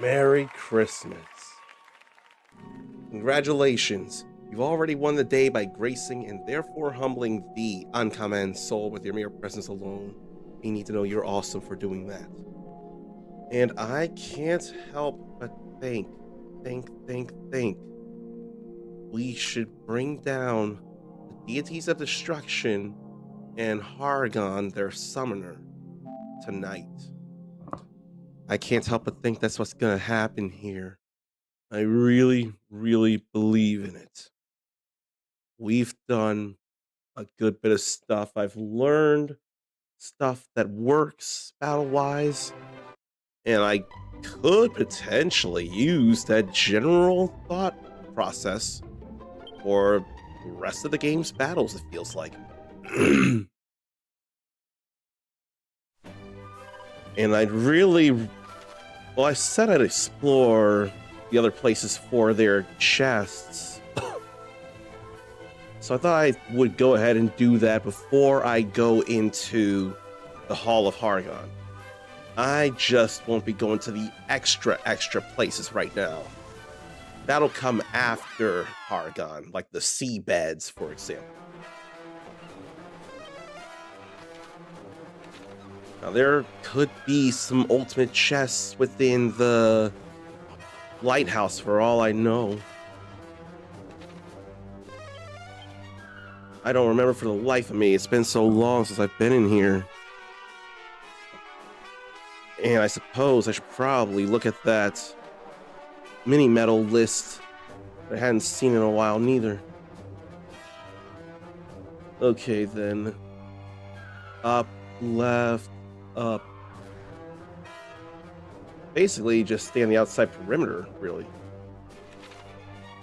Merry Christmas. Congratulations. You've already won the day by gracing and therefore humbling the uncommon soul with your mere presence alone. You need to know you're awesome for doing that. And I can't help but think. We should bring down the Deities of Destruction and Hargon, their summoner, tonight. I can't help but think that's what's gonna happen here. I really believe in it. We've done a good bit of stuff. I've learned stuff that works battle-wise, and I could potentially use that general thought process for the rest of the game's battles, it feels like. And I'd really... Well, I said I'd explore the other places for their chests. So I thought I would go ahead and do that before I go into the Hall of Hargon. I just won't be going to the extra places right now. That'll come after Hargon, like the seabeds, for example. Now, there could be some ultimate chests within the lighthouse for all I know. I don't remember for the life of me. It's been so long since I've been in here. And I suppose I should probably look at that mini medal list that I hadn't seen in a while neither. Okay then. Up, left, up. Basically just stay on the outside perimeter, really.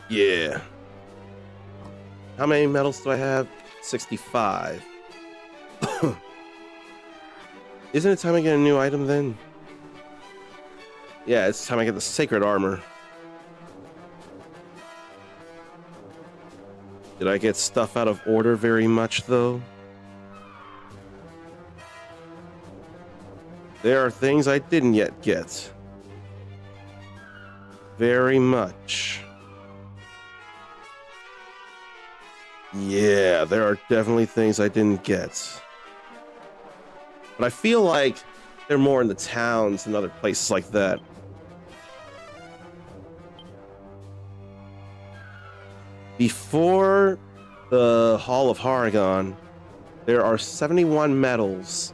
Yeah. How many medals do I have? 65. Isn't it time I get a new item then? Yeah, it's time I get the sacred armor. Did I get stuff out of order very much though? There are things I didn't yet get. Very much. Yeah, there are definitely things I didn't get. But I feel like they're more in the towns and other places like that. Before the Hall of Hargon, there are 71 medals,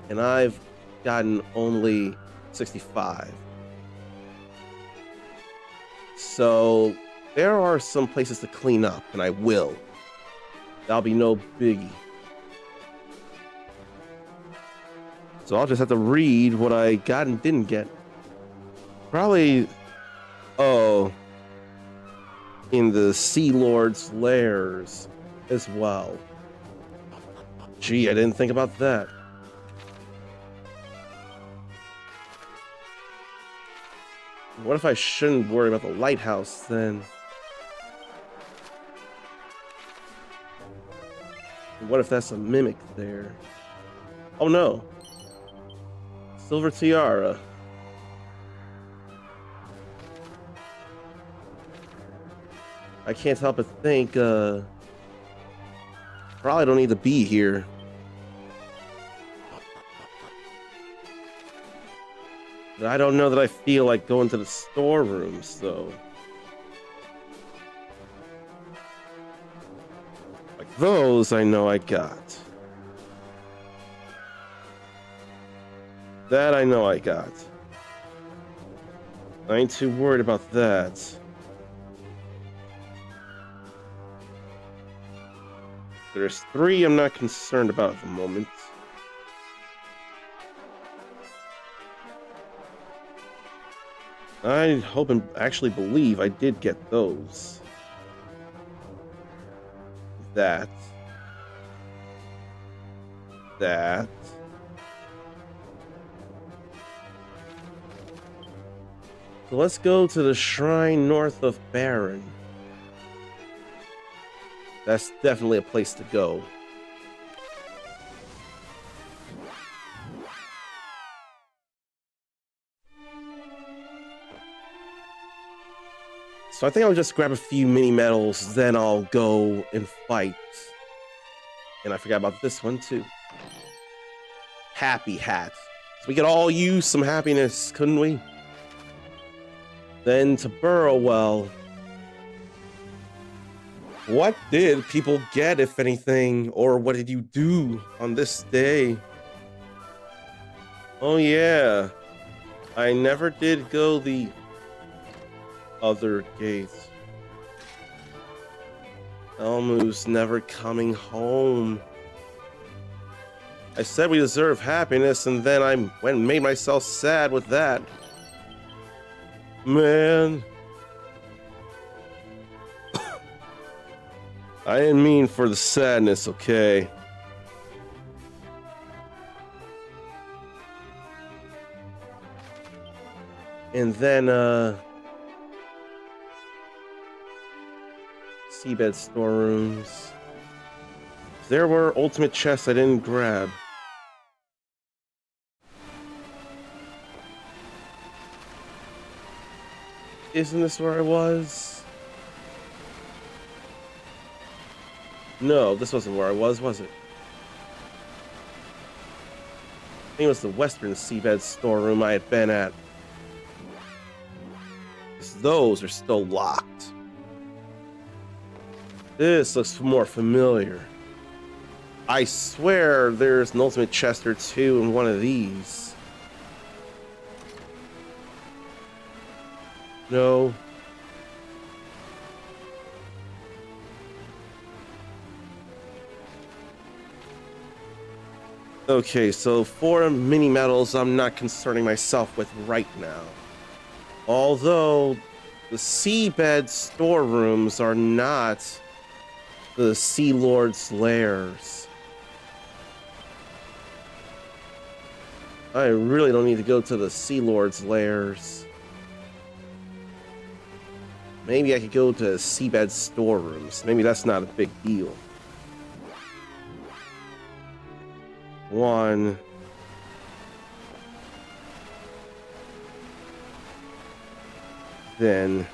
and I've gotten only 65. So there are some places to clean up, and I will. That'll be no biggie. So I'll just have to read what I got and didn't get. Probably, in the Sea Lord's lairs as well. Gee, I didn't think about that. What if I shouldn't worry about the lighthouse then? What if that's a mimic there? Oh no. Silver tiara. I can't help but think, probably don't need to be here. But I don't know that I feel like going to the storerooms, though. Like those I know I got. That I know I got. I ain't too worried about that. There's 3 I'm not concerned about at the moment. I hope and actually believe I did get those. That. So let's go to the shrine north of Baron. That's definitely a place to go. So I think I'll just grab a few mini medals, then I'll go and fight. And I forgot about this one too. Happy hat. So we could all use some happiness, couldn't we? Then to Burrowell. What did people get, if anything? Or what did you do on this day? Oh yeah. I never did go the other gate. Elmu's never coming home. I said we deserve happiness, and then I went and made myself sad with that. Man. I didn't mean for the sadness, okay? And then, seabed storerooms. There were ultimate chests I didn't grab. Isn't this where I was? No, this wasn't where I was it? I think it was the western seabed storeroom I had been at. Because those are still locked. This looks more familiar. I swear there's an ultimate chest or 2 in one of these. No. Okay, so 4 mini medals I'm not concerning myself with right now. Although the seabed storerooms are not the Sea Lord's lairs. I really don't need to go to the Sea Lord's lairs. Maybe I could go to seabed storerooms. Maybe that's not a big deal. 1. Then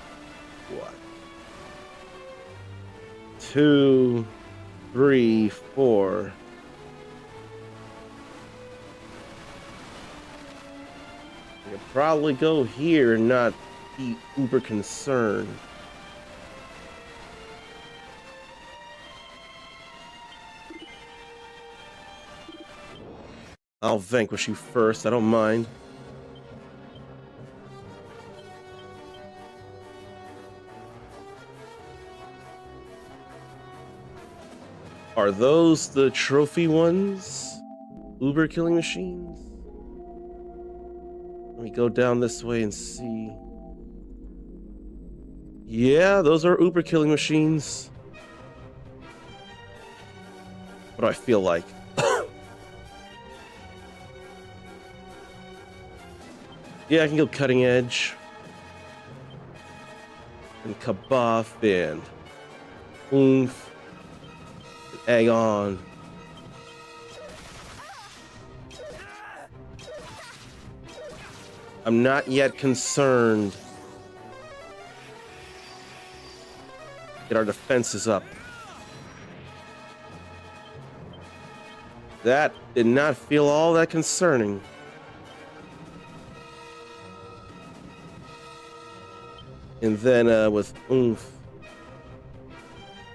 what? 2, 3, 4. I could probably go here and not be uber concerned. I'll vanquish you first, I don't mind. Are those the trophy ones? Uber killing machines? Let me go down this way and see. Yeah, those are Uber killing machines. What do I feel like? Yeah, I can go cutting edge. And kabuff and oomph. And egg on. I'm not yet concerned. Get our defenses up. That did not feel all that concerning. And then with oomph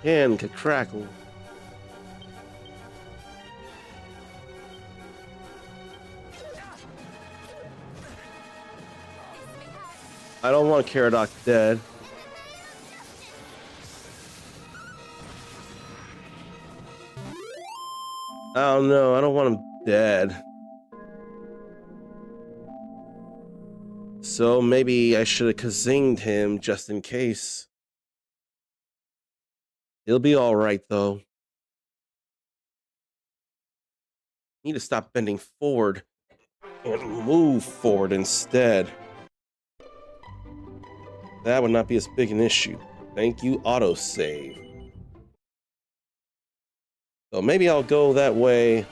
and crackle. I don't want Caradoc dead. Oh no, I don't want him dead. So maybe I should have Kazinged him just in case. He'll be alright though. Need to stop bending forward and move forward instead. That would not be as big an issue. Thank you, autosave. So maybe I'll go that way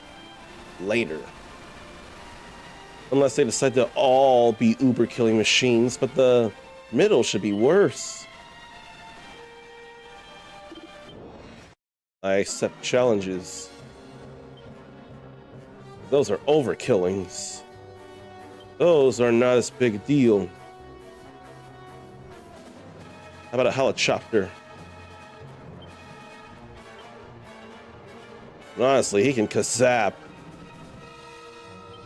later. Unless they decide to all be uber killing machines, but the middle should be worse. I accept challenges. Those are overkillings. Those are not as big a deal. How about a helicopter? Honestly, he can kazap.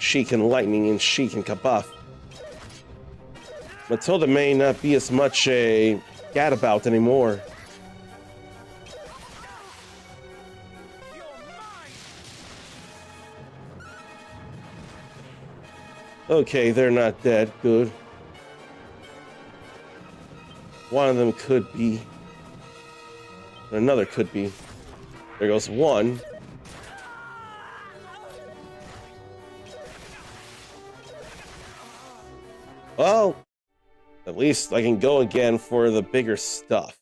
She can lightning and she can kabuff. Matilda may not be as much a gadabout anymore. Okay, they're not dead. Good. One of them could be. Another could be. There goes one. Well, at least I can go again for the bigger stuff.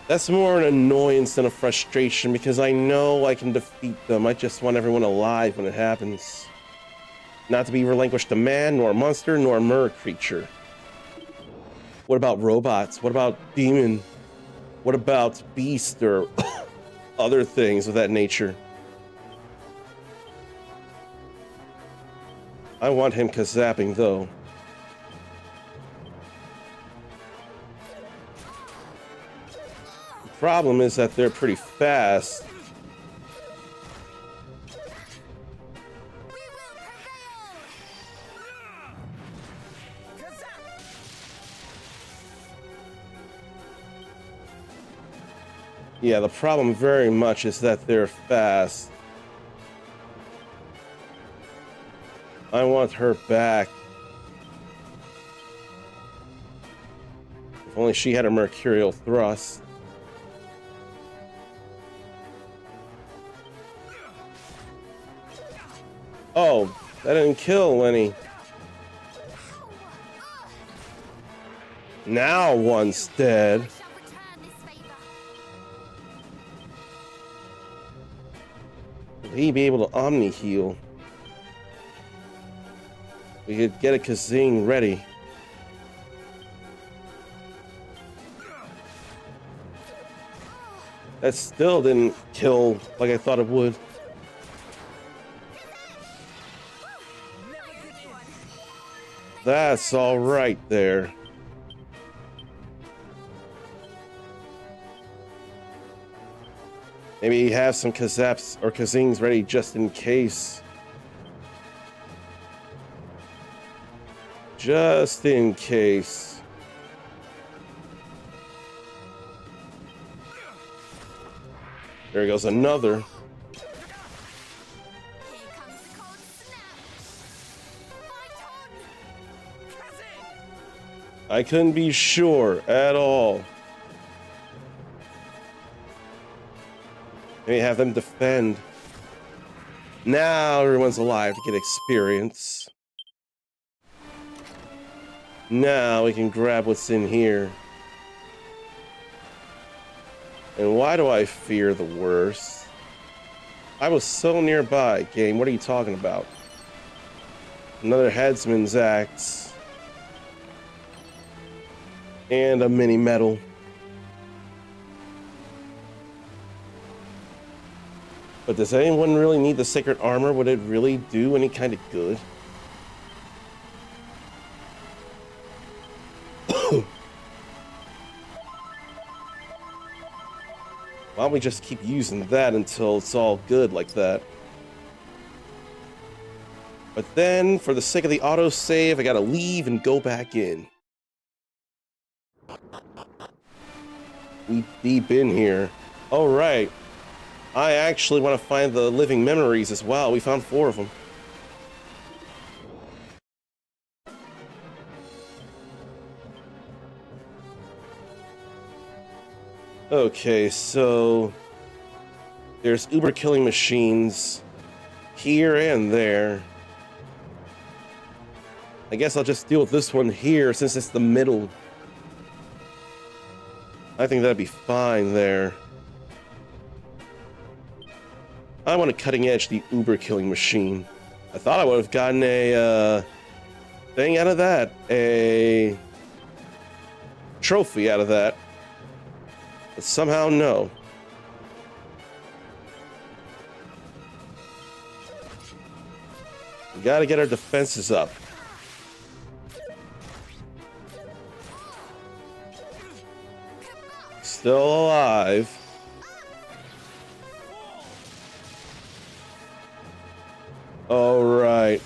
That's more an annoyance than a frustration because I know I can defeat them. I just want everyone alive when it happens. Not to be relinquished to man, nor monster, nor mer creature. What about robots? What about demon? What about beast or other things of that nature? I want him kazapping though. The problem is that they're pretty fast. Yeah, the problem very much is that they're fast. I want her back. If only she had a mercurial thrust. Oh, that didn't kill any. Now one's dead. Will he be able to omni heal? We could get a Kazing ready. That still didn't kill like I thought it would. That's all right there. Maybe have some Kazaps or Kazings ready just in case. Just in case. There goes another. I couldn't be sure at all. Maybe have them defend. Now everyone's alive to get experience. Now we can grab what's in here. And why do I fear the worst? I was so nearby, game. What are you talking about? Another headsman's axe. And a mini medal. But does anyone really need the sacred armor? Would it really do any kind of good? Why don't we just keep using that until it's all good like that? But then, for the sake of the autosave, I gotta leave and go back in. We deep in here. All right. I actually want to find the living memories as well. We found 4 of them. Okay, so there's uber killing machines here and there. I guess I'll just deal with this one here since it's the middle. I think that'd be fine there. I want to cutting edge the uber killing machine. I thought I would have gotten a thing out of that, a trophy out of that. But somehow, no. We gotta get our defenses up. Still alive. All right.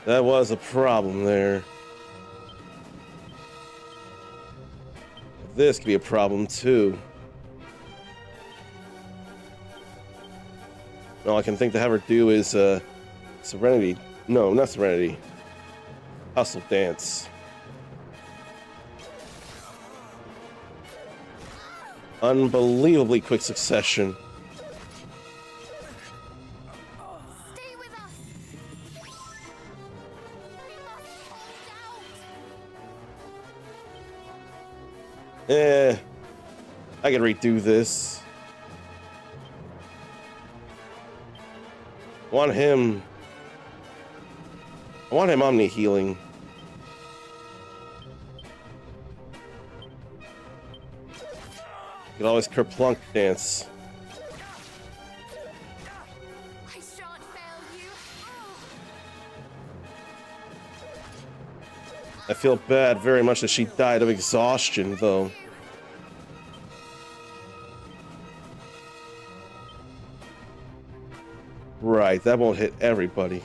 That was a problem there. This could be a problem too. All I can think to have her do is Serenity. No, not Serenity. Hustle Dance. Unbelievably quick succession. Stay with us. We must hold out. I can redo this. I want him Omni healing. You can always kerplunk dance. I shan't fail you. I feel bad very much that she died of exhaustion, though. Right, that won't hit everybody.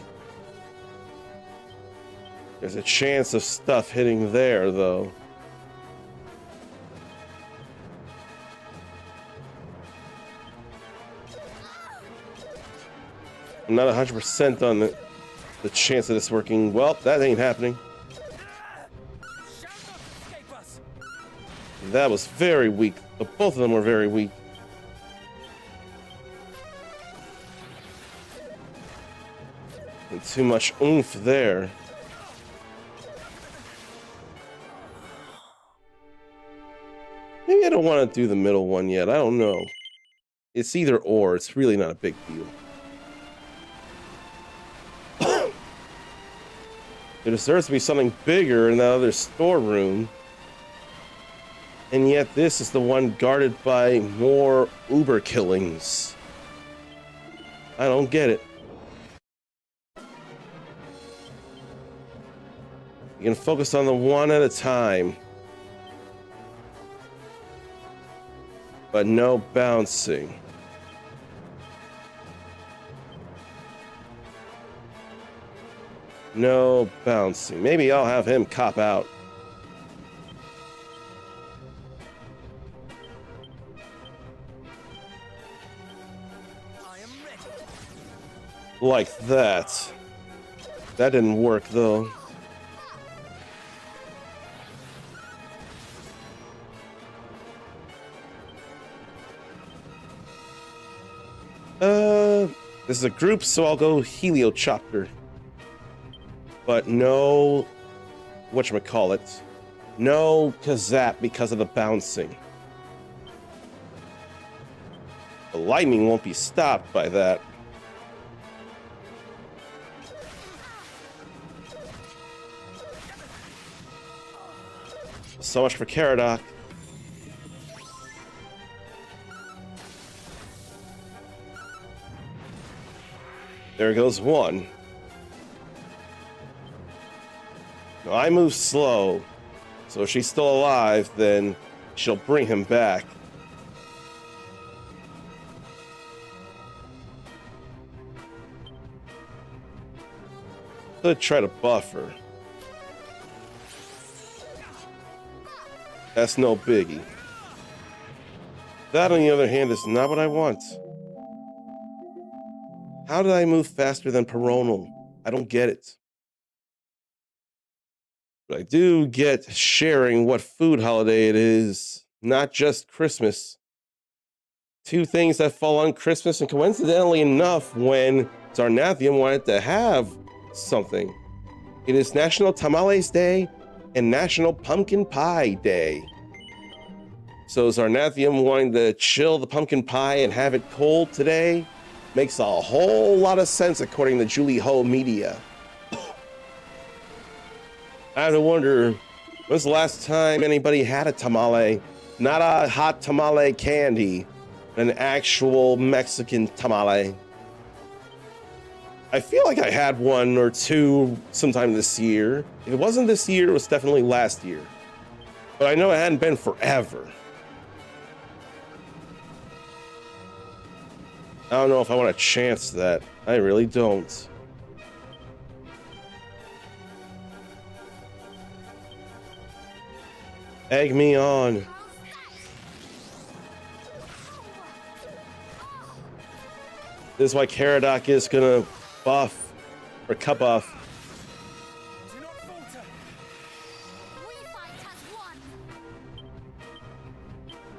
There's a chance of stuff hitting there, though. I'm not 100% on the chance of this working. Well, that ain't happening. That was very weak, but both of them were very weak. And too much oomph there. Maybe I don't want to do the middle one yet. I don't know. It's either or. It's really not a big deal. There deserves to be something bigger in that other storeroom. And yet this is the one guarded by more Uber killings. I don't get it. You can focus on the one at a time. But no bouncing. No bouncing. Maybe I'll have him cop out. I am ready. Like that. That didn't work though. This is a group, so I'll go Helichopter. But no, whatchamacallit, no Kazap because of the bouncing. The lightning won't be stopped by that. So much for Caradoc. There goes one. Now, I move slow, so if she's still alive, then she'll bring him back. Could try to buff her. That's no biggie. That, on the other hand, is not what I want. How did I move faster than Peronal? I don't get it. But I do get sharing what food holiday it is, not just Christmas. Two things that fall on Christmas, and coincidentally enough, when Zarnathium wanted to have something. It is National Tamales Day and National Pumpkin Pie Day. So Zarnathium wanting to chill the pumpkin pie and have it cold today makes a whole lot of sense according to Julie Ho Media. I have to wonder, when's the last time anybody had a tamale? Not a hot tamale candy, an actual Mexican tamale. I feel like I had one or two sometime this year. If it wasn't this year, it was definitely last year. But I know it hadn't been forever. I don't know if I want to chance that. I really don't. Egg me on. This is why Caradoc is gonna buff or cut buff. Do not falter. We fight as one.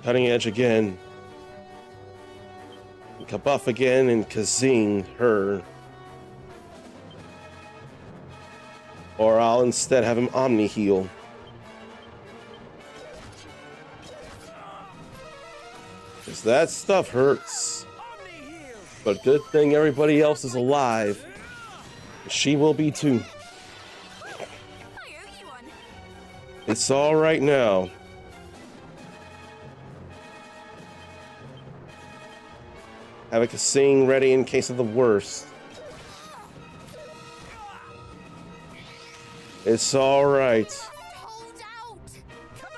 Cutting edge again. Kabuff again and Kazing her. Or I'll instead have him Omni heal. Because that stuff hurts. Omni heal. But good thing everybody else is alive. She will be too. I owe you one. It's all right now. Have a Kazing ready in case of the worst. It's all right. Hold out. Come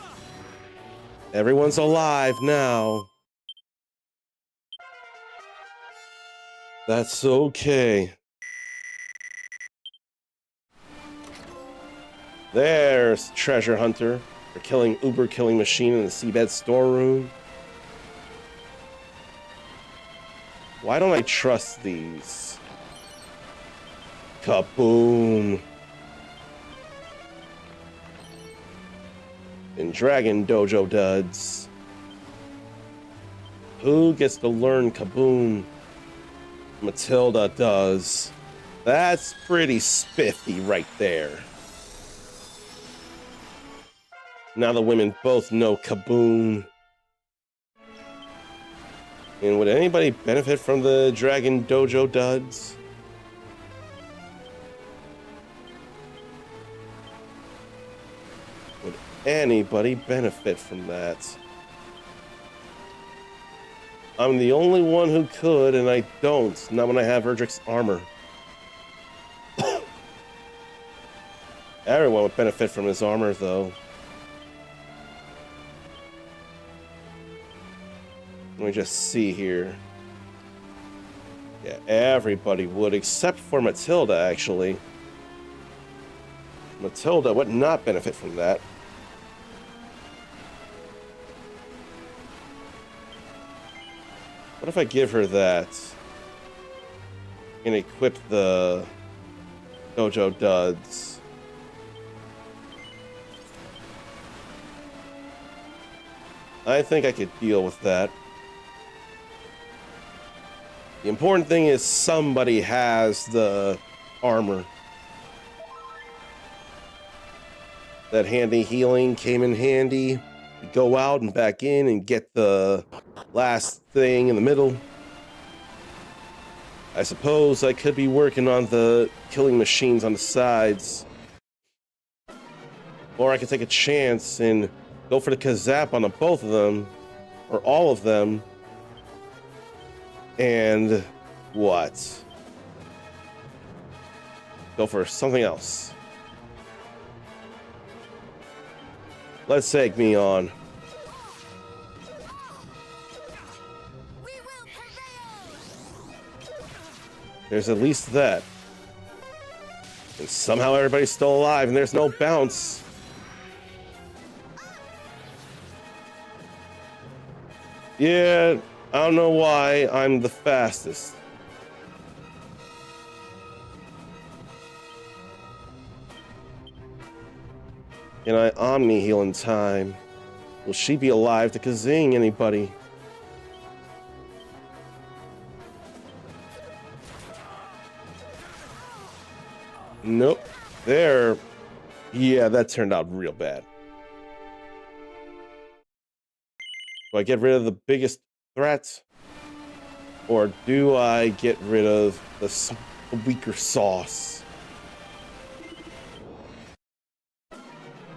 on. Everyone's alive now. That's okay. There's Treasure Hunter, the Uber killing machine in the seabed storeroom. Why don't I trust these? Kaboom! And Dragon Dojo duds. Who gets to learn Kaboom? Matilda does. That's pretty spiffy right there. Now the women both know Kaboom. And would anybody benefit from the Dragon Dojo duds? Would anybody benefit from that? I'm the only one who could, and I don't. Not when I have ERDRICK's armor. Everyone would benefit from his armor, though. Let me just see here. Yeah, everybody would, except for Matilda, actually. Matilda would not benefit from that. What if I give her that and equip the Dojo duds? I think I could deal with that. The important thing is somebody has the armor. That handy healing came in handy. We go out and back in and get the last thing in the middle. I suppose I could be working on the killing machines on the sides. Or I could take a chance and go for the Kazap on both of them. Or all of them. And what? Go for something else. Let's take me on. We will prevail. There's at least that. And somehow everybody's still alive and there's no bounce. Yeah, I don't know why I'm the fastest. Can I Omni heal in time? Will she be alive to Kazing anybody? Nope. There. Yeah, that turned out real bad. Do I get rid of the biggest threat? Or do I get rid of the weaker sauce?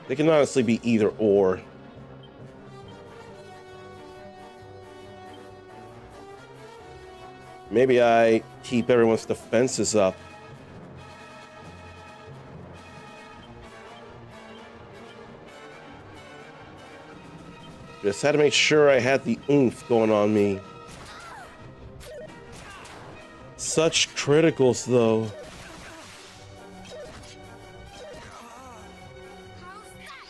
They can honestly be either or. Maybe I keep everyone's defenses up. Just had to make sure I had the oomph going on me. Such criticals, though.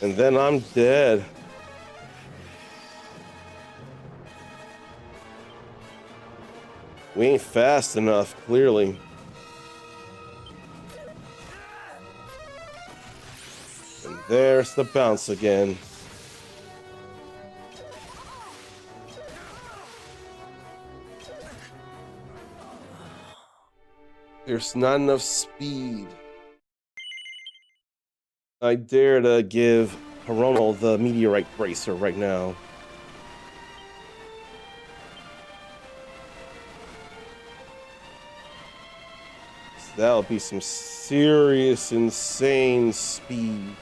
And then I'm dead. We ain't fast enough, clearly. And there's the bounce again. There's not enough speed. I dare to give Hirono the meteorite bracer right now. So that'll be some serious, insane speed.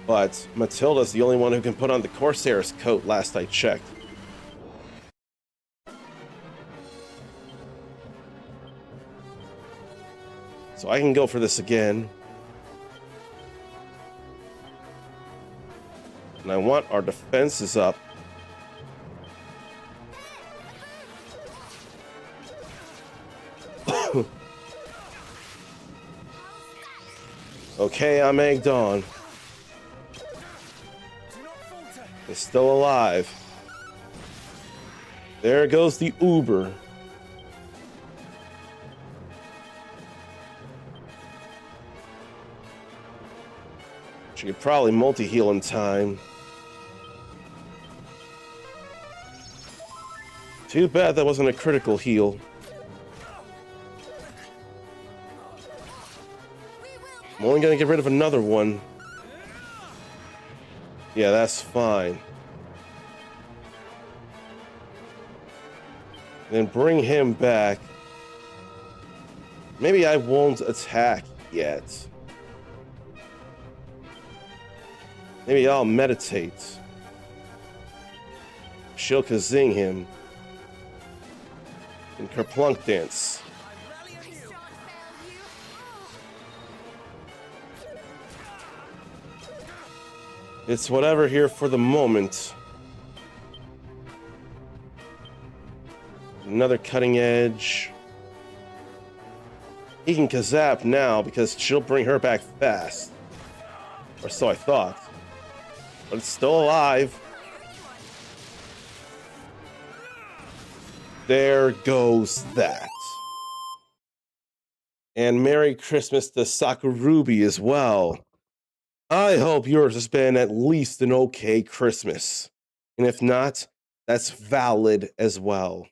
But Matilda's the only one who can put on the Corsair's coat last I checked. So I can go for this again. And I want our defenses up. Okay, I'm egged on. It's still alive. There goes the Uber. She could probably multi-heal in time. Too bad that wasn't a critical heal. I'm only gonna get rid of another one. Yeah, that's fine. Then bring him back. Maybe I won't attack yet. Maybe I'll meditate. She'll Kazing him. And Kerplunk dance. We shan't fail you. It's whatever here for the moment. Another cutting edge. He can Kazap now because she'll bring her back fast. Or so I thought. But it's still alive. There goes that. And Merry Christmas to Sakurubi as well. I hope yours has been at least an okay Christmas. And if not, that's valid as well.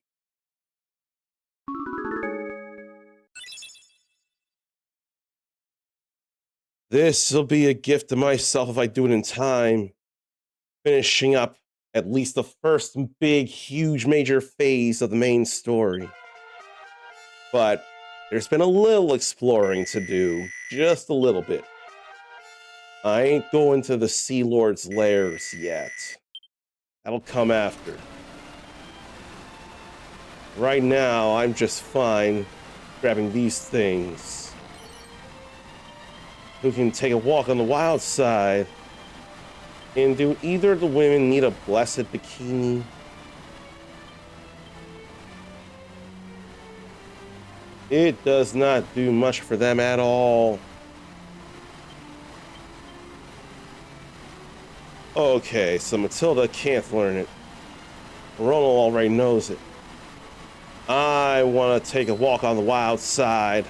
This will be a gift to myself if I do it in time, finishing up at least the first big, huge, major phase of the main story. But there's been a little exploring to do, just a little bit. I ain't going to the Sea Lord's lairs yet. That'll come after. Right now, I'm just fine grabbing these things. Who can take a walk on the wild side? And do either of the women need a blessed bikini? It does not do much for them at all. Okay, so Matilda can't learn it. Ronald already knows it. I want to take a walk on the wild side.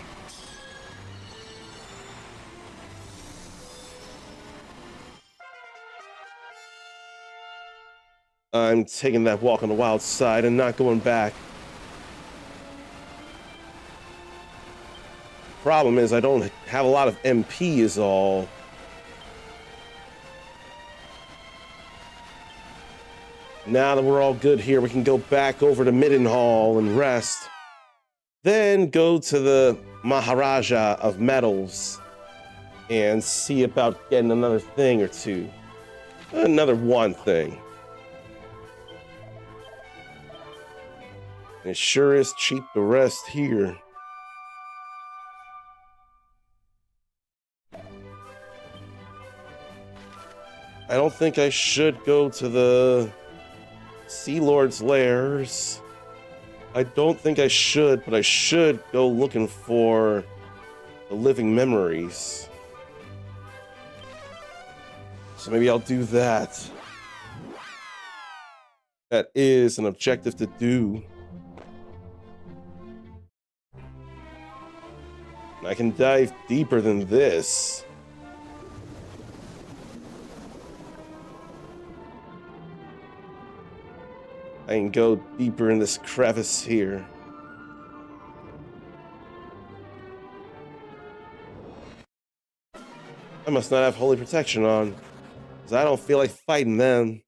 I'm taking that walk on the wild side and not going back. Problem is, I don't have a lot of MP is all. Now that we're all good here, we can go back over to Middenhall and rest. Then go to the Maharaja of Metals and see about getting another thing or two. Another one thing. It sure is cheap to rest here. I don't think I should go to the Sea Lord's lairs. I don't think I should, but I should go looking for the living memories. So maybe I'll do that. That is an objective to do. I can dive deeper than this. I can go deeper in this crevice here. I must not have holy protection on, because I don't feel like fighting them.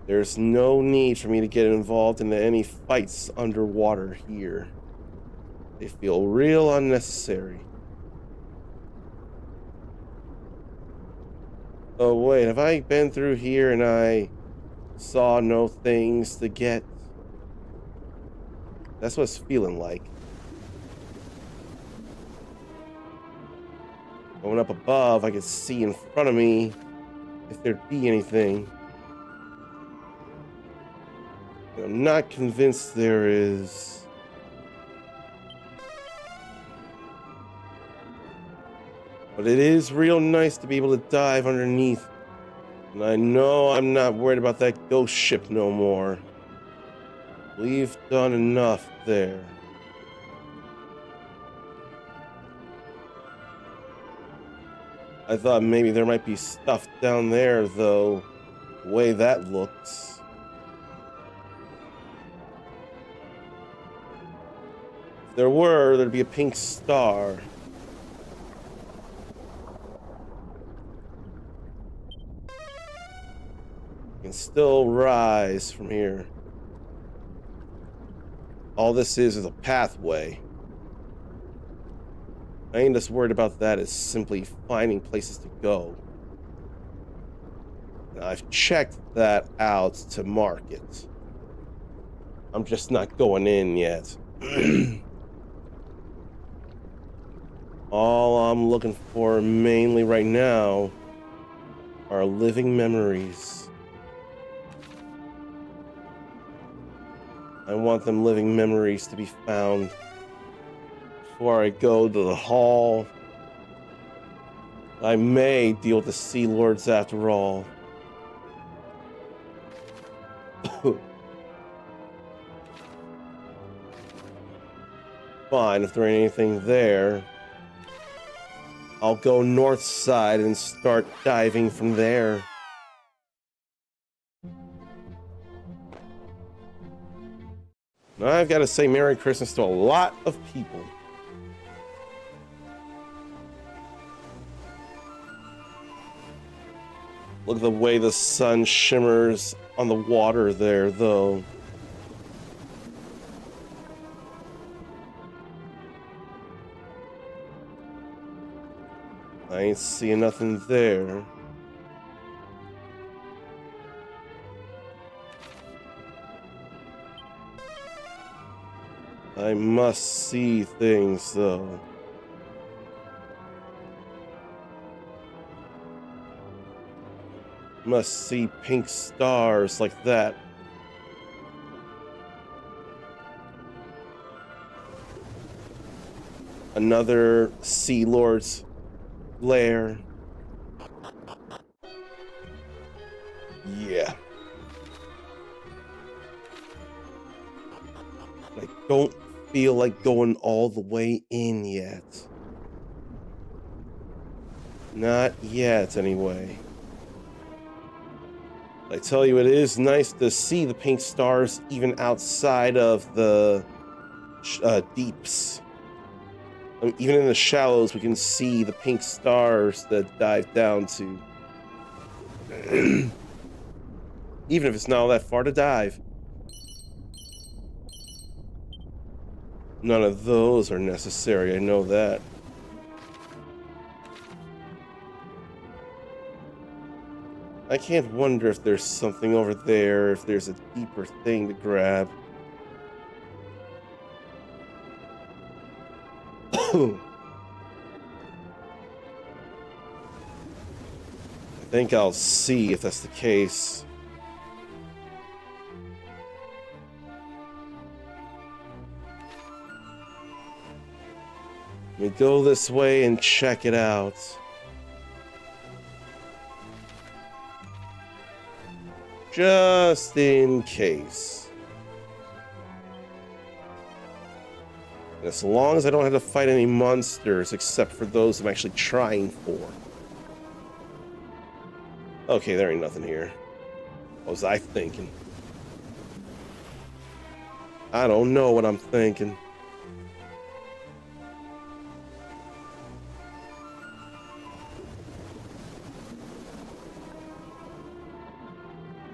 There's no need for me to get involved in any fights underwater here. They feel real unnecessary. Oh wait, have I been through here and I saw no things to get? That's what it's feeling like. Going up above, I could see in front of me if there'd be anything. I'm not convinced there is. But it is real nice to be able to dive underneath. And I know I'm not worried about that ghost ship no more. We've done enough there. I thought maybe there might be stuff down there, though, the way that looks. If there were, there'd be a pink star. Can still rise from here. All this is a pathway. I ain't just worried about that. It's simply finding places to go. And I've checked that out to mark it. I'm just not going in yet. All I'm looking for mainly right now are living memories. I want them living memories to be found before I go to the hall. I may deal with the Sea Lords after all. Fine, if there ain't anything there, I'll go north side and start diving from there. Now I've got to say Merry Christmas to a lot of people. Look at the way the sun shimmers on the water there, though. I ain't seeing nothing there. I must see things, though. Must see pink stars like that. Another Sea Lord's lair. Yeah. I don't feel like going all the way in yet. Not yet, anyway. I tell you, it is nice to see the pink stars even outside of the deeps. I mean, even in the shallows, we can see the pink stars that dive down to. Even if it's not all that far to dive. None of those are necessary, I know that. I can't wonder if there's something over there, if there's a deeper thing to grab. I think I'll see if that's the case. Let me go this way and check it out. Just in case. As long as I don't have to fight any monsters except for those I'm actually trying for. Okay, there ain't nothing here. What was I thinking? I don't know what I'm thinking.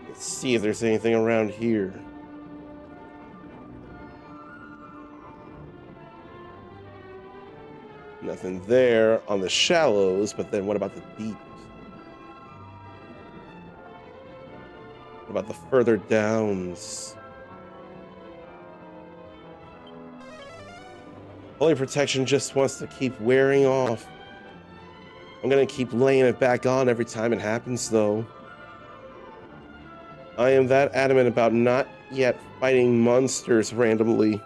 Let's see if there's anything around here. Nothing there on the shallows, but then what about the deep? What about the further downs? Holy Protection just wants to keep wearing off. I'm gonna keep laying it back on every time it happens, though. I am that adamant about not yet fighting monsters randomly.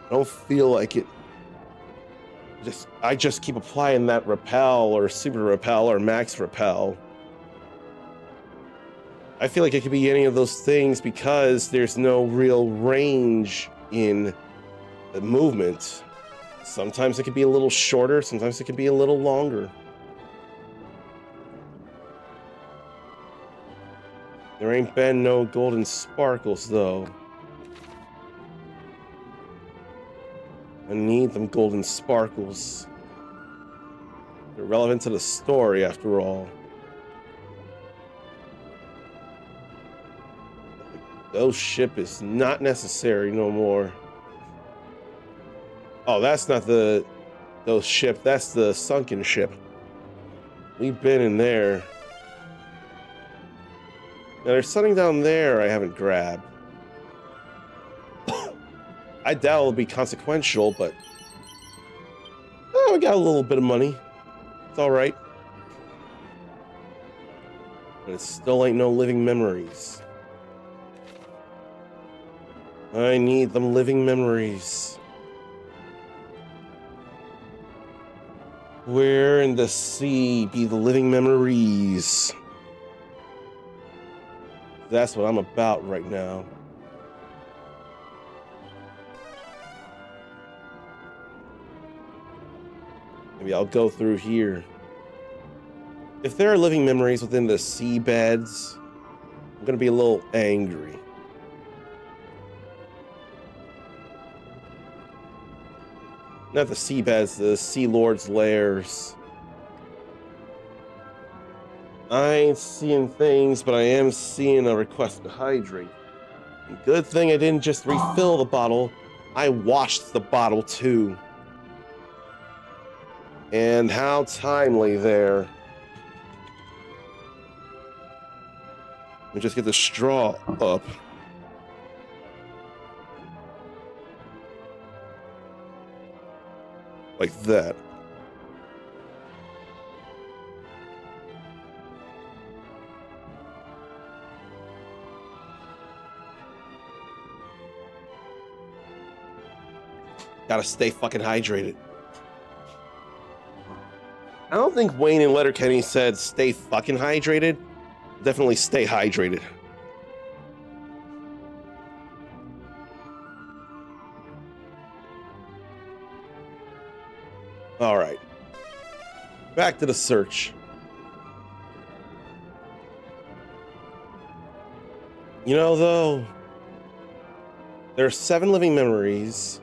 I don't feel like it. I just keep applying that repel or super repel or max repel. I feel like it could be any of those things because there's no real range in the movement. Sometimes it could be a little shorter, sometimes it could be a little longer. There ain't been no golden sparkles, though. I need them golden sparkles. They're relevant to the story, after all. The ghost ship is not necessary no more. Oh, that's not the ghost ship. That's the sunken ship. We've been in there. Now, there's something down there I haven't grabbed. I doubt it'll be consequential, but we got a little bit of money. It's all right. But it still ain't no living memories. I need them living memories. Where in the sea be the living memories? That's what I'm about right now. Maybe I'll go through here. If there are living memories within the seabeds, I'm gonna be a little angry. Not the seabeds, the Sea Lord's lairs. I ain't seeing things, but I am seeing a request to hydrate. Good thing I didn't just refill the bottle, I washed the bottle too. And how timely there. Let me just get the straw up. Like that. Gotta stay fucking hydrated. I don't think Wayne and Letterkenny said stay fucking hydrated. Definitely stay hydrated. All right. Back to the search. You know, though, there are 7 living memories.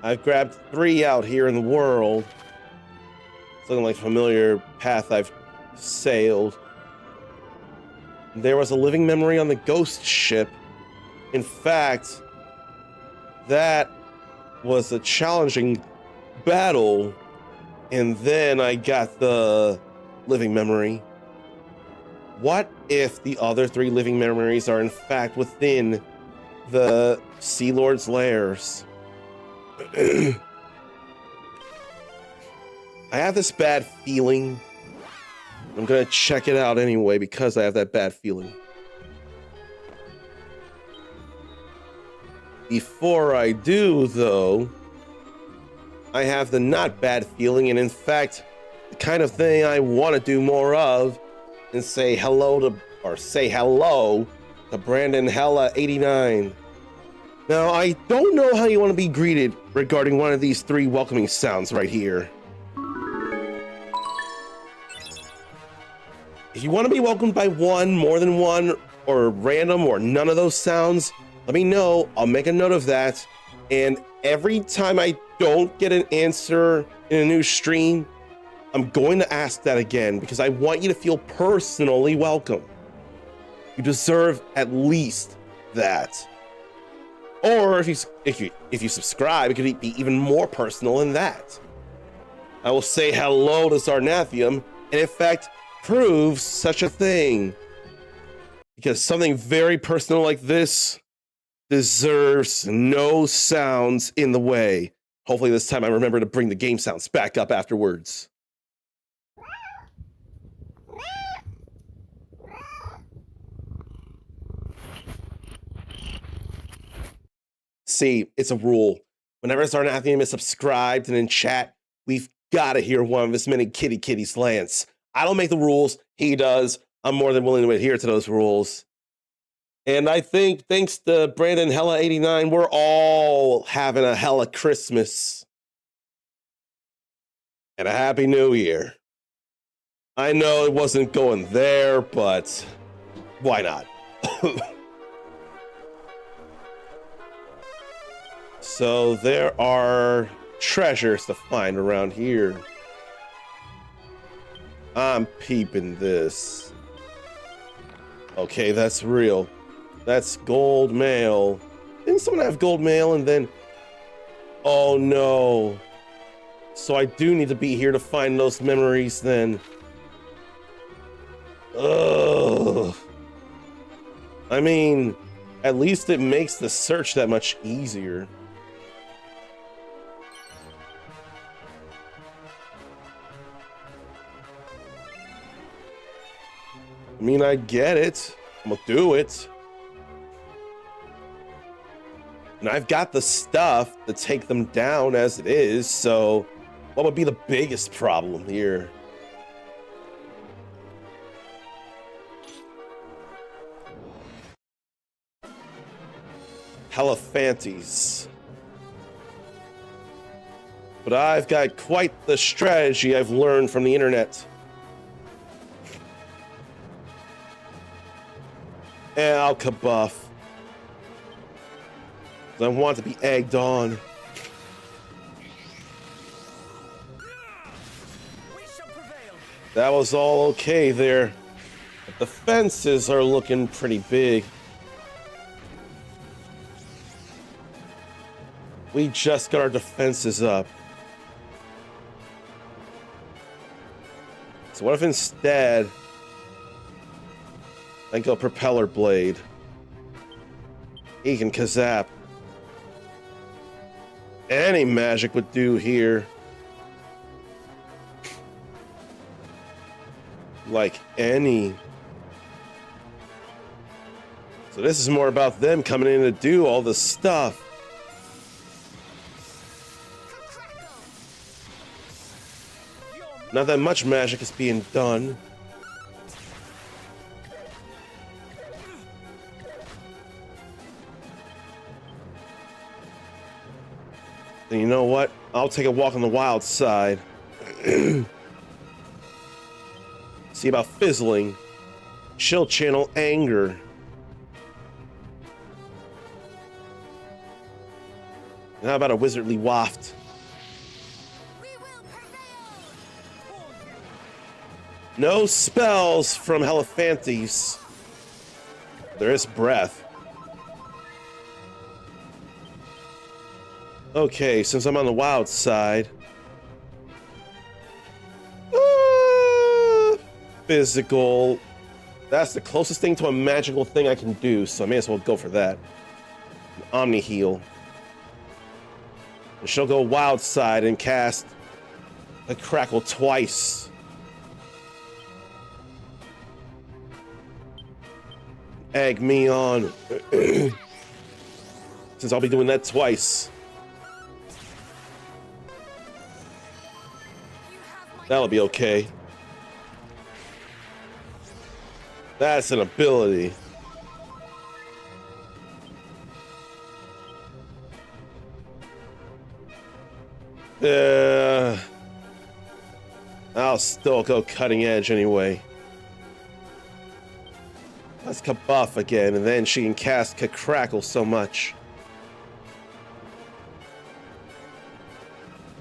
I've grabbed 3 out here in the world. It's looking like a familiar path I've sailed. There was a living memory on the ghost ship. In fact, that was a challenging battle, and then I got the living memory. What if the other 3 living memories are in fact within the Sea Lord's lairs? I have this bad feeling. I'm gonna check it out anyway because I have that bad feeling. Before I do, though, I have the not bad feeling, and in fact, the kind of thing I want to do more of, and say hello to Brandon Hella 89. Now, I don't know how you want to be greeted regarding one of these 3 welcoming sounds right here. If you want to be welcomed by one, more than one, or random, or none of those sounds, let me know. I'll make a note of that. And every time I don't get an answer in a new stream, I'm going to ask that again because I want you to feel personally welcome. You deserve at least that. Or if you subscribe, it could be even more personal than that. I will say hello to Zarnathium, and in fact, prove such a thing. Because something very personal like this deserves no sounds in the way. Hopefully this time I remember to bring the game sounds back up afterwards. See, it's a rule. Whenever Zarnathium is subscribed and in chat, we've got to hear one of his many kitty slants. I don't make the rules, he does. I'm more than willing to adhere to those rules. And I think, thanks to Brandon Hella 89, we're all having a hella Christmas. And a Happy New Year. I know it wasn't going there, but why not? So there are treasures to find around here. I'm peeping this. Okay, that's real. That's gold mail. Didn't someone have gold mail and then... Oh no. So I do need to be here to find those memories then. Ugh. I mean, at least it makes the search that much easier. I mean, I get it. I'm gonna do it. And I've got the stuff to take them down as it is, so what would be the biggest problem here? Heliphantes. But I've got quite the strategy I've learned from the internet. I'll kabuff. I want to be egged on. That was all okay there. But the fences are looking pretty big. We just got our defenses up. So what if instead I go propeller blade? He can kazap. Any magic would do here. Like any. So this is more about them coming in to do all the stuff. Not that much magic is being done. Then you know what? I'll take a walk on the wild side. See about fizzling. She'll channel anger. And how about a wizardly waft? We will prevail. No spells from Heliphantes. There is breath. Okay, since I'm on the wild side. Physical. That's the closest thing to a magical thing I can do, so I may as well go for that. An Omni Heal. And she'll go wild side and cast a crackle twice. Egg me on. Since I'll be doing that twice. That'll be okay. That's an ability. I'll still go cutting edge anyway. Let's Kabuff again, and then she can cast Crackle so much.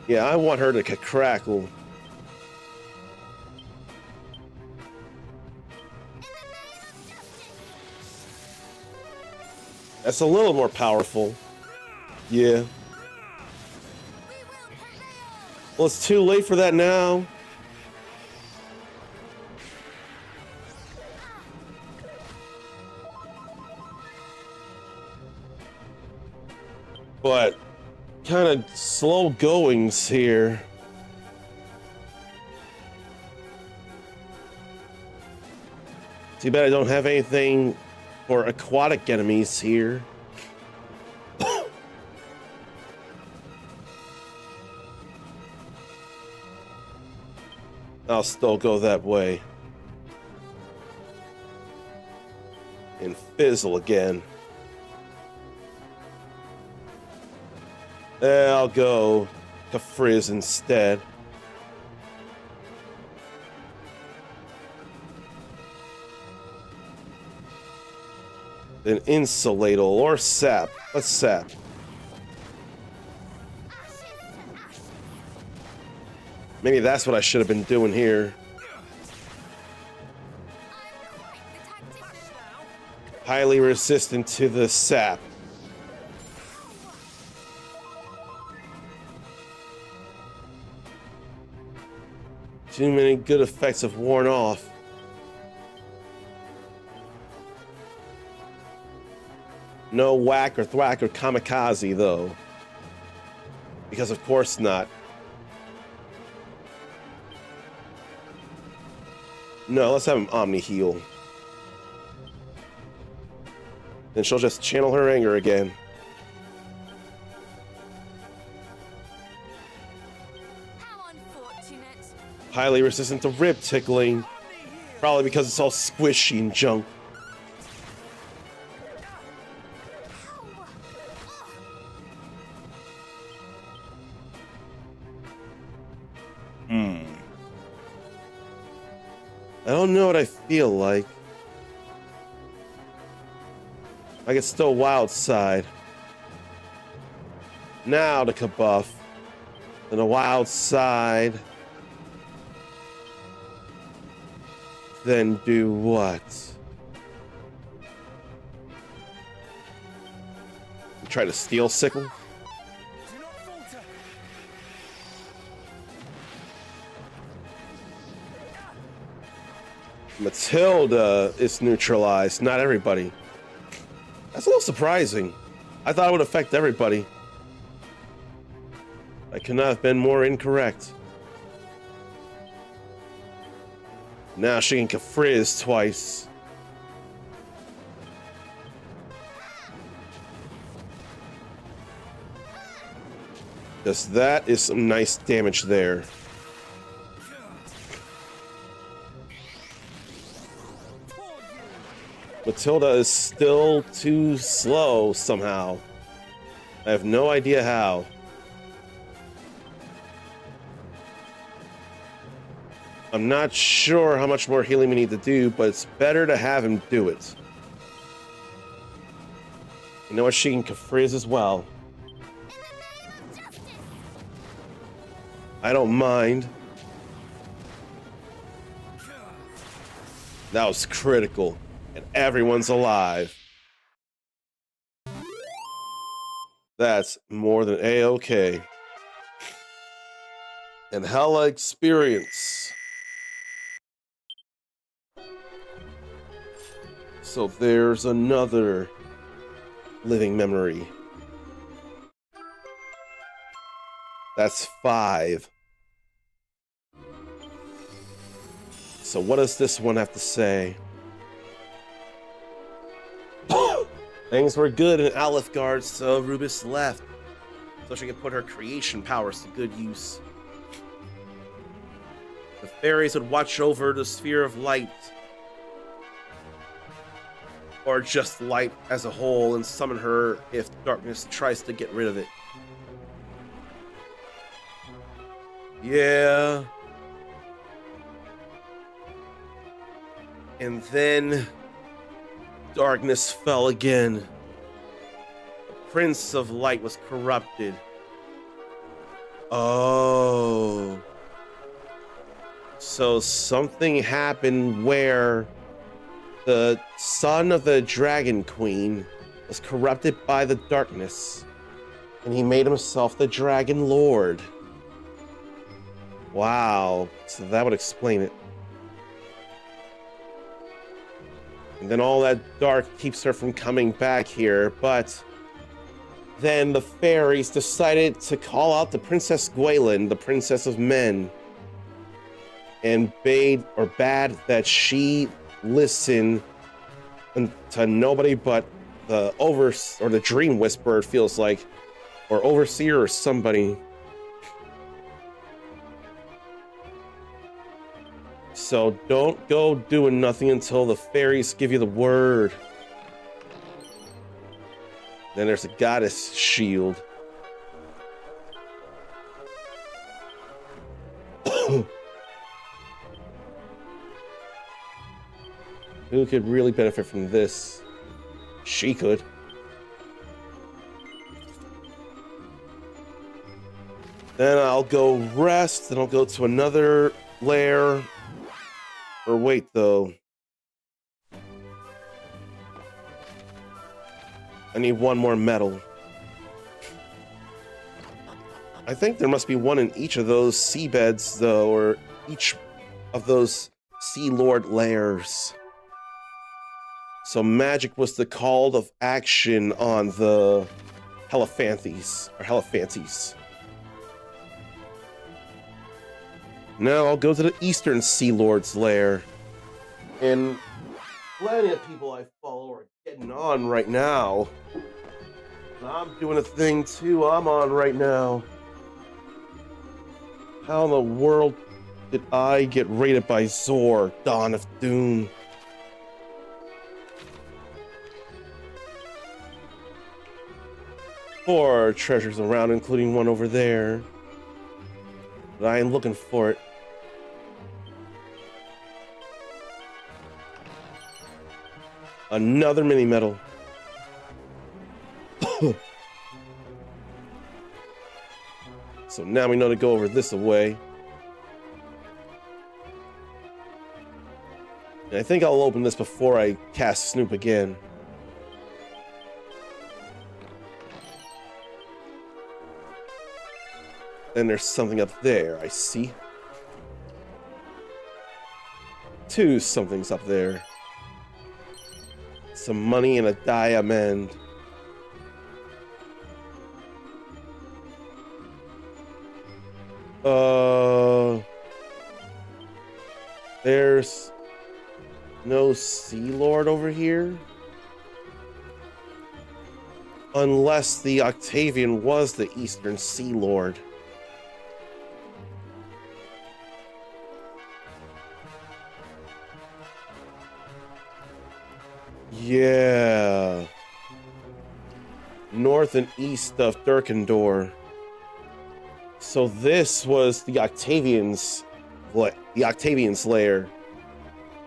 Yeah, I want her to Crackle. That's a little more powerful. Yeah. Well, it's too late for that now. But kind of slow goings here. Too bad I don't have anything for aquatic enemies here. I'll still go that way. And fizzle again. I'll go to Frizz instead. Then Insuladle or Sap. Let's Sap. Maybe that's what I should have been doing here. Highly resistant to the Sap. Too many good effects have worn off. No Whack or Thwack or Kamikaze, though. Because of course not. No, let's have him Omni Heal. Then she'll just channel her anger again. How unfortunate. Highly resistant to rib tickling. Probably because it's all squishy and junk. I don't know what I feel like. Like it's still wild side. Now to Kabuff. Then a wild side. Then do what? Try to steal Sickle? Do not falter. Matilda is neutralized, not everybody. That's a little surprising. I thought it would affect everybody. I could not have been more incorrect. Now she can frizz twice. Because that is some nice damage there. Matilda is still too slow somehow. I have no idea how. I'm not sure how much more healing we need to do, but it's better to have him do it. You know what? She can frizz as well. I don't mind. That was critical. And everyone's alive. That's more than A-okay. And hella experience. So there's another living memory. That's 5. So what does this one have to say? Things were good in Alethgard, so Rubis left, so she could put her creation powers to good use. The fairies would watch over the sphere of light, or just light as a whole, and summon her if darkness tries to get rid of it. Yeah. And then darkness fell again. The Prince of Light was corrupted. Oh. So something happened where the son of the Dragon Queen was corrupted by the darkness, and he made himself the Dragon Lord. Wow. So that would explain it. And then all that dark keeps her from coming back here, but then the fairies decided to call out the Princess Gwaelin, the Princess of Men, and bade that she listen to nobody but the the Dream Whisperer, it feels like, or Overseer or somebody. So don't go doing nothing until the fairies give you the word. Then there's a goddess shield. Who could really benefit from this? She could. Then I'll go rest, then I'll go to another lair. Or wait, though. I need one more medal. I think there must be one in each of those seabeds, though, or each of those Sea Lord lairs. So magic was the call of action on the Heliphantes, or Heliphantes. Now I'll go to the Eastern Sea Lord's lair. And plenty of people I follow are getting on right now. I'm doing a thing too I'm on right now. How in the world did I get raided by Zor, Dawn of Doom? 4 treasures around, including one over there. But I ain't looking for it. Another mini medal. So now we know to go over this away. And I think I'll open this before I cast Snoop again. Then there's something up there, I see. Two somethings up there. Some money and a diamond. There's no Sea Lord over here. Unless the Octavian was the Eastern Sea Lord. Yeah. North and east of Durkendor. So this was the Octavian's lair.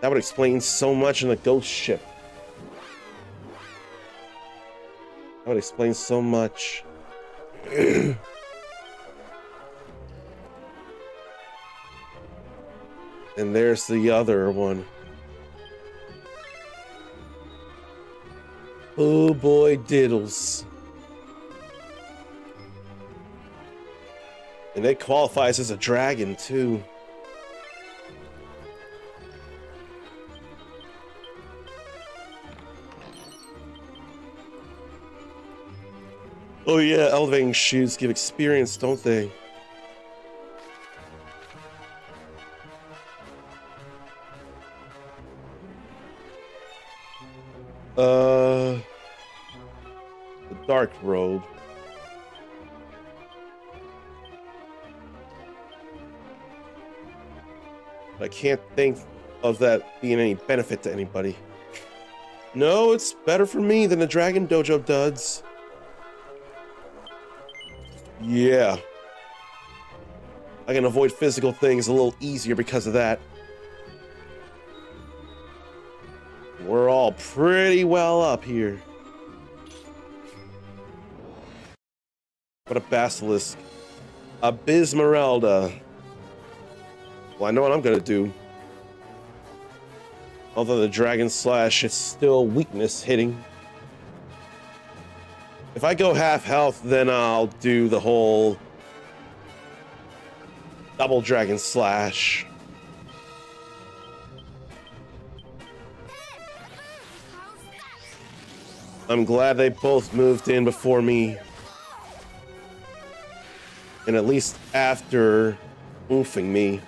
That would explain so much in the ghost ship. That would explain so much. And there's the other one. Oh boy, diddles. And it qualifies as a dragon, too. Oh yeah, elevating shoes give experience, don't they? The dark robe. I can't think of that being any benefit to anybody. No, it's better for me than the Dragon Dojo duds. Yeah. I can avoid physical things a little easier because of that. We're all pretty well up here. What a basilisk. Abysmeralda. Well, I know what I'm gonna do. Although the Dragon Slash is still weakness hitting. If I go half health, then I'll do the whole double Dragon Slash. I'm glad they both moved in before me. And at least after oofing me.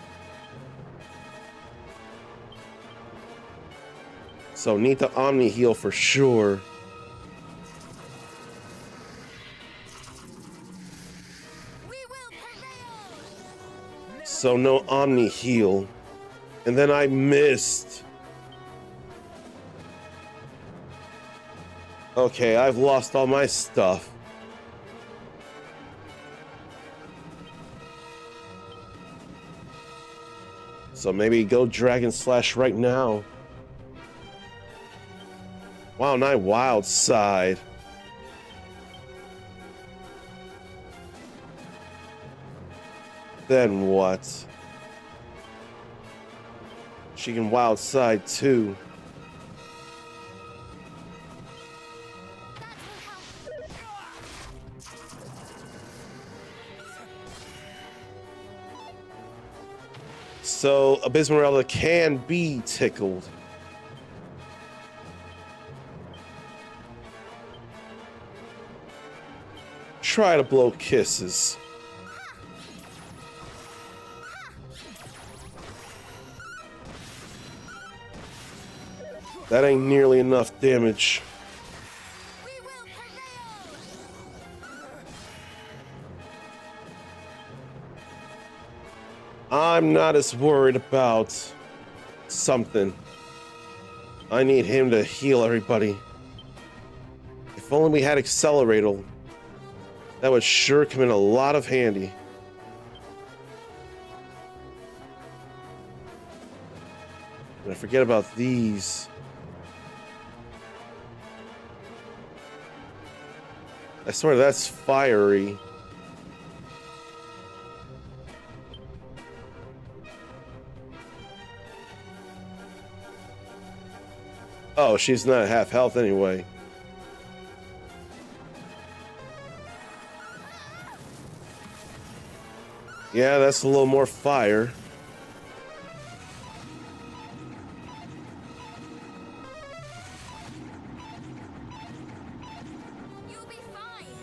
So need the Omni heal for sure. So no Omni heal. And then I missed. Okay, I've lost all my stuff. So maybe go Dragon Slash right now. Wow, nice wild side. Then what? She can wild side too. So Abysmeralda can be tickled. Try to blow kisses. That ain't nearly enough damage. I'm not as worried about something. I need him to heal everybody. If only we had Accelerator. That would sure come in a lot of handy. And I forget about these. I swear that's fiery. Oh, she's not half health anyway. Yeah, that's a little more fire. You'll be fine.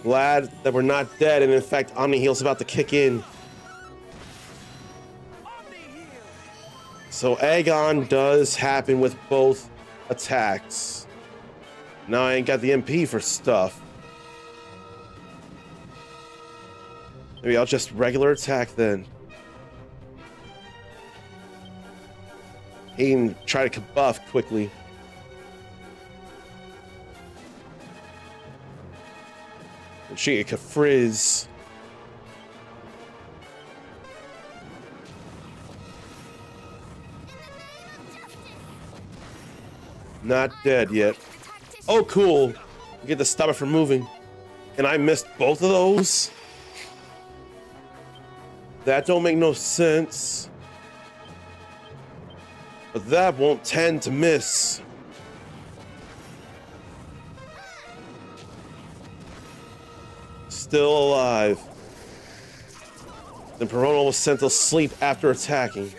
Glad that we're not dead, and in fact, Omni Heal's about to kick in. Omni heal. So Aegon does happen with both attacks. Now I ain't got the MP for stuff. Maybe I'll just regular attack then. He can try to buff quickly. And she could frizz. Not dead yet. Oh, cool. We get to stop it from moving. And I missed both of those? That don't make no sense. But that won't tend to miss. Still alive. Then Perona was sent to sleep after attacking.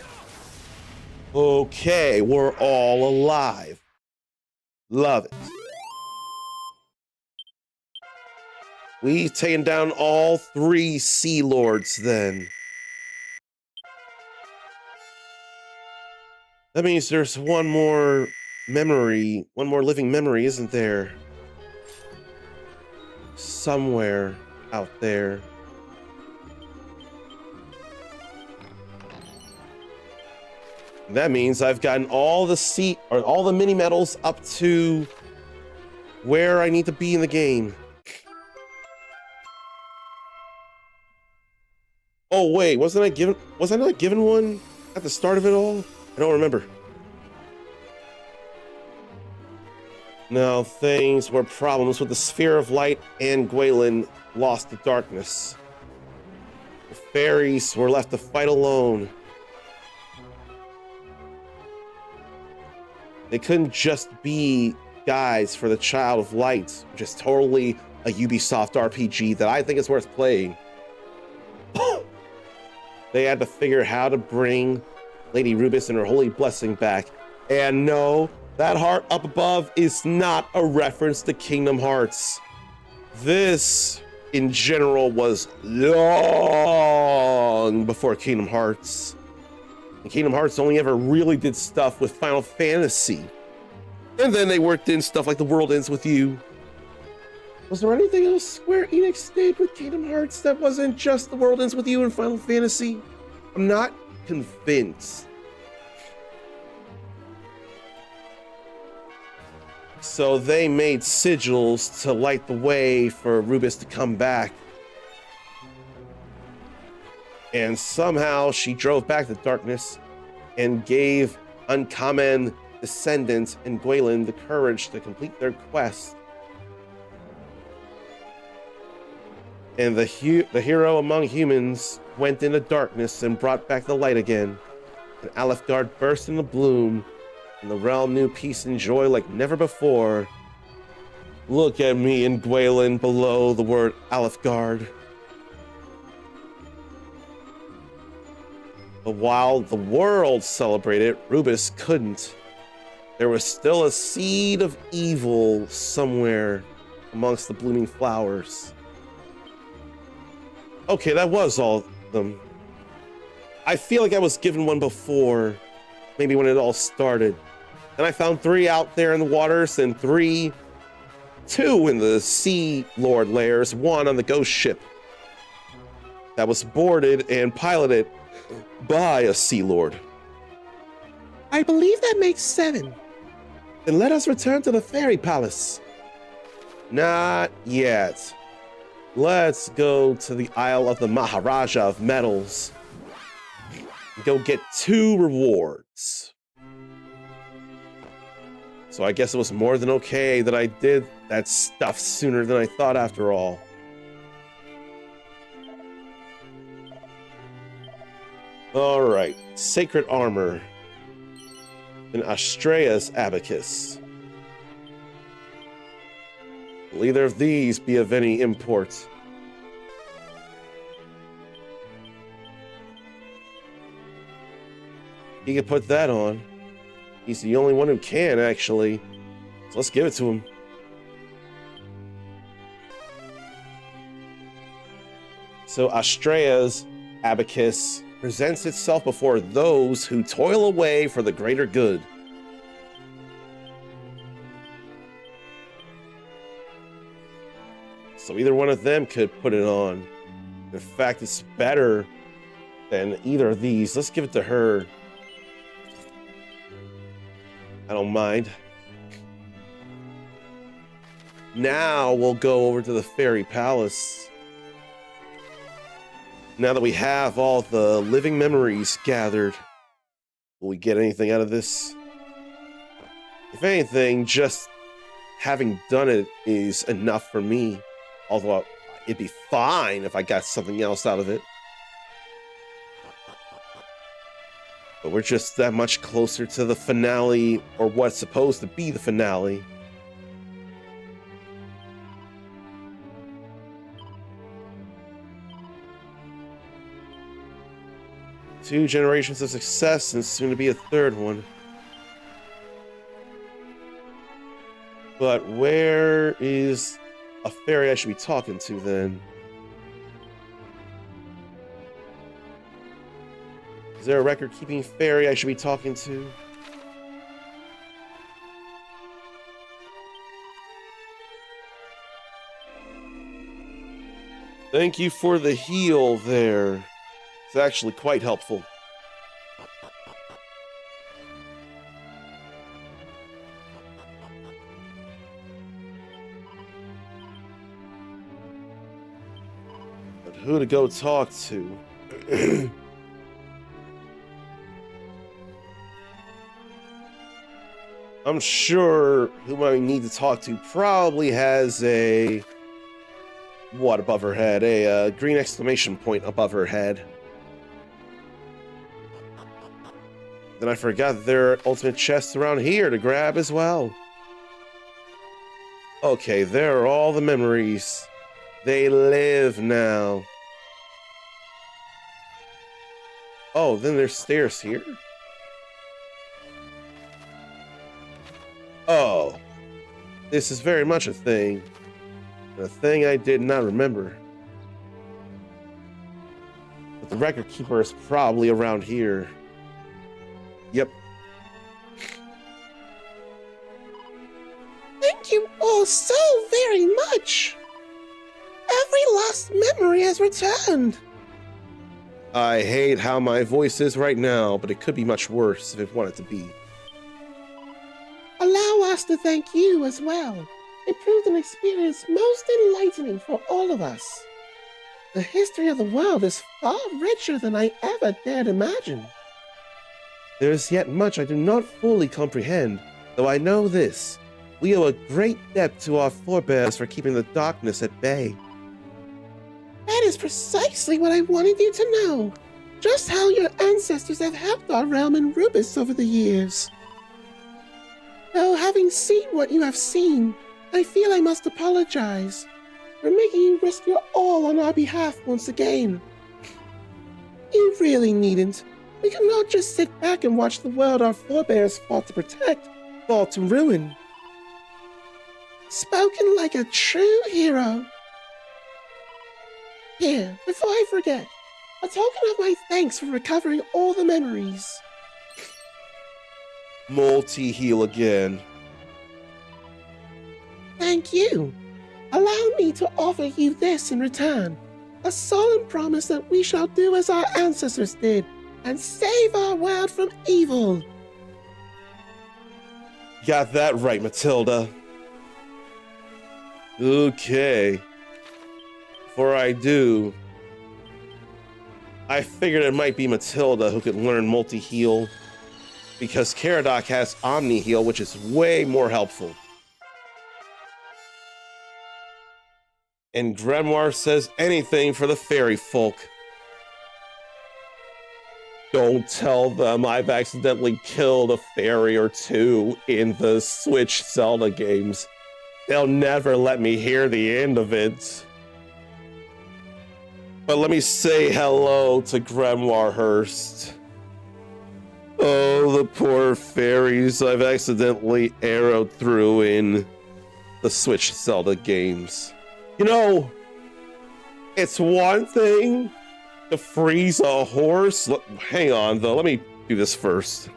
Okay, we're all alive. Love it. We've taken down all 3 Sea Lords then. That means there's one more memory, one more living memory, isn't there? Somewhere out there. That means I've gotten all the mini medals up to where I need to be in the game. Oh wait, was I not given one at the start of it all? I don't remember. No, things were problems with the Sphere of Light, and Gwaelin lost to darkness. The fairies were left to fight alone. They couldn't just be guides for the Child of Light, which is totally a Ubisoft RPG that I think is worth playing. They had to figure how to bring Lady Rubis and her holy blessing back. And no, that heart up above is not a reference to Kingdom Hearts. This, in general, was long before Kingdom Hearts. And Kingdom Hearts only ever really did stuff with Final Fantasy. And then they worked in stuff like The World Ends With You. Was there anything else Square Enix did with Kingdom Hearts that wasn't just The World Ends With You and Final Fantasy? I'm not convinced. So they made sigils to light the way for Rubis to come back. And somehow she drove back the darkness and gave uncommon descendants and Gwaelin the courage to complete their quest. And the hero among humans went into darkness and brought back the light again. And Alefgard burst into bloom, and the realm knew peace and joy like never before. Look at me and Gwaelin below the word Alefgard. But while the world celebrated, Rubis couldn't. There was still a seed of evil somewhere amongst the blooming flowers. Okay, that was all of them. I feel like I was given one before, maybe when it all started. Then I found 3 out there in the waters, and 2 in the Sea Lord layers, 1 on the ghost ship that was boarded and piloted by a Sea Lord. I believe that makes 7. Then let us return to the Fairy Palace. Not yet. Let's go to the Isle of the Maharaja of Metals. Go get 2 rewards. So I guess it was more than okay that I did that stuff sooner than I thought after all. Alright, Sacred Armor. And Astrea's Abacus. Will either of these be of any import? He can put that on. He's the only one who can, actually. So let's give it to him. So Astrea's abacus presents itself before those who toil away for the greater good. So either one of them could put it on. In fact, it's better than either of these. Let's give it to her. I don't mind. Now we'll go over to the fairy palace. Now that we have all the living memories gathered, will we get anything out of this? If anything, just having done it is enough for me. Although it'd be fine if I got something else out of it. But we're just that much closer to the finale, or what's supposed to be the finale. Two generations of success and soon to be a third one. But where is a fairy I should be talking to then? Is there a record-keeping fairy I should be talking to? Thank you for the heal there. It's actually quite helpful. But who to go talk to? I'm sure who I need to talk to probably has a... what above her head? A green exclamation point above her head. Then I forgot there are ultimate chests around here to grab as well. Okay, there are all the memories. They live now. Oh, then there's stairs here? Oh, this is very much a thing. A thing I did not remember. But the record keeper is probably around here. Yep. Thank you all so very much. Every lost memory has returned. I hate how my voice is right now, but it could be much worse if it wanted to be. Allow us to thank you as well. It proved an experience most enlightening for all of us. The history of the world is far richer than I ever dared imagine. There is yet much I do not fully comprehend, though I know this. We owe a great debt to our forebears for keeping the darkness at bay. That is precisely what I wanted you to know. Just how your ancestors have helped our realm in Rubis over the years. Though having seen what you have seen, I feel I must apologize for making you risk your all on our behalf once again. You really needn't. We cannot just sit back and watch the world our forebears fought to protect fall to ruin. Spoken like a true hero. Here, before I forget, a token of my thanks for recovering all the memories. Multi-heal again. Thank you. Allow me to offer you this in return. A solemn promise that we shall do as our ancestors did and save our world from evil. Got that right, Matilda. Okay. Before I do, I figured it might be Matilda who could learn multi-heal, because Caradoc has Omni-Heal, which is way more helpful. And Grimoire says anything for the fairy folk. Don't tell them I've accidentally killed a fairy or two in the Switch Zelda games. they'll never let me hear the end of it. But let me say hello to Grimoirehurst. Oh, the poor fairies I've accidentally arrowed through in the Switch Zelda games. You know, it's one thing to freeze a horse. Hang on, though. Let me do this first.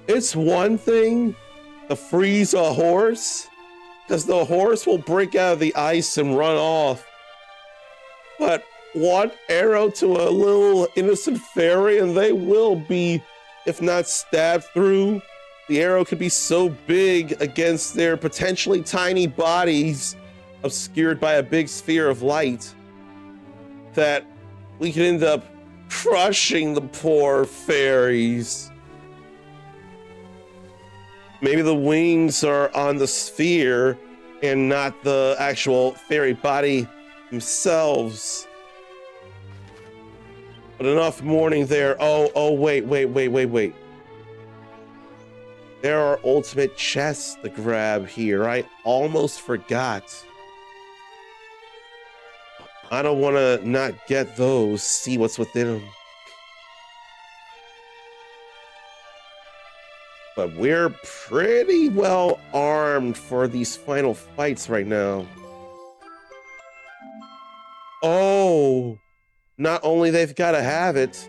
It's one thing to freeze a horse, because the horse will break out of the ice and run off. But one arrow to a little innocent fairy and they will be, if not stabbed through. The arrow could be so big against their potentially tiny bodies, obscured by a big sphere of light, that we could end up crushing the poor fairies. Maybe the wings are on the sphere and not the actual fairy body themselves. But enough mourning there. Oh, wait. There are ultimate chests to grab here. I almost forgot. I don't want to not get those, see what's within them. But we're pretty well armed for these final fights right now. Oh, not only they've got to have it,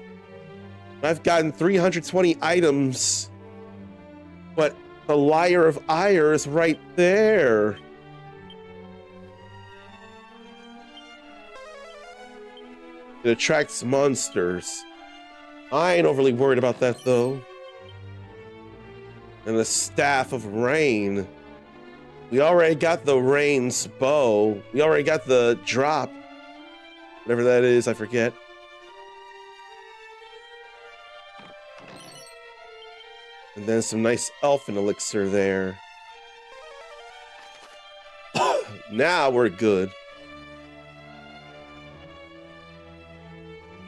I've gotten 320 items, but the Lyre of Ire is right there. It attracts monsters. I ain't overly worried about that though. And the Staff of Rain. We already got the Rain's bow. We already got the drop. Whatever that is, I forget. And then some nice elfin elixir there. Now we're good.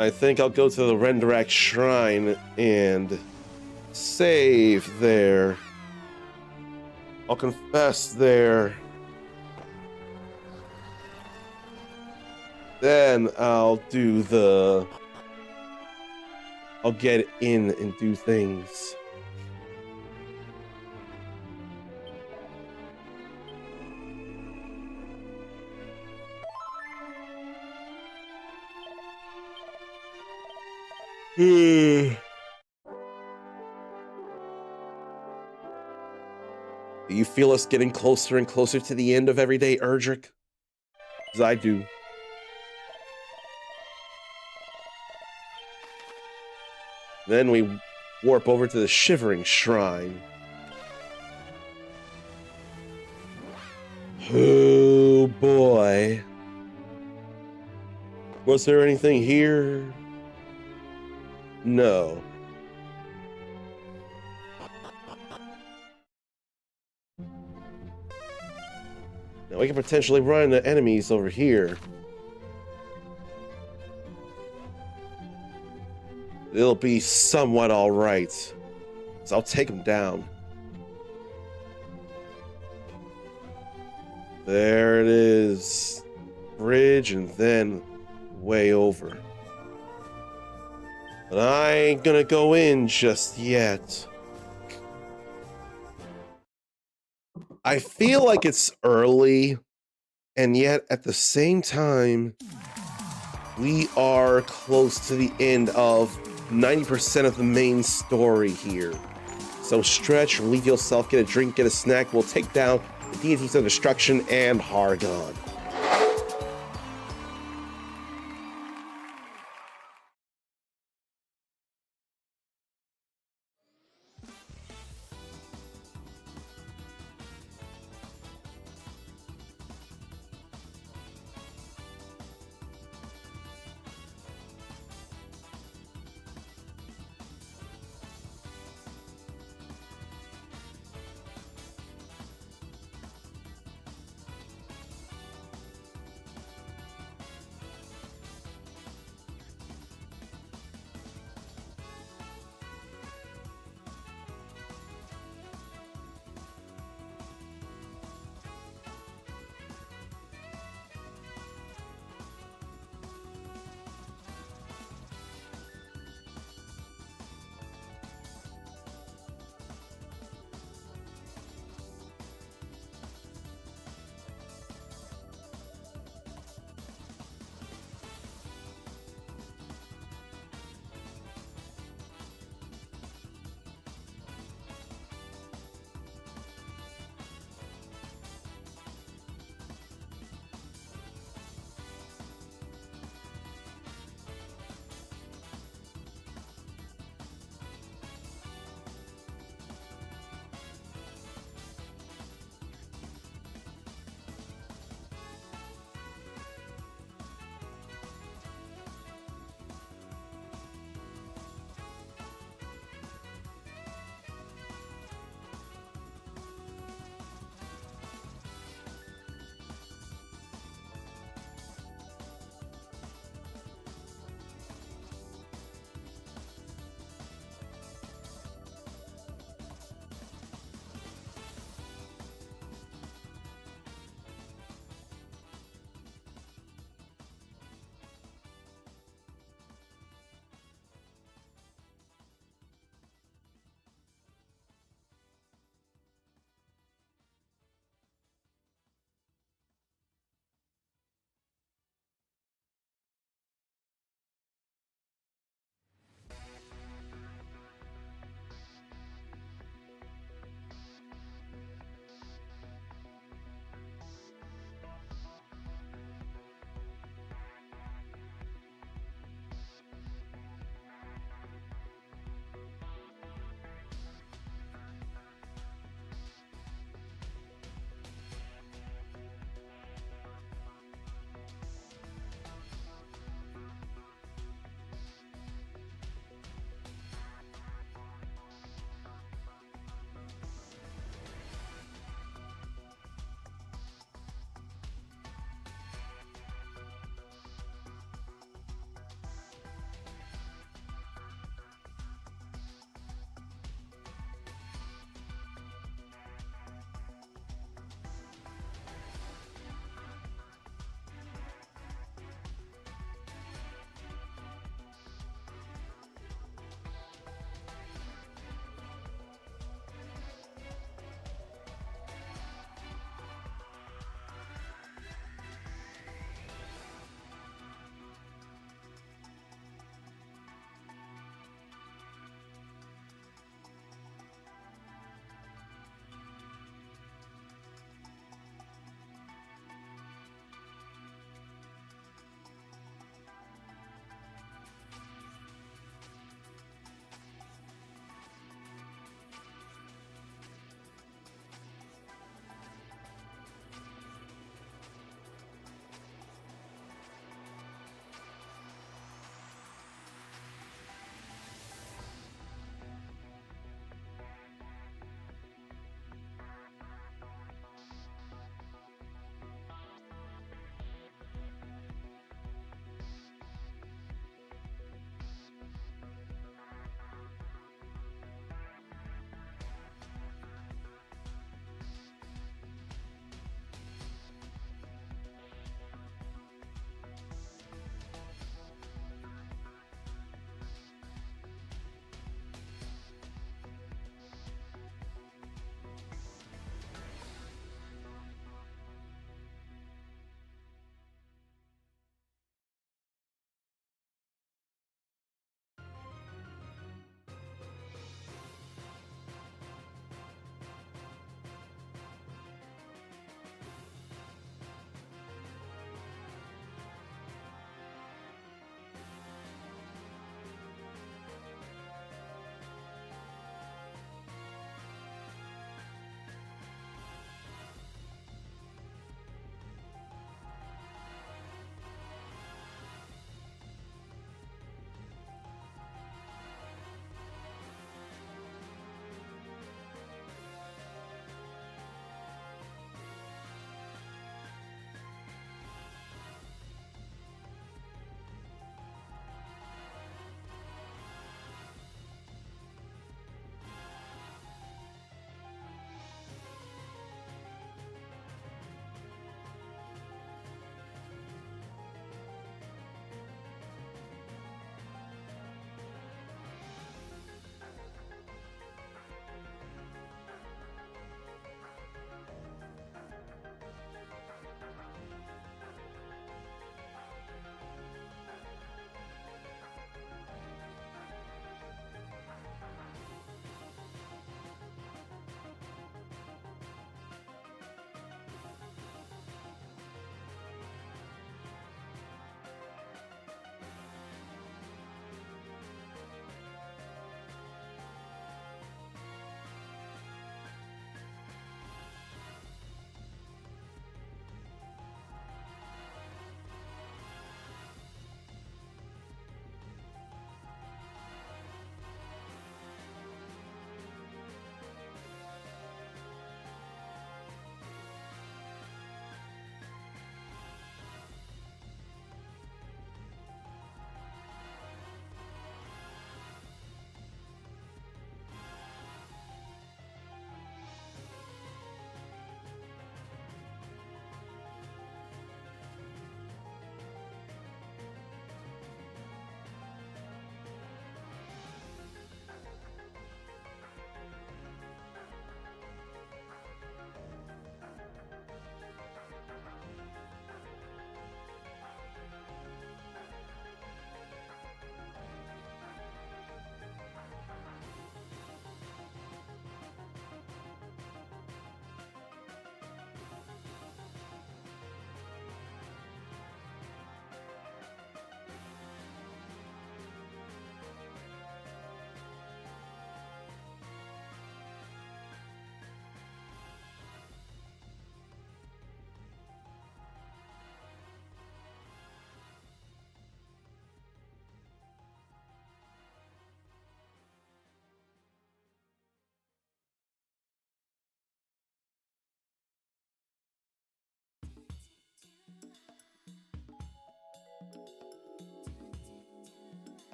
I think I'll go to the ERDRICK shrine and save there. I'll confess there. Then I'll get in and do things. Do you feel us getting closer and closer to the end of everyday ERDRICK? Because I do. Then we warp over to the Shivering Shrine. Oh boy. Was there anything here? No. Now we can potentially run into enemies over here. It'll be somewhat alright. So I'll take them down. There it is. Bridge and then way over. But I ain't gonna go in just yet. I feel like it's early, and yet at the same time, we are close to the end of 90% of the main story here. So stretch, relieve yourself, get a drink, get a snack. We'll take down the Deities of Destruction and Hargon.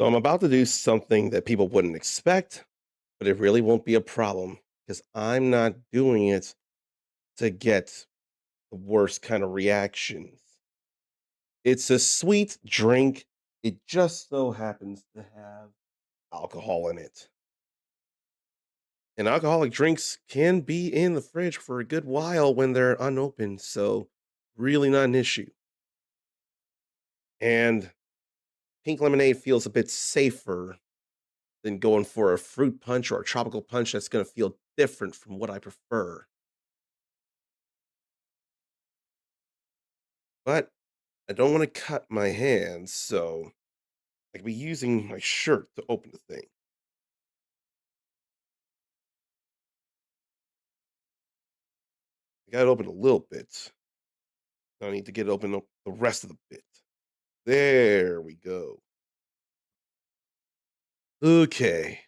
So I'm about to do something that people wouldn't expect, but it really won't be a problem because I'm not doing it to get the worst kind of reactions. It's a sweet drink. It just so happens to have alcohol in it. And alcoholic drinks can be in the fridge for a good while when they're unopened, so really not an issue. And pink lemonade feels a bit safer than going for a fruit punch or a tropical punch that's going to feel different from what I prefer. But I don't want to cut my hands, so I could be using my shirt to open the thing. I got it open a little bit. I need to get it open the rest of the bit. There we go. Okay.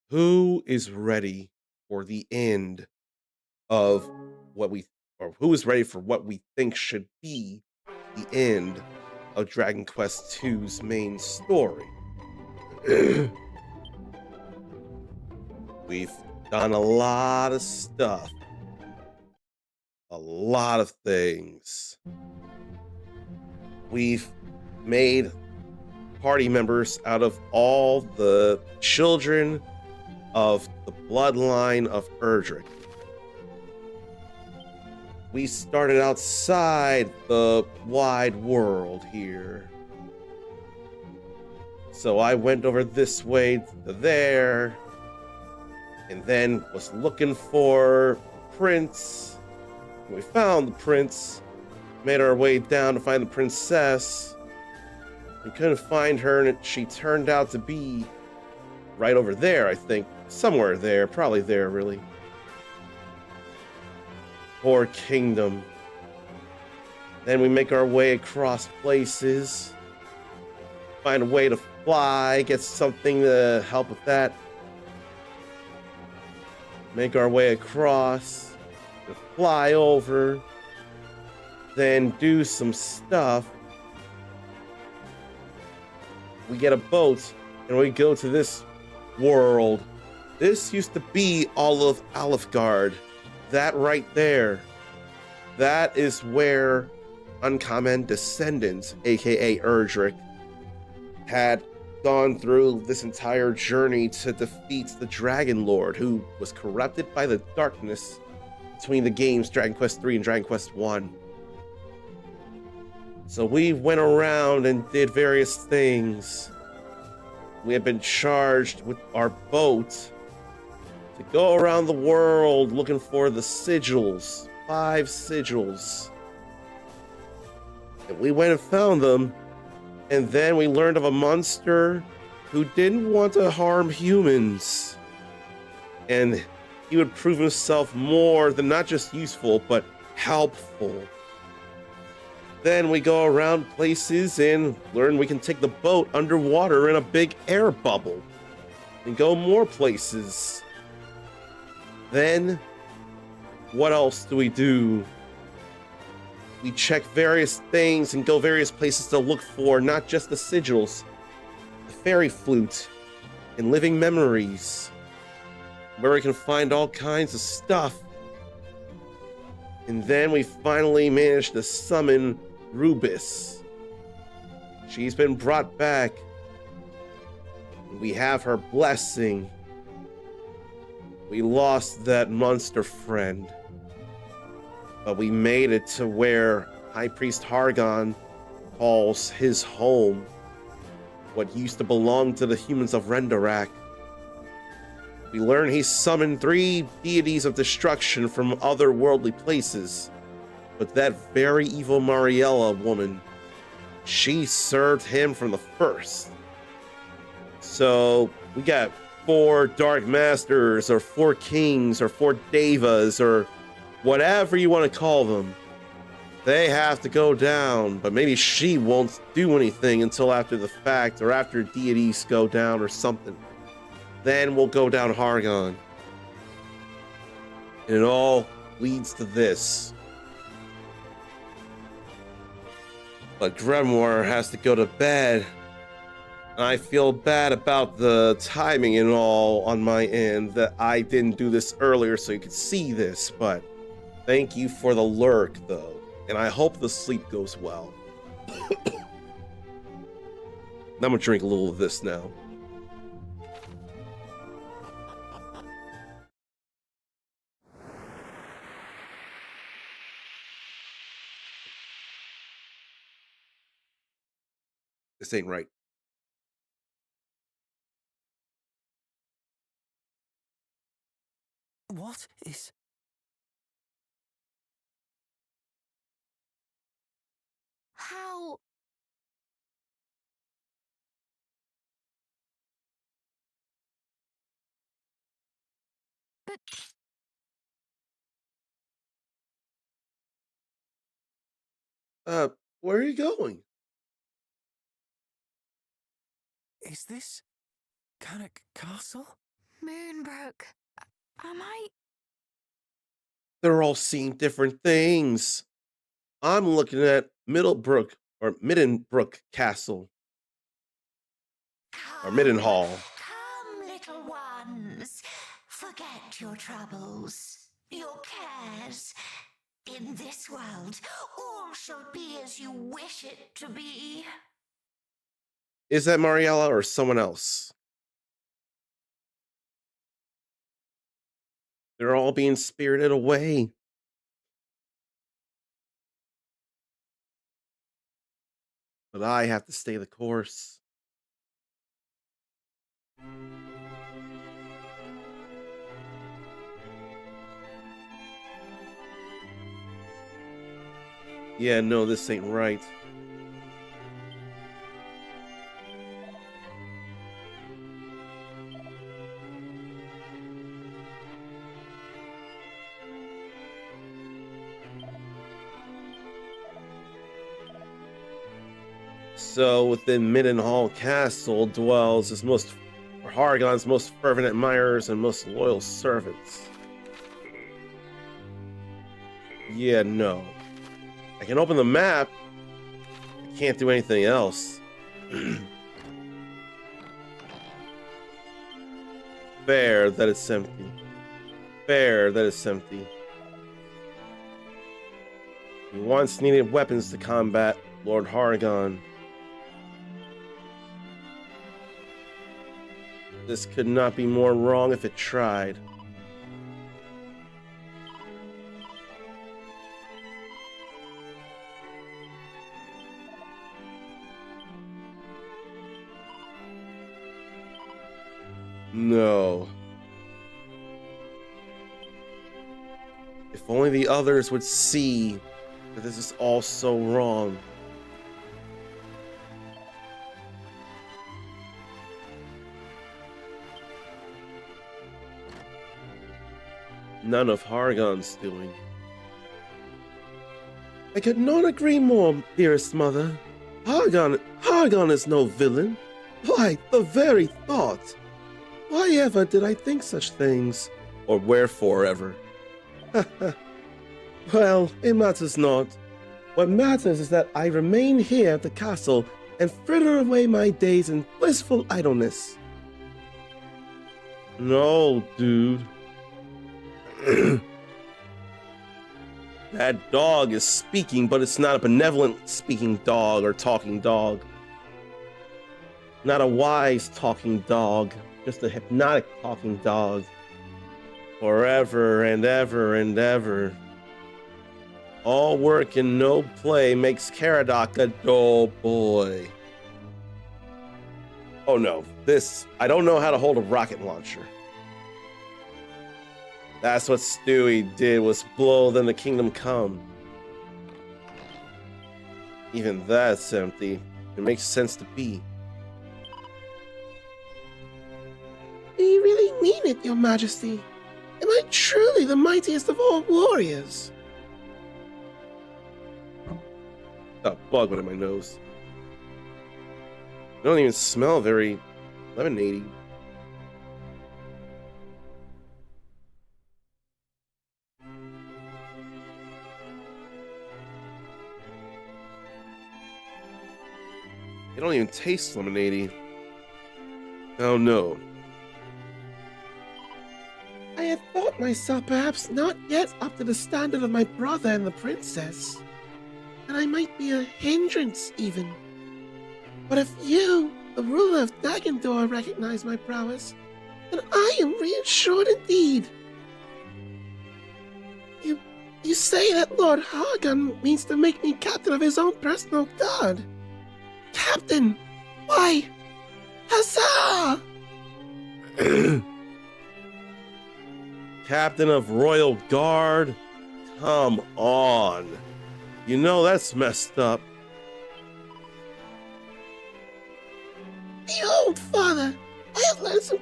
Who is ready for the end of what we, or who is ready for what we think should be the end of Dragon Quest II's main story? We've done a lot of stuff, a lot of things. We've made party members out of all the children of the bloodline of ERDRICK. We started outside the wide world here. So I went over this way to there, and then was looking for Prince. We found the prince, made our way down to find the princess. We couldn't find her, and she turned out to be right over there, I think. Somewhere there, probably there, really. Poor kingdom. Then we make our way across places, find a way to fly, get something to help with that. Make our way across, and fly over, then do some stuff. We get a boat, and we go to this world. This used to be all of Alfgard. That right there. That is where Uncommon Descendants, aka ERDRICK, had gone through this entire journey to defeat the Dragon Lord, who was corrupted by the darkness between the games Dragon Quest III and Dragon Quest I. So we went around and did various things. We have been charged with our boat to go around the world looking for the sigils, 5 sigils. And we went and found them, and then we learned of a monster who didn't want to harm humans. And he would prove himself more than not just useful, but helpful. Then we go around places and learn we can take the boat underwater in a big air bubble and go more places. Then, what else do? We check various things and go various places to look for not just the sigils, the fairy flute, and living memories, where we can find all kinds of stuff. And then we finally managed to summon Rubis. She's been brought back. We have her blessing. We lost that monster friend, but we made it to where High Priest Hargon calls his home, what used to belong to the humans of Rendarak. We learn he summoned 3 deities of destruction from otherworldly places, but that very evil Mariella woman, she served him from the first. So we got 4 Dark Masters, or 4 Kings, or 4 Devas, or whatever you want to call them. They have to go down, but maybe she won't do anything until after the fact, or after deities go down or something. Then we'll go down Hargon. And it all leads to this. But Grimoire has to go to bed. I feel bad about the timing and all on my end that I didn't do this earlier so you could see this, but thank you for the lurk though, and I hope the sleep goes well. I'm gonna drink a little of this now. This ain't right. What is... How? But Where are you going? Is this Canuck Castle? Moonbrook, am I? They're all seeing different things. I'm looking at Middlebrook or Middenbrook Castle or Middenhall. Come, little ones. Forget your troubles, your cares. In this world, all shall be as you wish it to be. Is that Mariella or someone else? They're all being spirited away. But I have to stay the course. Yeah, no, this ain't right. So within Middenhall Castle dwells Hargon's most fervent admirers and most loyal servants. Yeah, no. I can open the map. I can't do anything else. Fair that it's empty. Fair that it's empty. We once needed weapons to combat Lord Hargon. This could not be more wrong if it tried. No. If only the others would see that this is all so wrong. None of Hargon's doing. I could not agree more, dearest mother. Hargon is no villain. Why, the very thought. Why ever did I think such things? Or wherefore ever? Well, it matters not. What matters is that I remain here at the castle and fritter away my days in blissful idleness. No, dude. That dog is speaking, but it's not a benevolent speaking dog or talking dog. Not a wise talking dog, just a hypnotic talking dog. Forever and ever and ever. All work and no play makes Caradoc a dull boy. Oh no, I don't know how to hold a rocket launcher. That's what Stewie did, was blow then the kingdom come. Even that's empty. It makes sense to be. Do you really mean it, your majesty? Am I truly the mightiest of all warriors? A bug went in my nose. I don't even smell very lemonade-y. It don't even taste lemonade-y. Oh no. I had thought myself perhaps not yet up to the standard of my brother and the princess. And I might be a hindrance, even. But if you, the ruler of Dagondor, recognize my prowess, then I am reassured indeed. You say that Lord Hargon means to make me captain of his own personal guard. Captain! Why? Huzzah! Captain of Royal Guard? Come on. You know that's messed up. Behold, father, I have learned some...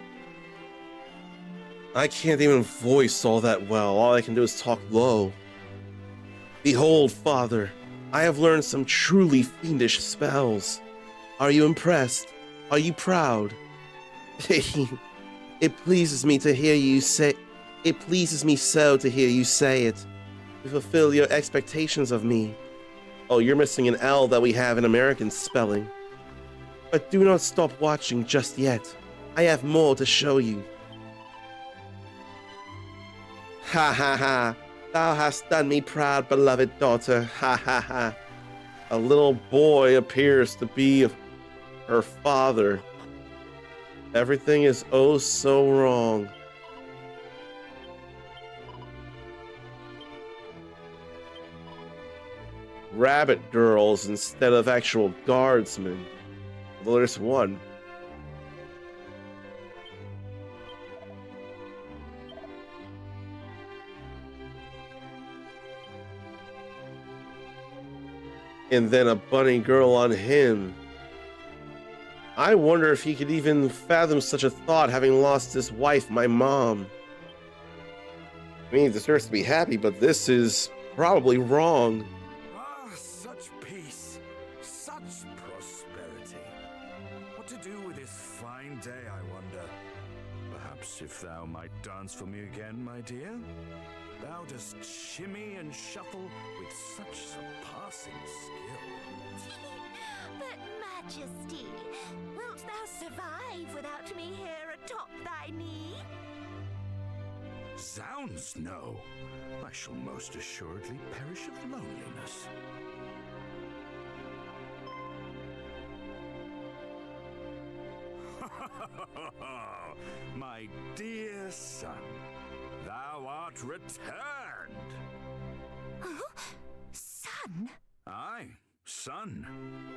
I can't even voice all that well. All I can do is talk low. Behold, father, I have learned some truly fiendish spells. Are you impressed? Are you proud? It pleases me to hear you say... It pleases me so to hear you say it. To fulfill your expectations of me. Oh, you're missing an L that we have in American spelling. But do not stop watching just yet. I have more to show you. Ha ha ha. Thou hast done me proud, beloved daughter. Ha ha ha. A little boy appears to be her father. Everything is oh so wrong. Rabbit girls instead of actual guardsmen. Well, there's one. And then a bunny girl on him. I wonder if he could even fathom such a thought, having lost his wife, my mom. I mean, he deserves to be happy, but this is probably wrong. Ah, such peace, such prosperity. What to do with this fine day, I wonder? Perhaps if thou might dance for me again, my dear? Thou dost shimmy and shuffle with such surpassing skill. But, Majesty, wilt thou survive without me here atop thy knee? Zounds, no. I shall most assuredly perish of loneliness. My dear son, thou art returned. Huh? Son? Aye, son.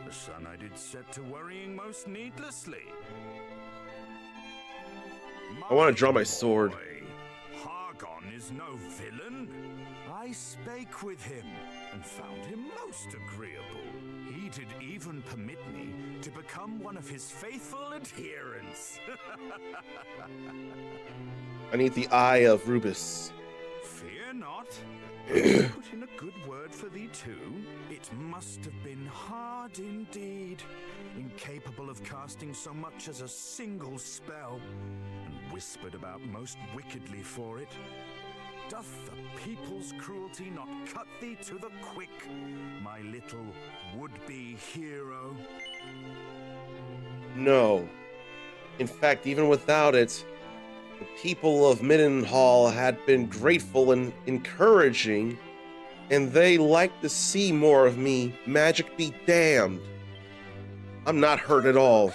The son I did set to worrying most needlessly. I want to draw my sword. Boy, Hargon is no villain. I spake with him and found him most agreeable. He did even permit me to become one of his faithful adherents. I need the eye of Rubus. Fear not. I put in a good word for thee too. It must have been hard indeed, incapable of casting so much as a single spell, and whispered about most wickedly for it. Doth the people's cruelty not cut thee to the quick, my little would-be hero? No. In fact, even without it, the people of Middenhall had been grateful and encouraging, and they like to see more of me. Magic be damned. I'm not hurt at all.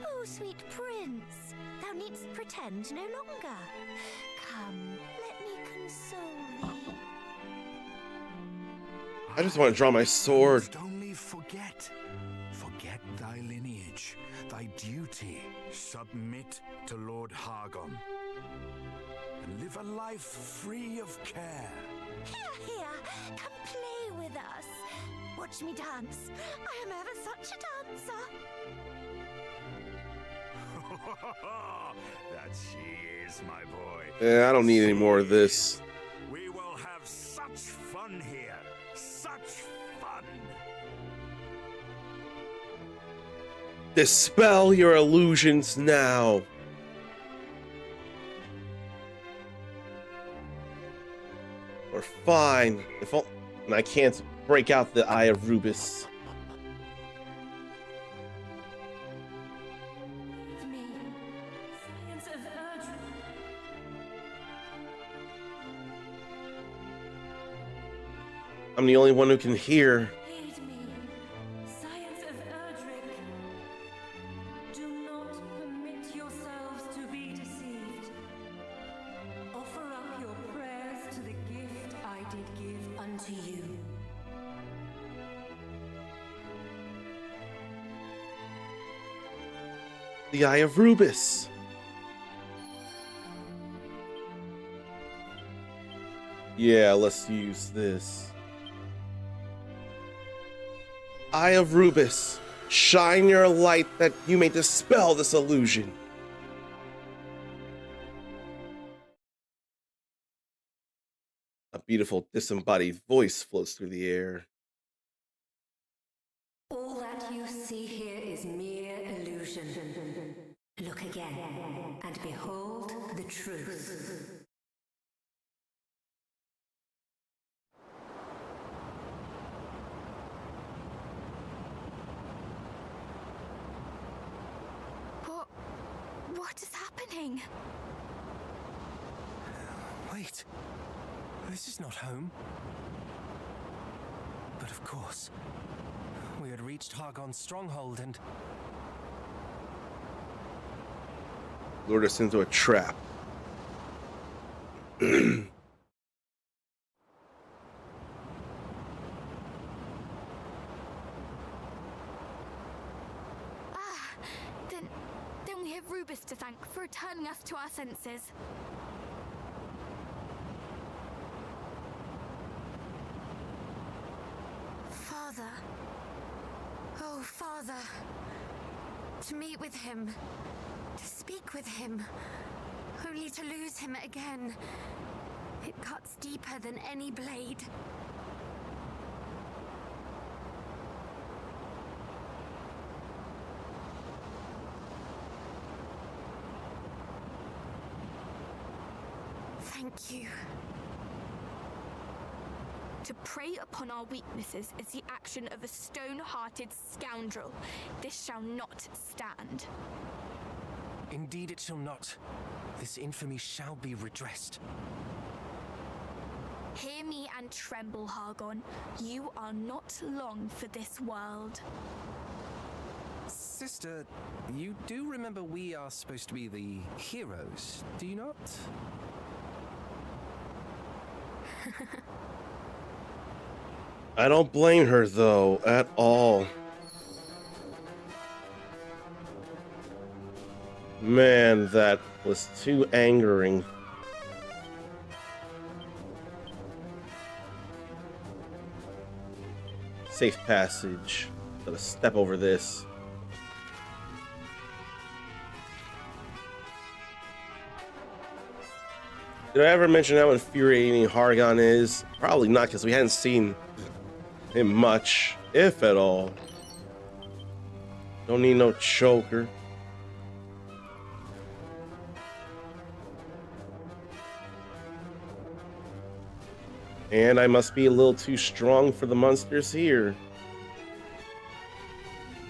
Oh, sweet prince, thou needst pretend no longer. Come, let me console thee. I just want to draw my sword. Must only forget thy lineage, thy duty. Submit to Lord Hargon, and live a life free of care. Here, come play with us. Watch me dance. I am ever such a dancer. That she is, my boy. Yeah, I don't need any more of this. We will have such fun here. Such fun. Dispel your illusions now. Or fine, if all, and I can't break out the Eye of Rubus. Leave me. I'm the only one who can hear. Heed me, science of ERDRICK. Do not permit yourselves to be deceived. Offer up your prayers to the gift I did give unto you. The Eye of Rubus. Yeah, let's use this. Eye of Rubus, shine your light that you may dispel this illusion. A beautiful disembodied voice floats through the air. All that you see here is mere illusion. Look again, and behold the truth. What is happening? Wait. This is not home. But of course, we had reached Hargon's stronghold and... Lured us into a trap. Then we have Rubus to thank for returning us to our senses. Father. Oh, Father. To meet with him. To speak with him. Only to lose him again. It cuts deeper than any blade. Thank you. To prey upon our weaknesses is the action of a stone-hearted scoundrel. This shall not stand. Indeed it shall not. This infamy shall be redressed. Hear me and tremble, Hargon. You are not long for this world. Sister, you do remember we are supposed to be the heroes, do you not? I don't blame her, though, at all. Man, that was too angering. Safe passage. Gotta step over this. Did I ever mention how infuriating Hargon is? Probably not, because we hadn't seen him much, if at all. Don't need no choker. And I must be a little too strong for the monsters here.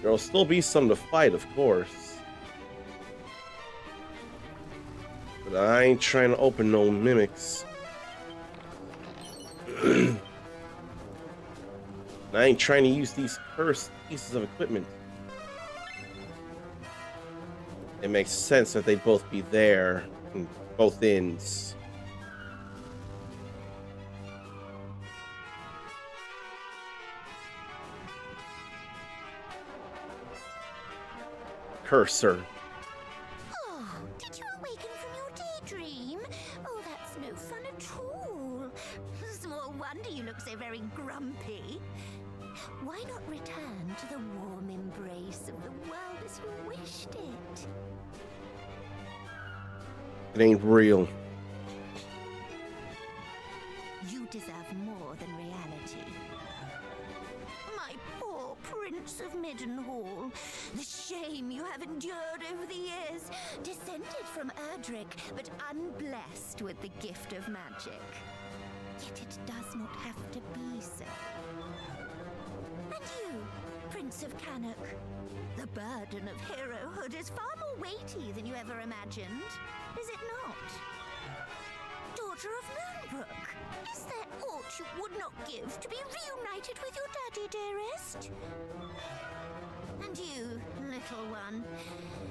There'll still be some to fight, of course. But I ain't trying to open no mimics. I ain't trying to use these cursed pieces of equipment. It makes sense that they both be there in both ends. Cursor. Oh, did you awaken from your daydream? Oh, that's no fun at all. Small wonder you look so very grumpy. Why not return to the warm embrace of the world as you wished it? It ain't real. You deserve more than reality. My poor Prince of Middenhall, the shame you have endured over the years, descended from ERDRICK, but unblessed with the gift of magic. Yet it does not have to be so. And you, Prince of Cannock, the burden of herohood is far more weighty than you ever imagined, is it not? Daughter of Brooke, is there aught you would not give to be reunited with your daddy, dearest? And you, little one,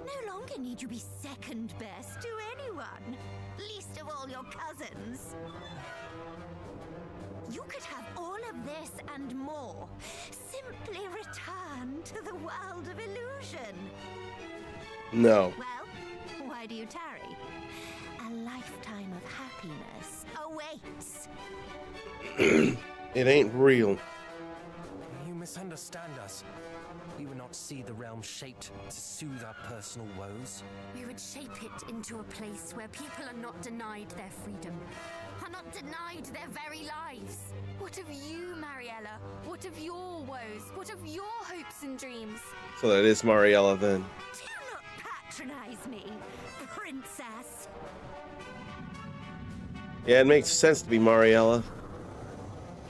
no longer need you be second best to anyone, least of all your cousins. You could have all of this and more. Simply return to the world of illusion. No. Well, why do you tarry? A lifetime of happiness awaits. It ain't real. You misunderstand us. We would not see the realm shaped to soothe our personal woes. We would shape it into a place where people are not denied their freedom, are not denied their very lives. What of you, Mariella? What of your woes? What of your hopes and dreams? So that is Mariella then. Do not patronize me, princess. Yeah, it makes sense to be Mariella.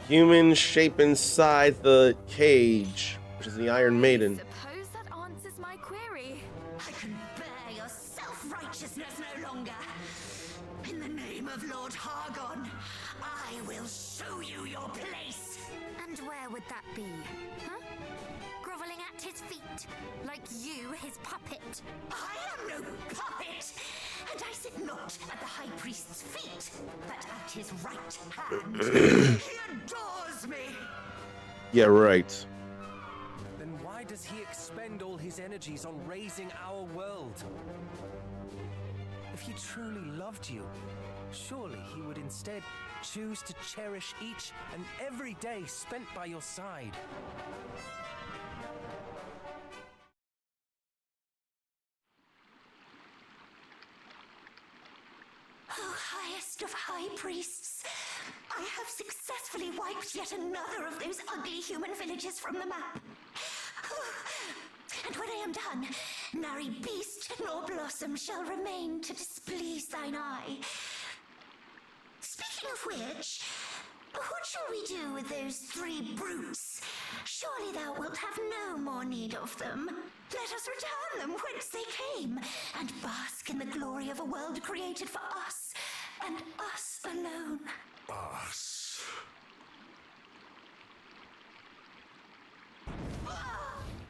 Human shape inside the cage, which is the Iron Maiden. Suppose that answers my query. I can bear your self-righteousness no longer. In the name of Lord Hargon, I will show you your place. And where would that be? Huh? Groveling at his feet, like you, his puppet. I am no puppet, and I sit not at the High Priest's feet, but at his right hand. He adores me. Yeah, right. Then why does he expend all his energies on raising our world? If he truly loved you, surely he would instead choose to cherish each and every day spent by your side. O highest of high priests, I have successfully wiped yet another of those ugly human villages from the map. And when I am done, nary beast nor blossom shall remain to displease thine eye. Speaking of which, what shall we do with those 3 brutes? Surely thou wilt have no more need of them. Let us return them whence they came, and bask in the glory of a world created for us, and us alone. Us.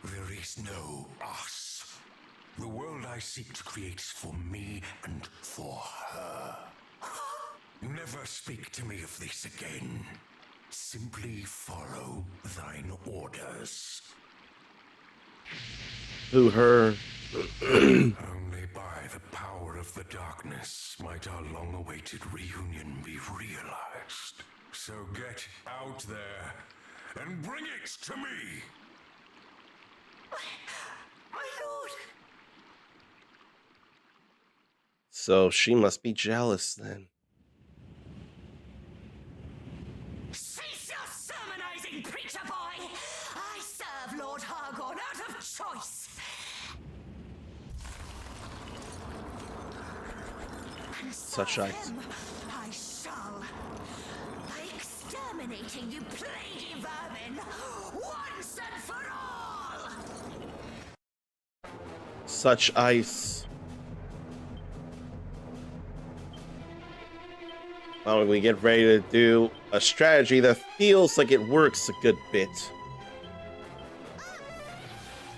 There is no us. The world I seek to create is for me and for her. Never speak to me of this again. Simply follow thine orders. Who, her? Only by the power of the darkness might our long-awaited reunion be realized. So get out there and bring it to me! My lord! So she must be jealous then. Cease your sermonizing, preacher boy! I serve Lord Hargon out of choice! And Such serve ice. him I shall. By exterminating you plaguey vermin, once and for all! Such ice. Why don't we get ready to do a strategy that feels like it works a good bit?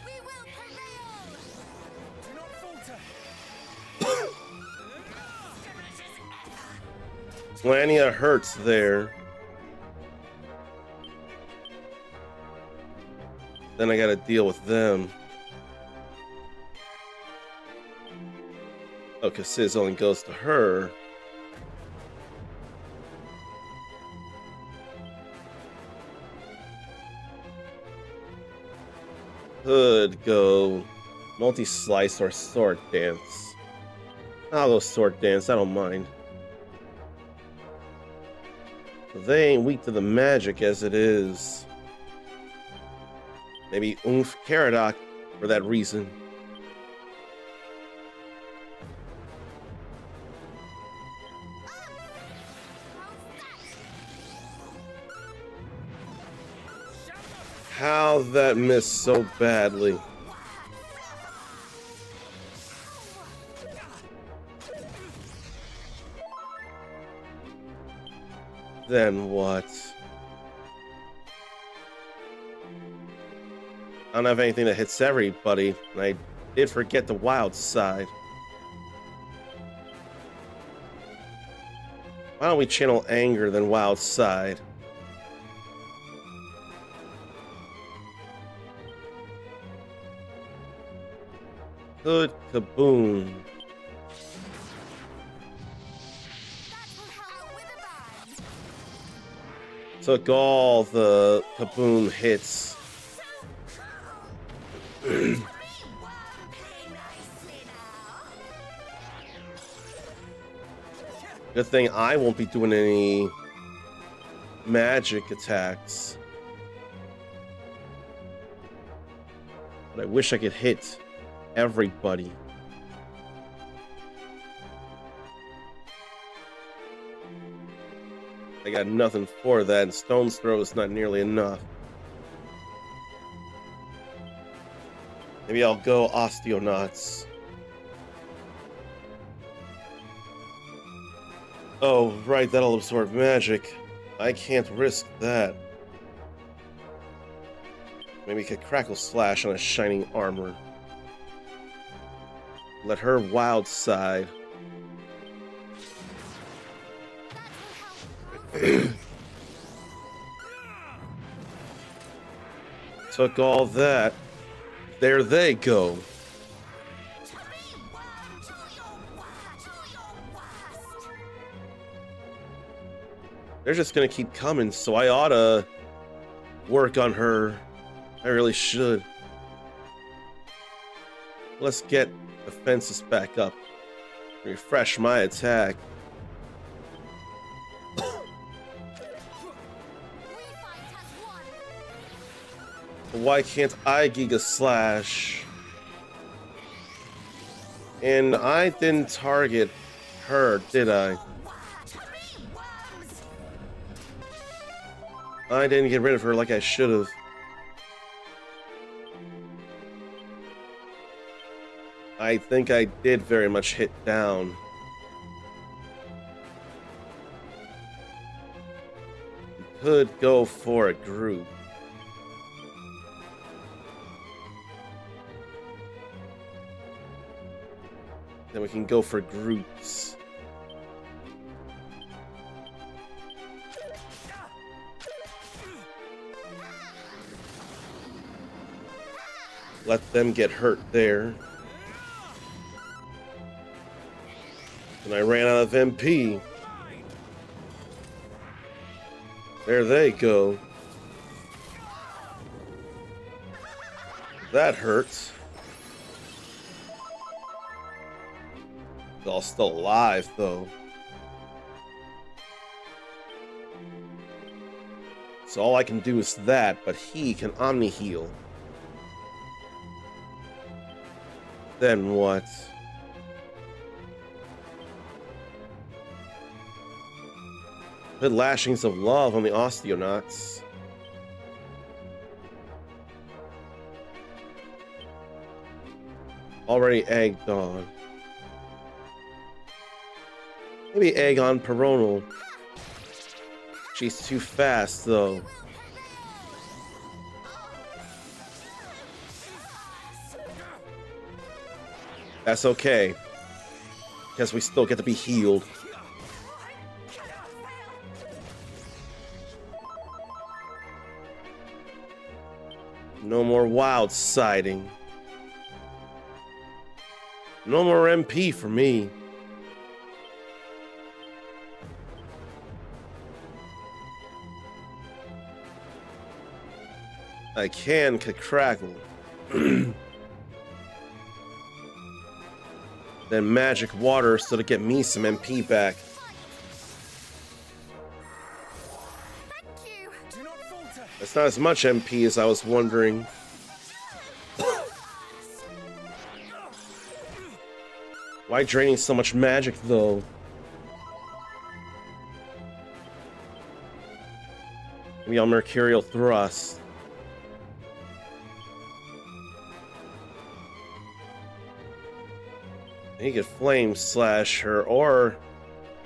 We will prevail! Do not falter! Plenty of hurts there. Then I gotta deal with them. Oh, because Sis only goes to her. Could go multi-slice or sword dance. I'll go sword dance, I don't mind. They ain't weak to the magic as it is. Maybe Oomph Caradoc for that reason. How that missed so badly. Then what? I don't have anything that hits everybody, and I did forget the wild side. Why don't we channel anger then wild side? Good kaboom. That will help with a burn. Took all the kaboom hits. Play nicely now. Good thing I won't be doing any magic attacks. But I wish I could hit everybody. I got nothing for that, and Stone's Throw is not nearly enough. Maybe I'll go Osteonauts. Oh, right, that'll absorb magic. I can't risk that. Maybe I could Crackle Slash on a Shining Armor. Let her wild side. Took all that. There they go. They're just gonna keep coming, so I oughta work on her. I really should. Let's get defenses back up. Refresh my attack. We fight as one. Why can't I Giga Slash? And I didn't target her, did I? I didn't get rid of her like I should have. I think I did very much hit down. Could go for a group. Then we can go for groups. Let them get hurt there. And I ran out of MP. There they go. That hurts. They're all still alive, though. So all I can do is that, but he can Omni Heal. Then what? Put Lashings of Love on the Osteonauts. Already egged on. Maybe egg on Peronal. She's too fast, though. That's okay. Because we still get to be healed. No more wild siding. No more MP for me. I can crackle. Then magic water so to get me some MP back. Thank you. Do not falter. That's not as much MP as I was wondering. Why draining so much magic though? Maybe I'll Mercurial Thrust. He could Flame Slash her or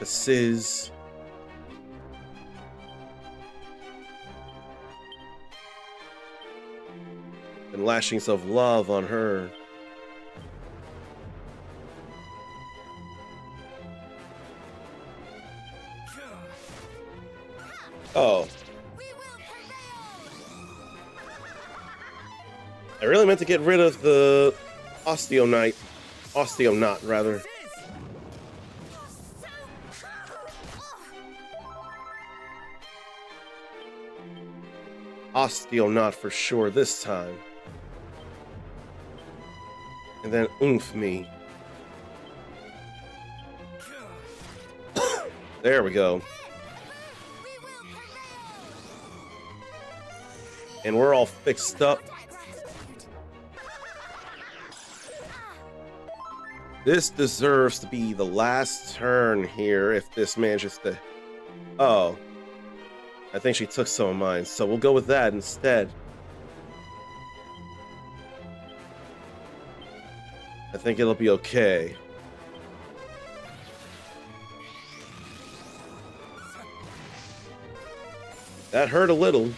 the Sizz. and lashings of love on her. Oh. I really meant to get rid of the Osteonaut, rather. Osteonaut for sure this time. And then oomph me. There we go. And we're all fixed up. This deserves to be the last turn here if this manages to... Oh. I think she took some of mine, so we'll go with that instead. I think it'll be okay. That hurt a little.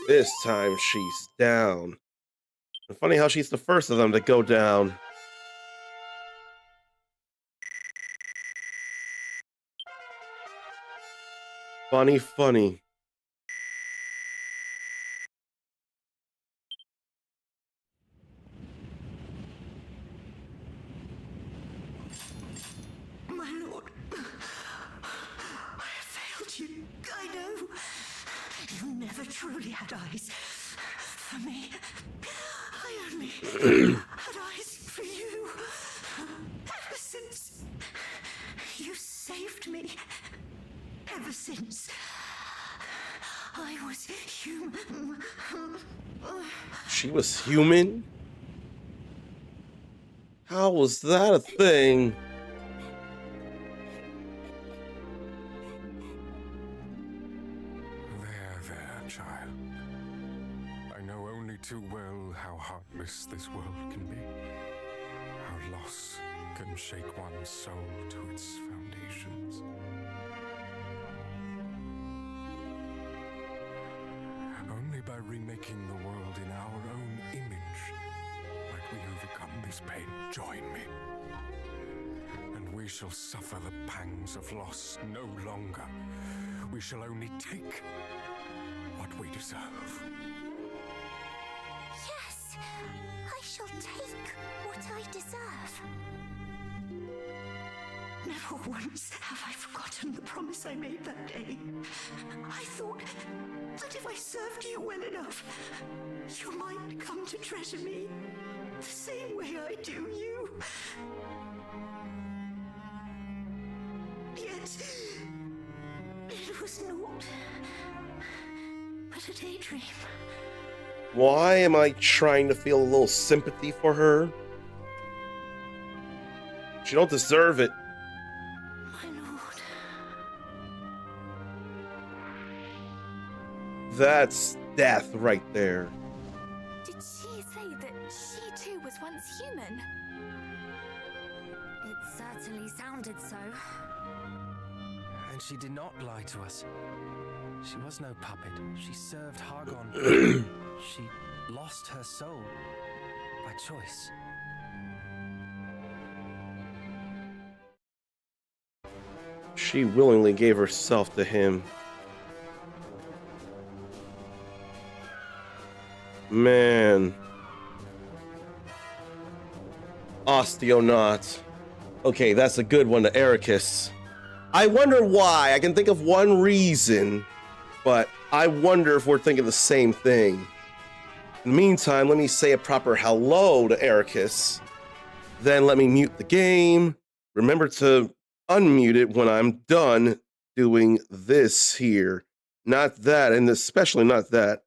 This time she's down. And funny how she's the first of them to go down. Funny, funny. My lord, I have failed you. I know. You never truly had eyes for me. I only had eyes for you. Ever since you saved me. Ever since I was human. She was human? How was that a thing? There, child. I know only too well how heartless this world can be. How loss can shake one's soul to its foundations. Only by remaking the world in our own image might we overcome this pain. Join me, and we shall suffer the pangs of loss no longer. We shall only take what we deserve. Yes, I shall take what I deserve. Never once have I forgotten the promise I made that day. I thought that if I served you well enough, you might come to treasure me the same way I do you. Yet, it was naught but a daydream. Why am I trying to feel a little sympathy for her? She don't deserve it. My lord. That's death right there. Did she say that she too was once human? It certainly sounded so. And she did not lie to us. She was no puppet. She served Hargon. She lost her soul by choice. She willingly gave herself to him. Man. Osteonaut. Okay, that's a good one to Ericus. I wonder why. I can think of one reason, but I wonder if we're thinking the same thing. In the meantime, let me say a proper hello to Ericus. Then let me mute the game. Remember to unmute it when I'm done doing this here. Not that, and especially not that.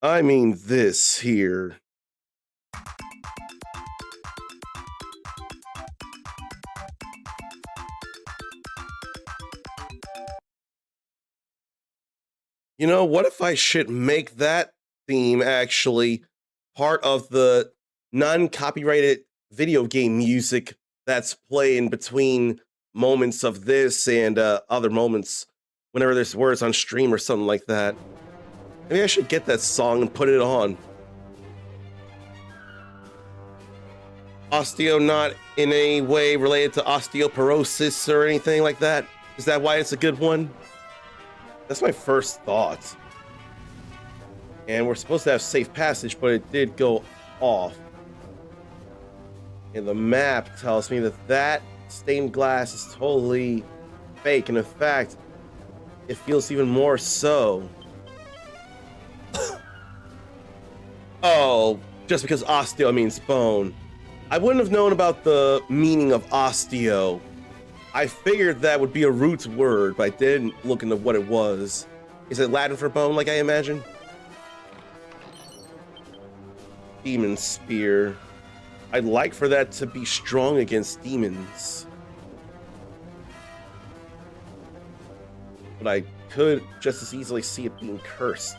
I mean this here. You know, what if I should make that theme actually part of the non-copyrighted video game music that's playing between moments of this and other moments whenever there's words on stream or something like that. Maybe I should get that song and put it on. Osteo not in any way related to osteoporosis or anything like that? Is that why it's a good one? That's my first thought. And we're supposed to have safe passage, but it did go off. And the map tells me that that stained glass is totally fake. And in fact, it feels even more so. Oh, just because osteo means bone. I wouldn't have known about the meaning of osteo. I figured that would be a root word, but I didn't look into what it was. Is it Latin for bone, like I imagine? Demon spear. I'd like for that to be strong against demons. But I could just as easily see it being cursed.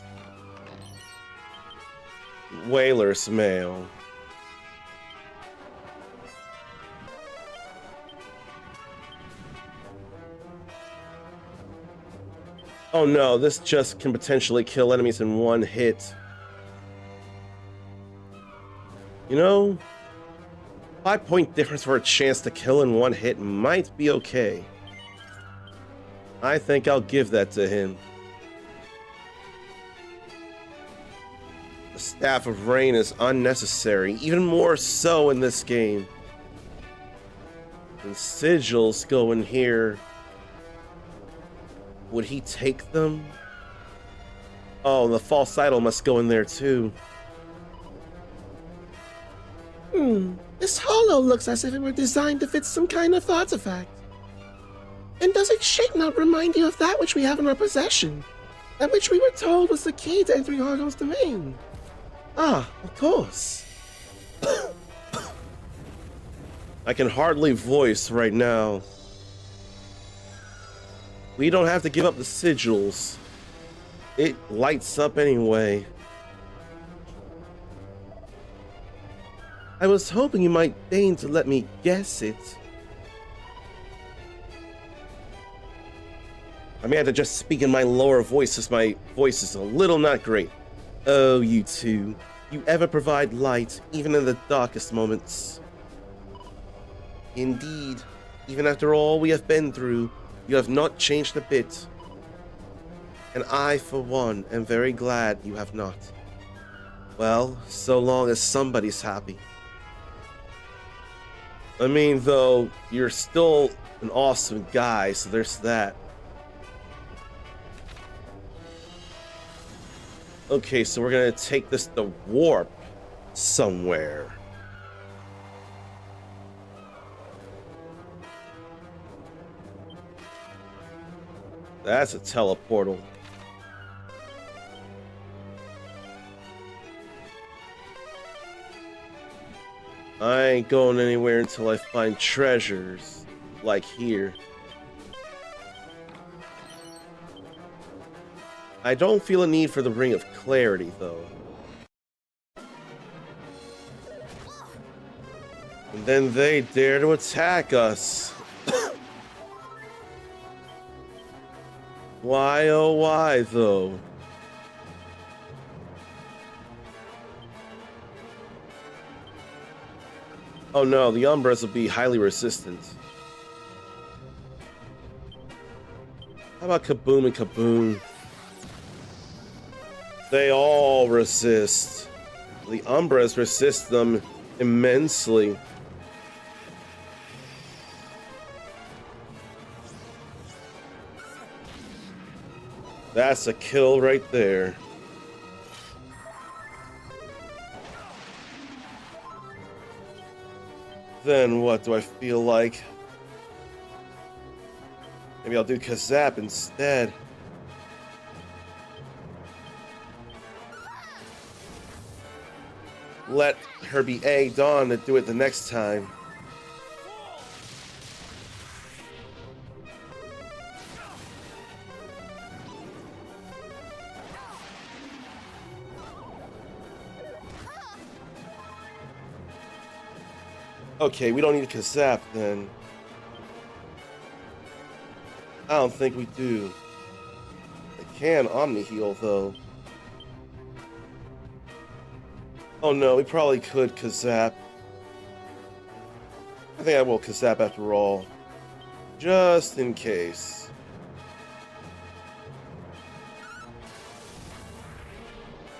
Whaler's mail. Oh no, this just can potentially kill enemies in one hit. You know, 5-point difference for a chance to kill in one hit might be okay. I think I'll give that to him. The Staff of Rain is unnecessary, even more so in this game. And sigils go in here. Would he take them? Oh, the false idol must go in there too. This hollow looks as if it were designed to fit some kind of artifact. And does its shape not remind you of that which we have in our possession? That which we were told was the key to entering Hargon's domain? Ah, of course. I can hardly voice right now. We don't have to give up the sigils. It lights up anyway. I was hoping you might deign to let me guess it. I may have to just speak in my lower voice as my voice is a little not great. Oh, you two. You ever provide light, even in the darkest moments. Indeed, even after all we have been through, you have not changed a bit. And I, for one, am very glad you have not. Well, so long as somebody's happy. I mean, though, you're still an awesome guy, so there's that. Okay, so we're gonna take this to warp somewhere. That's a teleportal. I ain't going anywhere until I find treasures, like here. I don't feel a need for the Ring of Clarity, though. And then they dare to attack us. Why, oh why, though? Oh no, the Umbras will be highly resistant. How about Kaboom and Kaboom? They all resist. The Umbras resist them immensely. That's a kill right there. Then what do I feel like? Maybe I'll do Kazap instead. Let her be egged on to do it the next time. Okay, we don't need a Kazap then. I don't think we do. I can Omni Heal though. Oh no, we probably could Kazap. I think I will Kazap after all. Just in case.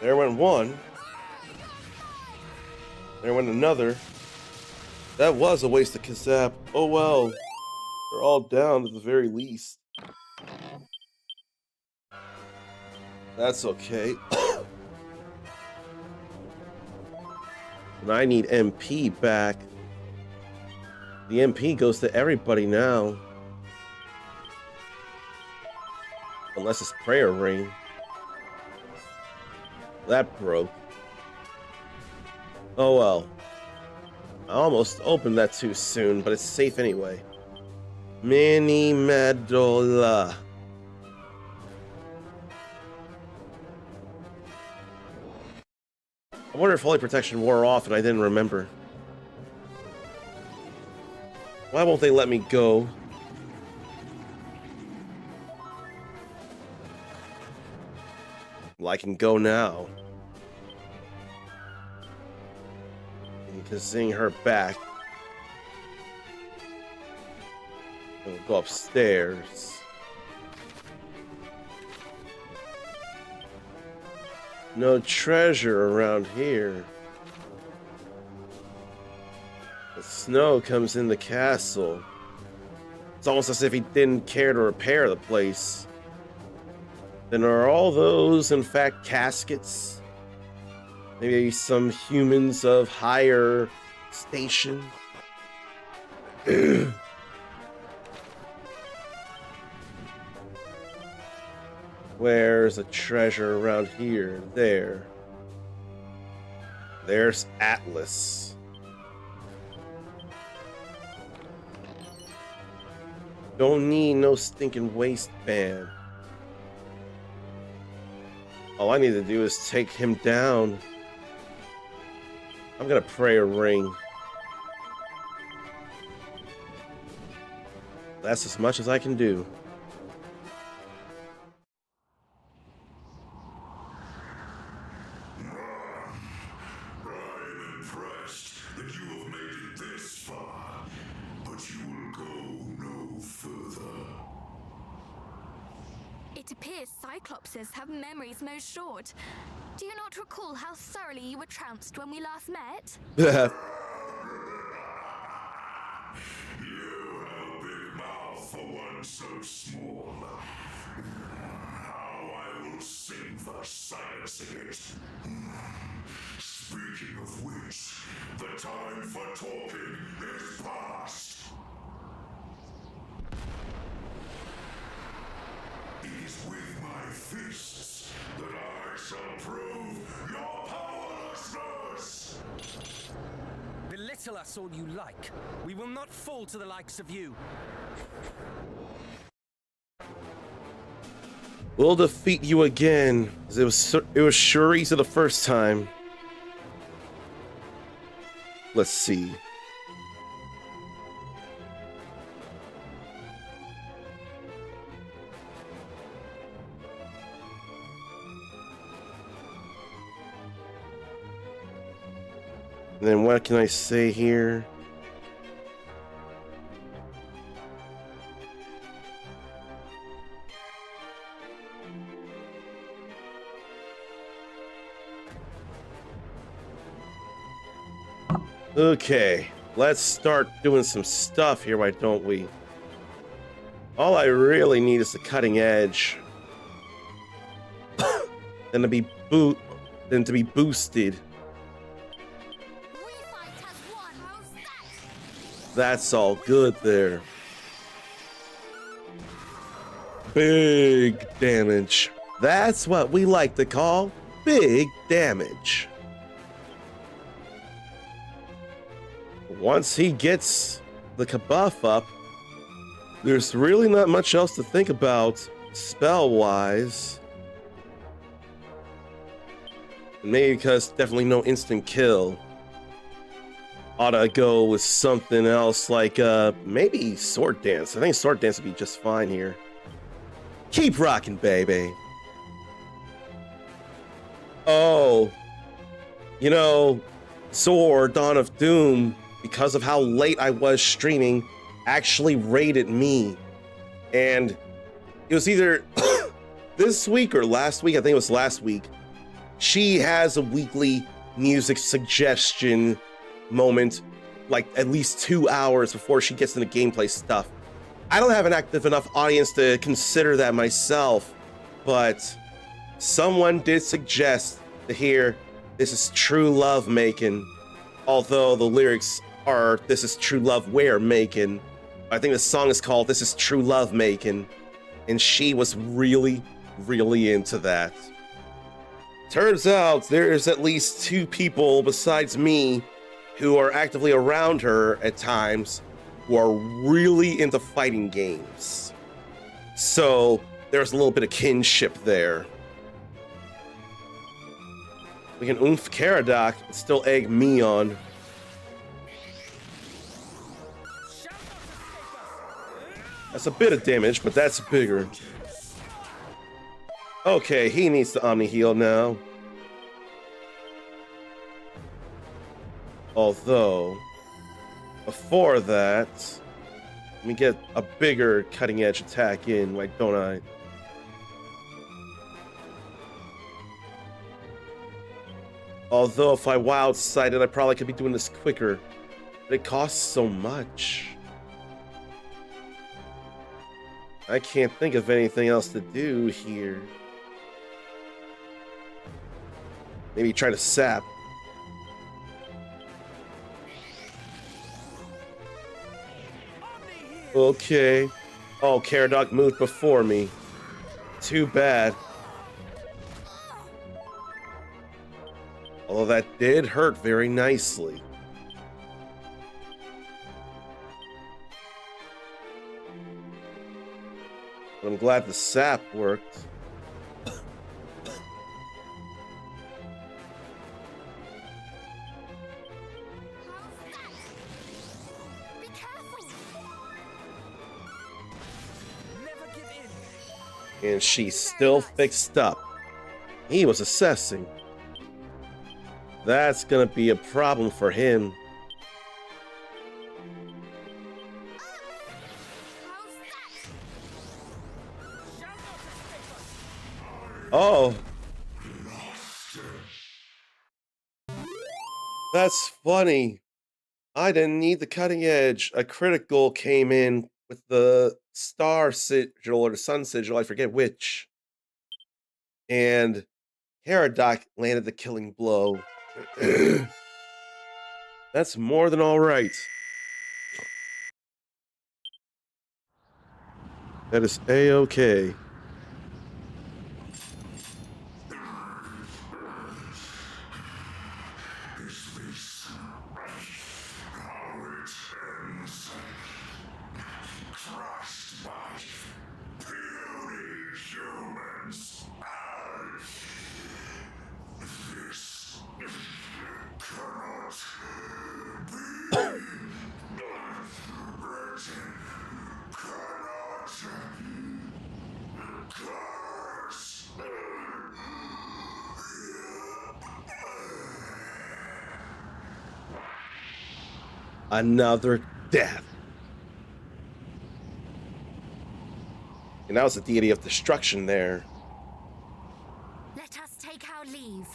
There went one. There went another. That was a waste of Kazap. Oh well. They're all down at the very least. That's okay. And I need MP back. The MP goes to everybody now. Unless it's Prayer Ring. That broke. Oh well. I almost opened that too soon, but it's safe anyway. Mini Medola. I wonder if Holy Protection wore off and I didn't remember. Why won't they let me go? Well, I can go now. You can sing her back. We'll go upstairs. No treasure around here. The snow comes in the castle. It's almost as if he didn't care to repair the place. Then are all those, in fact, caskets? Maybe some humans of higher station? Where's a treasure around here? There. There's Atlas. Don't need no stinking waistband. All I need to do is take him down. I'm gonna pray a ring. That's as much as I can do. It appears Cyclopses have memories no short. Do you not recall how thoroughly you were trounced when we last met? You have a big mouth for one so small. How I will sing for silencing it. Speaking of which, the time for talking is past. It is with my fists that I shall prove your powerlessness! Belittle us all you like. We will not fall to the likes of you. We'll defeat you again. It was Shuriza the first time. Let's see. And then what can I say here? Okay, let's start doing some stuff here, why don't we? All I really need is the cutting edge. and to be boosted. That's all good there. Big damage. That's what we like to call big damage. Once he gets the kabuff up, there's really not much else to think about spell-wise. Maybe because definitely no instant kill. ought to go with something else, like maybe sword dance. I think sword dance would be just fine here. Keep rocking, baby. Oh, you know, Zor, Dawn of Doom, because of how late I was streaming, actually rated me. And it was either this week or last week. I think it was last week. She has a weekly music suggestion moment, like at least 2 hours before she gets into gameplay stuff. I don't have an active enough audience to consider that myself, but someone did suggest to hear This Is True Love Making, although the lyrics are This Is True Love We're Making. I think the song is called This Is True Love Making, and she was really, really into that. Turns out there's at least 2 people besides me who are actively around her at times who are really into fighting games. So there's a little bit of kinship there. We can oomph Caradoc and still egg me on. That's a bit of damage, but that's bigger. Okay, he needs to Omni Heal now. Although, before that, let me get a bigger cutting edge attack in, like, don't I? Although, if I wild sighted, I probably could be doing this quicker. But it costs so much. I can't think of anything else to do here. Maybe try to sap. Okay. Oh, Caradoc moved before me. Too bad. Although that did hurt very nicely. But I'm glad the sap worked. And she's still fixed up. He was assessing. That's gonna be a problem for him. Oh. That's funny. I didn't need the cutting edge. A critical came in with the star sigil or the sun sigil, I forget which. And Caradoc landed the killing blow. That's more than all right. That is A-okay. Another death. And that was the deity of destruction there. Let us take our leave.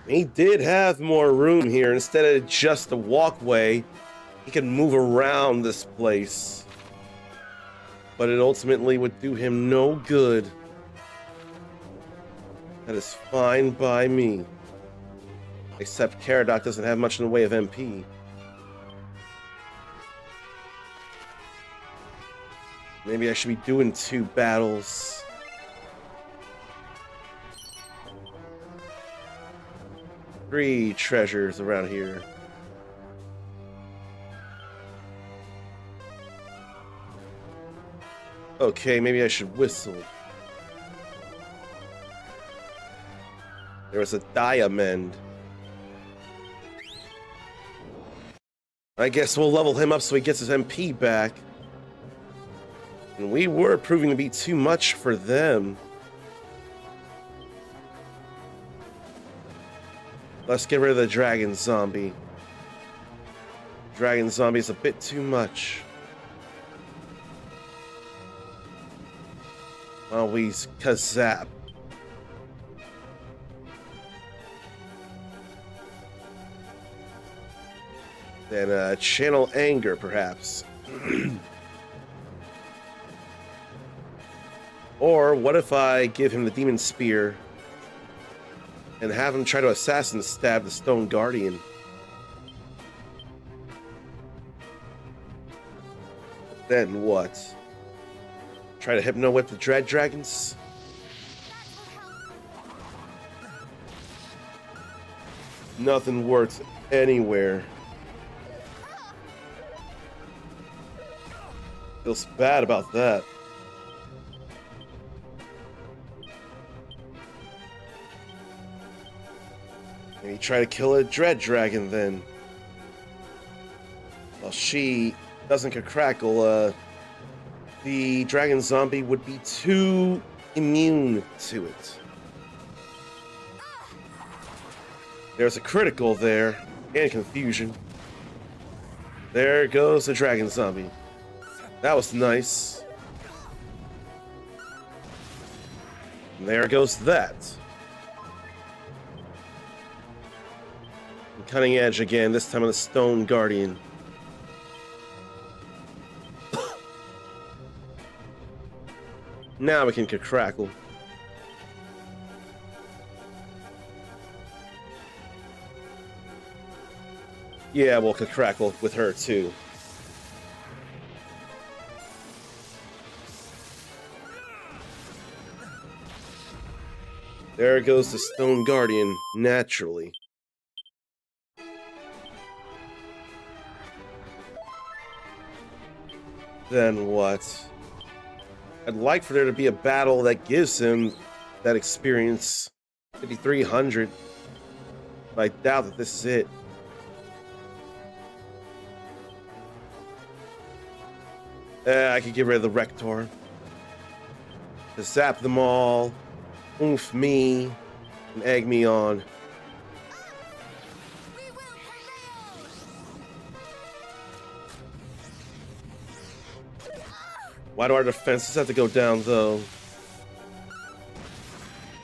He did have more room here. Instead of just a walkway, he can move around this place. But it ultimately would do him no good. That is fine by me. Except Caradoc doesn't have much in the way of MP. Maybe I should be doing 2 battles. Three treasures around here. Okay, maybe I should whistle. There was a diamond. I guess we'll level him up so he gets his MP back. And we were proving to be too much for them. Let's get rid of the dragon zombie. Dragon zombie is a bit too much. Well, we kazap. Then channel anger, perhaps. Or what if I give him the demon spear and have him try to assassin stab the stone guardian? Then what? Try to hypno whip the dread dragons? Nothing works anywhere. Feels bad about that. Maybe try to kill a dread dragon then. Well, she doesn't crackle, the dragon zombie would be too immune to it. There's a critical there, and confusion. There goes the dragon zombie. That was nice. And there goes that. And cutting edge again, this time on the stone guardian. Now we can crackle. Yeah, we'll crackle with her too. There goes the stone guardian, naturally. Then what? I'd like for there to be a battle that gives him that experience, 5,300. But I doubt that this is it. I could get rid of the Rector. To zap them all, oomph me, and egg me on. Why do our defenses have to go down, though?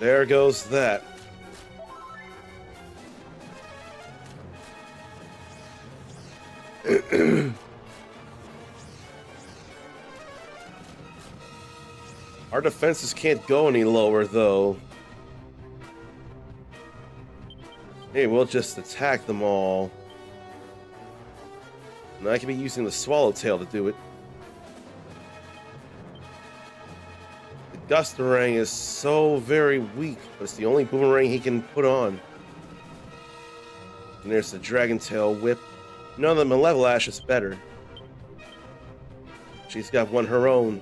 There goes that. Our defenses can't go any lower, though. Hey, we'll just attack them all. And I could be using the Swallowtail to do it. The Gustarang is so very weak, but it's the only boomerang he can put on. And there's the Dragon Tail Whip. No, the Malevolash is better. She's got one her own.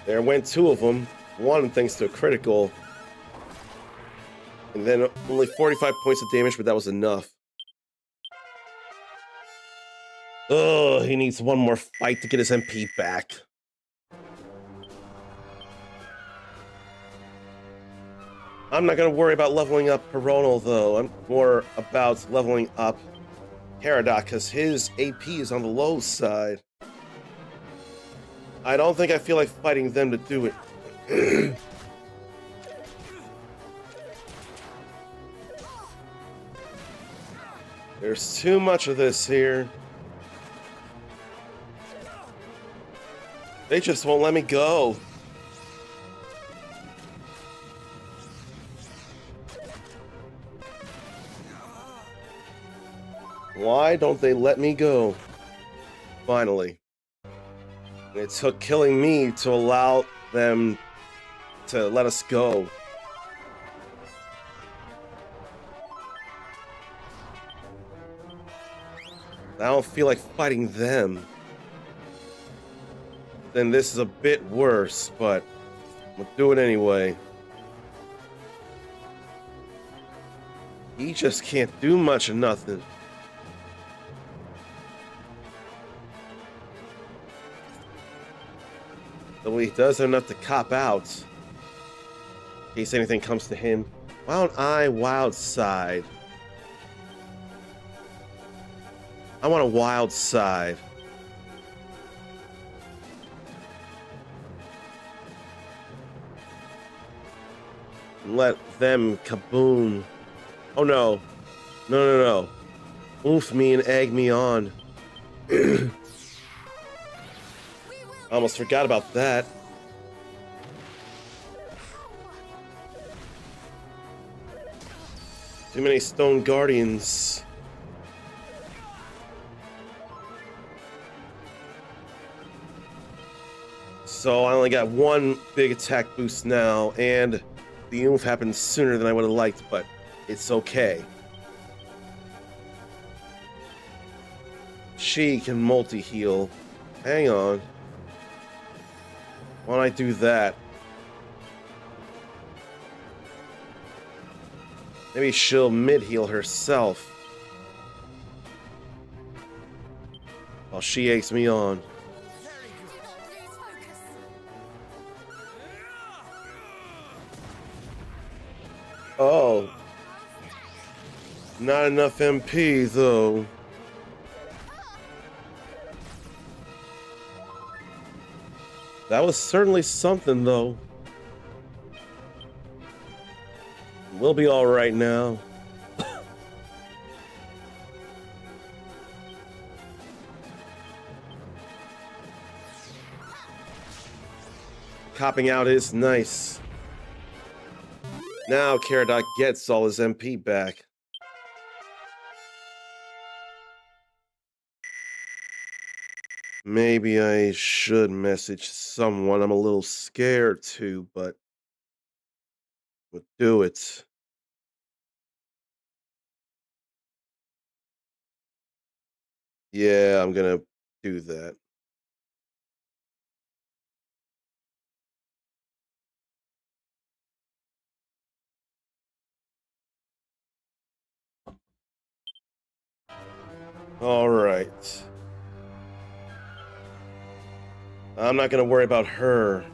There went two of them. One thanks to a critical. And then only 45 points of damage, but that was enough. Oh, he needs one more fight to get his MP back. I'm not going to worry about leveling up Peronal, though. I'm more about leveling up Peridot, because his AP is on the low side. I don't think I feel like fighting them to do it. There's too much of this here. They just won't let me go. Why don't they let me go? Finally. It took killing me to allow them to let us go. I don't feel like fighting them. Then this is a bit worse, but we'll do it anyway. He just can't do much of nothing. Though he does have enough to cop out. In case anything comes to him. Why don't I wild side? I want a wild side. Let them kaboom. Oh no. No. Oof me and egg me on. I almost forgot about that. Too many stone guardians. So I only got one big attack boost now, and the oomph happened sooner than I would have liked, but it's okay. She can multi-heal. Hang on. Why don't I do that? Maybe she'll mid-heal herself. While she eggs me on. Oh. Not enough MP, though. That was certainly something, though. We'll be all right now. Copping out is nice. Now Caradoc gets all his MP back. Maybe I should message someone. I'm a little scared to, but we'll do it. Yeah, I'm gonna do that. All right. I'm not gonna worry about her.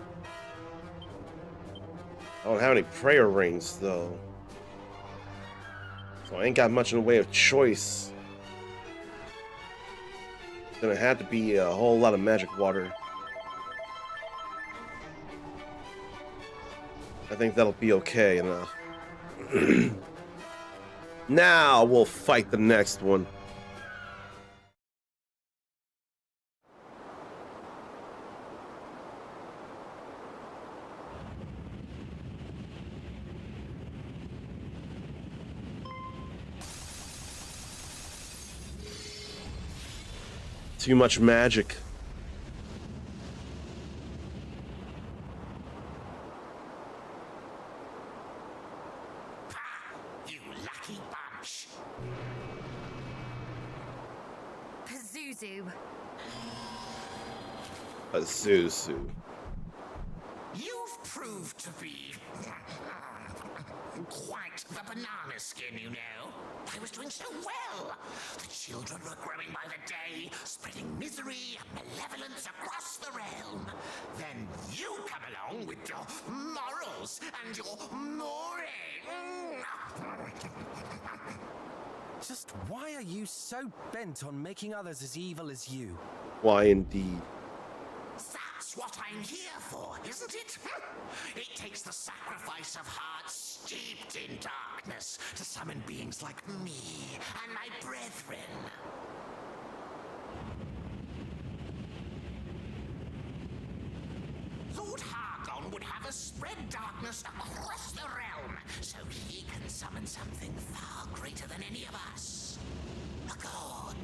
I don't have any prayer rings, though. So I ain't got much in the way of choice. It's gonna have to be a whole lot of magic water. I think that'll be okay enough. Now we'll fight the next one. Too much magic. You lucky bunch. Pazuzu. Pazuzu. You've proved to be quite the banana skin, you know. I was doing so well. The children were growing by the day, spreading misery and malevolence across the realm. Then you come along with your morals and your mooring. Just why are you so bent on making others as evil as you? Why indeed? That's what I'm here for, isn't it? It takes the sacrifice of hearts steeped in darkness to summon beings like me and my brethren. Lord Hargon would have us spread darkness across the realm so he can summon something far greater than any of us. A god.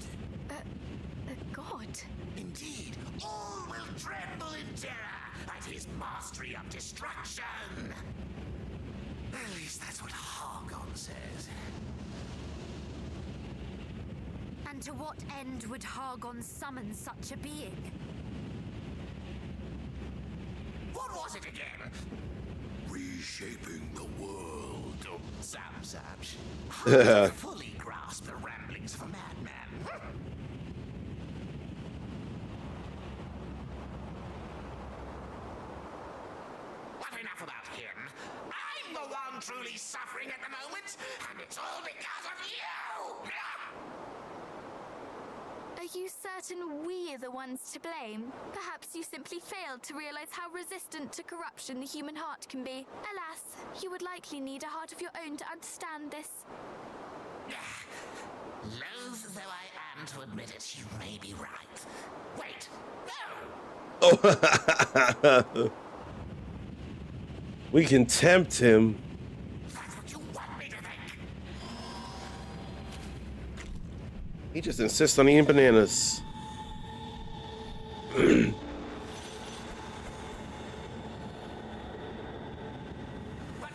A god? Indeed, all will tremble in terror at his mastery of destruction. At least that's what Hargon says. And to what end would Hargon summon such a being? What was it again? Reshaping the world. Zap zap. Hard to fully grasp the ramblings of a madman. But enough about him. I'm the one truly suffering at the moment, and it's all because of you! Are you certain we are the ones to blame? Perhaps you simply failed to realize how resistant to corruption the human heart can be. Alas, you would likely need a heart of your own to understand this. Loath though I am to admit it, you may be right. Wait, no! Oh. We can tempt him. That's what you want me to think. He just insists on eating bananas. But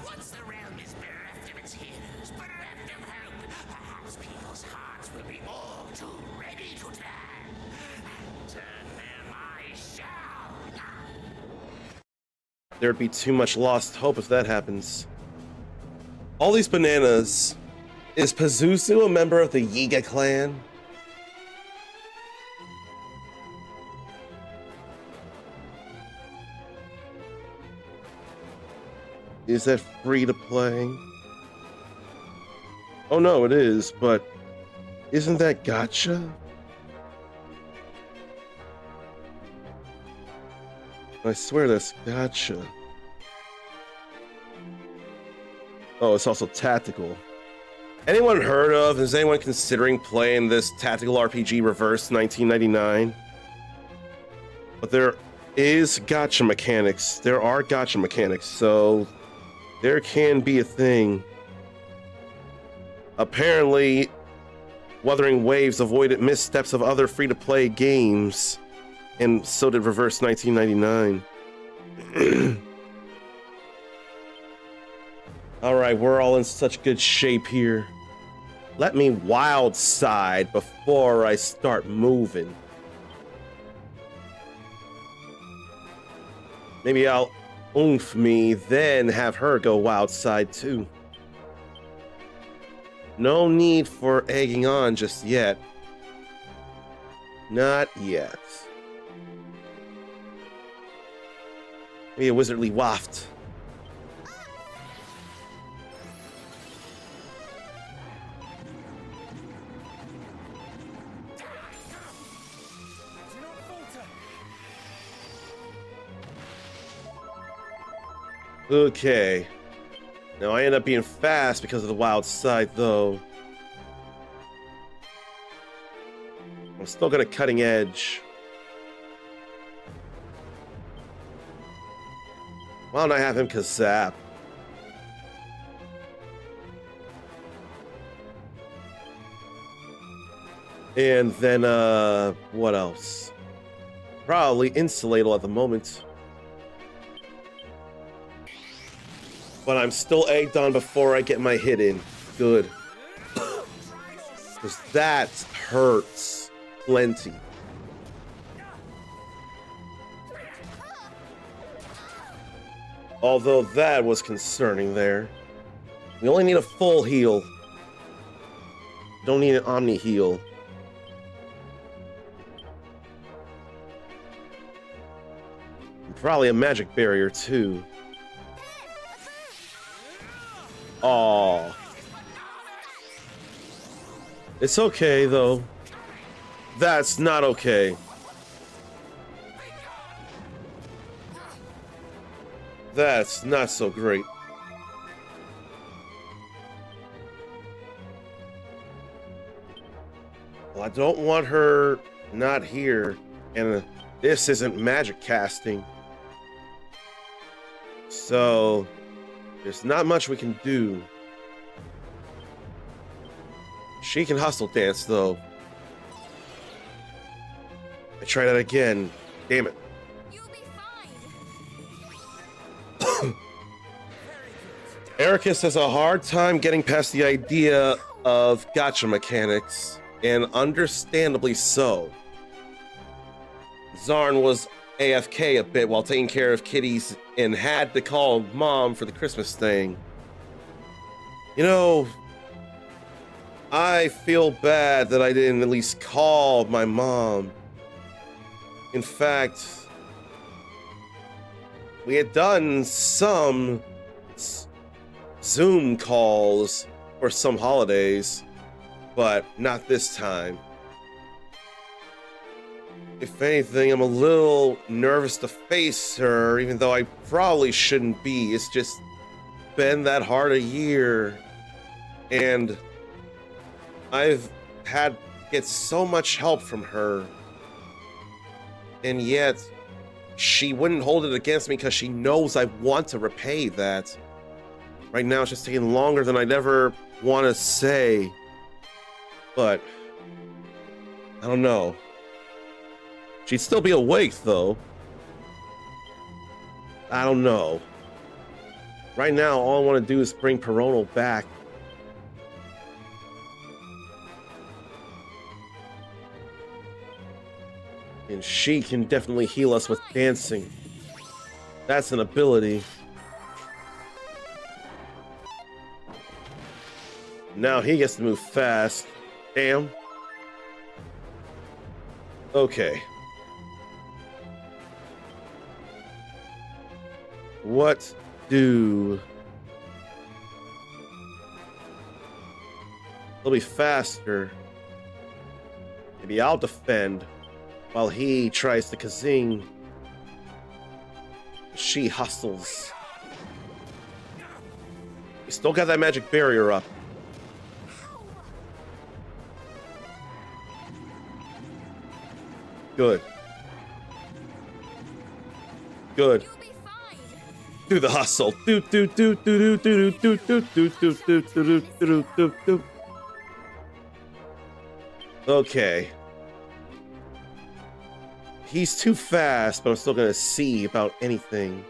once the realm is bereft of its heroes, bereft of hope, perhaps people's hearts will be all too ready to turn. And turn them I shall. There'd be too much lost hope if that happens. All these bananas. Is Pazuzu a member of the Yiga clan? Is that free to play? Oh no, it is, but isn't that gacha? I swear that's gacha. Oh, it's also tactical. Anyone heard of, is anyone considering playing this tactical RPG Reverse 1999? But there is gacha mechanics. There are gacha mechanics, so there can be a thing. Apparently, Wuthering Waves avoided missteps of other free-to-play games, and so did Reverse 1999. All right, we're all in such good shape here. Let me wild side before I start moving. Maybe I'll oomph me, then have her go wild side too. No need for egging on just yet. Not yet. Maybe a wizardly waft. Okay. Now I end up being fast because of the wild side, though. I'm still gonna cutting edge. Why don't I have him Kazap? And then, what else? Probably Insulatable at the moment. But I'm still egged on before I get my hit in. Good. Because that hurts plenty. Although that was concerning there. We only need a full heal. Don't need an omni heal. And probably a magic barrier too. Aww. It's okay, though. That's not okay. That's not so great. Well, I don't want her not here, and this isn't magic casting. So there's not much we can do. She can hustle dance, though. I try that again. Damn it. You'll be fine. Ericus has a hard time getting past the idea of gacha mechanics, and understandably so. Zarn was AFK a bit while taking care of kitties and had to call mom for the Christmas thing. You know, I feel bad that I didn't at least call my mom. In fact, we had done some Zoom calls for some holidays, but not this time. If anything, I'm a little nervous to face her, even though I probably shouldn't be. It's just been that hard a year, and I've had to get so much help from her, and yet she wouldn't hold it against me because she knows I want to repay that. Right now, it's just taking longer than I'd ever want to say, but I don't know. She'd still be awake, though. I don't know. Right now, all I want to do is bring Peronal back. And she can definitely heal us with dancing. That's an ability. Now he gets to move fast. Damn. Okay. What do... He'll be faster. Maybe I'll defend while he tries to Kazing. She hustles. We still got that magic barrier up. Good. Good. Do the hustle. Do do do do do do do do do do do do do do do. Okay. He's too fast, but I'm still gonna see about anything.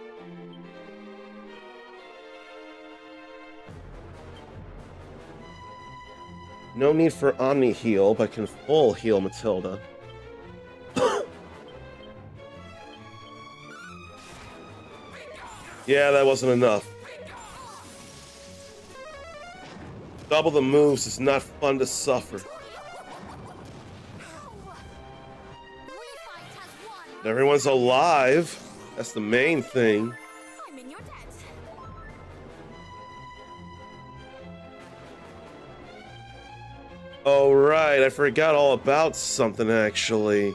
No need for Omni heal, but can full heal Matilda. Yeah, that wasn't enough. Double the moves is not fun to suffer. Everyone's alive. That's the main thing. I'm in your debt. Oh, right. I forgot all about something, actually.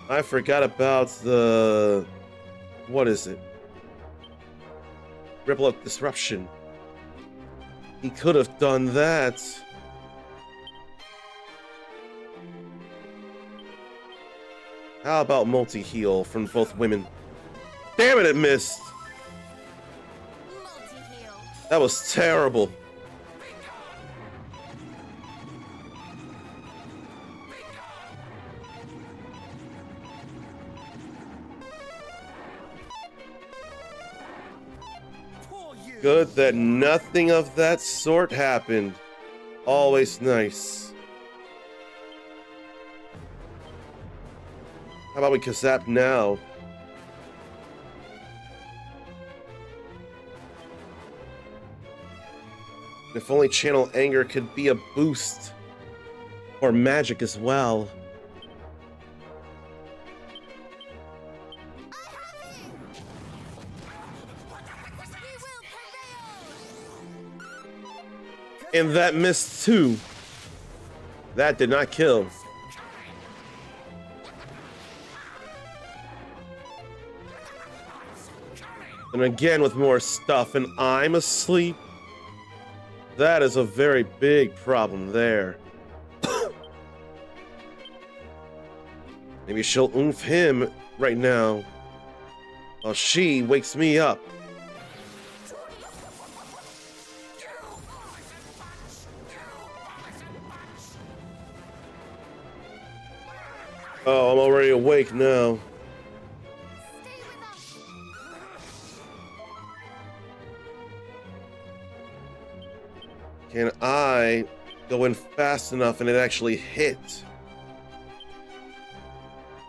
I forgot about the... What is it? Ripple of Disruption. He could have done that. How about multi-heal from both women? Damn it, it missed! Multi-heal. That was terrible. Good that nothing of that sort happened. Always nice. How about we Kazap now? If only Channel Anger could be a boost. Or magic as well. And that missed too. That did not kill. And again with more stuff, and I'm asleep. That is a very big problem there. Maybe she'll oomph him right now while she wakes me up. Oh, I'm already awake now. Can I go in fast enough and it actually hit?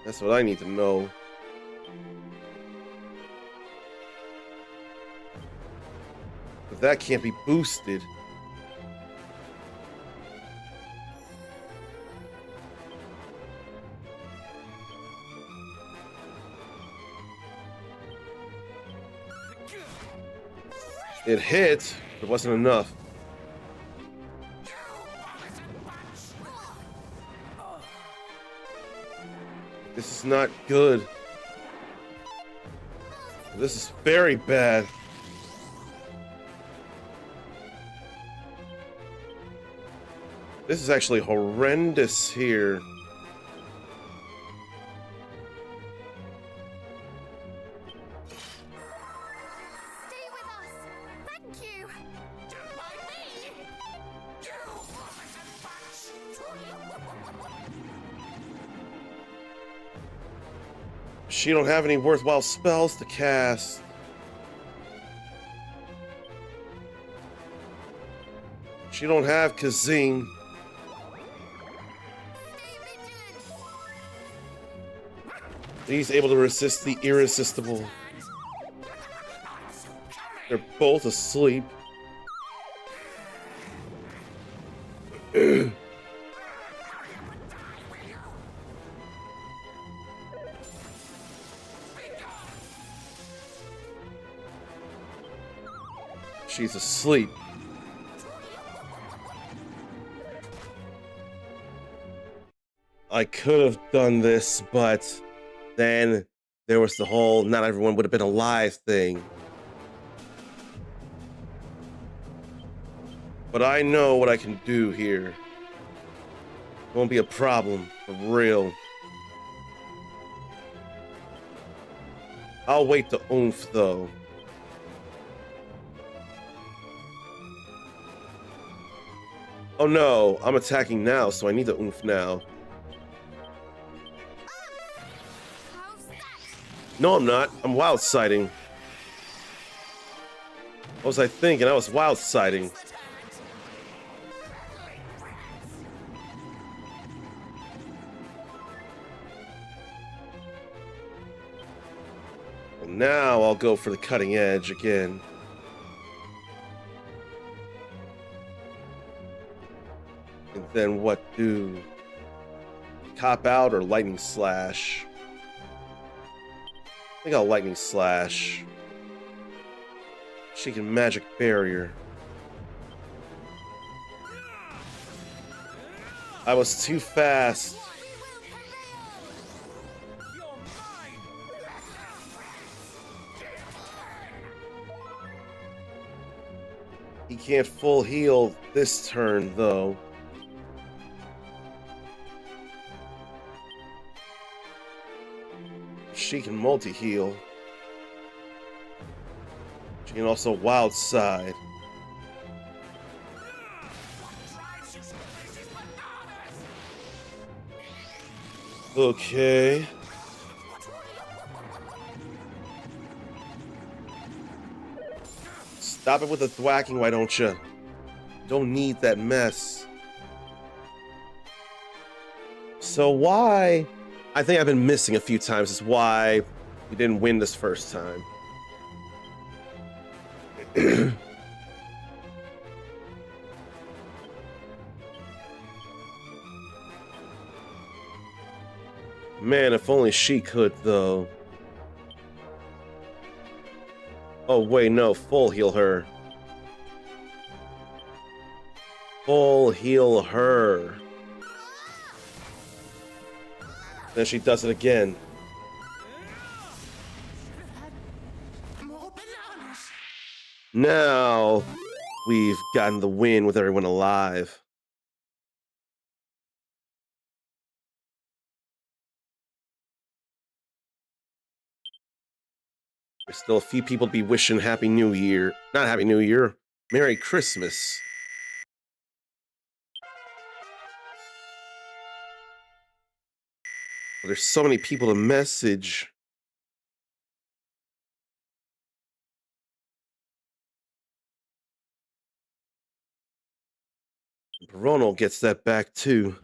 That's what I need to know. That can't be boosted. It hit, but it wasn't enough. This is not good. This is very bad. This is actually horrendous here. Stay with us! Thank you! She don't have any worthwhile spells to cast. She don't have Kazing. He's able to resist the irresistible. They're both asleep. She's asleep. I could have done this, but then there was the whole not everyone would have been alive thing. But I know what I can do here. It won't be a problem, for real. I'll wait the oomph, though. Oh no, I'm attacking now, so I need the oomph now. No, I'm not. I'm wild sighting. What was I thinking? I was wild sighting. Well, now I'll go for the cutting edge again. And then what do? Cop out or lightning slash? I think I'll lightning slash. She can magic barrier. I was too fast. He can't full heal this turn, though. She can multi-heal. She can also wild side. Okay. Stop it with the thwacking, why don't you? Don't need that mess. So why? I think I've been missing a few times is why we didn't win this first time. Man, if only she could, though. Oh, wait, no. Full heal her. Full heal her. Then she does it again. Now we've gotten the win with everyone alive. There's still a few people to be wishing Happy New Year. Not Happy New Year. Merry Christmas. There's so many people to message. Ronald gets that back too.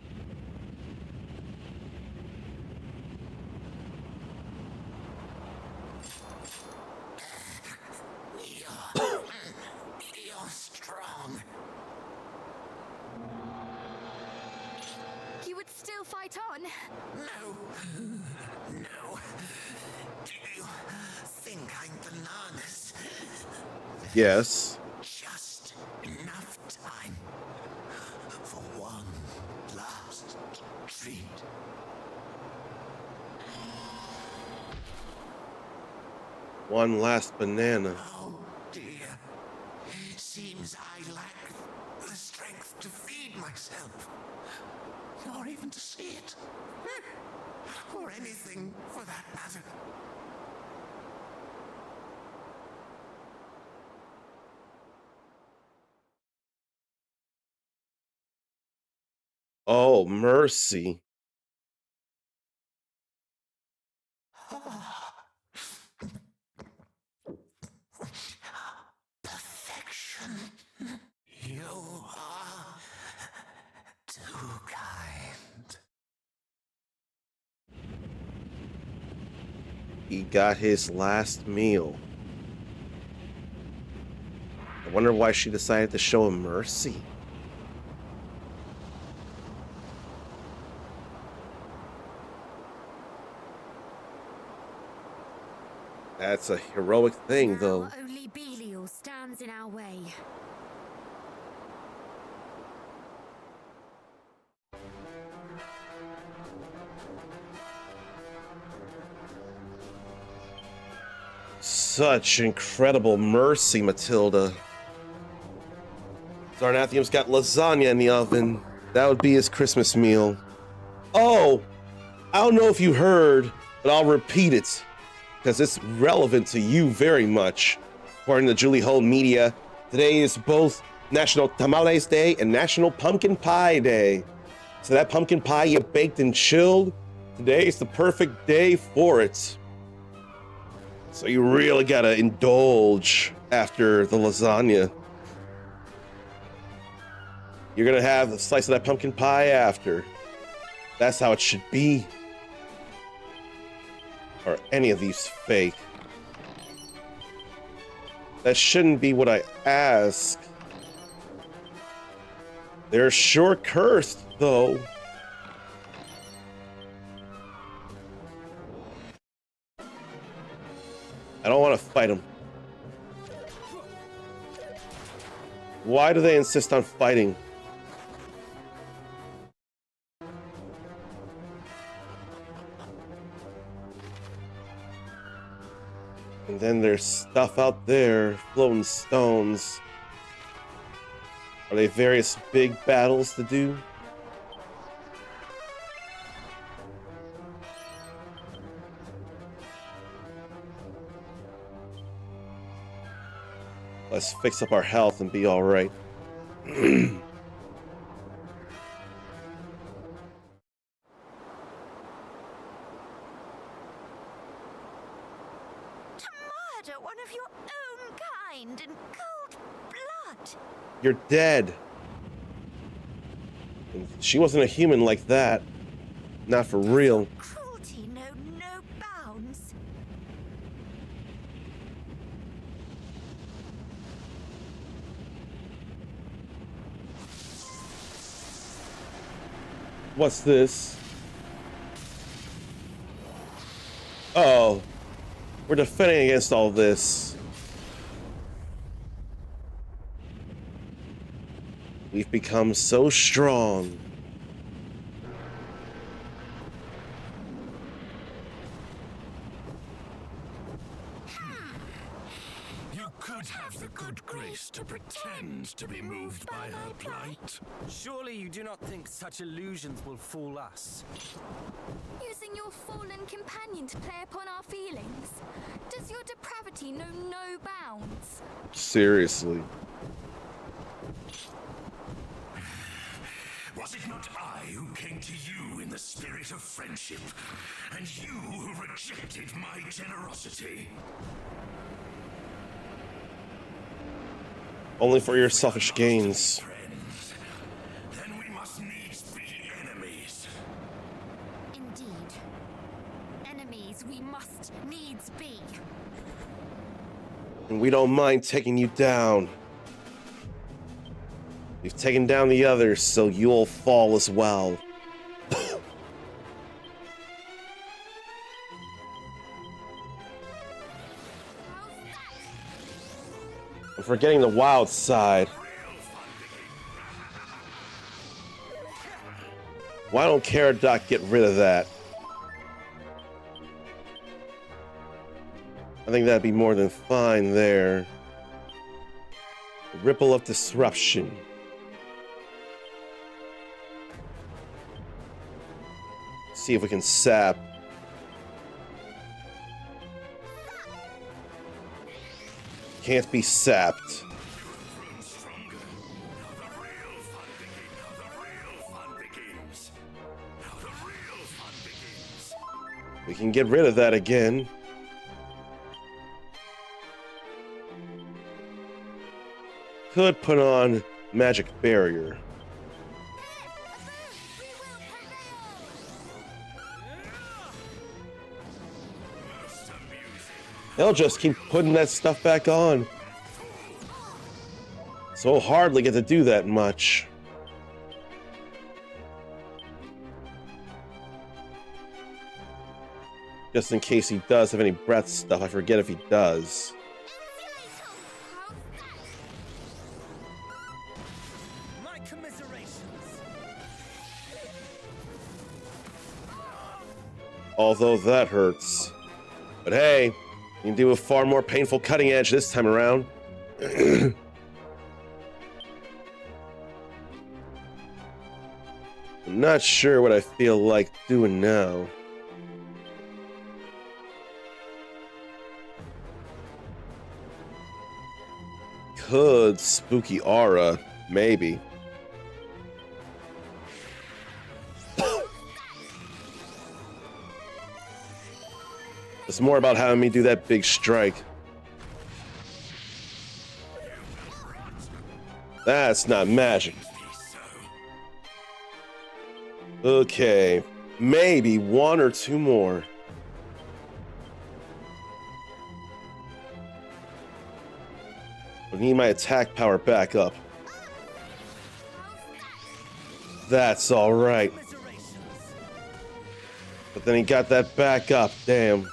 right on. No. No. Do you think I'm bananas? Yes. Just enough time for one last treat. One last banana. Oh dear. Seems I lack the strength to feed myself. Or even to see it. Or anything for that matter. Oh, mercy. Perfection. You are too kind. He got his last meal. I wonder why she decided to show him mercy. That's a heroic thing, though. Now only Belial stands in our way. Such incredible mercy, Matilda. Zarnathium's got lasagna in the oven. That would be his Christmas meal. Oh, I don't know if you heard, but I'll repeat it because it's relevant to you very much. According to Julie Ho Media, today is both National Tamales Day and National Pumpkin Pie Day. So that pumpkin pie you baked and chilled, today is the perfect day for it. So you really gotta indulge after the lasagna. You're gonna have a slice of that pumpkin pie after. That's how it should be. Or any of these fake? That shouldn't be what I ask. They're sure cursed, though. I don't want to fight them. Why do they insist on fighting? And then there's stuff out there, floating stones. Are they various big battles to do? Let's fix up our health and be all right. To murder one of your own kind in cold blood. You're dead. And she wasn't a human like that. Not for real. Cruelty know no bounds. What's this? Oh, we're defending against all this. We've become so strong. You could have the good grace to pretend to be moved by her plight. Surely you do not think such illusions will fool us. Using your fallen companion to play upon our feelings. Does your depravity know no bounds? Seriously. Was it not I who came to you in the spirit of friendship, and you who rejected my generosity? Only for your selfish gains. Friends, then we must needs be enemies. Indeed. Enemies we must needs be. And we don't mind taking you down. We've taken down the others, so you'll fall as well. forgetting the wild side. Why don't ERDRICK get rid of that? I think that'd be more than fine there. The ripple of disruption. See if we can sap. Can't be sapped. We can get rid of that again. Could put on magic barrier. They'll just keep putting that stuff back on. So we'll hardly get to do that much. Just in case he does have any breath stuff. I forget if he does. My commiserations. Although that hurts. But hey, you can do a far more painful cutting edge this time around. I'm not sure what I feel like doing now. Could spooky aura, maybe. It's more about having me do that big strike. That's not magic. Okay, maybe one or two more. I need my attack power back up. That's all right. But then he got that back up, damn.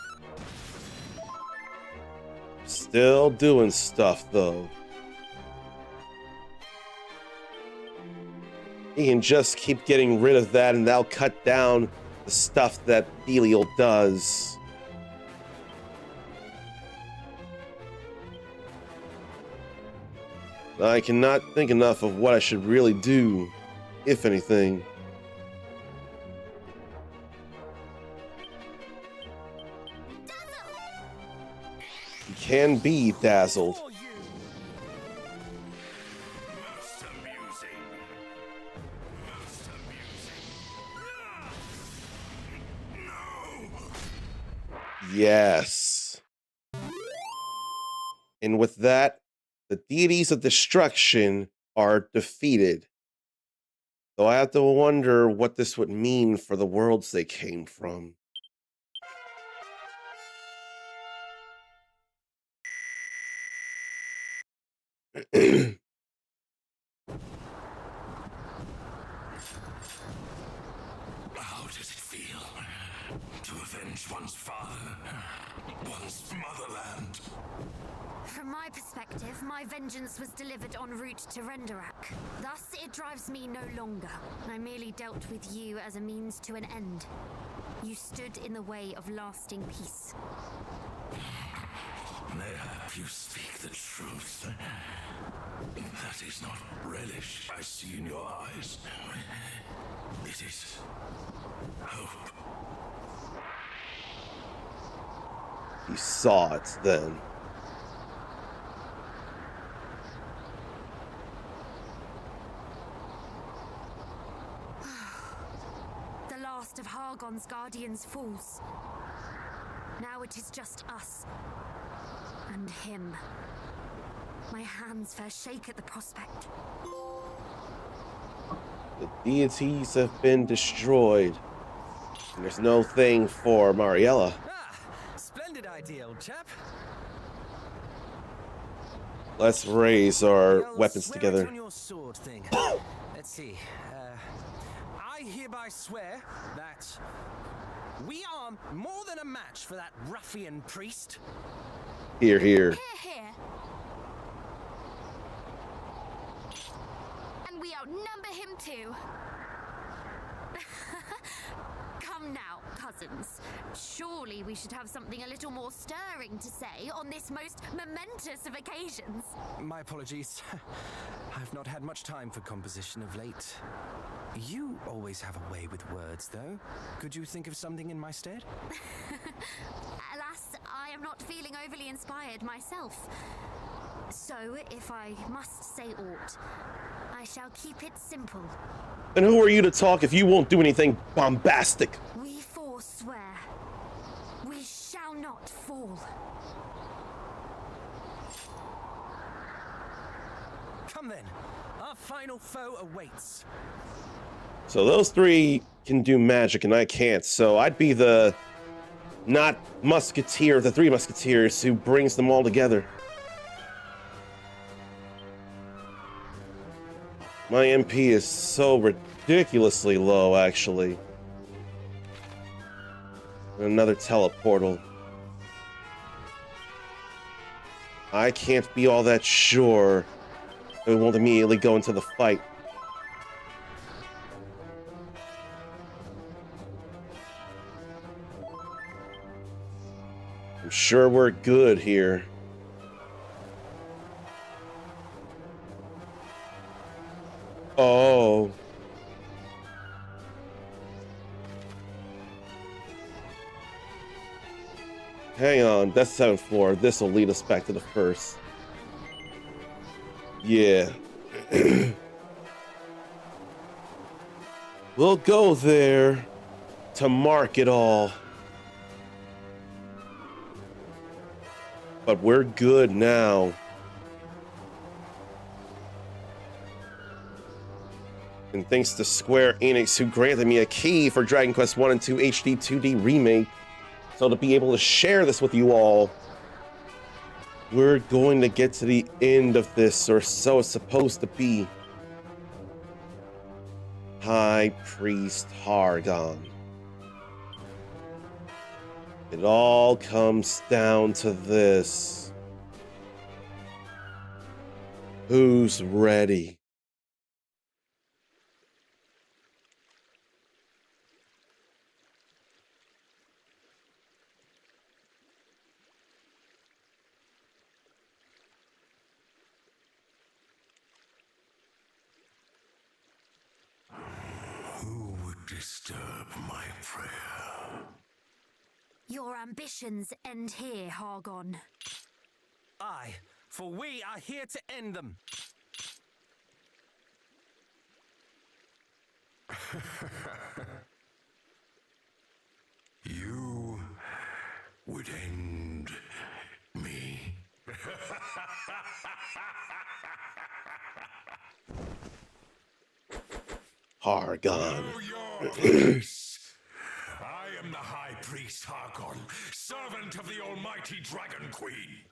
Still doing stuff, though. He can just keep getting rid of that, and that'll cut down the stuff that Belial does. I cannot think enough of what I should really do, if anything. He can be dazzled. Yes. And with that, the deities of destruction are defeated. Though I have to wonder what this would mean for the worlds they came from. How does it feel to avenge one's father, one's motherland? From my perspective, my vengeance was delivered en route to ERDRICK. Thus, it drives me no longer. I merely dealt with you as a means to an end. You stood in the way of lasting peace. Ne'er, you speak the truth. That is not relish I see in your eyes. It is hope. He saw it then. The last of Hargon's guardians falls. Now it is just us. And him. My hands first shake at the prospect. The deities have been destroyed. And there's no thing for Mariella. Ah, splendid idea, old chap. Let's raise our I'll weapons swear it together. on your sword thing. Let's see. I hereby swear that we are more than a match for that ruffian priest. Here, here. Here, here. we outnumber him too. Come now, cousins. Surely we should have something a little more stirring to say on this most momentous of occasions. My apologies. I've not had much time for composition of late. You always have a way with words, though. Could you think of something in my stead? Alas, I am not feeling overly inspired myself. So, if I must say aught, I shall keep it simple. And who are you to talk if you won't do anything bombastic? We forswear. We shall not fall. Come then. Our final foe awaits. So those three can do magic and I can't, so I'd be the not musketeer, the three musketeers who brings them all together. My MP is so ridiculously low, actually. Another teleportal. I can't be all that sure that we won't immediately go into the fight. I'm sure we're good here. Oh. Hang on, that's 7th floor. This will lead us back to the first. Yeah. We'll go there to mark it all. But we're good now. And thanks to Square Enix, who granted me a key for Dragon Quest 1 and 2 HD 2D Remake, so to be able to share this with you all, we're going to get to the end of this, or so it's supposed to be. High Priest Hargon. It all comes down to this. Who's ready? Who would disturb my prayer? Your ambitions end here, Hargon. Aye, for we are here to end them. You would end me. Hargon. Your grace. I am the High Priest Hargon, servant of the Almighty Dragon Queen.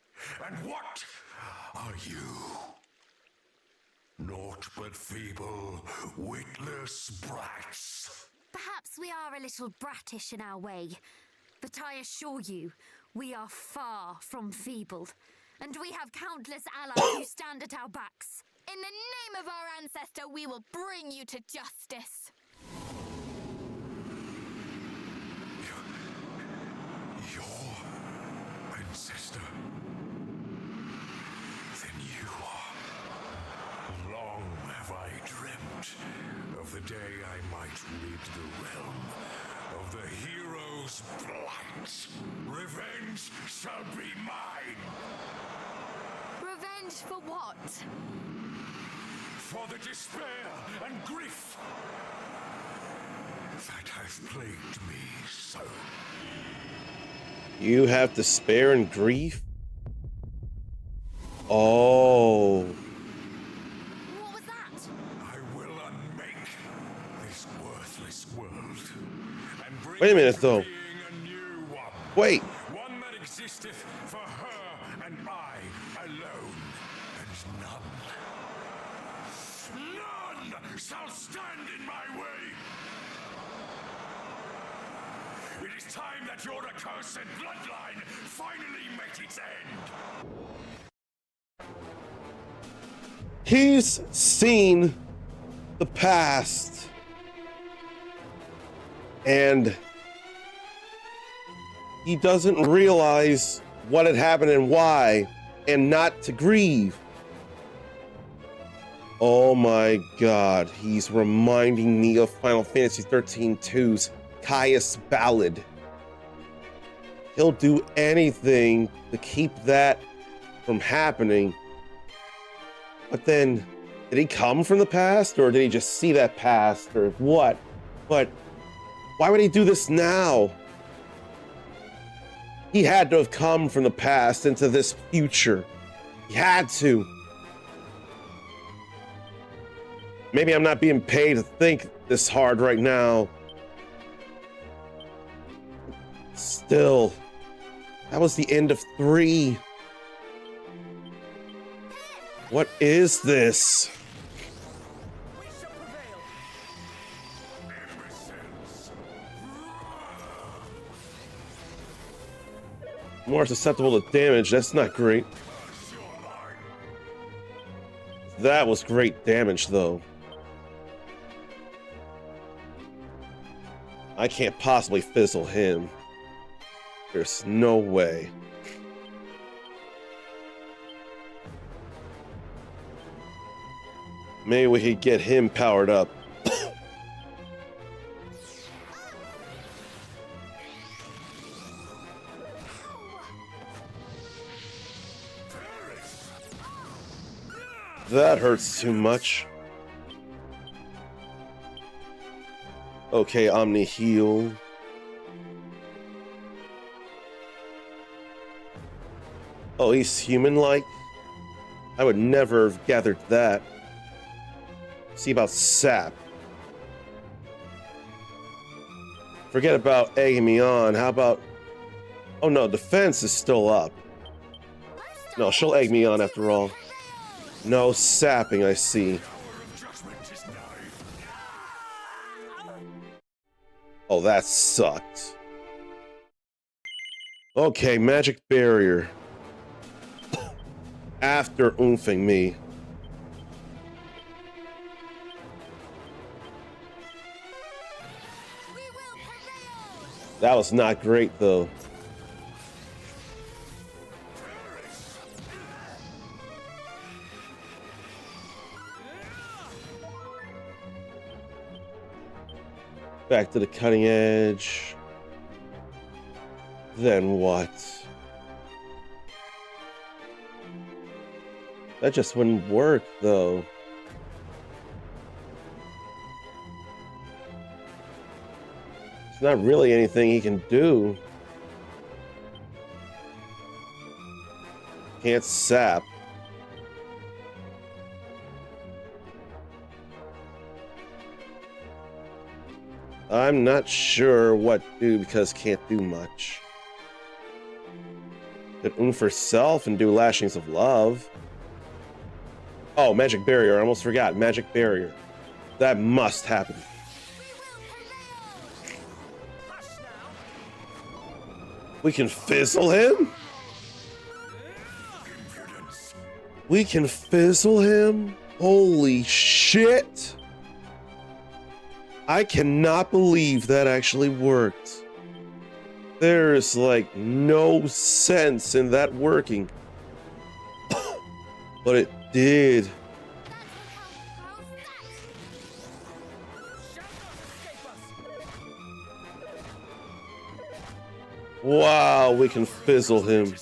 And what are you? Naught but feeble, witless brats. Perhaps we are a little brattish in our way, but I assure you, we are far from feeble, and we have countless allies who stand at our backs. In the name of our ancestor, we will bring you to justice. Your ancestor? Then you are. Long have I dreamt of the day I might rid the realm of the hero's blight. Revenge shall be mine. Revenge for what? For the despair and grief that has plagued me so. You have despair and grief? Oh. What was that? I will unmake this worthless world and bring Wait a minute, into though. being a new one. Wait. One that existeth for her and I alone, and none shall stand in my way. It is time that your accursed bloodline finally met its end. He's seen the past. And he doesn't realize what had happened and why, and not to grieve. Oh my god, he's reminding me of Final Fantasy 13-2's Caius Ballad. He'll do anything to keep that from happening. But then, did he come from the past, or did he just see that past, or what? But why would he do this now? He had to have come from the past into this future. He had to. Maybe I'm not being paid to think this hard right now. Still, that was the end of 3. What is this? We shall prevail. More susceptible to damage. That's not great. That was great damage, though. I can't possibly fizzle him. There's no way. Maybe we could get him powered up. That hurts too much. Okay, Omni heal. Oh, he's human-like? I would never have gathered that. See about sap. Forget about egging me on. How about... Oh no, defense is still up. No, she'll egg me on after all. No sapping, I see. Oh, that sucked. Okay, magic barrier. After oomphing me. That was not great, though. Back to the cutting edge. Then what? That just wouldn't work, though. There's not really anything he can do. Can't sap. I'm not sure what to do because can't do much. Could oomph herself and do lashings of love. Oh, magic barrier. I almost forgot. Magic barrier. That must happen. We can fizzle him? We can fizzle him? Holy shit! I cannot believe that actually worked. There's like no sense in that working. But it did. Wow, we can fizzle him.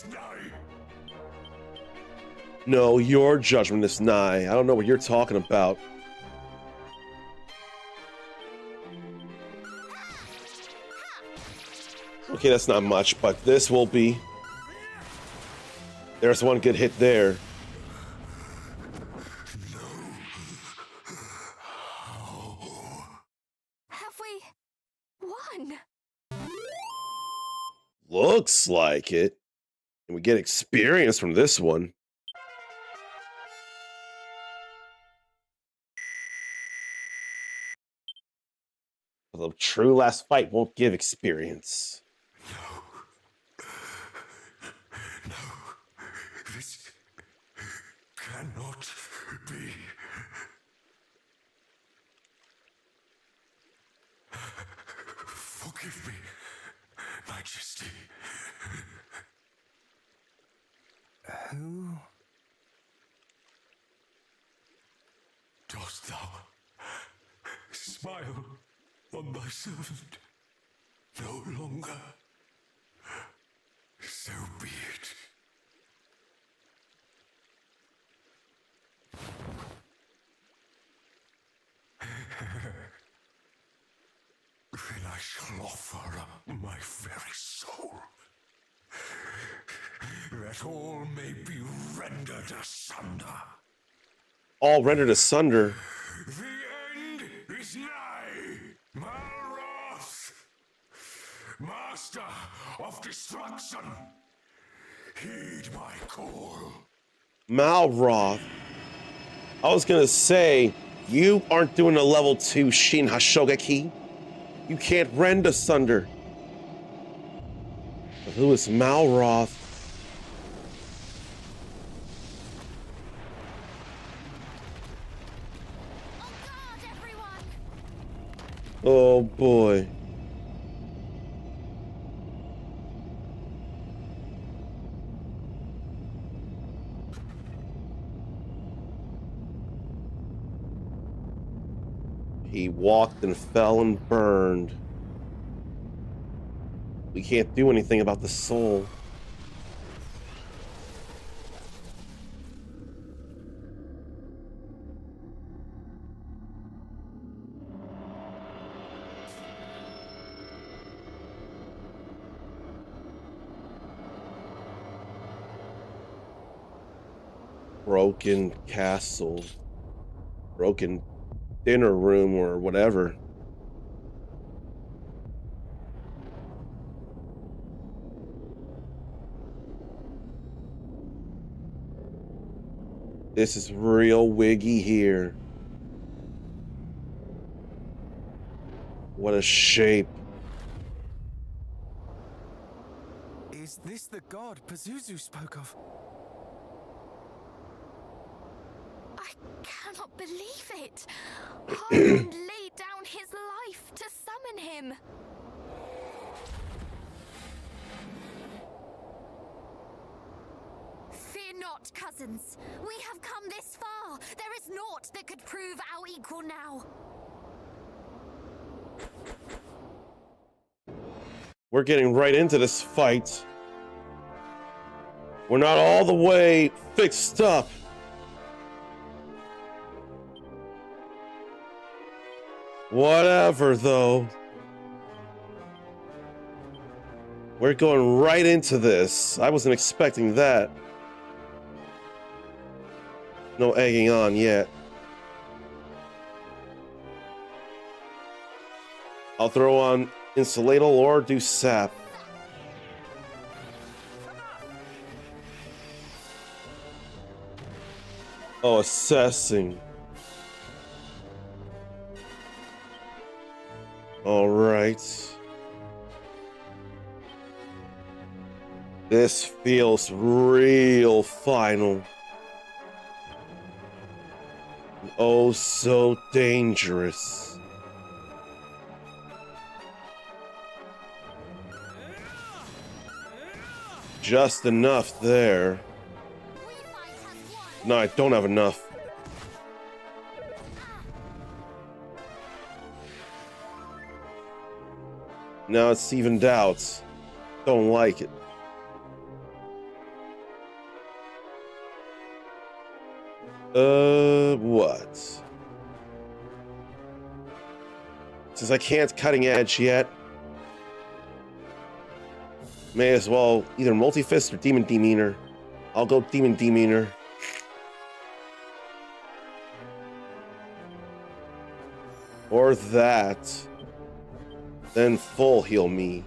No, your judgment is nigh. I don't know what you're talking about. Okay, that's not much, but this will be. There's one good hit there. Have we won? Looks like it. And we get experience from this one. Although true last fight won't give experience. No, this cannot be. Forgive me, Majesty. Who? Dost thou smile on thy servant no longer? So be it. Then I shall offer up my very soul, that all may be rendered asunder. All rendered asunder. The end is nigh, Malroth, Master of Destruction. Heed my call. Malroth. I was gonna say, you aren't doing a level 2 Shin Hashogaki. You can't rend asunder. But who is Malroth? Oh boy. He walked and fell and burned. We can't do anything about the soul. Broken castle. Broken dinner room or whatever. This is real wiggy here. What a shape. Is this the god Pazuzu spoke of? I cannot believe it. Hargon laid down his life to summon him. Fear not, cousins. We have come this far. There is naught that could prove our equal now. We're getting right into this fight. We're not all the way fixed up. Whatever, though. We're going right into this. I wasn't expecting that. No egging on yet. I'll throw on Insulatal or do Sap. Oh, assessing. All right. This feels real final. Oh, so dangerous. Just enough there. No, I don't have enough. Now it's evened out. Don't like it. What? Since I can't cutting edge yet, may as well either multi-fist or demon demeanor. I'll go demon demeanor. Or that. Then full heal me.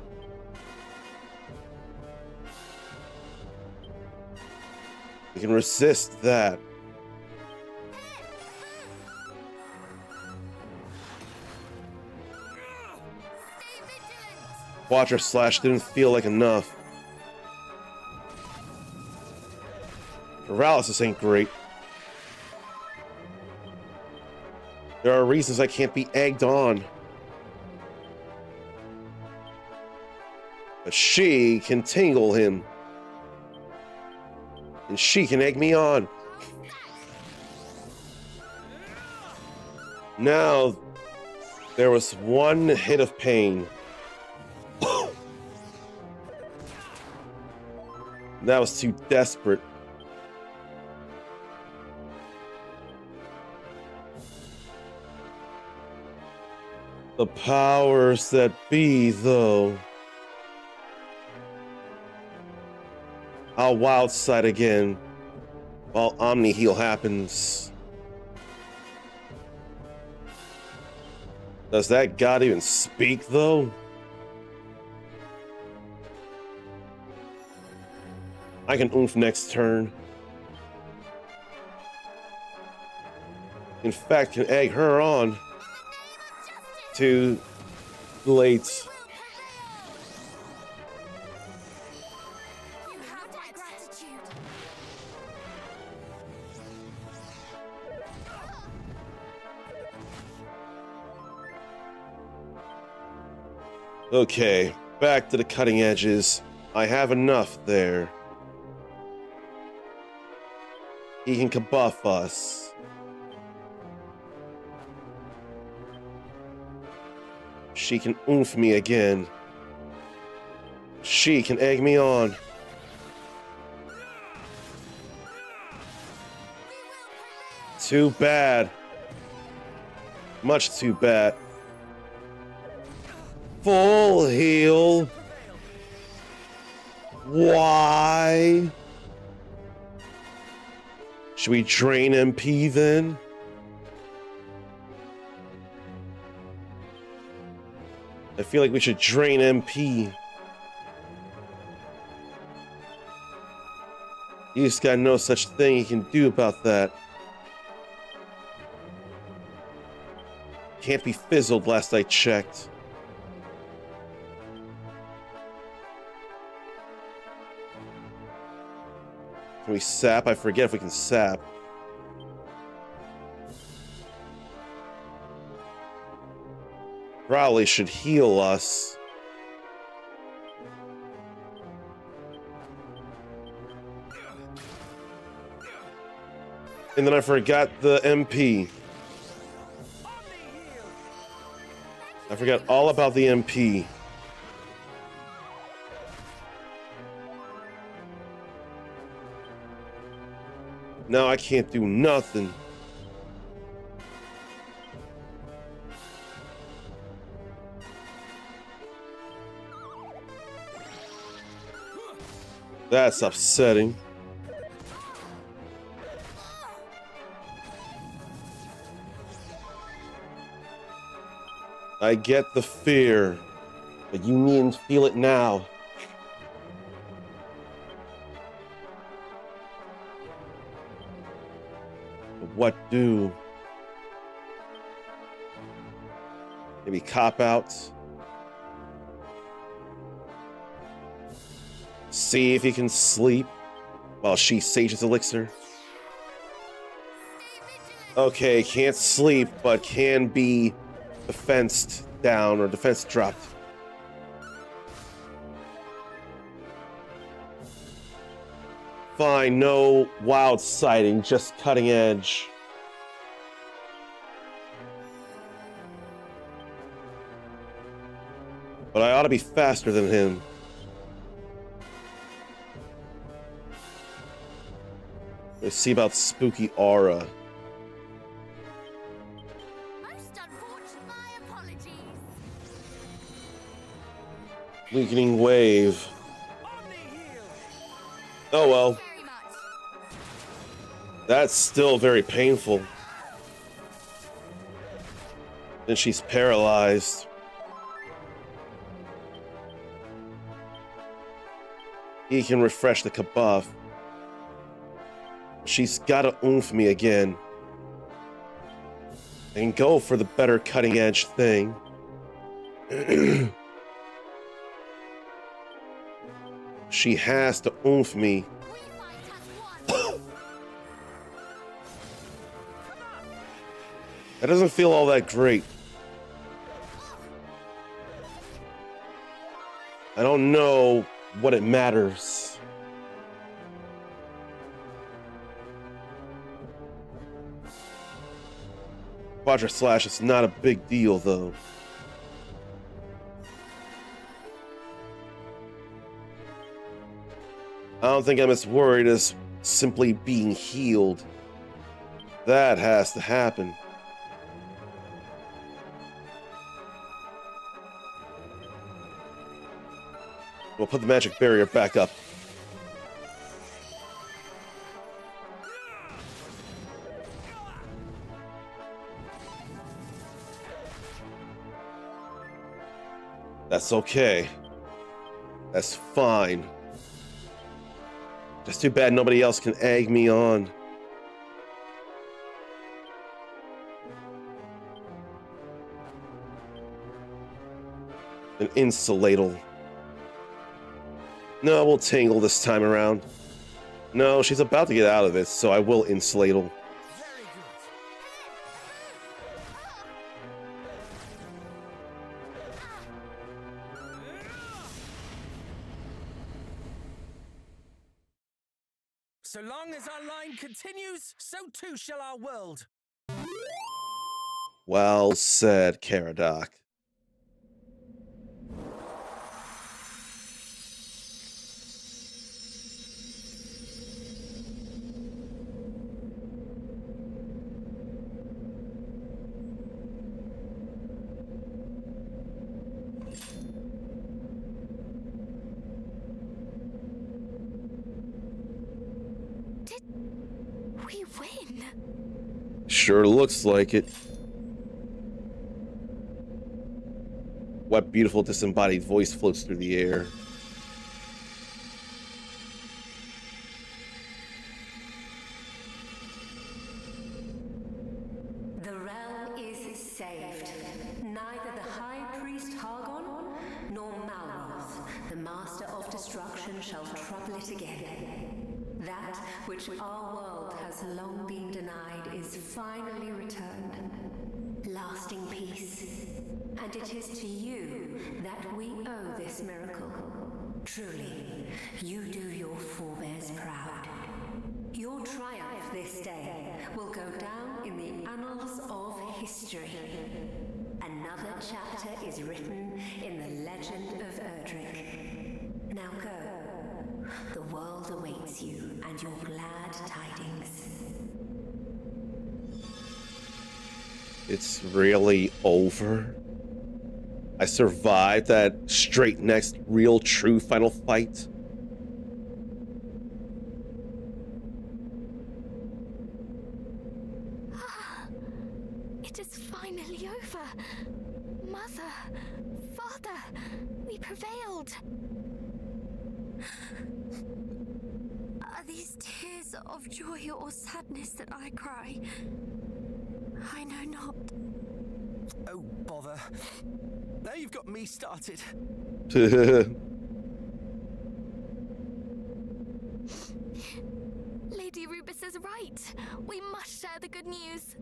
We can resist that. Watcher Slash didn't feel like enough. Paralysis ain't great. There are reasons I can't be egged on. But she can tingle him. And she can egg me on. Now, there was one hit of pain. That was too desperate. The powers that be, though. I'll wild side again while Omni Heal happens. Does that god even speak, though? I can oomph next turn. In fact, can egg her on. Too late. You have my gratitude. Okay, back to the cutting edges. I have enough there. He can kabuff us. She can oomph me again. She can egg me on. Too bad. Much too bad. Full heal. Why? Should we drain MP then? I feel like we should drain MP. He's got no such thing he can do about that. Can't be fizzled last I checked. Can we sap? I forget if we can sap. Probably should heal us. And then I forgot the MP. I forgot all about the MP. Now I can't do nothing. That's upsetting. I get the fear, but you needn't feel it now. But what do? Maybe cop outs? See if he can sleep while she sages elixir. Okay, can't sleep, but can be defensed down or defense dropped. Fine, no wild sighting, just cutting edge. But I ought to be faster than him. Let's see about spooky aura. Most unfortunate, my apologies. Weakening wave. Oh well. Very much. That's still very painful. Then she's paralyzed. He can refresh the kabuff. She's gotta oomph me again. I can go for the better cutting edge thing. She has to oomph me. We fight as one. That doesn't feel all that great. I don't know what it matters. Quadra Slash is not a big deal, though. I don't think I'm as worried as simply being healed. That has to happen. We'll put the magic barrier back up. That's okay. That's fine. Just too bad nobody else can egg me on. An insulatable. No, we'll tangle this time around. No, she's about to get out of it, so I will insulatable. So long as our line continues, so too shall our world. Well said, Caradoc. We win. Sure looks like it. What beautiful disembodied voice floats through the air. The realm is saved. Neither the High Priest Hargon nor Malroth, the Master of Destruction, shall trouble it again. That which our world has long been denied is finally returned. Lasting peace. And it is to you that we owe this miracle. Truly, you do your forebears proud. Your triumph this day will go down in the annals of history. Another chapter is written in the legend of ERDRICK. Now go. The world awaits you and your glad tidings. It's really over. I survived that straight next real true final fight. It is finally over. Mother, Father, we prevailed. Are these tears of joy or sadness that I cry? I know not. Oh, bother. Now you've got me started. Lady Rubus is right. We must share the good news.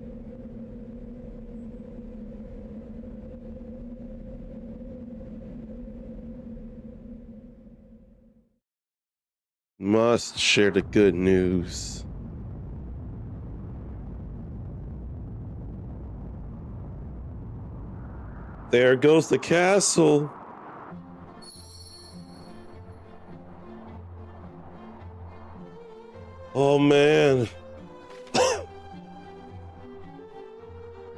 Must share the good news. There goes the castle. Oh man.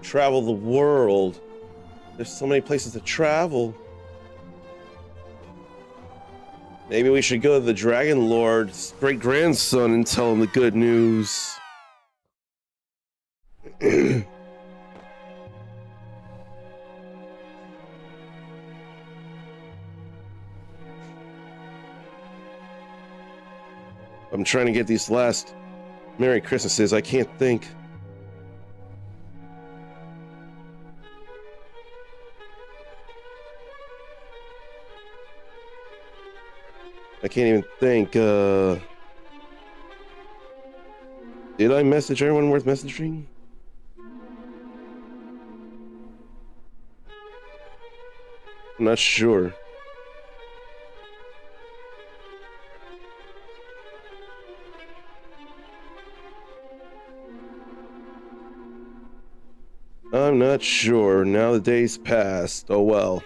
Travel the world. There's so many places to travel. Maybe we should go to the Dragon Lord's great-grandson and tell him the good news. I'm trying to get these last Merry Christmases. I can't think. I can't even think. Did I message everyone worth messaging? I'm not sure. I'm not sure. Now the day's passed. Oh well.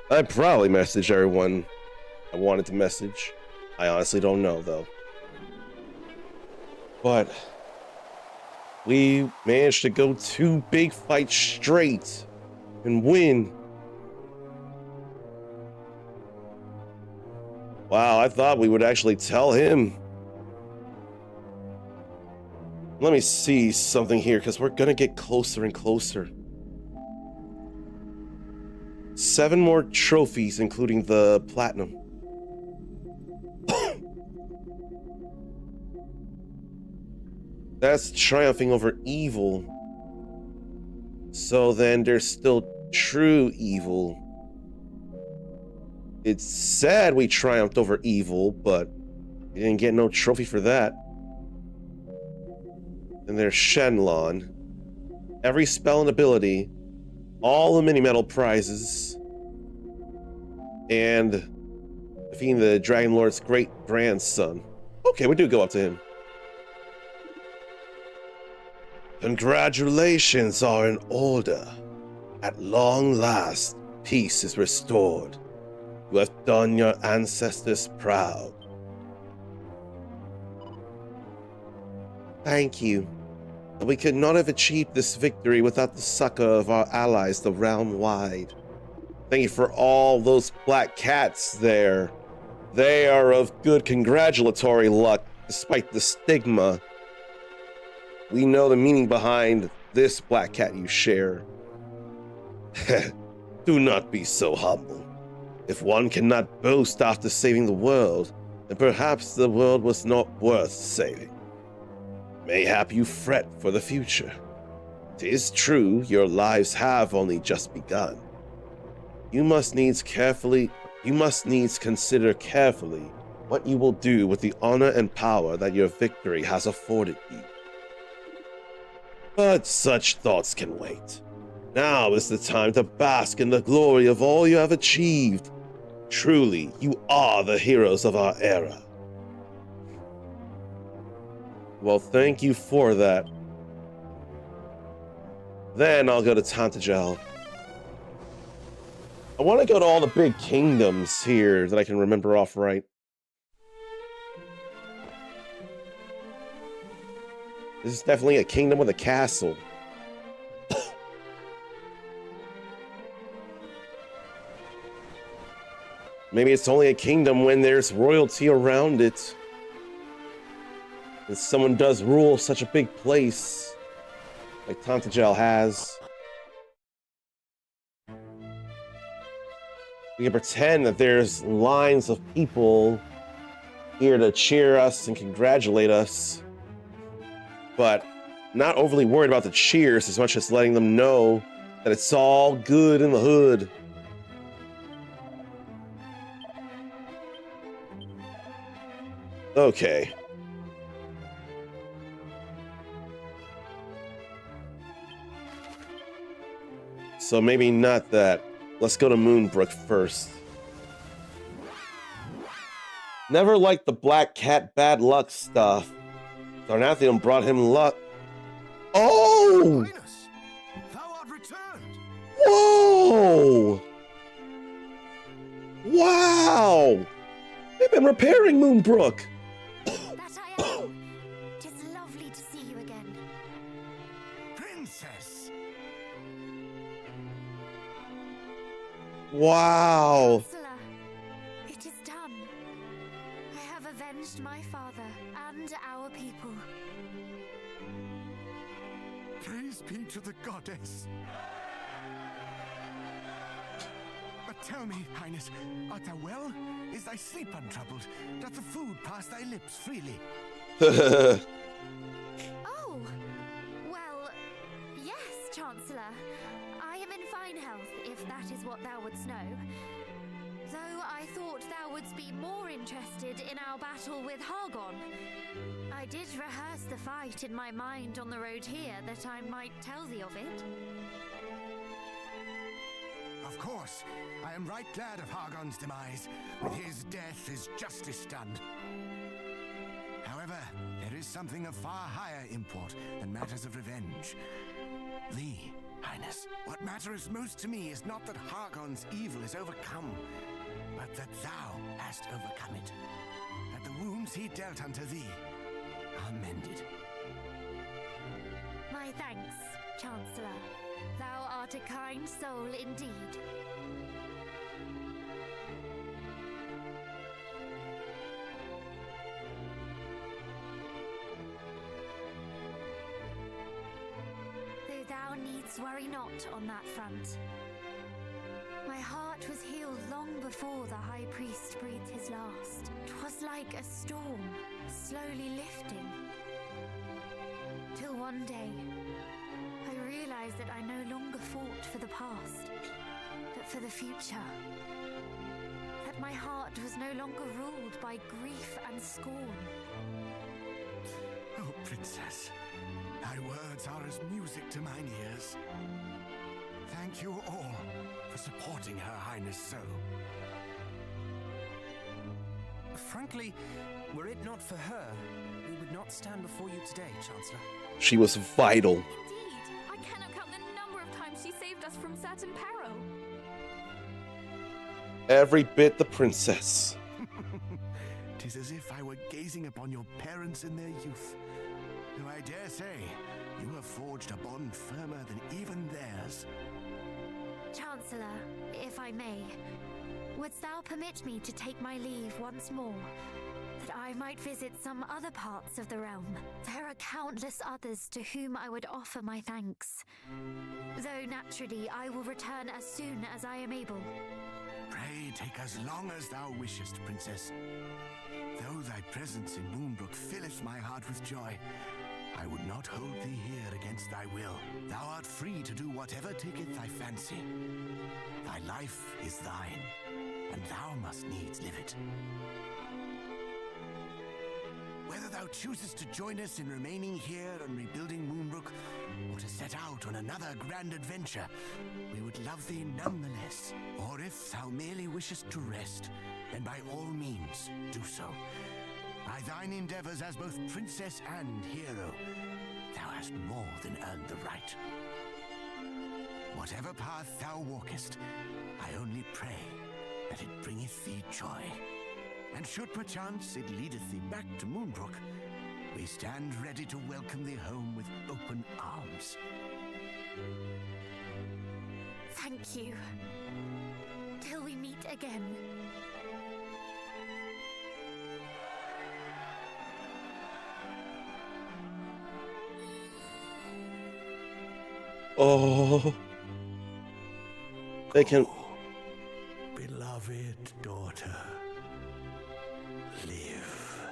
I probably messaged everyone I wanted to message. I honestly don't know though. But we managed to go 2 big fights straight and win. Wow, I thought we would actually tell him. Let me see something here, because we're gonna get closer and closer. 7 more trophies, including the platinum. That's triumphing over evil. So then there's still true evil. It's sad we triumphed over evil, but we didn't get no trophy for that. And there's Shenlong. Every spell and ability, all the mini-medal prizes, and defeating the Dragon Lord's great-grandson. Okay, we do go up to him. Congratulations are in order. At long last, peace is restored. You have done your ancestors proud. Thank you. We could not have achieved this victory without the succor of our allies the realm wide. Thank you for all those black cats there. They are of good congratulatory luck, despite the stigma. We know the meaning behind this black cat you share. Do not be so humble. If one cannot boast after saving the world, then perhaps the world was not worth saving. Mayhap you fret for the future. 'Tis true, your lives have only just begun. You must needs consider carefully what you will do with the honor and power that your victory has afforded you. But such thoughts can wait. Now is the time to bask in the glory of all you have achieved. Truly, you are the heroes of our era. Well, thank you for that. Then I'll go to Tantagel. I want to go to all the big kingdoms here that I can remember off right. This is definitely a kingdom with a castle. Maybe it's only a kingdom when there's royalty around it. And someone does rule such a big place, like Tantagel has. We can pretend that there's lines of people here to cheer us and congratulate us, but not overly worried about the cheers as much as letting them know that it's all good in the hood. Okay. So maybe not that. Let's go to Moonbrook first. Never liked the black cat bad luck stuff. Darnathion brought him luck. Oh! Highness, thou art returned. Whoa! Wow! They've been repairing Moonbrook. That I am. 'Tis lovely to see you again. Princess. Wow. Chancellor, it is done. I have avenged my father and our people. Praise be to the goddess. But tell me, Highness, art thou well? Is thy sleep untroubled? Doth the food pass thy lips freely? Oh, well, yes, Chancellor. I am in fine health, if that is what thou wouldst know. Though I thought thou wouldst be more interested in our battle with Hargon. I did rehearse the fight in my mind on the road here, that I might tell thee of it. Of course, I am right glad of Hargon's demise. With his death is justice done. However, there is something of far higher import than matters of revenge. thee, Highness. What matters most to me is not that Hargon's evil is overcome, but that thou hast overcome it. That the wounds he dealt unto thee are mended. My thanks, Chancellor. Thou art a kind soul indeed. Though thou needst worry not on that front. My heart was healed long before the High Priest breathed his last. 'Twas like a storm, slowly lifting. Till one day, I realized that I no longer fought for the past, but for the future. That my heart was no longer ruled by grief and scorn. Oh, Princess, thy words are as music to mine ears. Thank you all for supporting Her Highness so. Frankly, were it not for her, we would not stand before you today, Chancellor. She was vital. Indeed, I cannot count the number of times she saved us from certain peril. Every bit the princess. 'Tis as if I were gazing upon your parents in their youth. Though I dare say, you have forged a bond firmer than even theirs. Chancellor, if I may, wouldst thou permit me to take my leave once more, that I might visit some other parts of the realm? There are countless others to whom I would offer my thanks, though naturally I will return as soon as I am able. Pray take as long as thou wishest, Princess. Though thy presence in Moonbrook filleth my heart with joy, I would not hold thee here against thy will. Thou art free to do whatever taketh thy fancy. Thy life is thine, and thou must needs live it. Whether thou choosest to join us in remaining here and rebuilding Moonbrook, or to set out on another grand adventure, we would love thee nonetheless. Or if thou merely wishest to rest, then by all means do so. By thine endeavors as both princess and hero, thou hast more than earned the right. Whatever path thou walkest, I only pray that it bringeth thee joy. And should perchance it leadeth thee back to Moonbrook, we stand ready to welcome thee home with open arms. Thank you. Till we meet again. Oh. They can. Beloved daughter, live.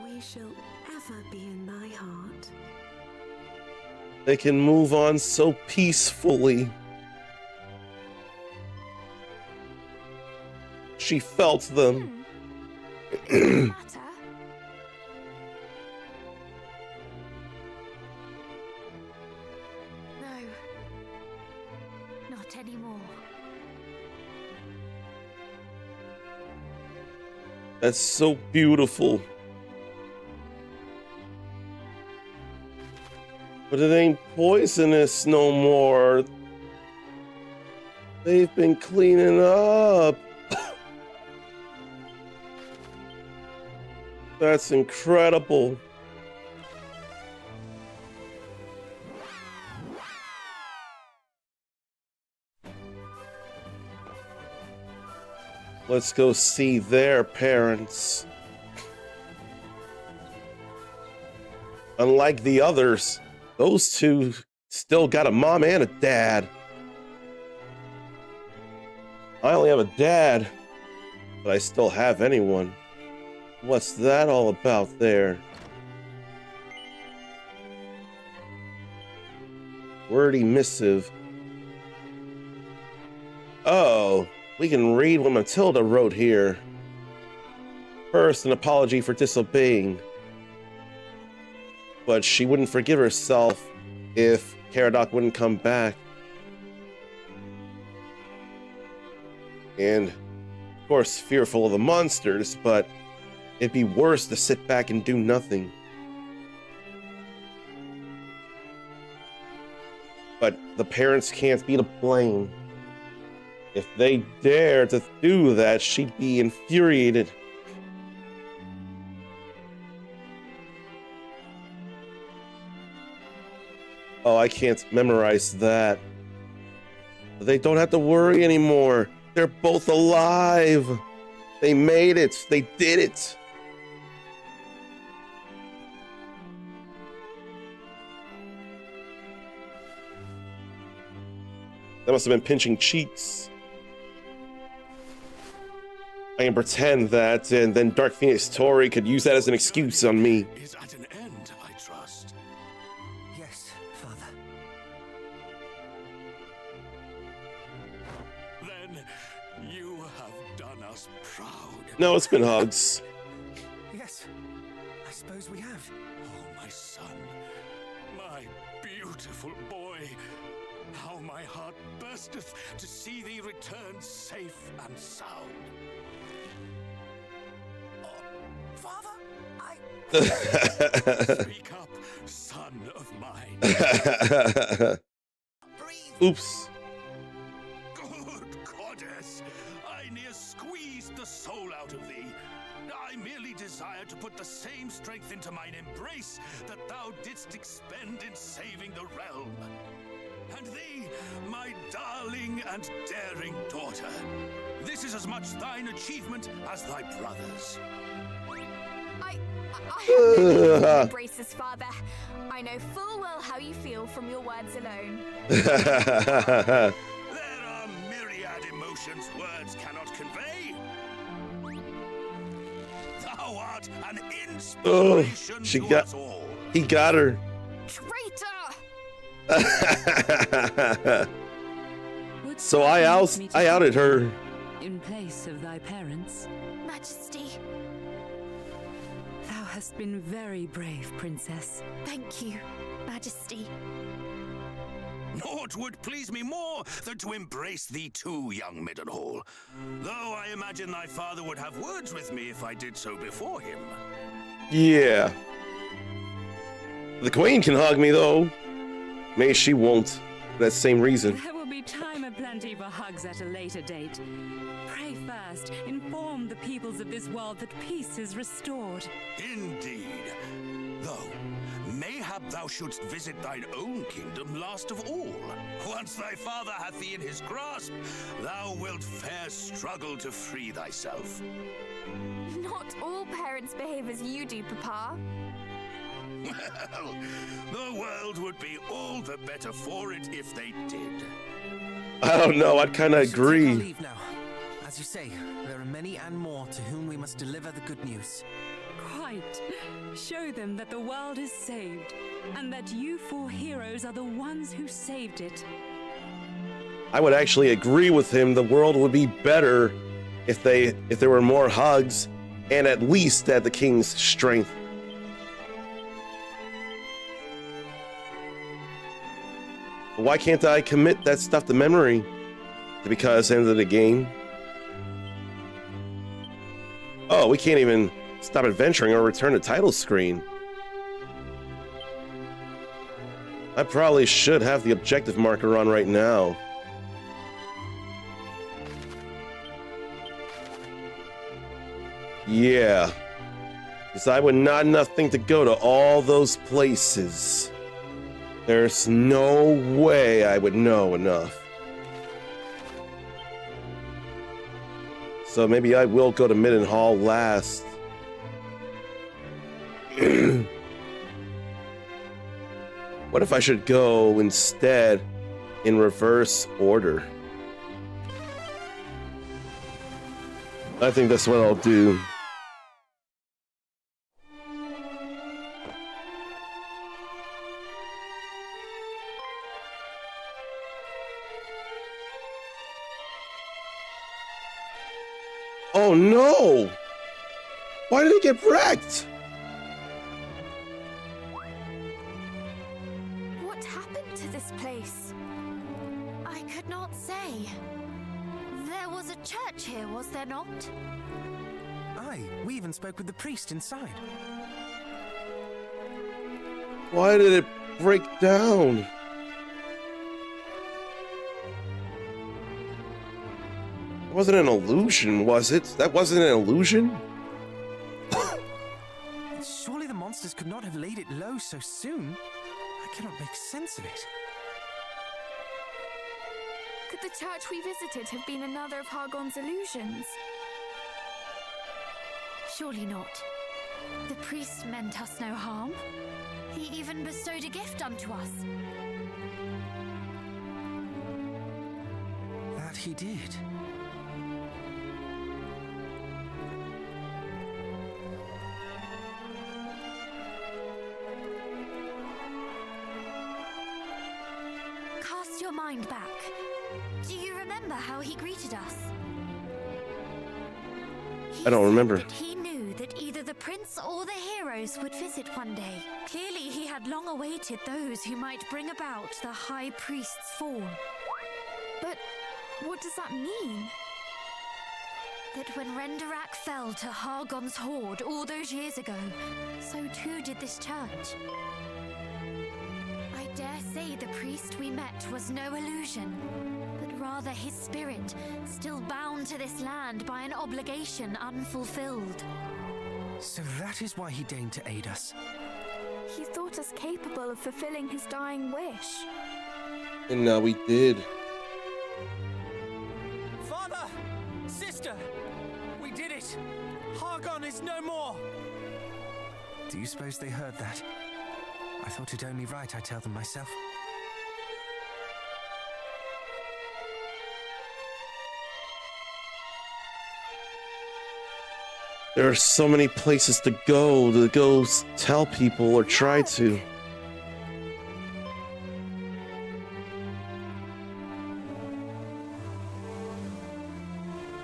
We shall ever be in thy heart. They can move on so peacefully. She felt them. Matter? No. Not anymore. That's so beautiful. But it ain't poisonous no more. They've been cleaning up. That's incredible. Let's go see their parents. Unlike the others, those two still got a mom and a dad. I only have a dad, but I still have anyone. What's that all about there? Wordy missive. Oh, we can read what Matilda wrote here. First, an apology for disobeying. But she wouldn't forgive herself if Caradoc wouldn't come back. And, of course, fearful of the monsters, but it'd be worse to sit back and do nothing. But the parents can't be to blame. If they dare to do that, she'd be infuriated. Oh, I can't memorize that. They don't have to worry anymore. They're both alive. They made it. They did it. That must have been pinching cheeks. I can pretend that, and then Dark Phoenix Tori could use that as an excuse on me. Is at an end, I trust. Yes, Father. Then you have done us proud. No, it's been hugs. Yes, I suppose we have. Oh, my son, my beautiful boy, how my heart bursteth to see thee return safe and sound. Father, speak up, son of mine. Oops. Good goddess, I near squeezed the soul out of thee. I merely desired to put the same strength into mine embrace that thou didst expend in saving the realm. And thee, my darling and daring daughter, this is as much thine achievement as thy brother's. I have no need to embrace this, Father. I know full well how you feel from your words alone. There are myriad emotions words cannot convey. Thou art an inspiration to us all. He got her. Traitor! So I outed her. In place of thy parents. Majesty, Thou hast been very brave, Princess. thank you, Majesty. Naught would please me more than to embrace thee too, young Middenhall. Though I imagine thy father would have words with me if I did so before him. Yeah. The Queen can hug me, though. Maybe she won't, for that same reason. There will be time aplenty for hugs at a later date. Pray first, inform the peoples of this world that peace is restored. Indeed. Though, mayhap thou shouldst visit thine own kingdom last of all. Once thy father hath thee in his grasp, thou wilt fair struggle to free thyself. Not all parents behave as you do, Papa. Well, the world would be all the better for it if they did. I don't know, I'd kind of We should take our agree. leave now. As you say, there are many and more to whom we must deliver the good news. Quite. Show them that the world is saved, and that you four heroes are the ones who saved it. I would actually agree with him. The world would be better if there were more hugs, and at least at the king's strength. Why can't I commit that stuff to memory? Because end of the game. Oh, we can't even stop adventuring or return to title screen. I probably should have the objective marker on right now. Yeah. Because I would not nothing to go to all those places. There's no way I would know enough. So maybe I will go to Middenhall last. What if I should go instead in reverse order? I think that's what I'll do. Oh no! Why did he get wrecked? What happened to this place? I could not say. There was a church here, was there not? Aye, we even spoke with the priest inside. Why did it break down? It wasn't an illusion, was it? That wasn't an illusion? Surely the monsters could not have laid it low so soon. I cannot make sense of it. Could the church we visited have been another of Hargon's illusions? Surely not. The priest meant us no harm. He even bestowed a gift unto us. That he did. Cast your mind back. Do you remember how he greeted us? I don't remember. That he knew that either the prince or the heroes would visit one day. Clearly, he had long awaited those who might bring about the High Priest's fall. But what does that mean? That when ERDRICK fell to Hargon's horde all those years ago, so too did this church. I dare say the priest we met was no illusion, but rather his spirit, still bound to this land by an obligation unfulfilled. So that is why he deigned to aid us. He thought us capable of fulfilling his dying wish. And now we did. Father! Sister! We did it! Hargon is no more! Do you suppose they heard that? I thought it only right I tell them myself. There are so many places to go tell people or try to.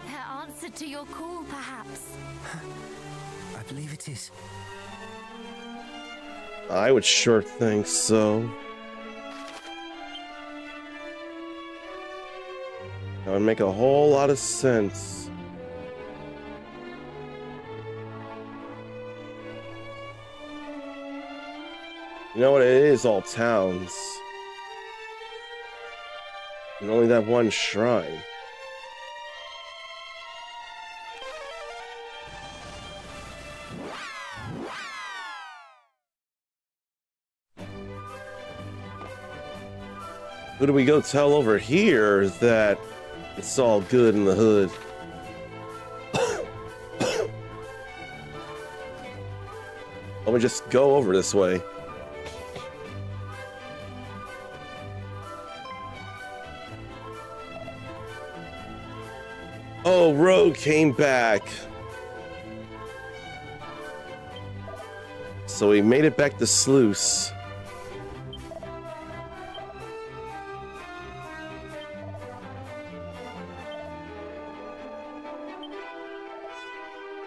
Their answer to your call, perhaps. I believe it is. I would sure think so. That would make a whole lot of sense. You know what? It is all towns. And only that one shrine. Who do we go tell over here that it's all good in the hood? Let me just go over this way. Oh, Rogue came back. So he made it back to Sluice.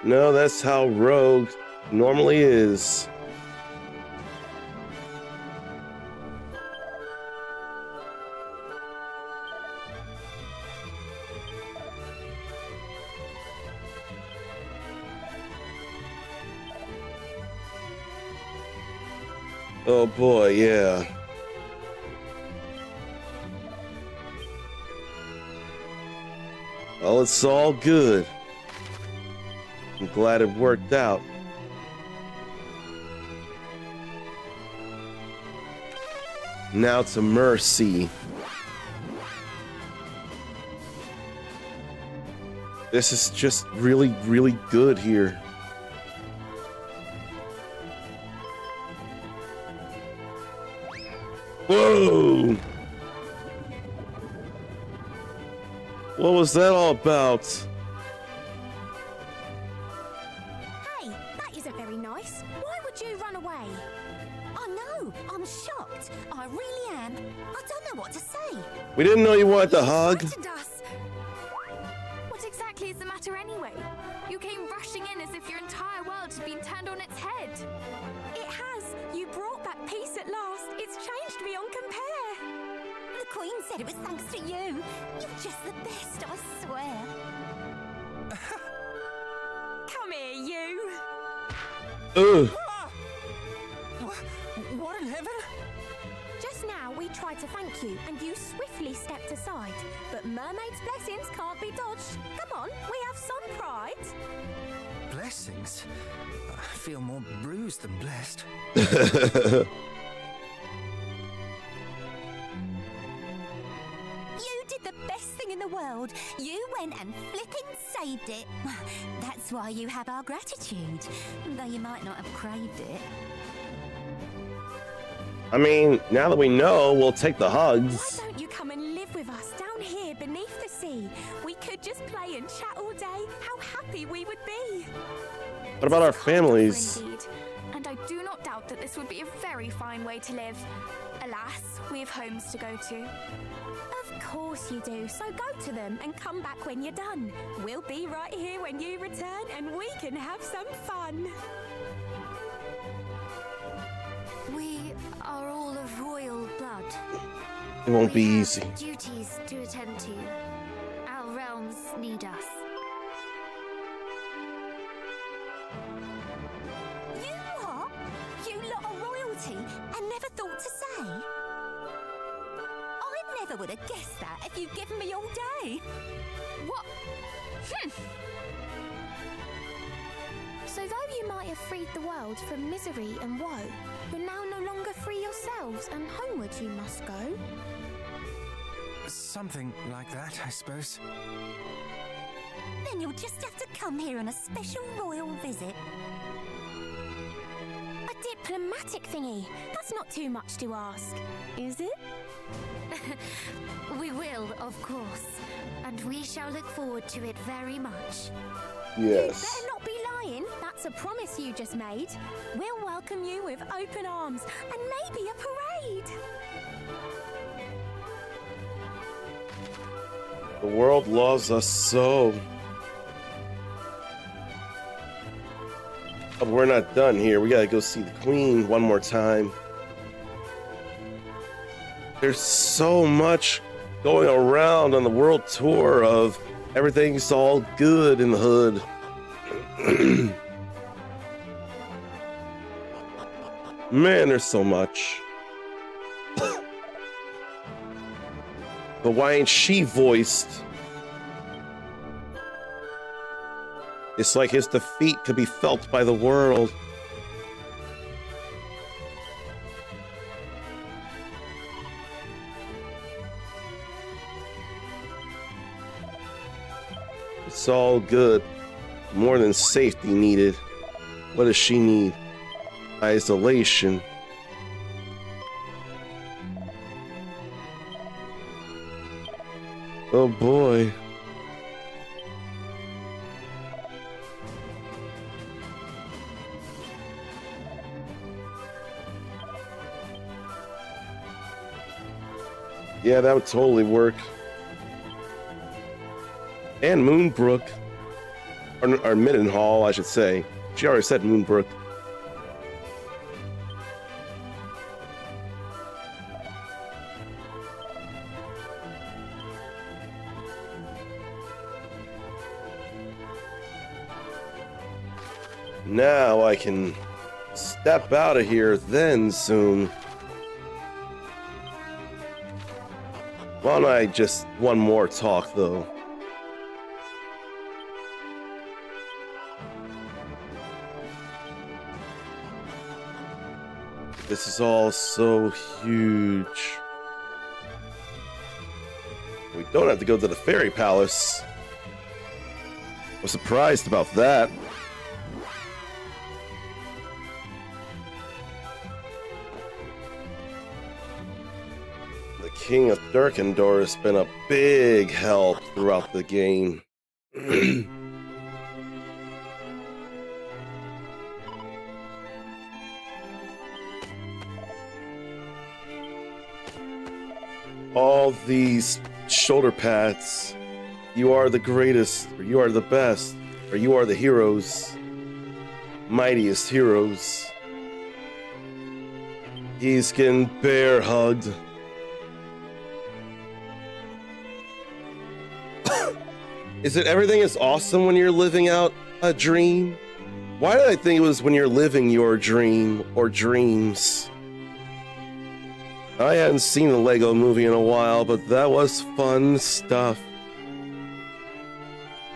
No, that's how Rogue normally is. Oh boy, yeah. Well, it's all good. I'm glad it worked out. Now to Mercy. This is just really, really good here. Whoa! What was that all about? Hey, that isn't very nice. Why would you run away? I know, I'm shocked. I really am. I don't know what to say. We didn't know you wanted the hug. Frightened us. What exactly is the matter anyway? You came rushing in as if your entire world had been turned on its head. It has. You brought back peace at last. It's changed beyond compare. The Queen said it was thanks to you. You're just the best, I swear. Come here, you. Ugh. What in heaven? Just now, we tried to thank you, and you swiftly stepped aside. But mermaids' blessings can't be dodged. Come on, we have some pride. Blessings? I feel more bruised than blessed. You did the best thing in the world. You went and flipping saved it. That's why you have our gratitude, though you might not have craved it. I mean, now that we know, we'll take the hugs. Why don't you come and live with us down here beneath the sea? We could just play and chat all day. How happy we would be. What about our families? Indeed. And I do not doubt that this would be a very fine way to live. Alas, we have homes to go to. Of course you do, so go to them and come back when you're done. We'll be right here when you return and we can have some fun. We are all of royal blood. It won't be We have easy. duties to attend to. Our realms need us. You what? You lot are royalty and never thought to say? I never would have guessed that if you'd given me all day. What? So though you might have freed the world from misery and woe, you're now no longer free yourselves, and homeward you must go. Something like that, I suppose. Then you'll just have to come here on a special royal visit. A diplomatic thingy. That's not too much to ask, is it? We will, of course, and we shall look forward to it very much. Yes. Better not be lying. That's a promise you just made. We'll welcome you with open arms and maybe a parade. The world loves us so. But we're not done here. We gotta go see the Queen one more time. There's so much going around on the world tour of everything's all good in the hood. Man, there's so much. But why ain't she voiced? It's like his defeat could be felt by the world. It's all good. More than safety needed. What does she need? Isolation. Oh boy. Yeah, that would totally work. And Moonbrook. Or Middenhall, I should say. She already said Moonbrook. Now I can step out of here then soon. Why don't I just one more talk though? This is all so huge. We don't have to go to the fairy palace. I was surprised about that. The King of Durkendor has been a big help throughout the game. All these shoulder pats. You are the greatest, or you are the best, or you are the heroes. Mightiest heroes. He's getting bear hugged. Is it everything is awesome when you're living out a dream? Why did I think it was when you're living your dream or dreams? I hadn't seen the Lego movie in a while, but that was fun stuff.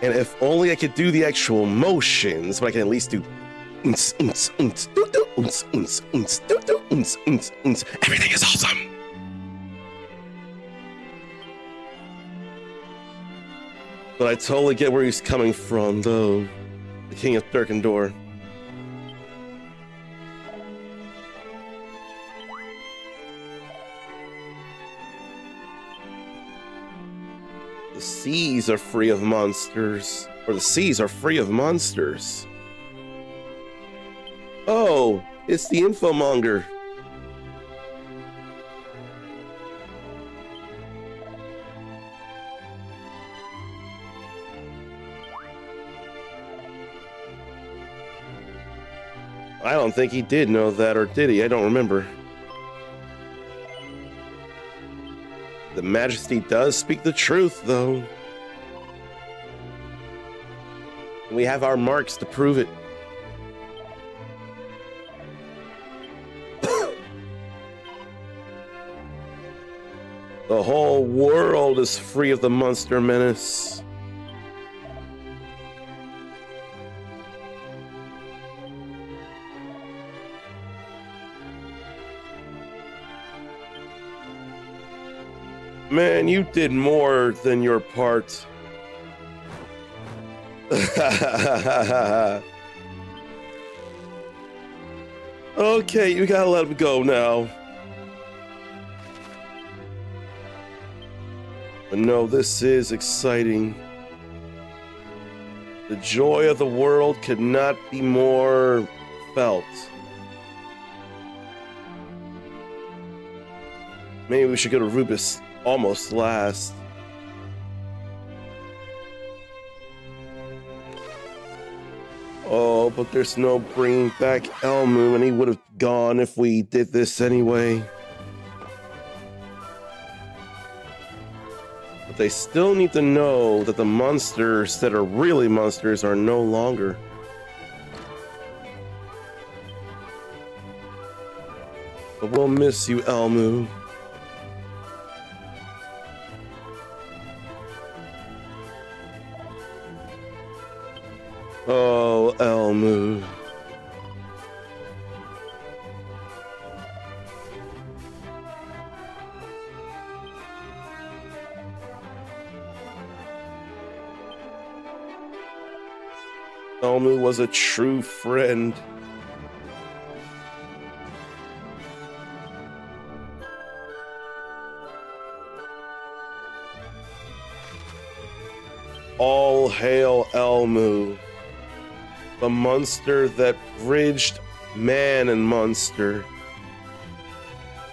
And if only I could do the actual motions, but I can at least do everything is awesome. But I totally get where he's coming from, though. The King of Durkendor. The seas are free of monsters. Or the seas are free of monsters. Oh, it's the infomonger. I don't think he did know that, or did he? I don't remember. The Majesty does speak the truth, though. We have our marks to prove it. The whole world is free of the monster menace. Man, you did more than your part. Okay, you gotta let him go now. But no, this is exciting. The joy of the world could not be more felt. Maybe we should go to Rubus almost last. Oh, but there's no bringing back Elmu, and he would have gone if we did this anyway. But they still need to know that the monsters that are really monsters are no longer. But we'll miss you, Elmu. Oh, Elmu. Elmu was a true friend. All hail Elmu, the monster that bridged man and monster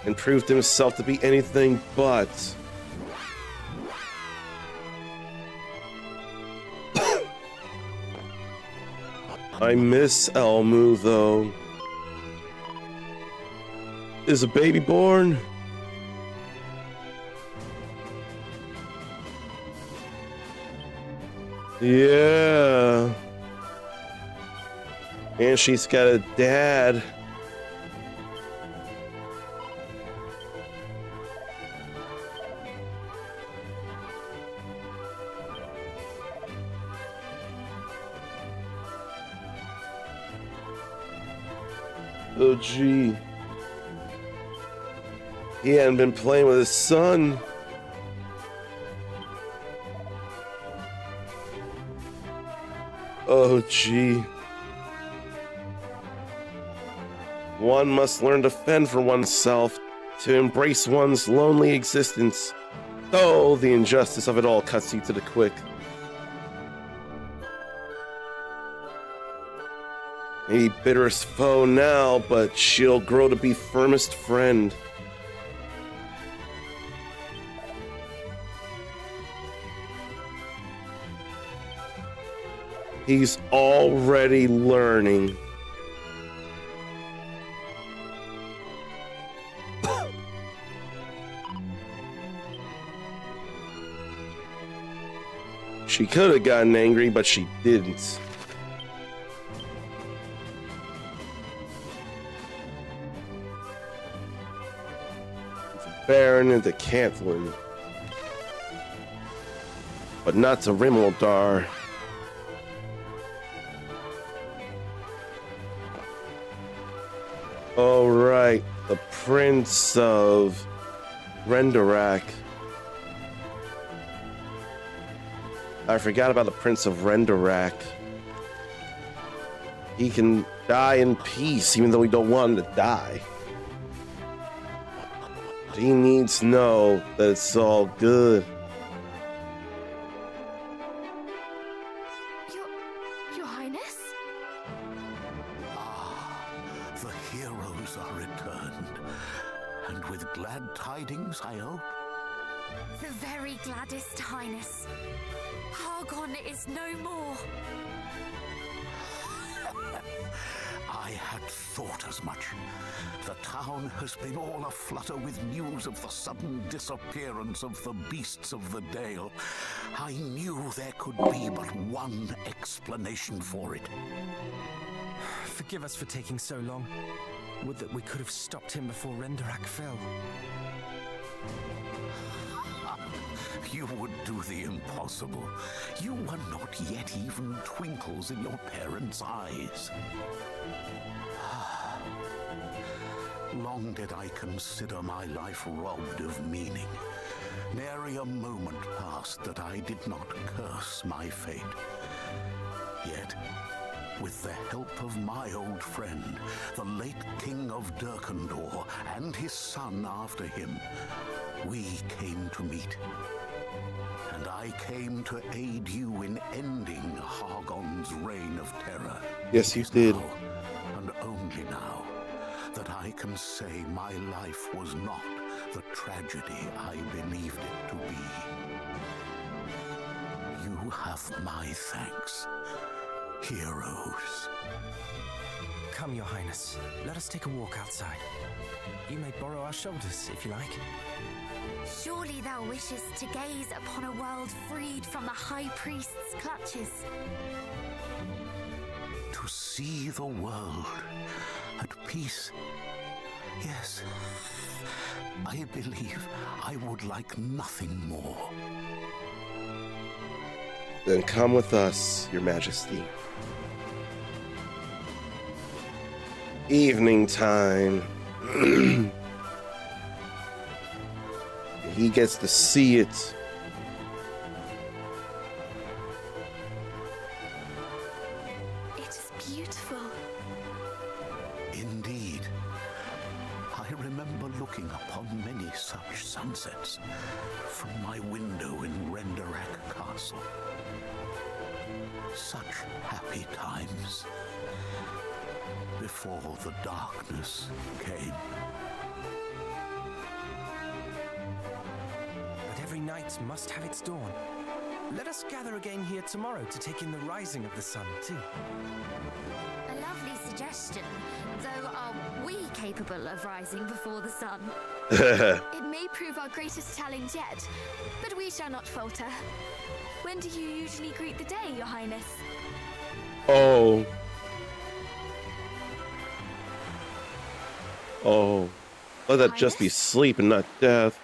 and proved himself to be anything but. I miss Elmu, though. Is a baby born? Yeah. And she's got a dad. Oh, gee. He hadn't been playing with his son. Oh, gee. One must learn to fend for oneself, to embrace one's lonely existence. Oh, the injustice of it all cuts you to the quick. Maybe bitterest foe now, but she'll grow to be firmest friend. He's already learning. She could have gotten angry, but she didn't. Baron into Cantlin, but not to Rimildar. All right, the Prince of Renderak. I forgot about the Prince of Renderak. He can die in peace, even though we don't want him to die. He needs to know that it's all good. Your Highness? Ah, the heroes are returned. And with glad tidings, I hope. The very gladdest, Highness. Hargon is no more. I had thought as much. The town has been all aflutter with news of the sudden disappearance of the beasts of the Dale. I knew there could be but one explanation for it. Forgive us for taking so long. Would that we could have stopped him before Renderak fell. You would do the impossible. You were not yet even twinkles in your parents' eyes. Long did I consider my life robbed of meaning. Nary a moment passed that I did not curse my fate. Yet, with the help of my old friend, the late King of Durkandor, and his son after him, we came to meet. And I came to aid you in ending Hargon's reign of terror. Yes, you did. Now, and only now, that I can say my life was not the tragedy I believed it to be. You have my thanks, heroes. Come, Your Highness. Let us take a walk outside. You may borrow our shoulders, if you like. Surely thou wishest to gaze upon a world freed from the High Priest's clutches. To see the world at peace. Yes, I believe I would like nothing more. Then come with us, Your Majesty. Evening time. He gets to see it. It is beautiful. Indeed. I remember looking upon many such sunsets from my window in Renderak Castle. Such happy times before the darkness came. But every night must have its dawn. Let us gather again here tomorrow to take in the rising of the sun, too. A lovely suggestion, though are we capable of rising before the sun? It may prove our greatest challenge yet, but we shall not falter. When do you usually greet the day, Your Highness? Oh. Oh. Let that just be sleep and not death.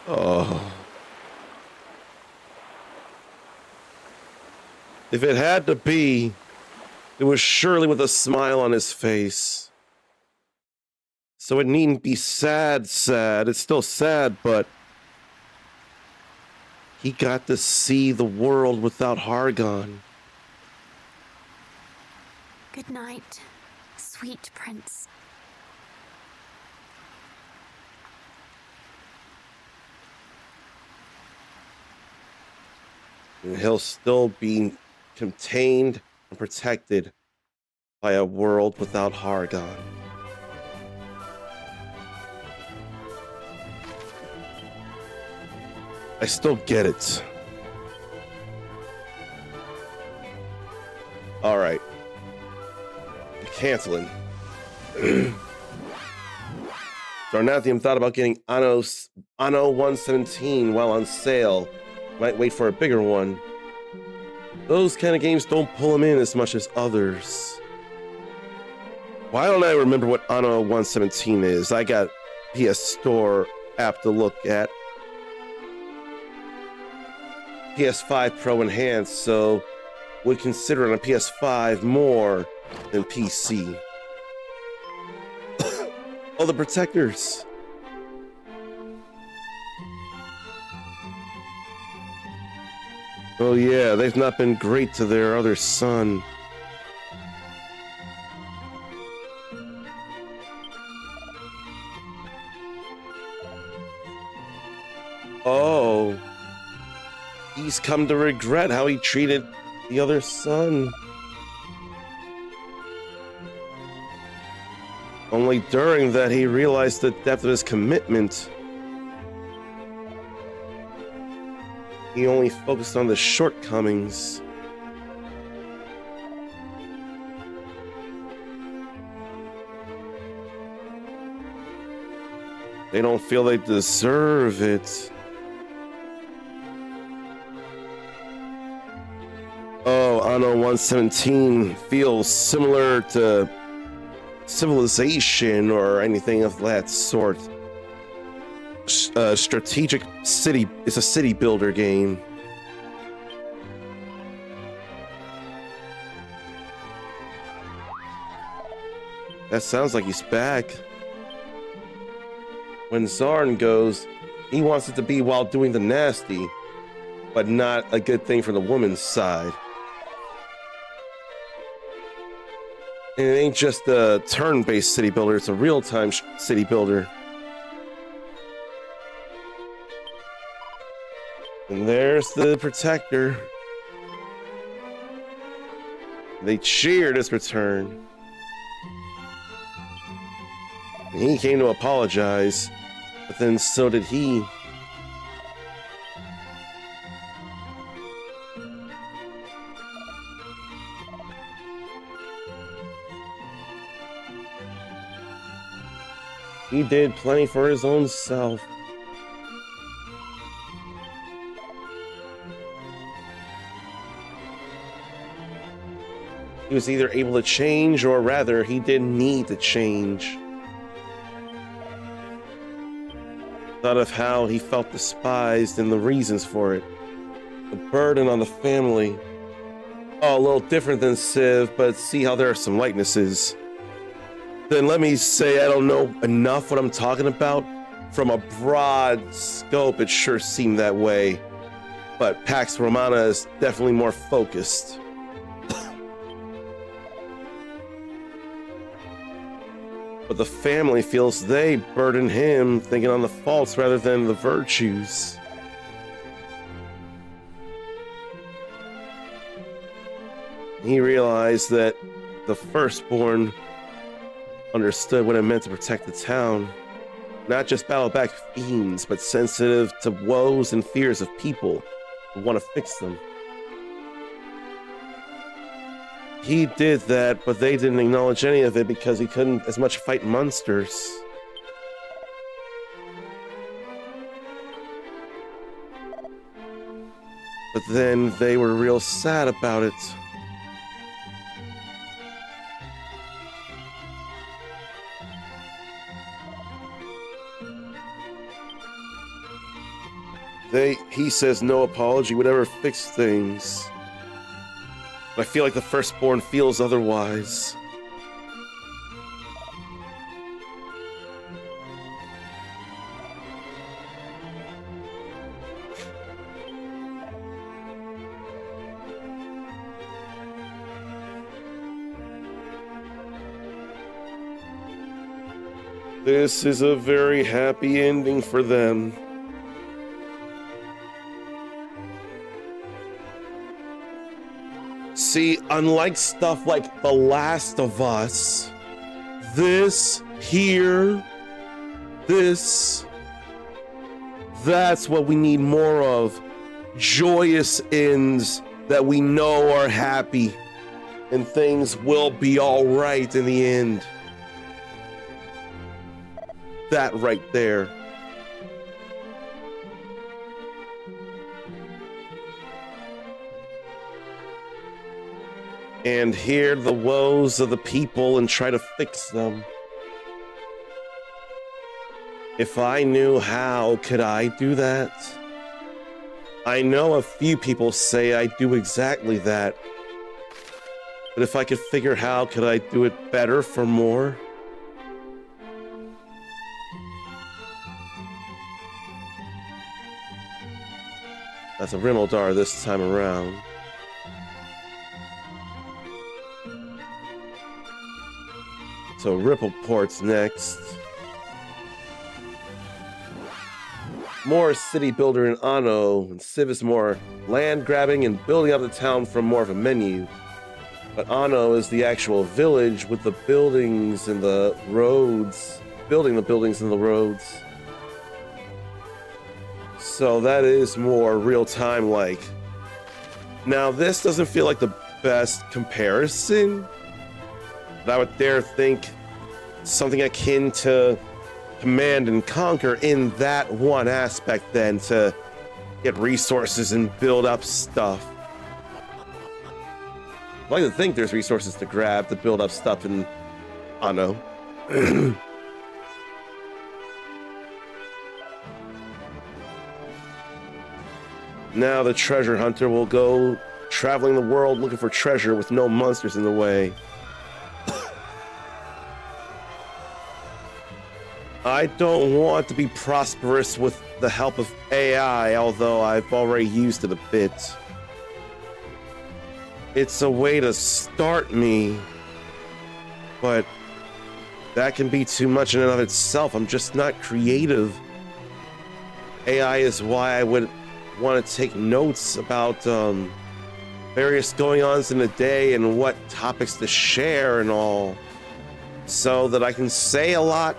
Oh. If it had to be, it was surely with a smile on his face. So it needn't be sad. It's still sad, but he got to see the world without Hargon. Good night, sweet prince. And he'll still be contained and protected by a world without Hargon. I still get it. All right. Canceling. Darnathium thought about getting Anno 117 while on sale. Might wait for a bigger one. Those kind of games don't pull him in as much as others. Why don't I remember what Anno 117 is? I got PS Store app to look at. PS5 Pro Enhanced, so would consider it on PS5 more than PC. Oh, the Protectors. Oh yeah, they've not been great to their other son. Oh. He's come to regret how he treated the other son. Only during that he realized the depth of his commitment. He only focused on the shortcomings. They don't feel they deserve it. Oh, Anno 117 feels similar to Civilization or anything of that sort. Strategic city. It's a city builder game. That sounds like he's back. When Zarn goes, he wants it to be while doing the nasty, but not a good thing for the woman's side. And it ain't just a turn-based city builder, it's a real-time city builder. And there's the Protector. They cheered his return. And he came to apologize, but then so did he. He did plenty for his own self. He was either able to change, or rather, he didn't need to change. Thought of how he felt despised and the reasons for it. The burden on the family. Oh, a little different than Civ, but see how there are some likenesses. Then let me say I don't know enough what I'm talking about. From a broad scope, it sure seemed that way. But Pax Romana is definitely more focused. But the family feels they burden him, thinking on the faults rather than the virtues. He realized that the firstborn understood what it meant to protect the town. Not just battle back fiends, but sensitive to woes and fears of people who want to fix them. He did that, but they didn't acknowledge any of it because he couldn't as much fight monsters. But then they were real sad about it. He says no apology would ever fix things. But I feel like the firstborn feels otherwise. This is a very happy ending for them. See, unlike stuff like The Last of Us, this here, that's what we need more of. Joyous ends that we know are happy, and things will be all right in the end. That right there. and hear the woes of the people and try to fix them. If I knew how, could I do that? I know a few people say I do exactly that, but if I could figure how, could I do it better for more? That's a Rimmeldar this time around. So Rippleport's next. More city builder in Anno, and Civ is more land grabbing and building up the town from more of a menu. But Anno is the actual village with the buildings and the roads, building the buildings and the roads. So that is more real time like. Now this doesn't feel like the best comparison, but I would dare think something akin to Command and Conquer in that one aspect then, to get resources and build up stuff. I like to think there's resources to grab to build up stuff in Anno. Now the treasure hunter will go traveling the world looking for treasure with no monsters in the way. I don't want to be prosperous with the help of AI, although I've already used it a bit. It's a way to start me, but that can be too much in and of itself. I'm just not creative. AI is why I would want to take notes about various going-ons in the day and what topics to share and all, so that I can say a lot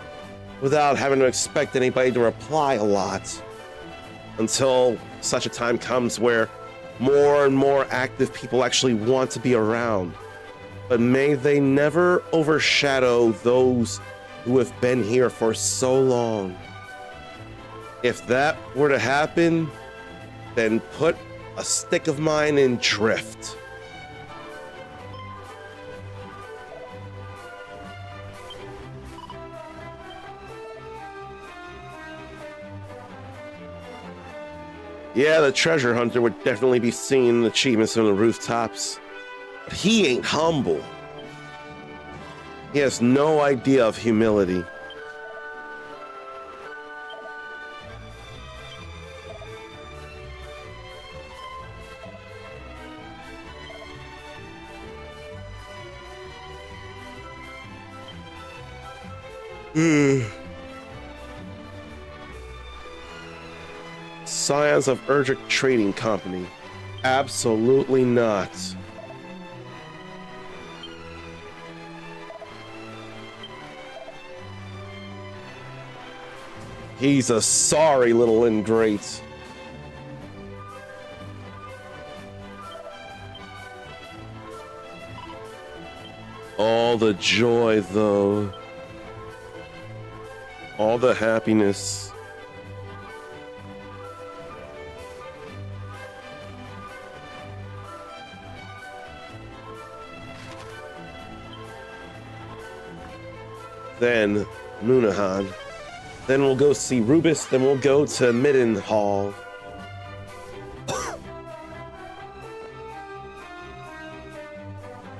without having to expect anybody to reply a lot, until such a time comes where more and more active people actually want to be around. But may they never overshadow those who have been here for so long. If that were to happen, then put a stick of mine in drift. Yeah, the treasure hunter would definitely be seeing achievements on the rooftops. But he ain't humble. He has no idea of humility. Scions of ERDRICK Trading Company. Absolutely not. He's a sorry little ingrate. All the joy, though. All the happiness. Then Munahan. Then we'll go see Rubus. Then we'll go to Midden Hall.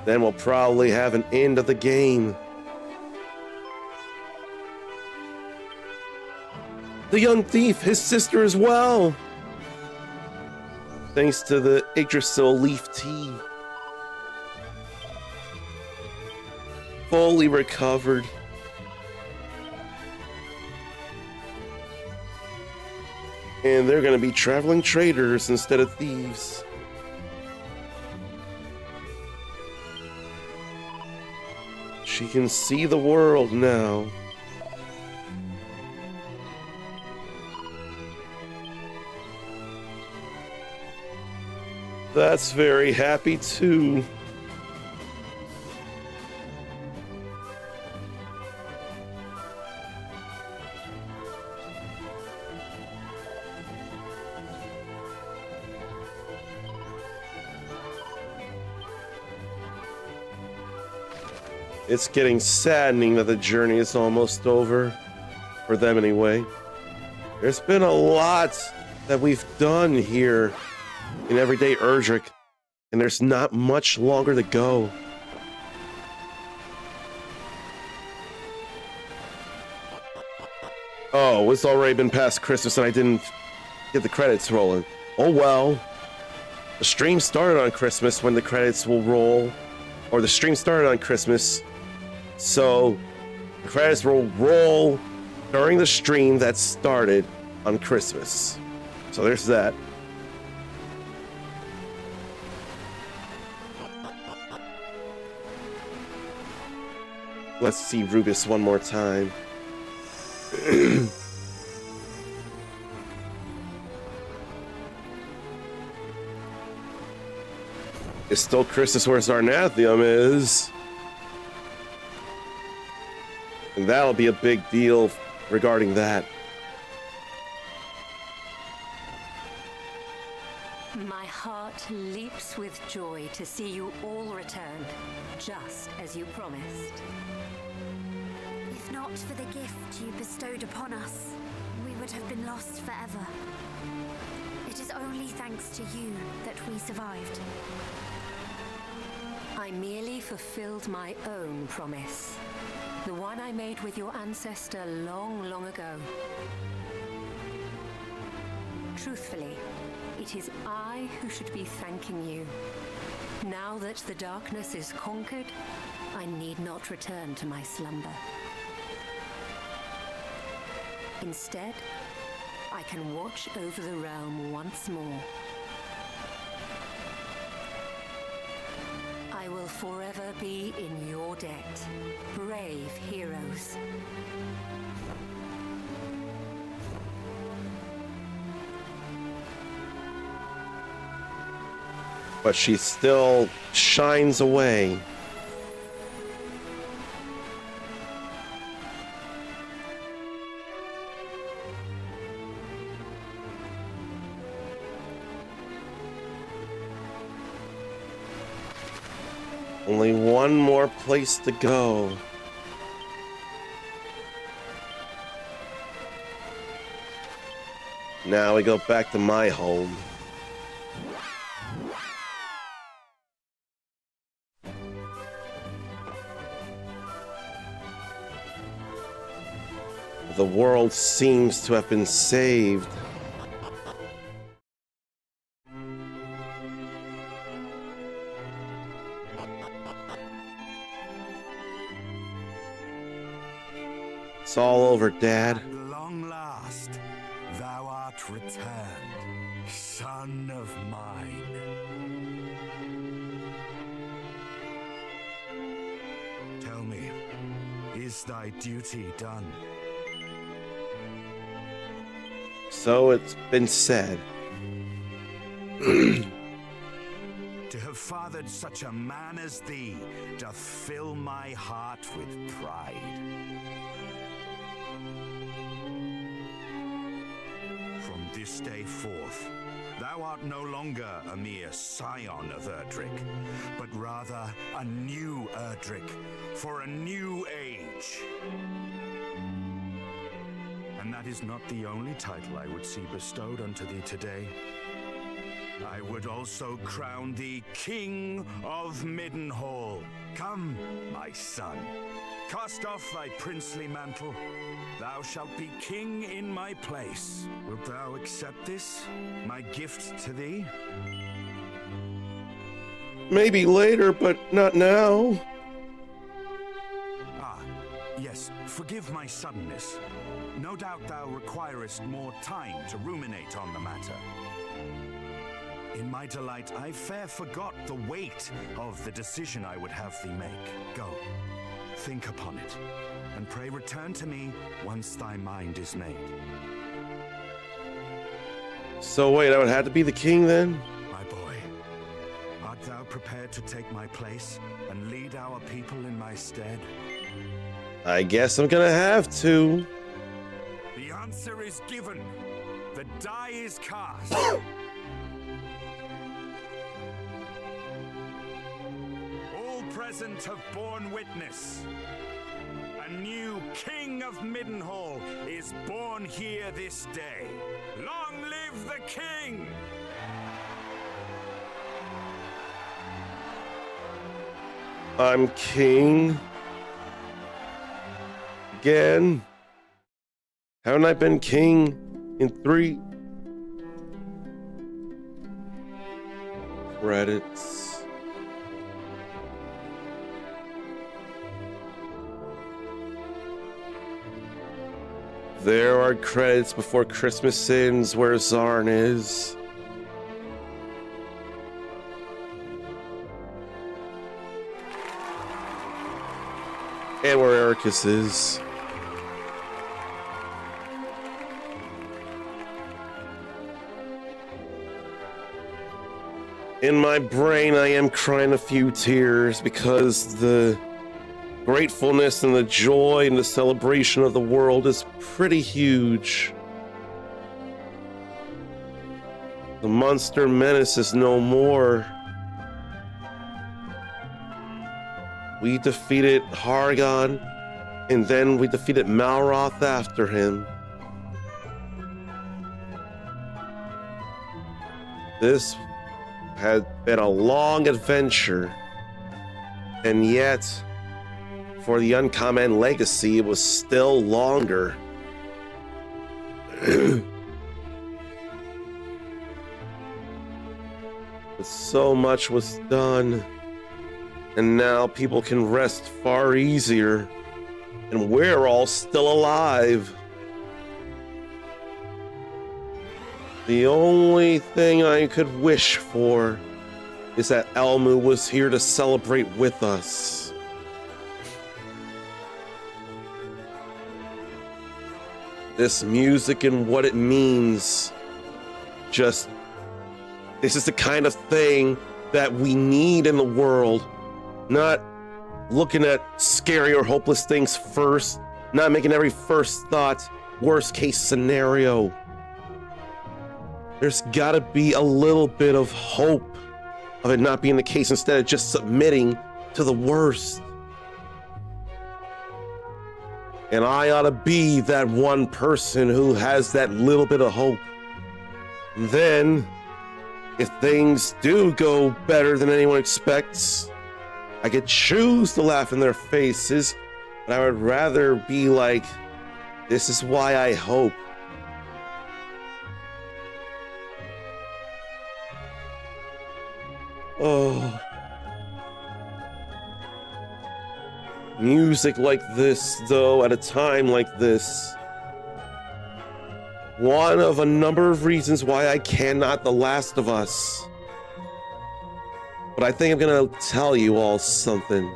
Then we'll probably have an end of the game. The young thief, his sister as well. Thanks to the Yggdrasil leaf tea. Fully recovered. And they're going to be traveling traders instead of thieves. She can see the world now. That's very happy too. It's getting saddening that the journey is almost over. For them, anyway. There's been a lot that we've done here in everyday ERDRICK, and there's not much longer to go. Oh, it's already been past Christmas and I didn't get the credits rolling. Oh well. The stream started on Christmas when the credits will roll. Or the stream started on Christmas, so the credits will roll during the stream that started on Christmas. So there's that. Let's see Rubus one more time. It's still Christmas where Zarnathium is. And that'll be a big deal regarding that. My heart leaps with joy to see you all return, just as you promised. If not for the gift you bestowed upon us, we would have been lost forever. It is only thanks to you that we survived. I merely fulfilled my own promise. The one I made with your ancestor long, long ago. Truthfully, it is I who should be thanking you. Now that the darkness is conquered, I need not return to my slumber. Instead, I can watch over the realm once more. I will forever be in your debt, brave heroes. But she still shines away. Only one more place to go. Now we go back to my home. The world seems to have been saved. It's all over, Dad. At long last, thou art returned, son of mine. Tell me, is thy duty done? So it's been said. To have fathered such a man as thee doth fill my heart with pride. From this day forth, thou art no longer a mere scion of ERDRICK, but rather a new ERDRICK for a new age. And that is not the only title I would see bestowed unto thee today. I would also crown thee King of Middenhall. Come, my son, cast off thy princely mantle. Thou shalt be king in my place. Wilt thou accept this, my gift to thee? Maybe later, but not now. Ah, yes, forgive my suddenness. No doubt thou requirest more time to ruminate on the matter. In my delight, I fair forgot the weight of the decision I would have thee make. Go, think upon it, and pray return to me once thy mind is made. So wait, I would have to be the king then? My boy, art thou prepared to take my place and lead our people in my stead? I guess I'm gonna have to. The answer is given. The die is cast. All present present have borne witness. A new King of Middenhall is born here this day. Long live the King! I'm king. Again. Haven't I been king in 3? Credits. There are credits before Christmas ends where Zarn is. And where Ericus is. In my brain, I am crying a few tears because the gratefulness and the joy and the celebration of the world is pretty huge. The monster menace is no more. We defeated Hargon, and then we defeated Malroth after him. This had been a long adventure, and yet, for the Uncommon Legacy, it was still longer. But so much was done. And now people can rest far easier, and we're all still alive. The only thing I could wish for is that Elmu was here to celebrate with us. This music and what it means, this is the kind of thing that we need in the world. Not looking at scary or hopeless things first, not making every first thought worst case scenario. There's gotta be a little bit of hope of it not being the case instead of just submitting to the worst. And I ought to be that one person who has that little bit of hope. And then, if things do go better than anyone expects, I could choose to laugh in their faces, but I would rather be like, this is why I hope. Oh. Music like this, though, at a time like this. One of a number of reasons why I cannot The Last of Us. But I think I'm gonna tell you all something.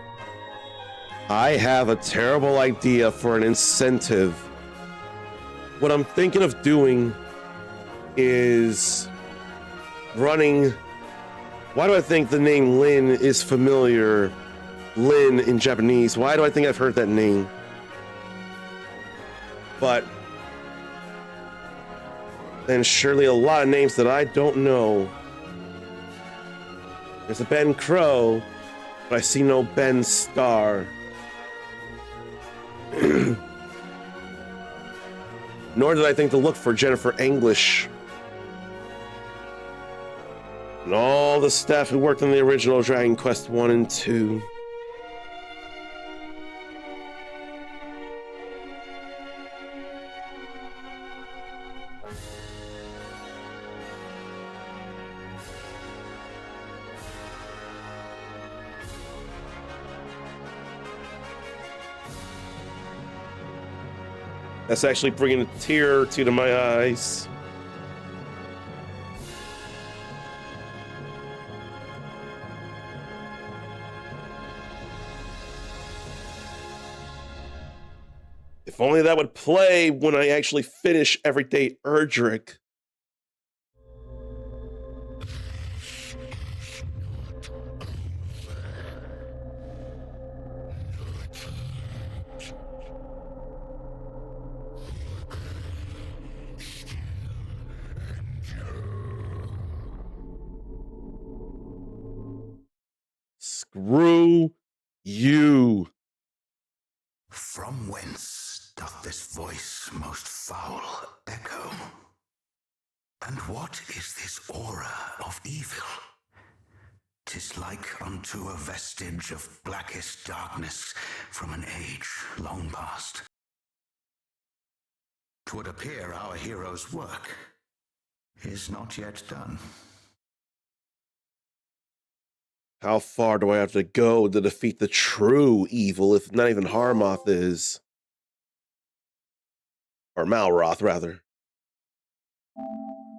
I have a terrible idea for an incentive. What I'm thinking of doing is running. Why do I think the name Lin is familiar? Lin in Japanese. Why do I think I've heard that name? But then surely a lot of names that I don't know. There's a Ben Crow, but I see no Ben Star. Nor did I think to look for Jennifer English. And all the staff who worked on the original Dragon Quest 1 and 2. That's actually bringing a tear or two to my eyes. If only that would play when I actually finish Everyday ERDRICK. Screw From whence doth this voice most foul echo? And what is this aura of evil? 'Tis like unto a vestige of blackest darkness from an age long past. 'Twould appear our hero's work is not yet done. How far do I have to go to defeat the true evil, if not even Harmoth is? Or Malroth, rather.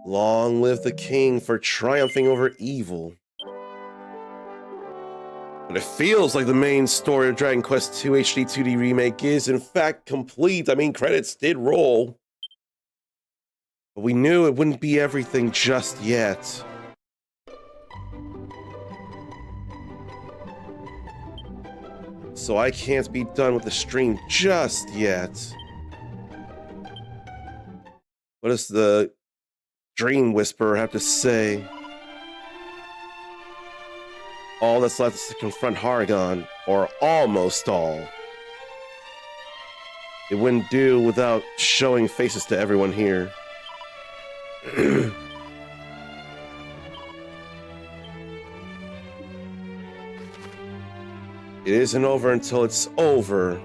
Long live the king for triumphing over evil. But it feels like the main story of Dragon Quest II HD 2D Remake is in fact complete. I mean, credits did roll. But we knew it wouldn't be everything just yet. So I can't be done with the stream just yet. What does the Dream Whisperer have to say? All that's left is to confront Hargon, or almost all. It wouldn't do without showing faces to everyone here. It isn't over until it's over.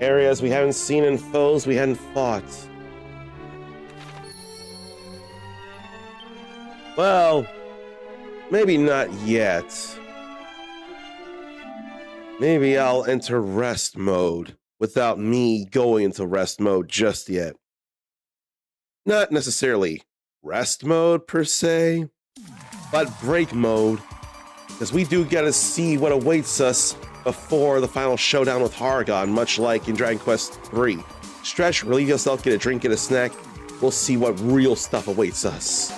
Areas we haven't seen and foes we hadn't fought. Well, maybe not yet. Maybe I'll enter rest mode without me going into rest mode just yet. Not necessarily rest mode per se, but break mode, because we do get to see what awaits us before the final showdown with Hargon, much like in Dragon Quest III. Stretch, relieve yourself, get a drink, get a snack. We'll see what real stuff awaits us.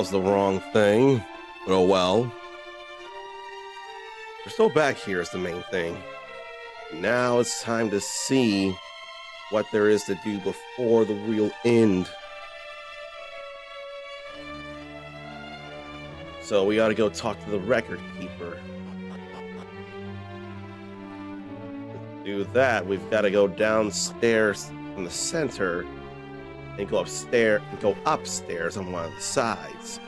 was the wrong thing. Oh well. We're still back here is the main thing. Now it's time to see what there is to do before the real end. So we gotta go talk to the record keeper. To do that, we've got to go downstairs from the center and go upstairs on one of the sides.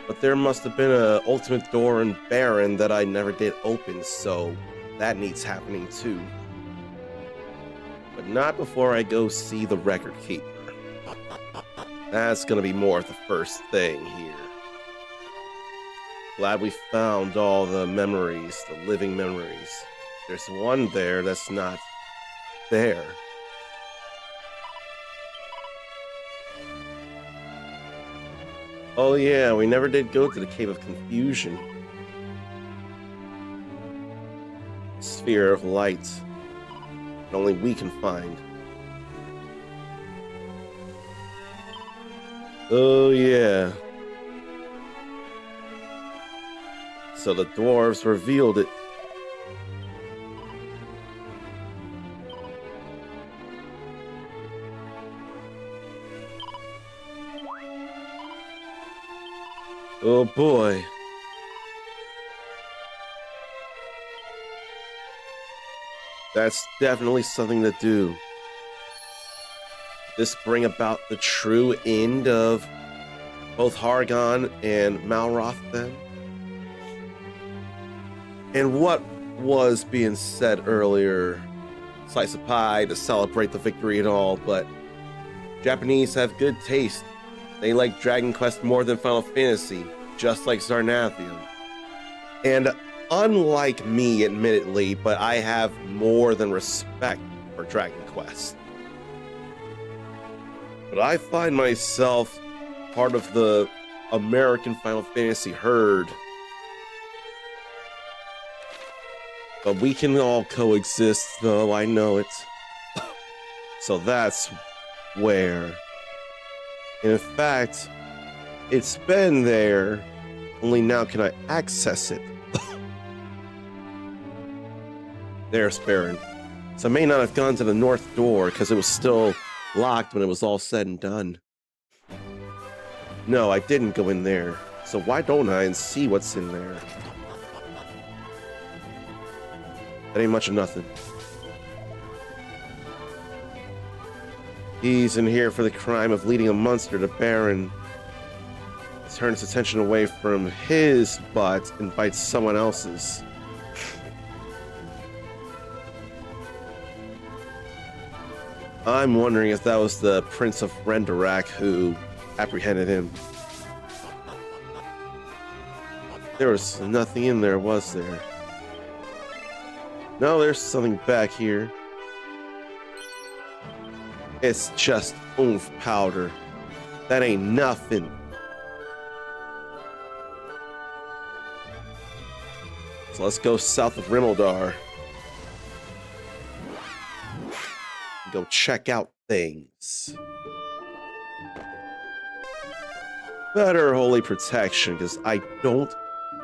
But there must have been an ultimate door in Baron that I never did open, so that needs happening too. But not before I go see the record keeper. That's gonna be more of the first thing here. Glad we found all the memories, the living memories. There's one there that's not there. Oh yeah, we never did go to the Cave of Confusion. Sphere of light that only we can find. Oh yeah. So the dwarves revealed it. Oh boy. That's definitely something to do. This bring about the true end of both Hargon and Malroth then? And what was being said earlier, slice of pie to celebrate the victory and all, but Japanese have good taste. They like Dragon Quest more than Final Fantasy, just like Zarnathian. And unlike me, admittedly, but I have more than respect for Dragon Quest. But I find myself part of the American Final Fantasy herd. But we can all coexist, though, I know it. So that's where. And in fact, it's been there, only now can I access it. There's Baron. So I may not have gone to the north door because it was still locked when it was all said and done. No, I didn't go in there. So why don't I and see what's in there? That ain't much of nothing. He's in here for the crime of leading a monster to Baron. Turn his attention away from his butt and bites someone else's. I'm wondering if that was the Prince of ERDRICK who apprehended him. There was nothing in there, was there? No, there's something back here. It's just oomph powder. That ain't nothing. So let's go south of Rimeldar. Go check out things. Better holy protection, because I don't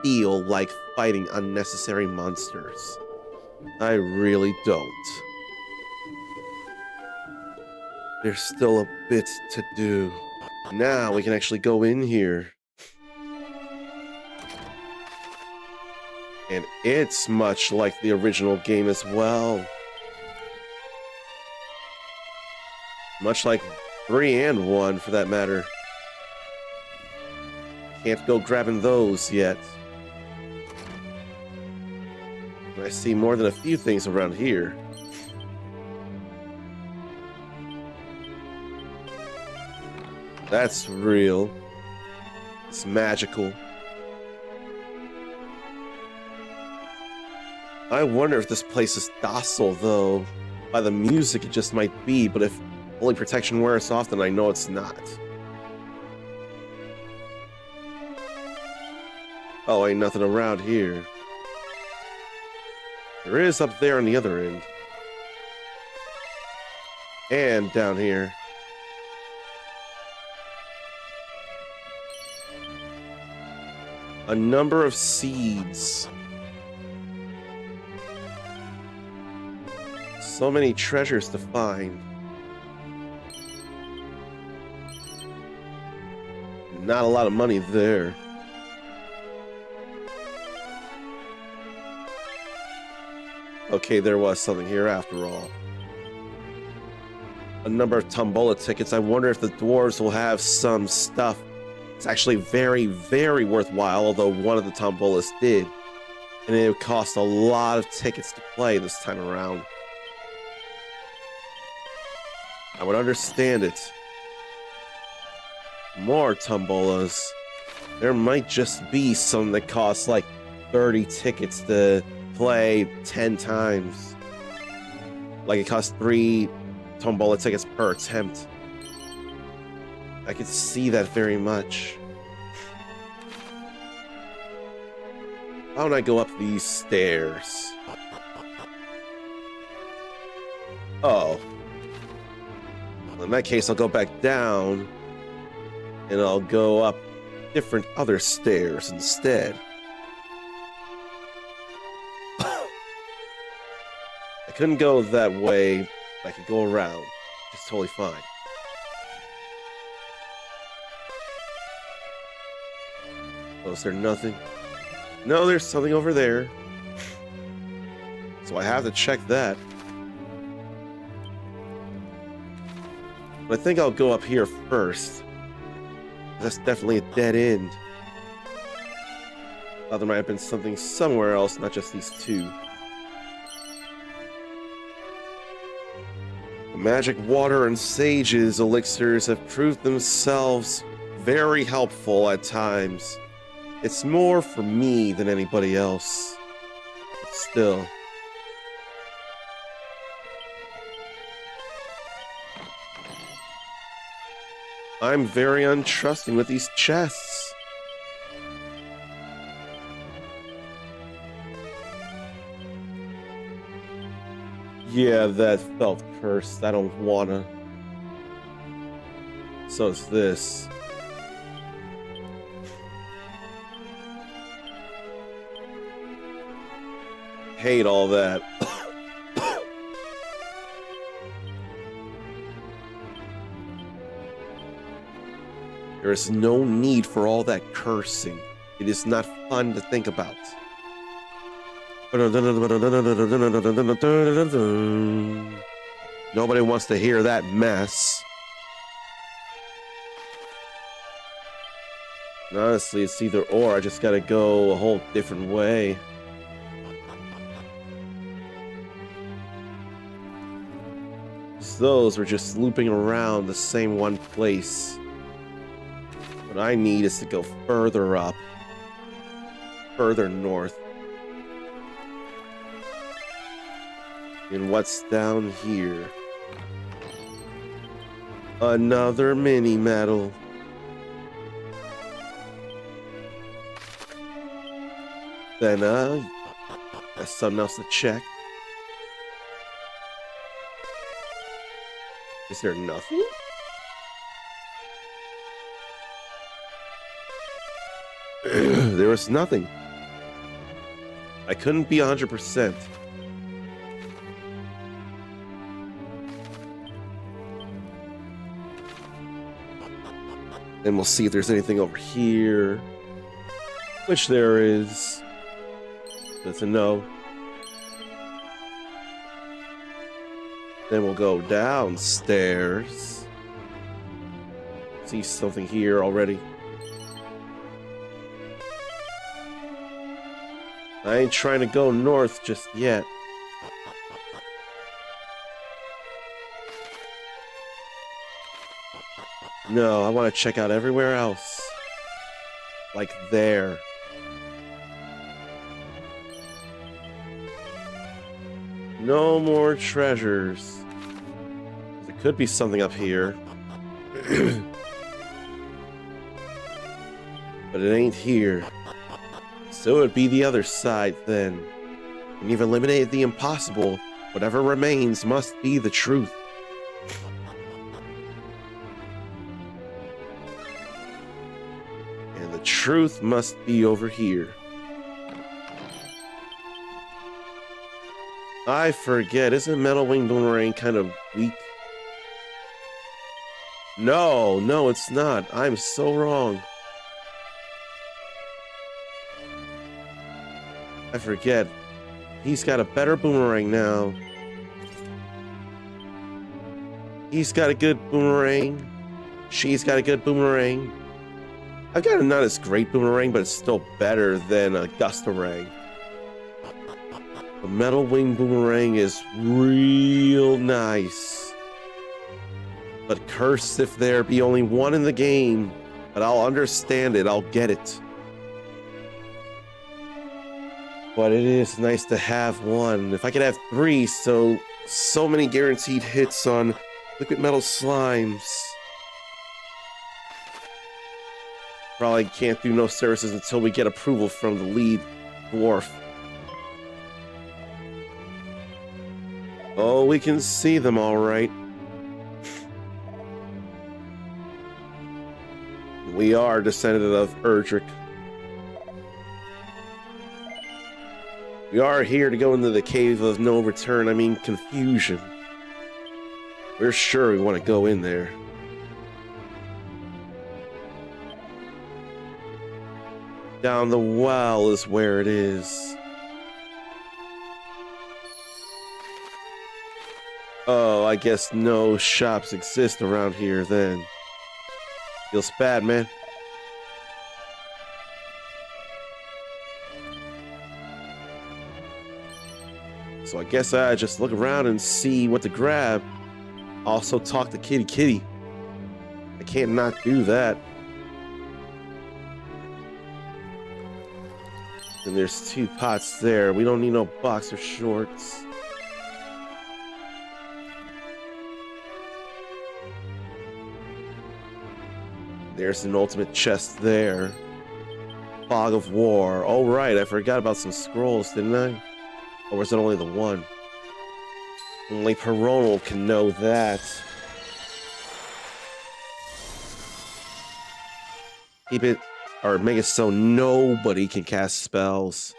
feel like fighting unnecessary monsters. I really don't. There's still a bit to do. Now we can actually go in here. And it's much like the original game as well. Much like 3 and 1, for that matter. Can't go grabbing those yet. I see more than a few things around here. That's real. It's magical. I wonder if this place is docile, though. By the music, it just might be, but if holy protection wears off, then I know it's not. Oh, ain't nothing around here. There is up there on the other end. And down here. A number of seeds. So many treasures to find. Not a lot of money there. Okay, there was something here after all. A number of tombola tickets. I wonder if the dwarves will have some stuff. It's actually very, very worthwhile, although one of the tombolas did. And it would cost a lot of tickets to play this time around. I would understand it. More tombolas. There might just be some that cost like 30 tickets to play 10 times. Like it costs 3 tombola tickets per attempt. I could see that very much. Why don't I go up these stairs? Oh. Well, in that case, I'll go back down and I'll go up different other stairs instead. I couldn't go that way. I could go around. It's totally fine. Oh, is there nothing? No, there's something over there. So I have to check that. But I think I'll go up here first. That's definitely a dead end. Thought there might have been something somewhere else, not just these two. The magic water and sage's elixirs have proved themselves very helpful at times. It's more for me than anybody else. But still. I'm very untrusting with these chests. Yeah, that felt cursed. I don't wanna. So it's this. Hate all that. There is no need for all that cursing. It is not fun to think about. Nobody wants to hear that mess. And honestly, it's either or. I just gotta go a whole different way. Those were just looping around the same one place. What I need is to go further up, further north. And what's down here? Another mini medal. Then, that's something else to check. Is there nothing? There was nothing. I couldn't be 100%. And we'll see if there's anything over here. Which there is. That's a no. Then we'll go downstairs. See something here already. I ain't trying to go north just yet. No, I want to check out everywhere else. Like there. No more treasures. There could be something up here. But it ain't here. So it would be the other side then. When you've eliminated the impossible, whatever remains must be the truth. And the truth must be over here. I forget, isn't Metal Wing Boomerang kind of weak? No, it's not. I'm so wrong. I forget. He's got a better boomerang now. He's got a good boomerang. She's got a good boomerang. I've got a not as great boomerang, but it's still better than a Gustarang. The Metal Wing Boomerang is real nice. But cursed if there be only one in the game. But I'll understand it. I'll get it. But it is nice to have one. If I could have 3, so many guaranteed hits on liquid metal slimes. Probably can't do no services until we get approval from the lead dwarf. Oh, we can see them all right. We are descendant of ERDRICK. We are here to go into the cave of no return, I mean confusion. We're sure we want to go in there. Down the well is where it is. Oh, I guess no shops exist around here then. Feels bad, man. So I guess I just look around and see what to grab. Also talk to Kitty Kitty. I can't not do that. And there's 2 pots there. We don't need no boxer shorts. There's an ultimate chest there. Fog of War. Oh, right. I forgot about some scrolls, didn't I? Or was it only the one? Only Peronal can know that. Keep it, or make it so nobody can cast spells.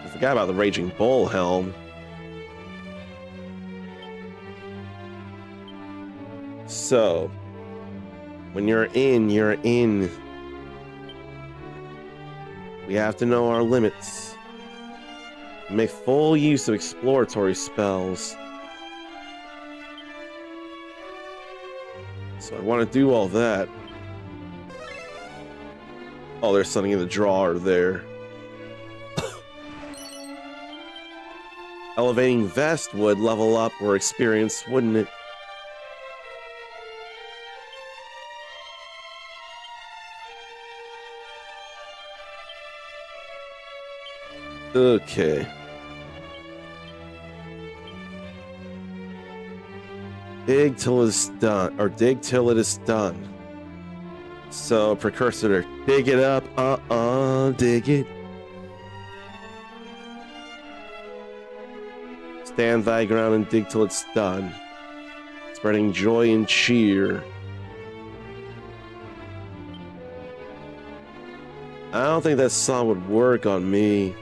I forgot about the Raging Bull Helm. So, when you're in, you're in. We have to know our limits. Make full use of exploratory spells. So I want to do all that. Oh, there's something in the drawer there. Elevating Vest would level up or experience, wouldn't it? Okay. Dig till it's done, or dig till it is done. So, precursor, dig it up, dig it. Stand thy ground and dig till it's done. Spreading joy and cheer. I don't think that song would work on me.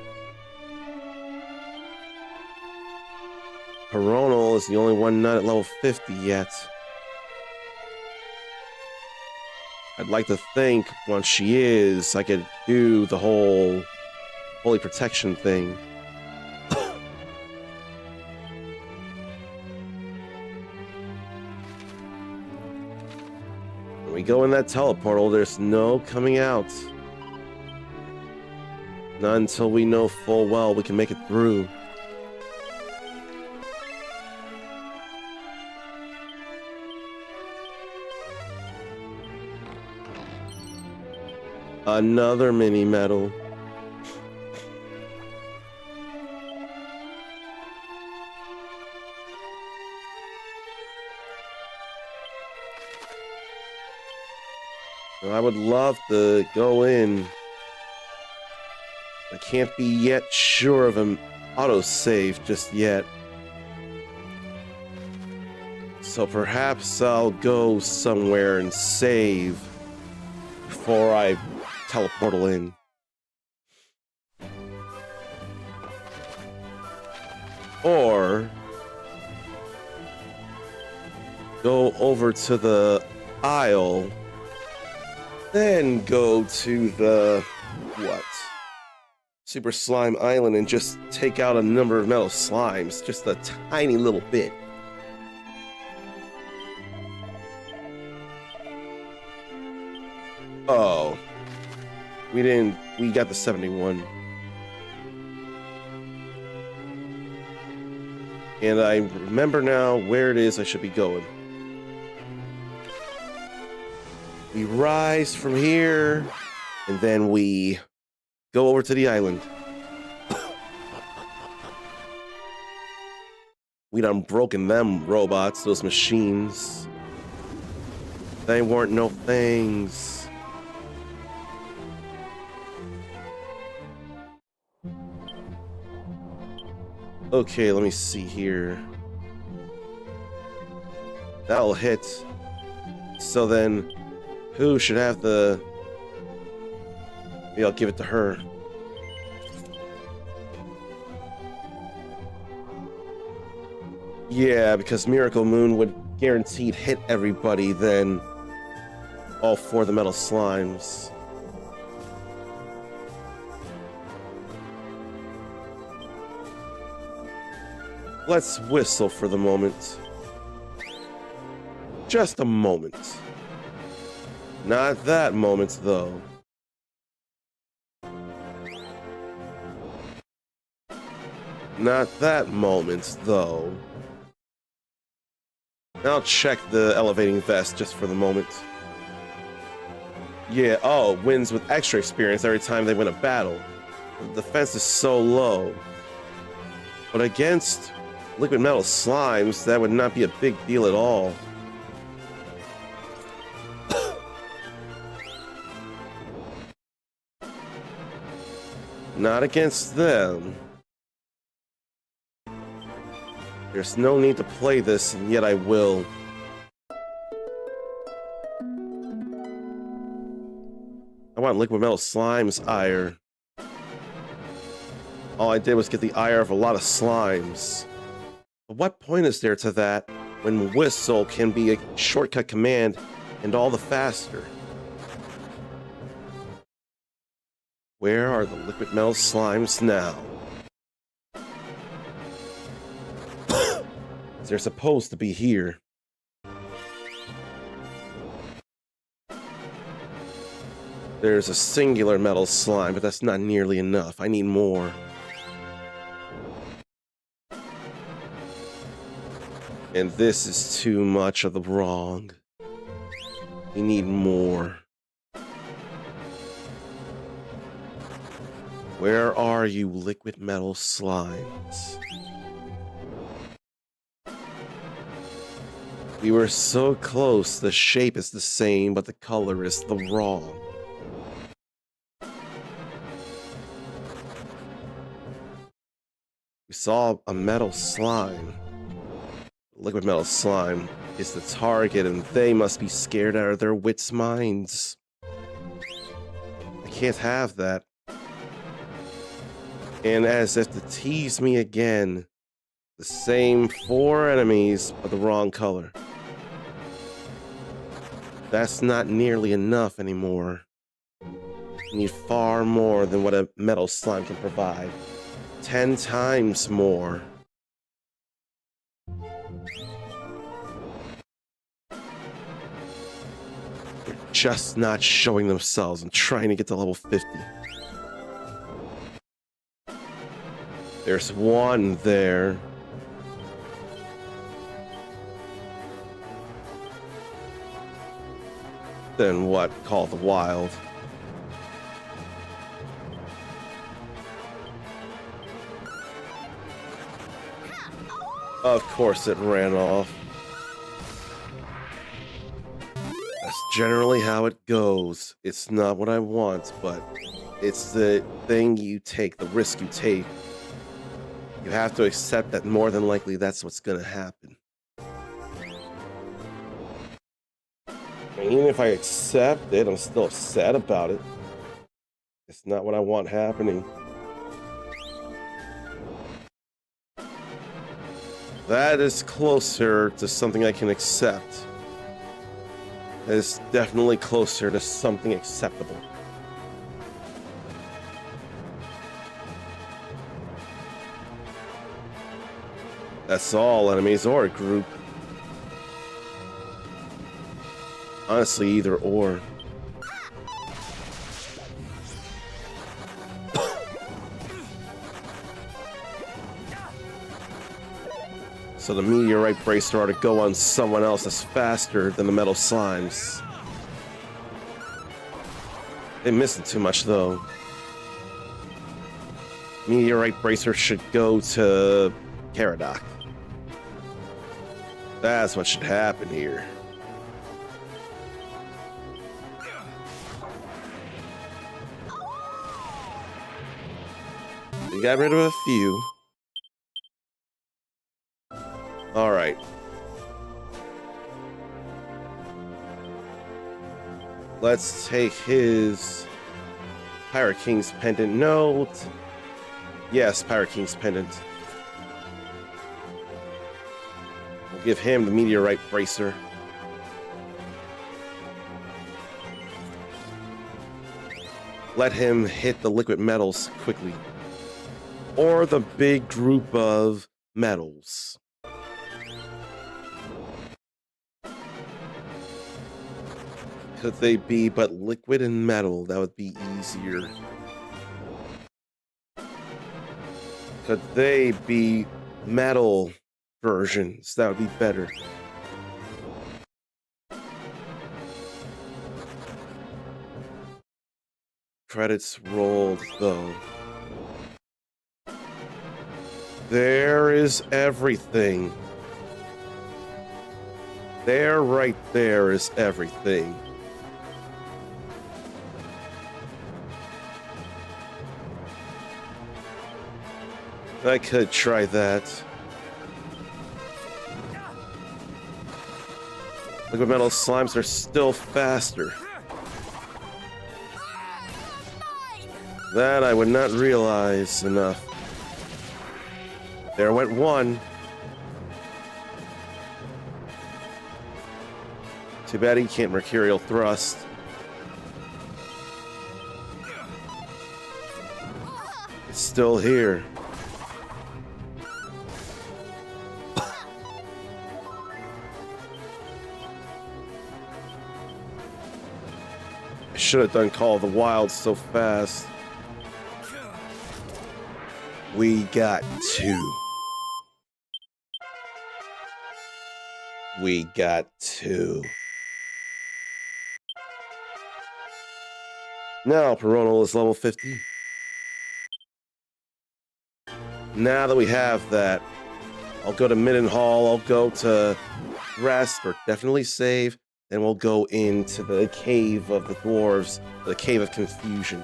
Peronal is the only one not at level 50 yet. I'd like to think once she is, I could do the whole holy protection thing. When we go in that teleportal, there's no coming out. Not until we know full well we can make it through. Another mini medal. I would love to go in. I can't be yet sure of an autosave just yet. So perhaps I'll go somewhere and save before I teleportal in. Or go over to the Isle, then go to the Super Slime Island and just take out a number of metal slimes, just a tiny little bit. Oh, we got the 71. And I remember now where it is I should be going. We rise from here, and then we go over to the island. We done broken them robots, those machines. They weren't no things. Okay, let me see here. That'll hit. So then, who should have the... Maybe I'll give it to her. Yeah, because Miracle Moon would guaranteed hit everybody, then all four of the metal slimes. Let's whistle for the moment. Just a moment. Not that moment, though. Not that moment, though. I'll check the elevating vest just for the moment. Yeah, oh, wins with extra experience every time they win a battle. The defense is so low. But against liquid metal slimes, that would not be a big deal at all. Not against them. There's no need to play this, and yet I will. I want liquid metal slimes ire. All I did was get the ire of a lot of slimes. But what point is there to that when whistle can be a shortcut command and all the faster? Where are the liquid metal slimes now? They're supposed to be here. There's a singular metal slime, but that's not nearly enough. I need more. And this is too much of the wrong. We need more. Where are you, liquid metal slimes? We were so close, the shape is the same, but the color is the wrong. We saw a metal slime. Liquid metal slime is the target, and they must be scared out of their wits' minds. I can't have that. And as if to tease me again, the same 4 enemies, but the wrong color. That's not nearly enough anymore. You need far more than what a metal slime can provide. 10 times more. They're just not showing themselves. I'm trying to get to level 50. There's one there. Then what? Call the Wild. Of course it ran off. That's generally how it goes. It's not what I want, but it's the thing you take, the risk you take. You have to accept that more than likely that's what's gonna happen. Even if I accept it, I'm still upset about it. It's not what I want happening. That is closer to something I can accept. That is definitely closer to something acceptable. That's all enemies or a group. Honestly, either or. So the meteorite bracer ought to go on someone else that's faster than the metal slimes. They're missing too much though. Meteorite bracer should go to Caradoc. That's what should happen here. We got rid of a few. All right. Let's take his Pirate King's pendant. No. Yes, Pirate King's pendant. We'll give him the meteorite bracer. Let him hit the liquid metals quickly. Or the big group of metals. Could they be but liquid and metal? That would be easier. Could they be metal versions? That would be better. Credits rolled though. There is everything. There, right there is everything. I could try that. Liquid metal slimes are still faster. That I would not realize enough. There went one. Too bad he can't Mercurial Thrust. It's still here. I should have done Call of the Wild so fast. We got two. We got two. Now Peronal is level 50. Now that we have that, I'll go to Midden Hall, I'll go to rest or definitely save, then we'll go into the Cave of the Dwarves, the Cave of Confusion.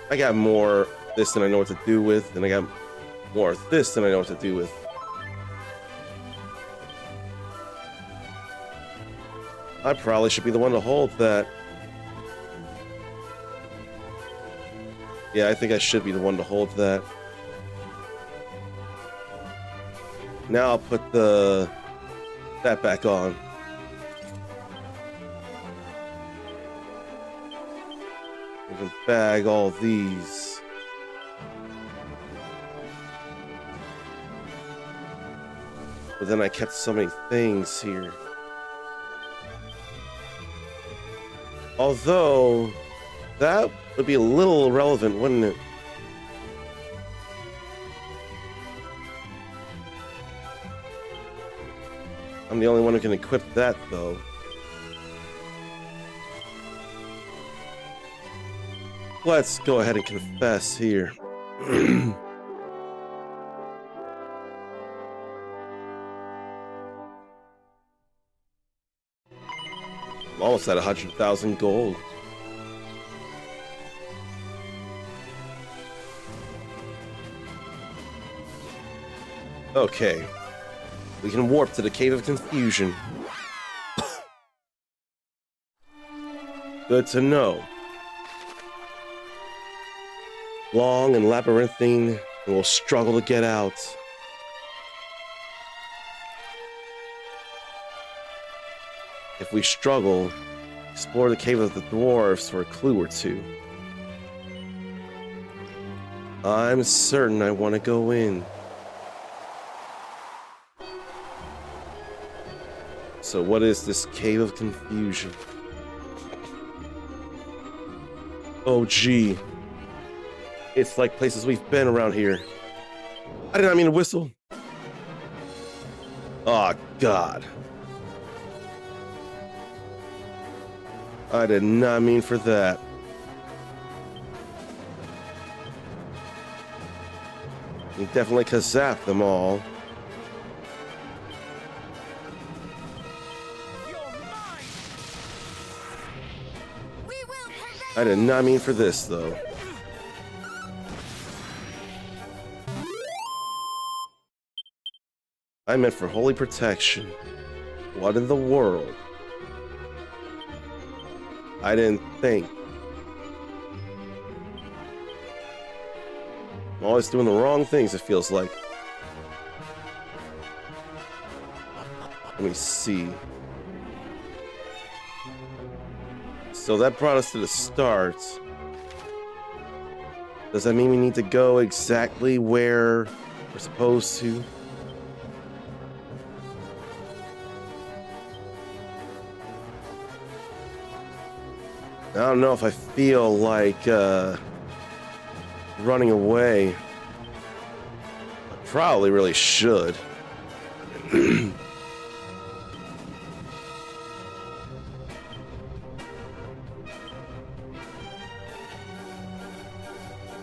I got more this than I know what to do with, and I got more of this than I know what to do with. I probably should be the one to hold that. Yeah, I think I should be the one to hold that. Now I'll put that back on. We can bag all these. But then I kept so many things here. Although, that would be a little irrelevant, wouldn't it? I'm the only one who can equip that, though. Let's go ahead and confess here. I'm almost at 100,000 gold. Okay. We can warp to the Cave of Confusion. Good to know. Long and labyrinthine, and we'll struggle to get out. If we struggle, explore the Cave of the Dwarves for a clue or two. I'm certain I want to go in. So what is this Cave of Confusion? Oh gee. It's like places we've been around here. I did not mean to whistle. Oh God. I did not mean for that. You definitely could zap them all. I did not mean for this, though. I meant for holy protection. What in the world? I didn't think. I'm always doing the wrong things, it feels like. Let me see. So that brought us to the start. Does that mean we need to go exactly where we're supposed to? I don't know if I feel like running away. I probably really should.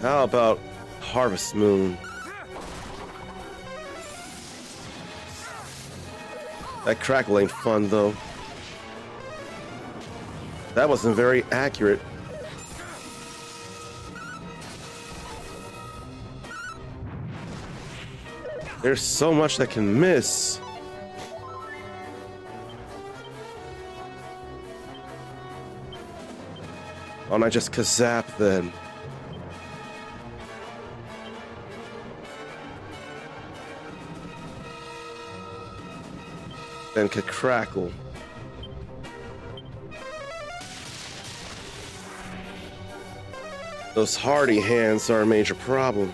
How about Harvest Moon? That crackle ain't fun, though. That wasn't very accurate. There's so much that can miss. Why don't I just kazap then? Then could crackle. Those hardy hands are a major problem.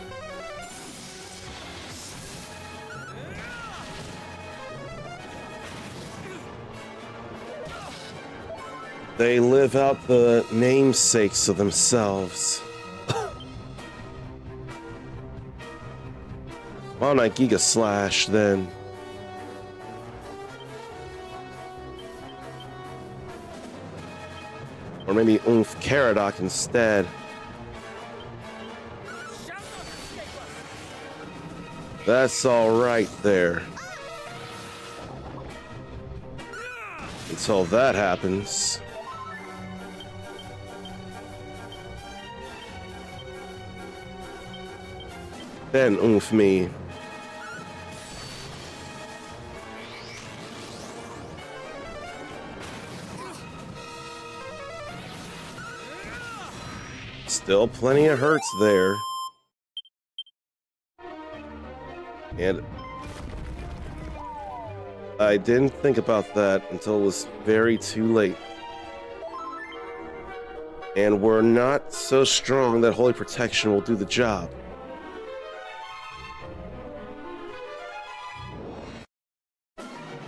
They live out the namesakes of themselves. Why don't I Giga Slash then? Or maybe Oomph Caradoc instead. That's all right there. Until that happens. Then oomph me. Still plenty of hurts there. And I didn't think about that until it was very too late. And we're not so strong that Holy Protection will do the job.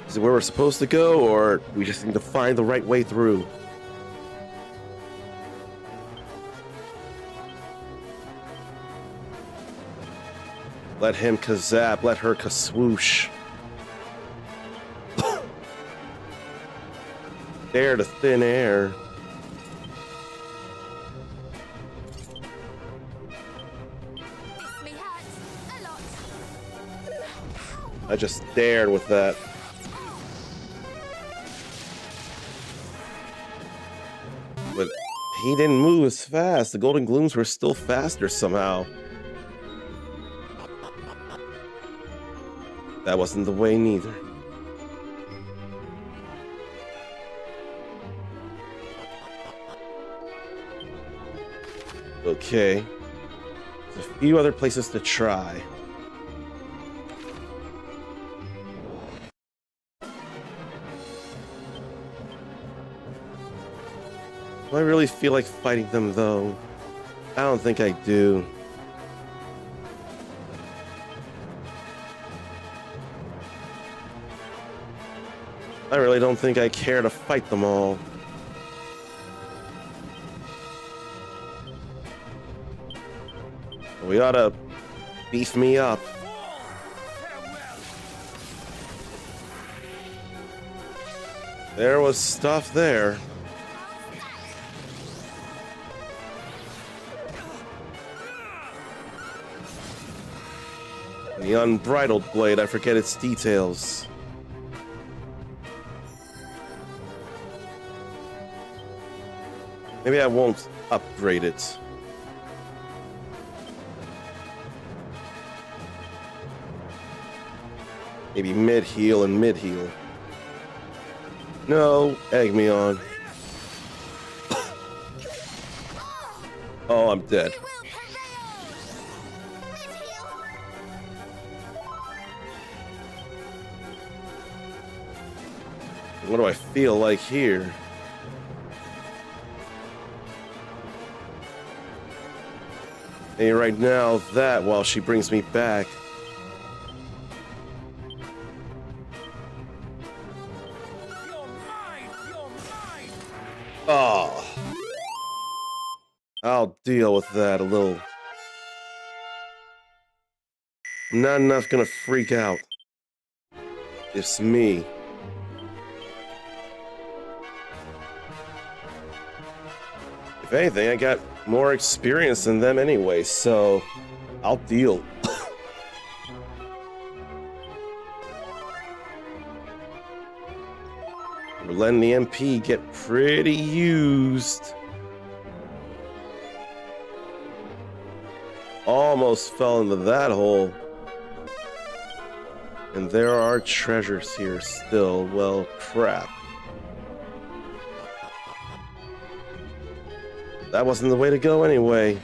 Is it where we're supposed to go, or we just need to find the right way through? Let him kazap, let her kaswoosh. Dare to thin air. I just dared with that. But he didn't move as fast. The Golden Glooms were still faster somehow. That wasn't the way neither. Okay. There's a few other places to try. Do I really feel like fighting them, though? I don't think I do. I really don't think I care to fight them all. We ought to beef me up. There was stuff there. The unbridled blade, I forget its details. Maybe I won't upgrade it. Maybe mid-heal and mid-heal. No, egg me on. Oh, I'm dead. What do I feel like here? Hey, right now, that while she brings me back. Oh. I'll deal with that a little. I'm not enough gonna freak out. It's me. If anything, I got more experience than them anyway, so I'll deal. We're letting the MP get pretty used. Almost fell into that hole. And there are treasures here still. Well, crap. That wasn't the way to go anyway.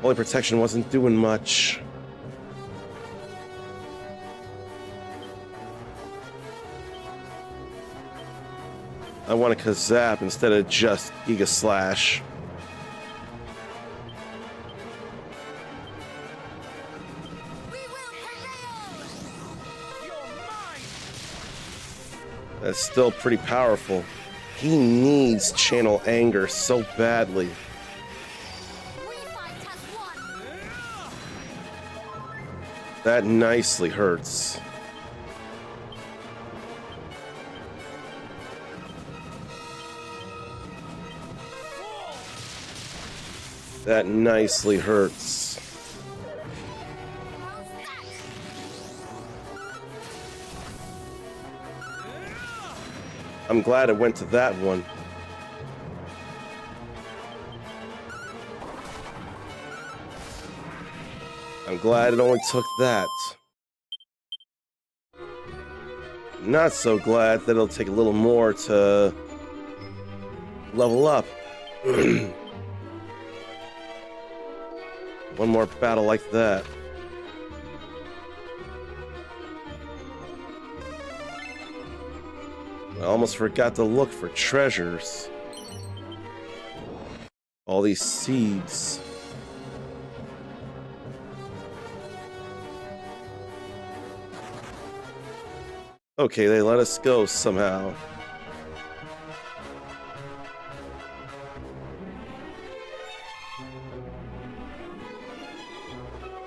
Holy protection wasn't doing much. I want a Kazap instead of just Giga Slash. That's still pretty powerful. He needs Channel Anger so badly. That nicely hurts. That nicely hurts. I'm glad it went to that one. I'm glad it only took that. Not so glad that it'll take a little more to level up. One more battle like that. I almost forgot to look for treasures. All these seeds. Okay, they let us go somehow.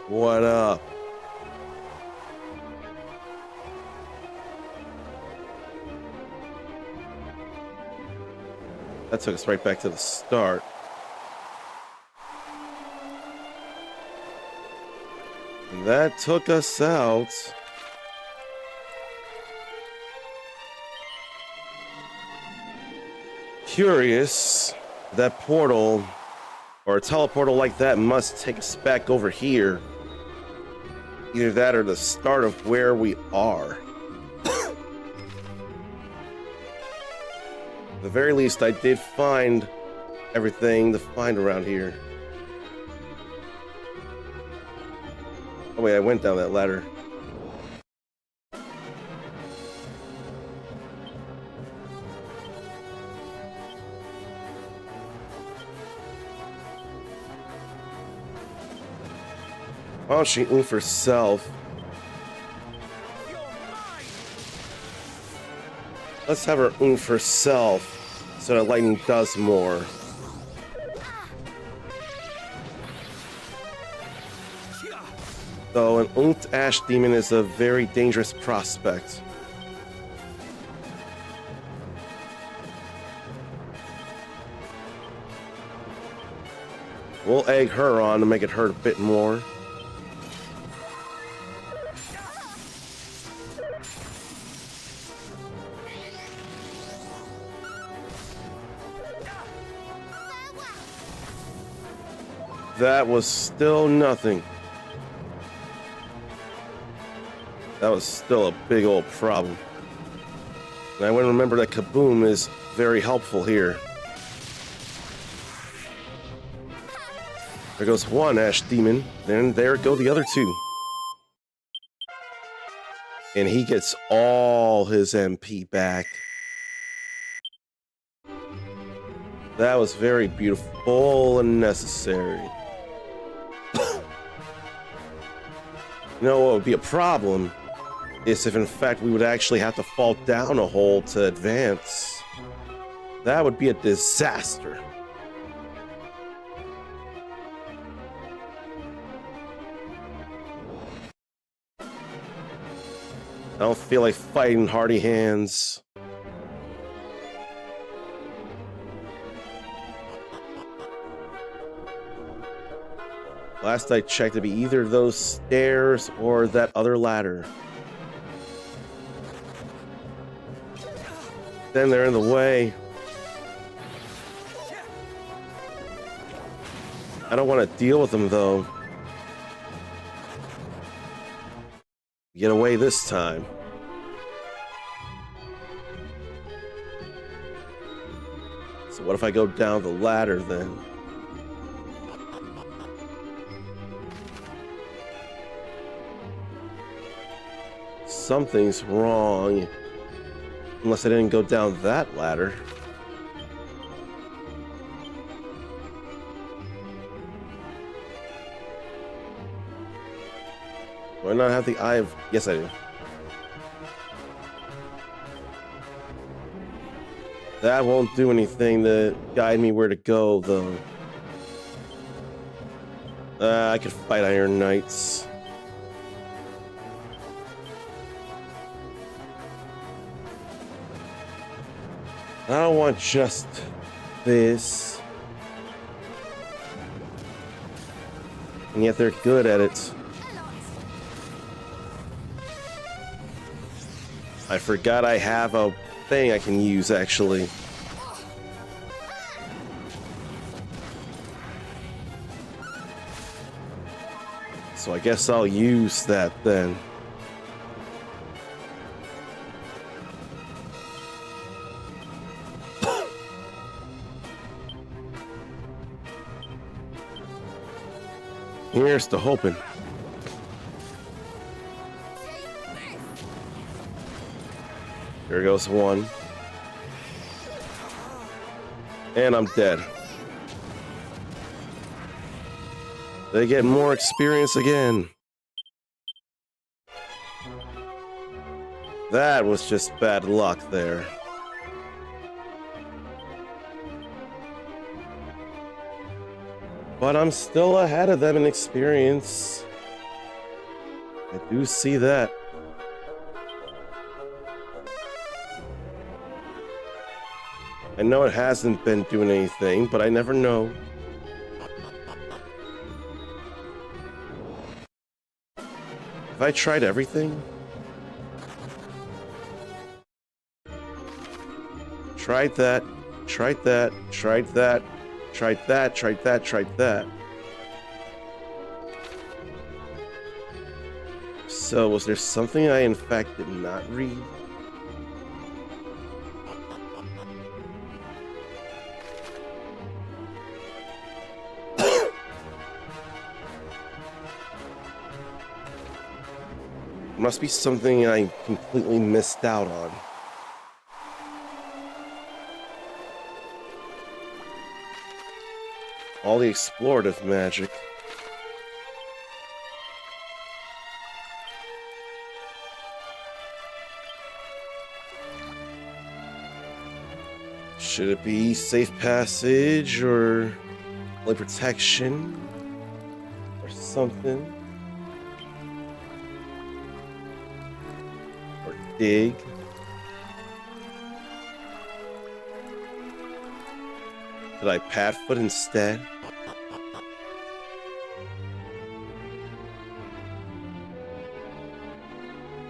What up? That took us right back to the start. And that took us out. Curious, that portal, or a teleportal like that must take us back over here. Either that or the start of where we are. At the very least, I did find everything to find around here. Oh wait, I went down that ladder. Oh, she oomph herself. Let's have her oomph herself so that lightning does more. Though an oomphed ash demon is a very dangerous prospect. We'll egg her on to make it hurt a bit more. That was still nothing. That was still a big old problem. And I want to remember that Kaboom is very helpful here. There goes one ash demon, then there go the other two. And he gets all his MP back. That was very beautiful and necessary. You know what would be a problem is if in fact we would actually have to fall down a hole to advance. That would be a disaster. I don't feel like fighting hardy hands. Last I checked, it'd be either those stairs or that other ladder. Then they're in the way. I don't want to deal with them though. Get away this time. So what if I go down the ladder then? Something's wrong. Unless I didn't go down that ladder. Do I not have the eye of... Yes, I do. That won't do anything to guide me where to go, though. I could fight Iron Knights. I don't want just this. And yet they're good at it. I forgot I have a thing I can use, actually. So I guess I'll use that then. Here's to hoping. There goes one. And I'm dead. They get more experience again. That was just bad luck there. But I'm still ahead of them in experience. I do see that. I know it hasn't been doing anything, but I never know. Have I tried everything? Tried that, tried that, tried that, tried that, tried that, tried that. So, was there something I in fact did not read? Must be something I completely missed out on. All the explorative magic. Should it be safe passage or like protection or something? Or dig? Did I Padfoot instead?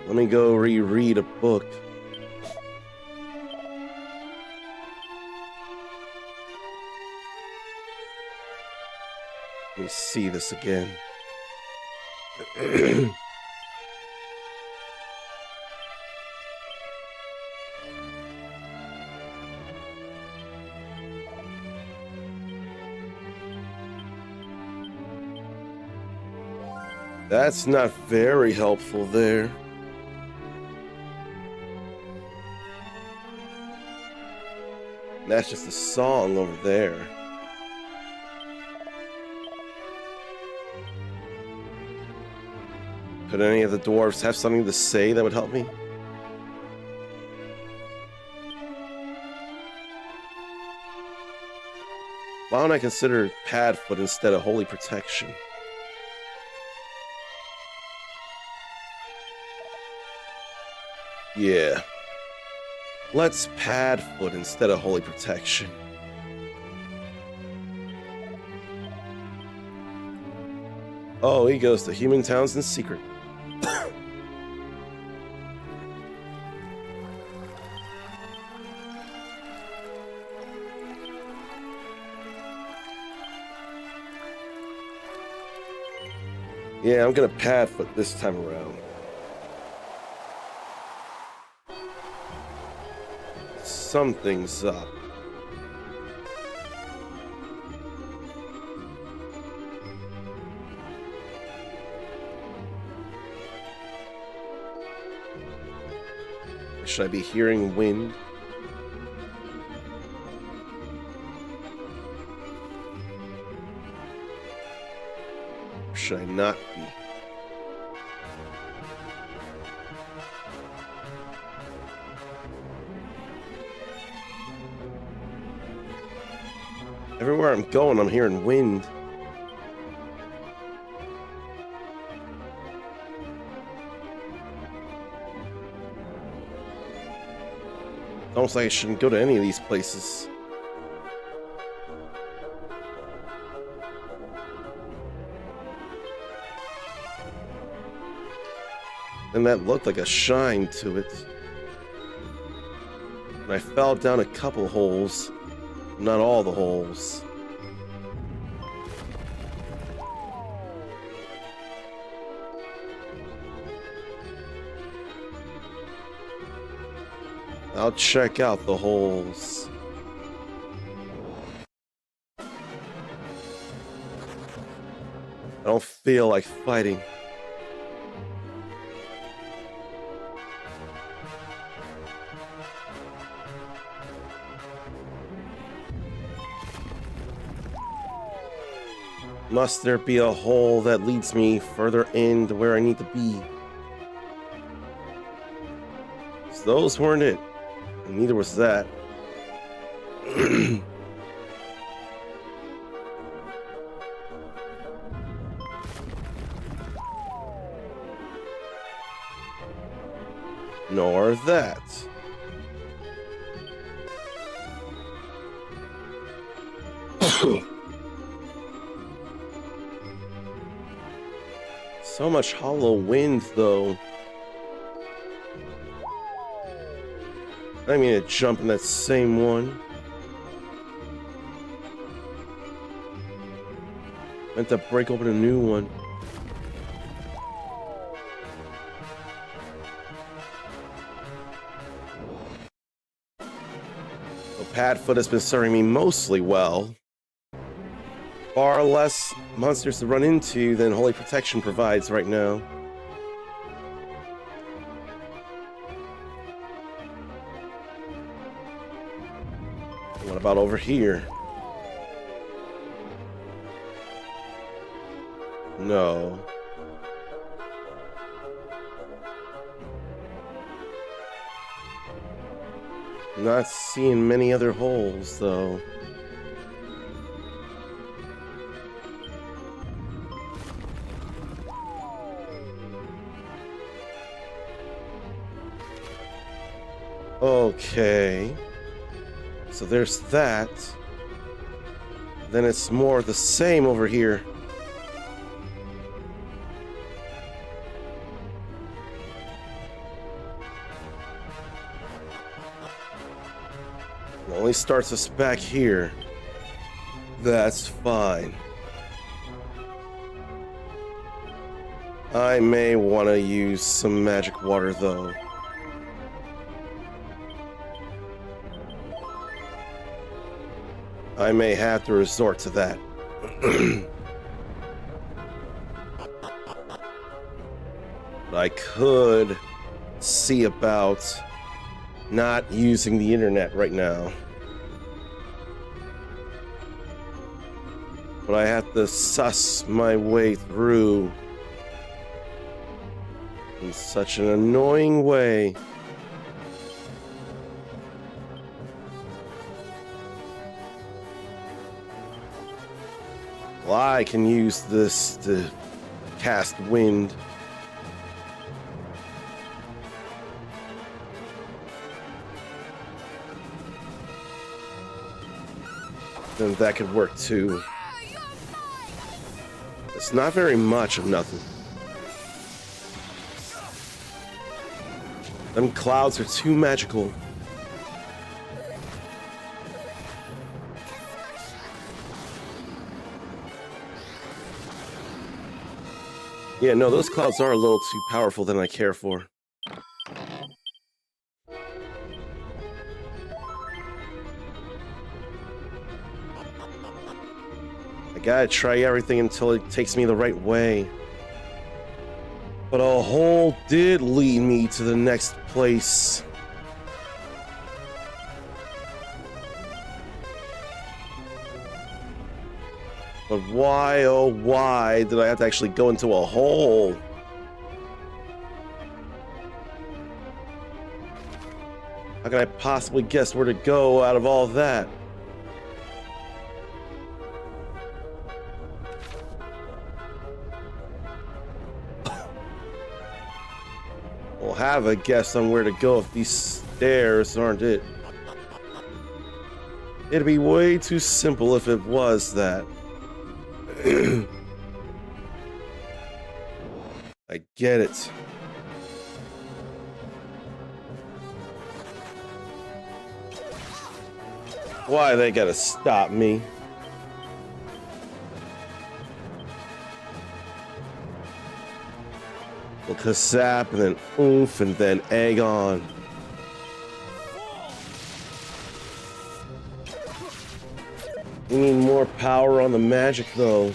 Let me go reread a book. Let me see this again. That's not very helpful there. That's just a song over there. Could any of the dwarves have something to say that would help me? Why don't I consider Padfoot instead of Holy Protection? Yeah. Let's Padfoot instead of Holy Protection. Oh, he goes to Human Towns in secret. Yeah, I'm gonna Padfoot this time around. Something's up. Should I be hearing wind? Or should I not be? Everywhere I'm going, I'm hearing wind. It's almost like I shouldn't go to any of these places. And that looked like a shine to it. And I fell down a couple holes. Not all the holes. I'll check out the holes. I don't feel like fighting. Must there be a hole that leads me further in to where I need to be? 'Cause those weren't it. And neither was that. Nor that. So much hollow wind, though. I didn't mean to jump in that same one. Meant to break open a new one. Padfoot has been serving me mostly well. Far less monsters to run into than Holy Protection provides right now. What about over here? No. Not seeing many other holes, though. Okay. So there's that. Then it's more the same over here. It only starts us back here. That's fine. I may want to use some magic water, though. I may have to resort to that. But I could see about not using the internet right now. But I have to suss my way through in such an annoying way. Well, I can use this to cast wind. Then that could work too. It's not very much of nothing. Them clouds are too magical. Yeah, no, those clouds are a little too powerful than I care for. I gotta try everything until it takes me the right way. But a hole did lead me to the next place. But why, oh why, did I have to actually go into a hole? How can I possibly guess where to go out of all that? We'll have a guess on where to go if these stairs aren't it. It'd be way too simple if it was that. I get it. Why they gotta stop me? Well, Kasap, and then Oomph, and then Egg on. We need more power on the magic, though.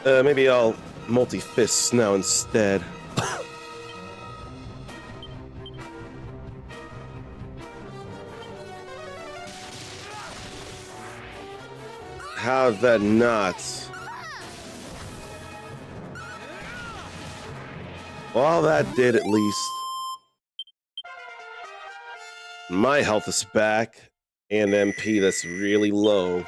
Maybe I'll multi-fists now instead. How'd that not? Well, that did at least. My health is back, and MP that's really low.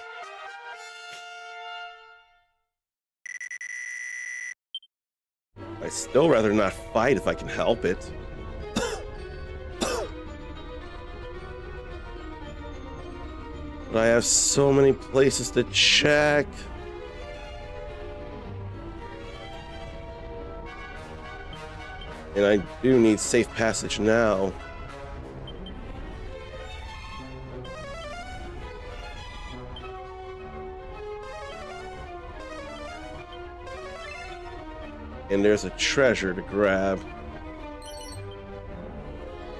I'd still rather not fight if I can help it. But I have so many places to check. And I do need safe passage now. And there's a treasure to grab.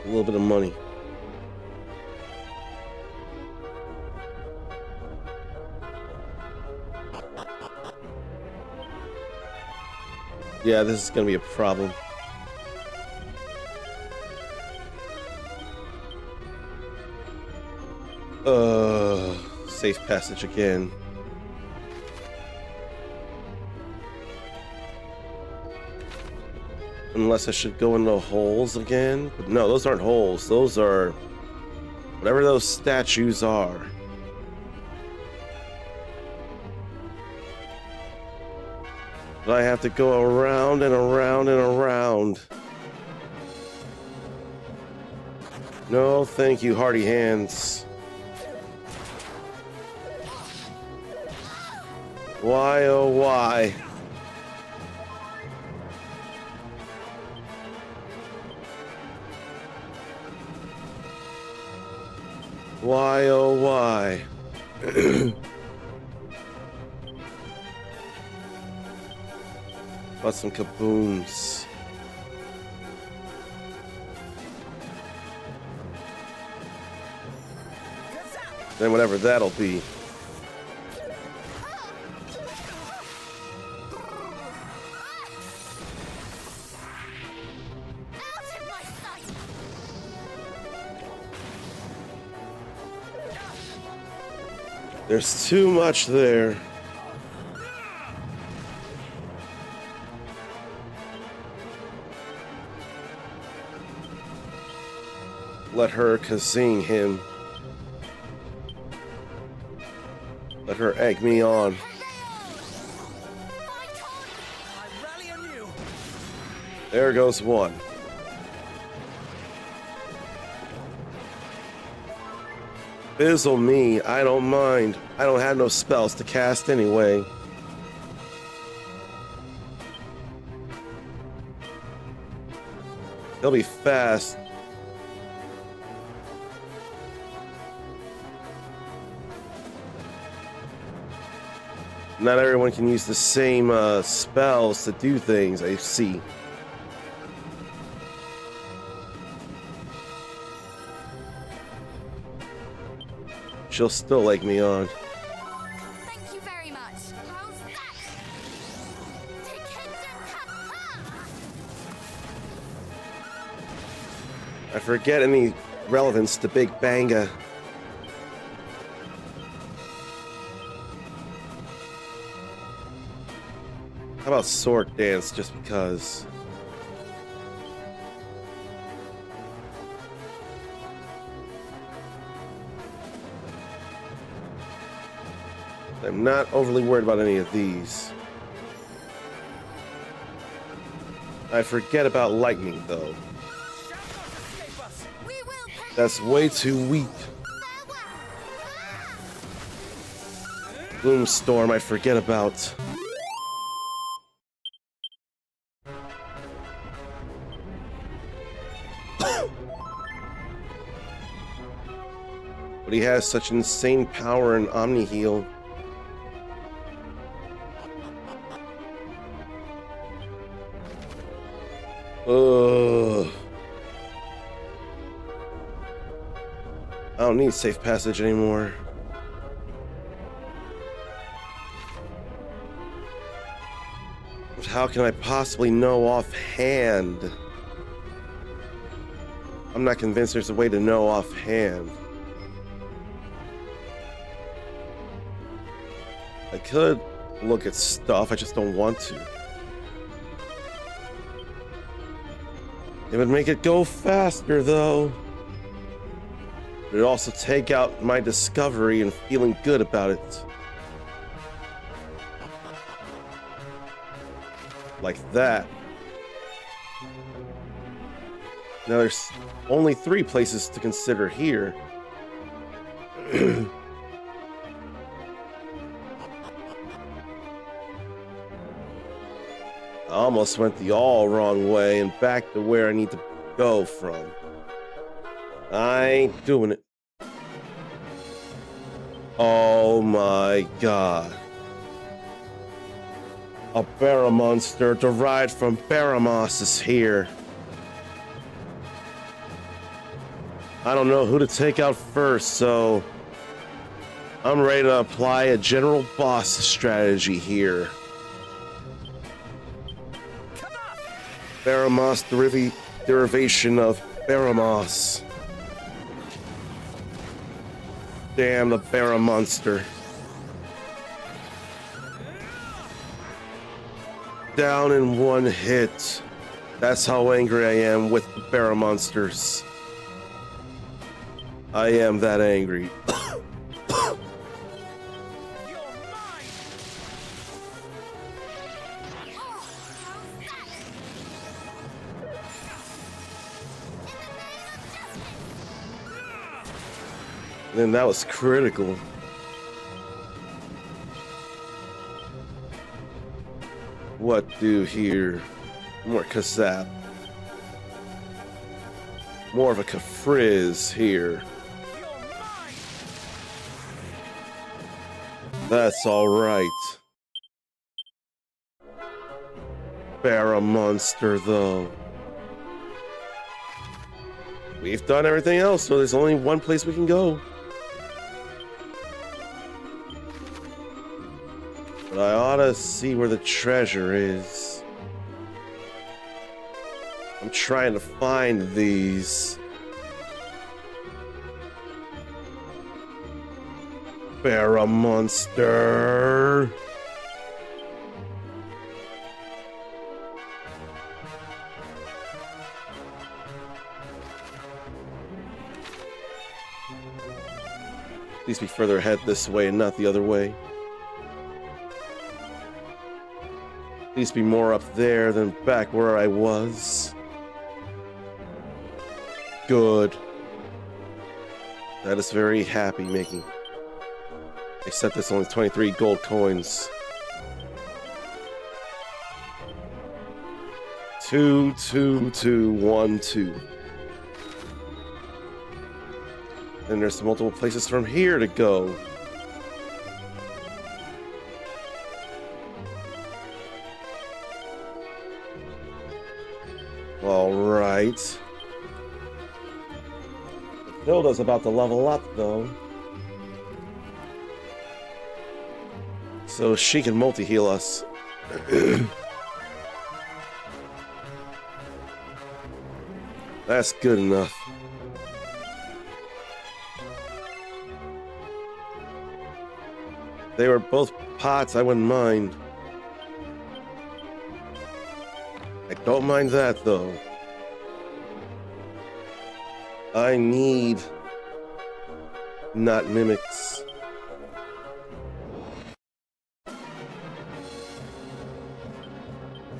A little bit of money. Yeah, this is gonna be a problem. Safe passage again. Unless I should go in the holes again. But no, those aren't holes. Those are whatever those statues are. But I have to go around and around and around. No, thank you, Hardy Hands. Why, oh, why? Why, oh, why? About some kabooms. Then whatever that'll be. There's too much there. Let her kazing him. Let her egg me on. There goes one. Fizzle me, I don't mind. I don't have no spells to cast anyway. He'll be fast. Not everyone can use the same spells to do things, I see. She'll still egg me on. Thank you very much. How's that? I forget any relevance to Big Banga. How about Sword Dance, just because? I'm not overly worried about any of these. I forget about lightning, though. That's way too weak. Gloomstorm, I forget about. But he has such insane power in Omni Heal. I don't need safe passage anymore. But how can I possibly know offhand? I'm not convinced there's a way to know offhand. I could look at stuff, I just don't want to. It would make it go faster, though. But it'd also take out my discovery and feeling good about it. Like that. Now there's only 3 places to consider here. I almost went the all wrong way and back to where I need to go from. I ain't doing it. Oh my god. A Barra monster derived from Baramos is here. I don't know who to take out first, so I'm ready to apply a general boss strategy here. Baramos derivation of Baramos. Damn the Barra monster. Down in one hit. That's how angry I am with the Barra monsters. I am that angry. Then that was critical. What do here? More Kazap. More of a Kafrizz here. That's alright. Barra monster though. We've done everything else, so there's only one place we can go. But I ought to see where the treasure is. I'm trying to find these. Barra monster. Please be further ahead this way and not the other way. Please be more up there than back where I was. Good. That is very happy making. Except it's only 23 gold coins. 2, 2, 2, 1, 2. And there's multiple places from here to go. All right. Hilda's about to level up, though. So she can multi-heal us. That's good enough. They were both pots, I wouldn't mind. I don't mind that, though. I need not mimics.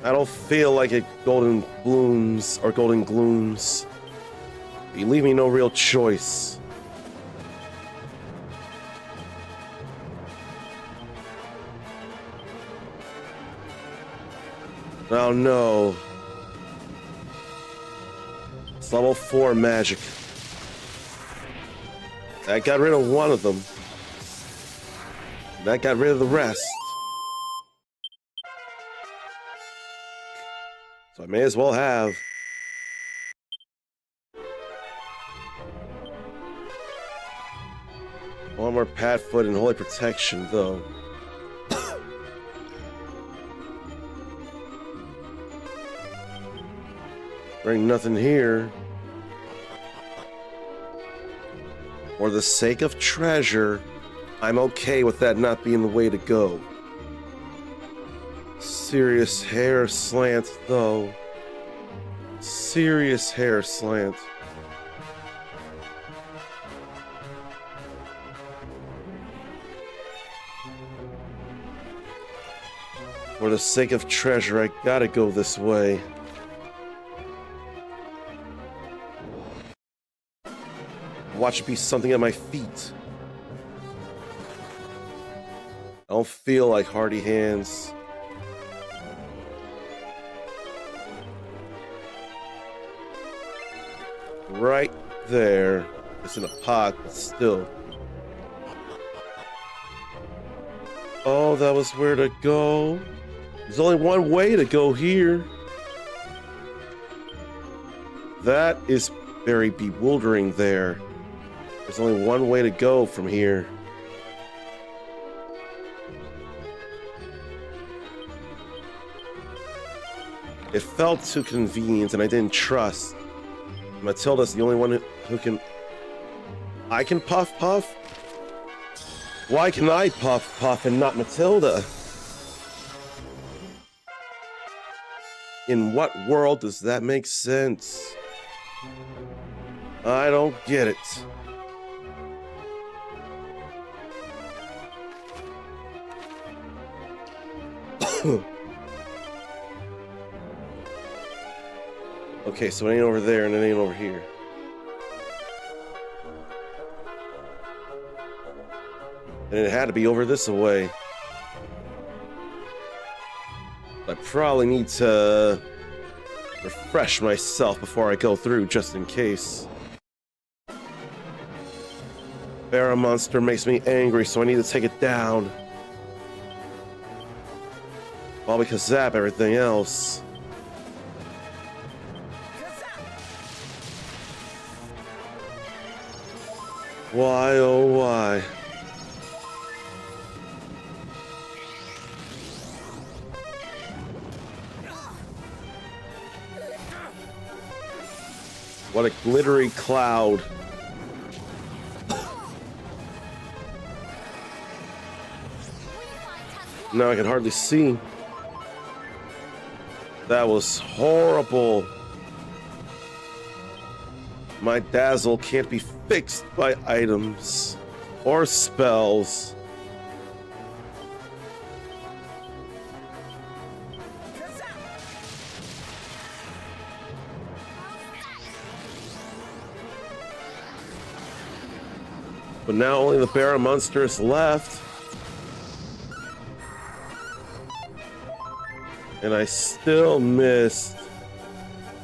I don't feel like it golden blooms or golden glooms. You leave me no real choice. Oh no. It's level 4 magic. That got rid of one of them. That got rid of the rest. So I may as well have. One more Padfoot and Holy Protection, though. Bring nothing here. For the sake of treasure, I'm okay with that not being the way to go. Serious hair slant, though. Serious hair slant. For the sake of treasure, I gotta go this way. Watch it be something at my feet. I don't feel like hardy hands. Right there. It's in a pot, but still. Oh, that was where to go. There's only one way to go here. That is very bewildering there. There's only one way to go from here. It felt too convenient and I didn't trust. Matilda's the only one who can... I can puff puff? Why can I puff puff and not Matilda? In what world does that make sense? I don't get it. Okay, so it ain't over there and it ain't over here. And it had to be over this way. I probably need to refresh myself before I go through, just in case. Barra monster makes me angry, so I need to take it down. While we can zap everything else. Why, oh why? What a glittery cloud. Now I can hardly see. That was horrible. My dazzle can't be fixed by items or spells. But now only the Barra monster is left. And I still missed.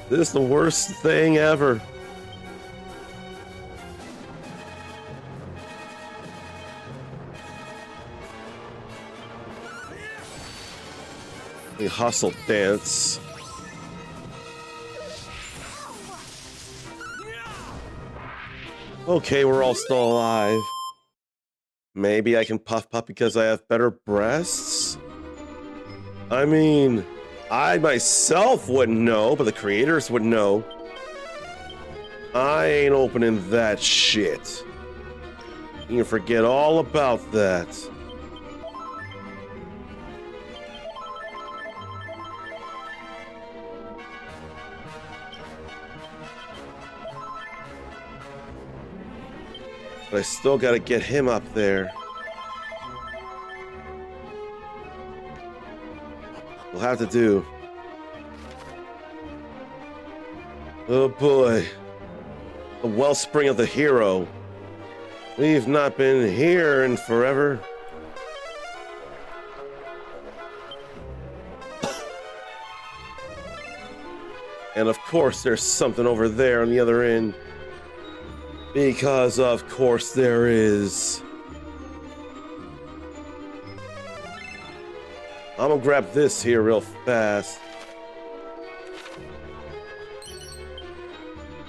This is the worst thing ever. The hustle dance. Okay, we're all still alive. Maybe I can puff puff because I have better breasts? I mean, I myself wouldn't know, but the creators would know. I ain't opening that shit. You can forget all about that. But I still gotta get him up there. We'll have to do. Oh boy. The wellspring of the hero. We've not been here in forever. And of course there's something over there on the other end. Because of course there is. I'm gonna grab this here real fast.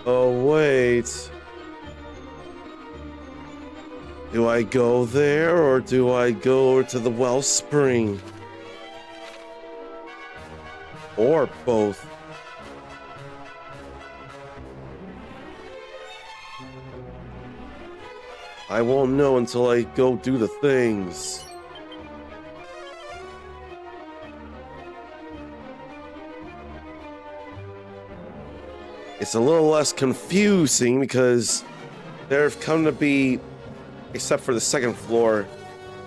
Oh wait. Do I go there or do I go over to the wellspring? Or both. I won't know until I go do the things. It's a little less confusing because there have come to be, except for the second floor,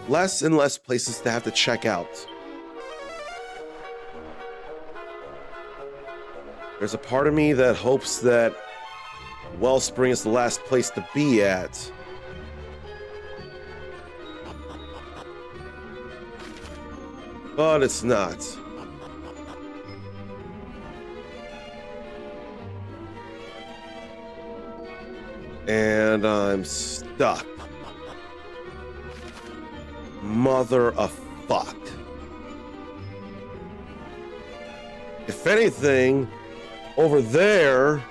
less and less places to have to check out. There's a part of me that hopes that Wellspring is the last place to be at. But it's not. And I'm stuck. Mother of fuck. If anything, over there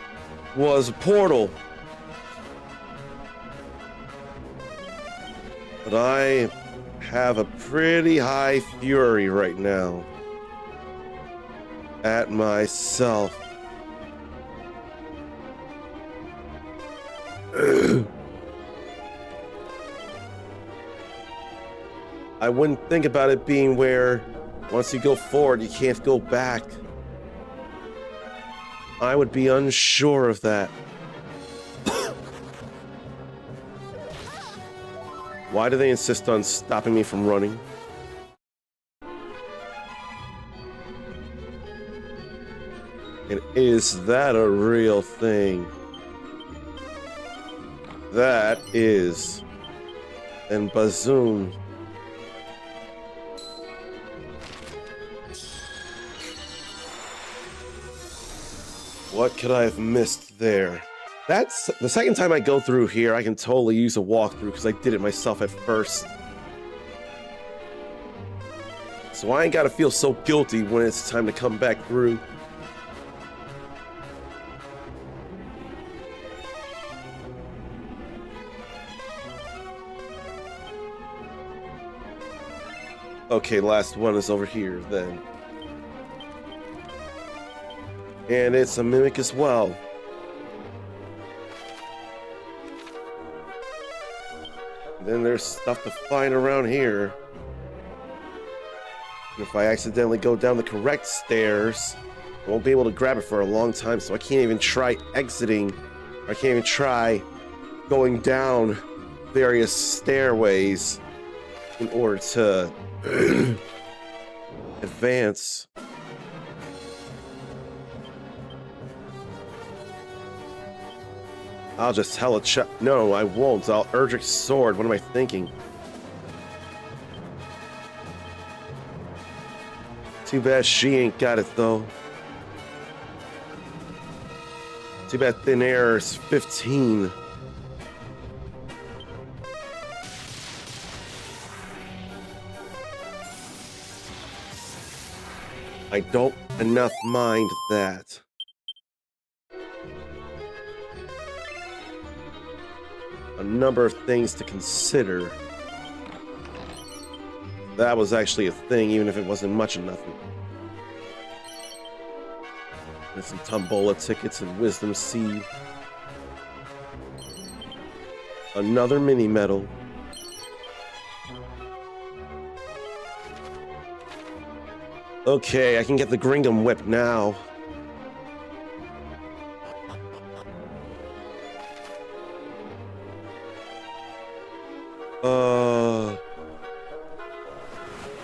was a portal. But I have a pretty high fury right now at myself. I wouldn't think about it being where once you go forward, you can't go back. I would be unsure of that. Why do they insist on stopping me from running? And is that a real thing? That is. And Bazoon. What could I have missed there? That's the second time I go through here. I can totally use a walkthrough because I did it myself at first. So I ain't gotta feel so guilty when it's time to come back through. Okay, last one is over here then. And it's a mimic as well. Then there's stuff to find around here. And if I accidentally go down the correct stairs, I won't be able to grab it for a long time, so I can't even try exiting. I can't even try going down various stairways in order to advance. I'll just tell a no, I won't. I'll ERDRICK sword. What am I thinking? Too bad she ain't got it, though. Too bad Thin Air is 15. I don't enough mind that. A number of things to consider. That was actually a thing, even if it wasn't much of nothing. There's some Tombola tickets and Wisdom Seed. Another mini medal. Okay, I can get the Gringham Whip now.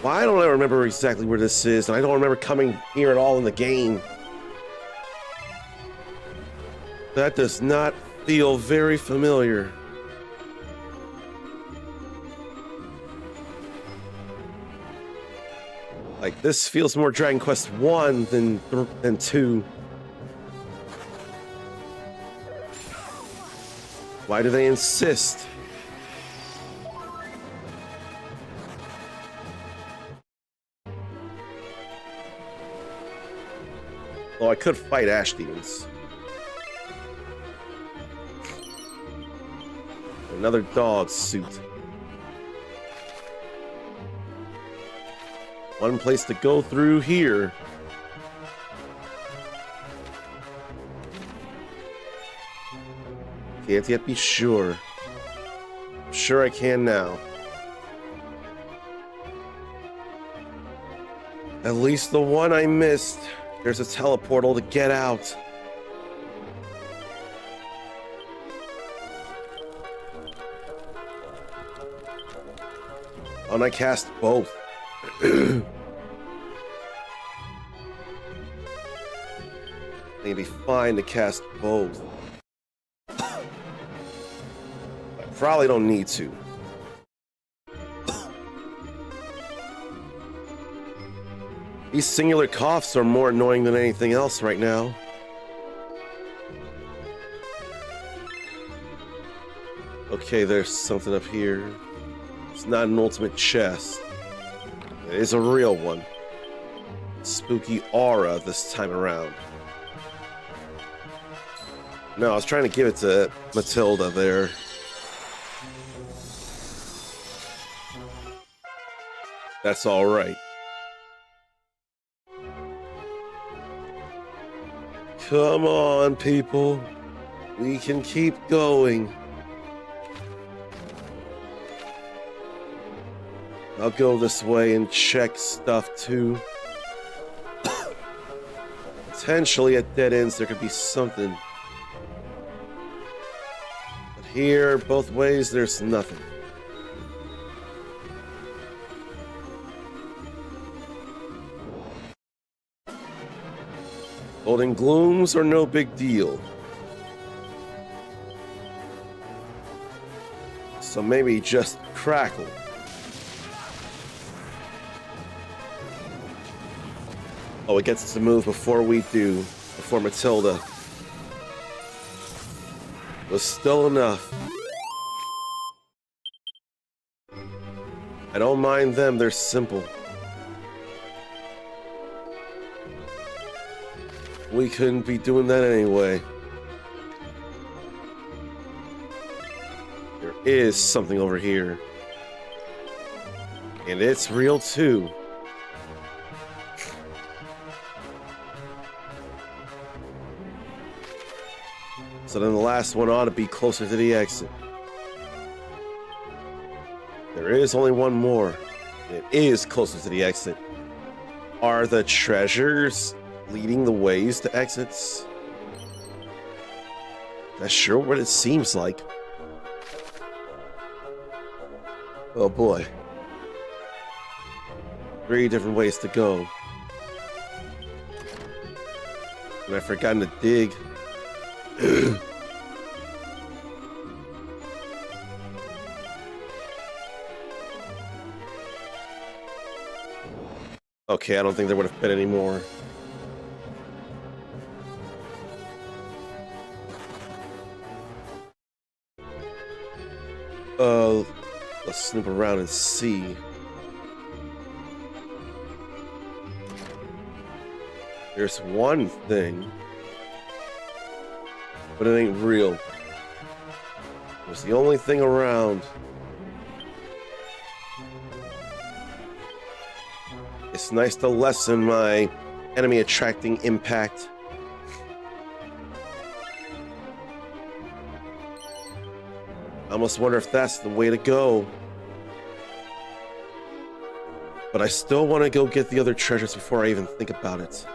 Why don't I remember exactly where this is, and I don't remember coming here at all in the game. That does not feel very familiar. Like, this feels more Dragon Quest 1 than 2. Why do they insist? Oh, I could fight Ash Demons. Another dog suit. One place to go through here. Can't yet be sure. I'm sure I can now. At least the one I missed. There's a teleportal to get out. And I cast both. It'd be fine to cast both. I probably don't need to. These singular coughs are more annoying than anything else right now. Okay, there's something up here. It's not an ultimate chest. It is a real one. spooky aura this time around. No, I was trying to give it to Matilda there. That's all right. Come on, people. We can keep going. I'll go this way and check stuff too. Potentially at dead ends there could be something. But here, both ways, there's nothing. Golden glooms are no big deal. So maybe just crackle. Oh, it gets to move before we do, before Matilda. Was still enough. I don't mind them, they're simple. We couldn't be doing that anyway. There is something over here. And it's real too. So then the last one ought to be closer to the exit. There is only one more. It is closer to the exit. Are the treasures leading the ways to exits? That's sure what it seems like. Oh boy. 3 different ways to go. And I've forgotten to dig. Okay, I don't think there would have been any more. Let's snoop around and see. There's one thing, but it ain't real. It was the only thing around. It's nice to lessen my enemy attracting impact. I almost wonder if that's the way to go. But I still want to go get the other treasures before I even think about it.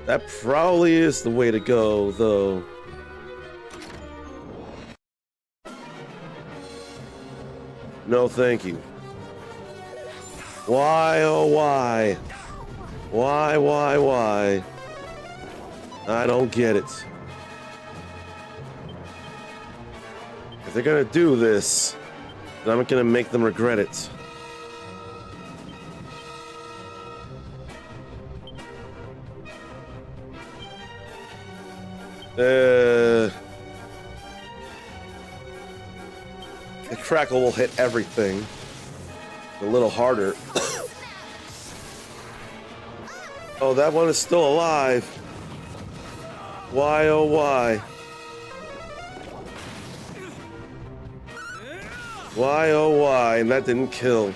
That probably is the way to go, though. No, thank you. Why, oh why? Why? I don't get it. If they're gonna do this, then I'm gonna make them regret it. The crackle will hit everything a little harder. Oh, that one is still alive. Why, oh why? Why, oh why? And that didn't kill.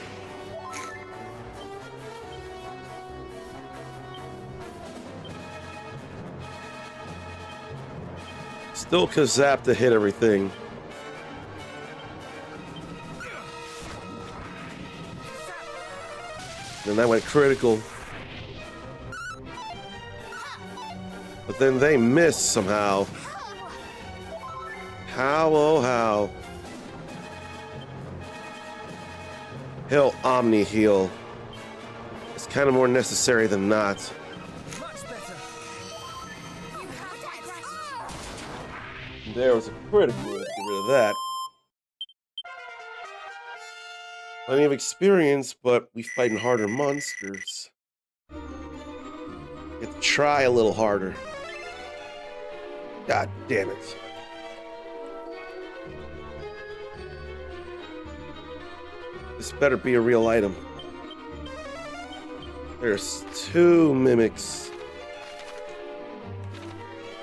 Still Kazap to hit everything. And that went critical. But then they missed somehow. How, oh how. He'll Omni heal. It's kind of more necessary than not. There was a critical. Let's get rid of that. Plenty of experience, but we fighting harder monsters. Get to try a little harder. God damn it. This better be a real item. There's 2 mimics.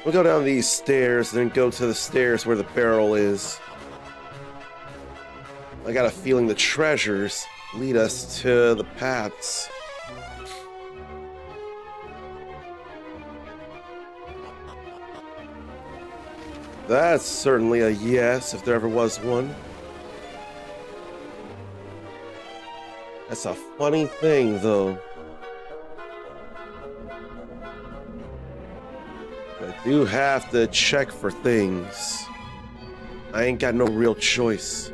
We'll go down these stairs, then go to the stairs where the barrel is. I got a feeling the treasures lead us to the paths. That's certainly a yes, if there ever was one. That's a funny thing, though. I do have to check for things. I ain't got no real choice.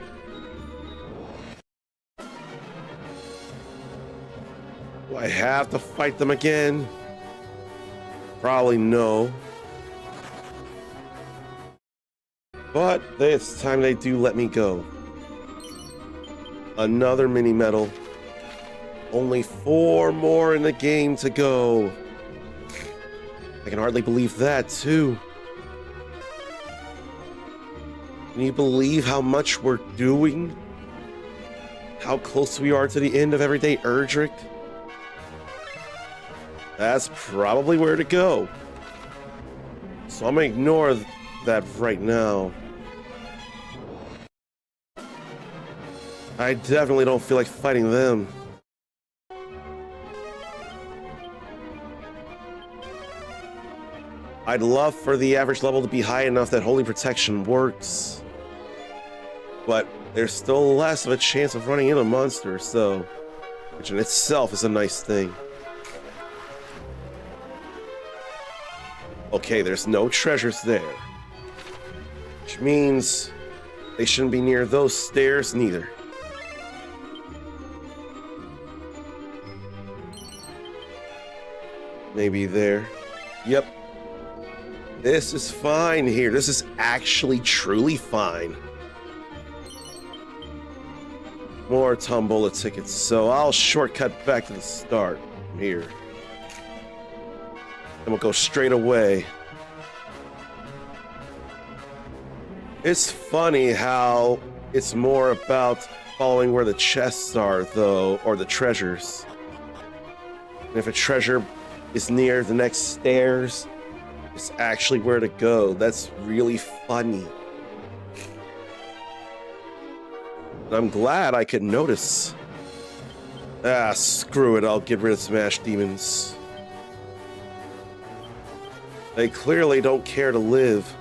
Do I have to fight them again? Probably no. But this time they do let me go. Another mini medal. Only 4 more in the game to go. I can hardly believe that, too. Can you believe how much we're doing? How close we are to the end of Everyday ERDRICK? That's probably where to go. So I'm gonna ignore that right now. I definitely don't feel like fighting them. I'd love for the average level to be high enough that holy protection works. But there's still less of a chance of running into monsters, so, which in itself is a nice thing. Okay, there's no treasures there. Which means they shouldn't be near those stairs neither. Maybe there. Yep. This is fine here. This is actually truly fine. More tombola tickets, so I'll shortcut back to the start from here. Then we'll go straight away. It's funny how it's more about following where the chests are, though, or the treasures. And if a treasure is near the next stairs, it's actually where to go. That's really funny. And I'm glad I could notice. Ah, screw it. I'll get rid of Smash Demons. They clearly don't care to live.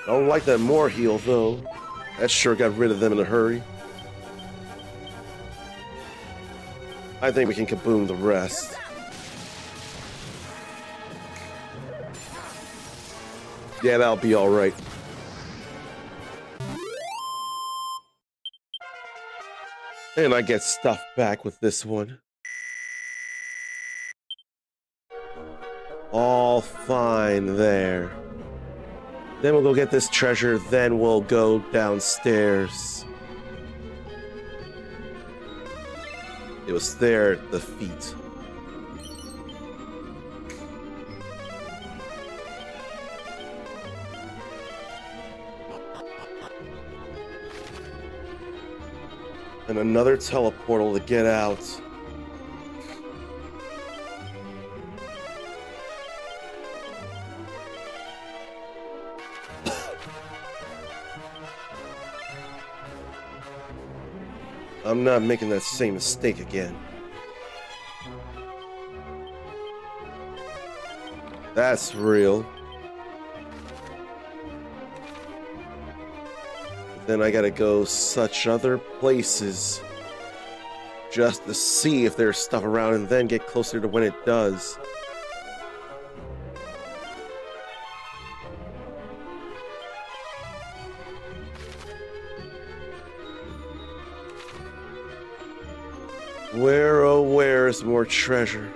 I don't like that more heal, though. That sure got rid of them in a hurry. I think we can kaboom the rest. Yeah, that'll be alright. And I get stuff back with this one. All fine there. Then we'll go get this treasure, then we'll go downstairs. It was there at the feet. And another teleportal to get out. I'm not making that same mistake again. That's real. But then I gotta go such other places just to see if there's stuff around and then get closer to when it does. Where, oh, where is more treasure?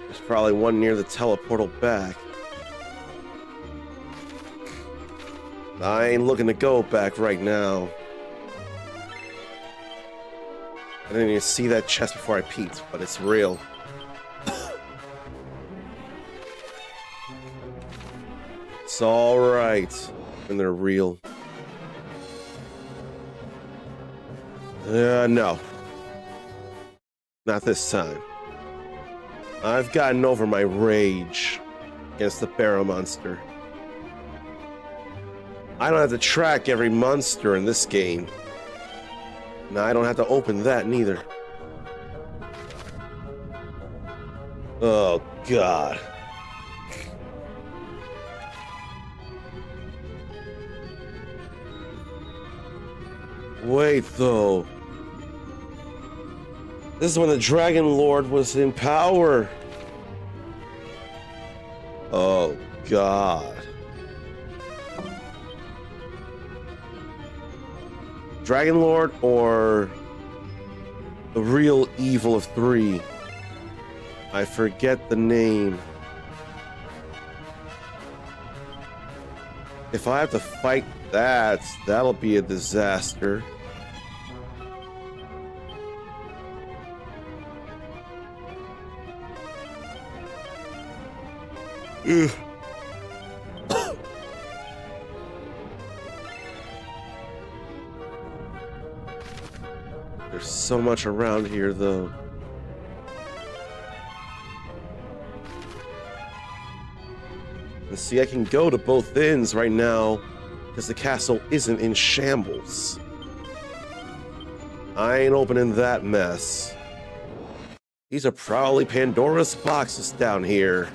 There's probably one near the teleportal back. I ain't looking to go back right now. I didn't even see that chest before I peeked, but it's real. It's alright when they're real. No. Not this time. I've gotten over my rage against the Barrow monster. I don't have to track every monster in this game. No, I don't have to open that neither. Oh, God. Wait, though. This is when the Dragon Lord was in power. Oh, God. Dragon Lord or the real evil of 3? I forget the name. If I have to fight that, that'll be a disaster. Ugh. There's so much around here, though. And see, I can go to both ends right now because the castle isn't in shambles. I ain't opening that mess. These are probably Pandora's boxes down here.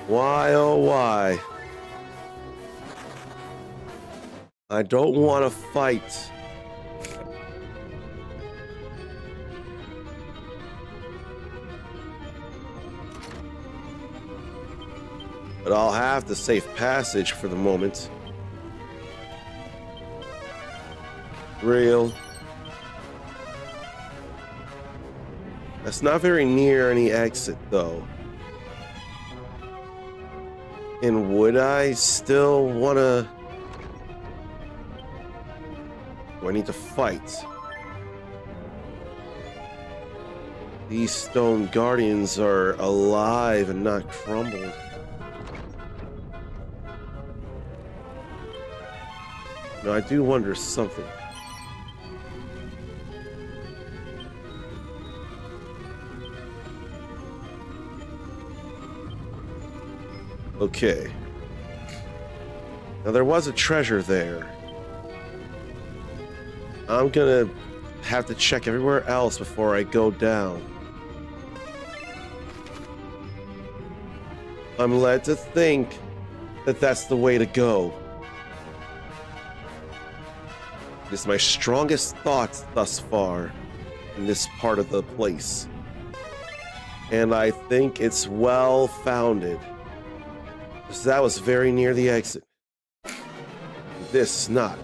Why, oh why? I don't want to fight. But I'll have the safe passage for the moment. Real. That's not very near any exit, though. And would I still want to... Do I need to fight? These stone guardians are alive and not crumbled. No, I do wonder something. Okay. Now there was a treasure there. I'm gonna have to check everywhere else before I go down. I'm led to think that that's the way to go. It's my strongest thoughts thus far in this part of the place. And I think it's well founded. Because that was very near the exit. This not.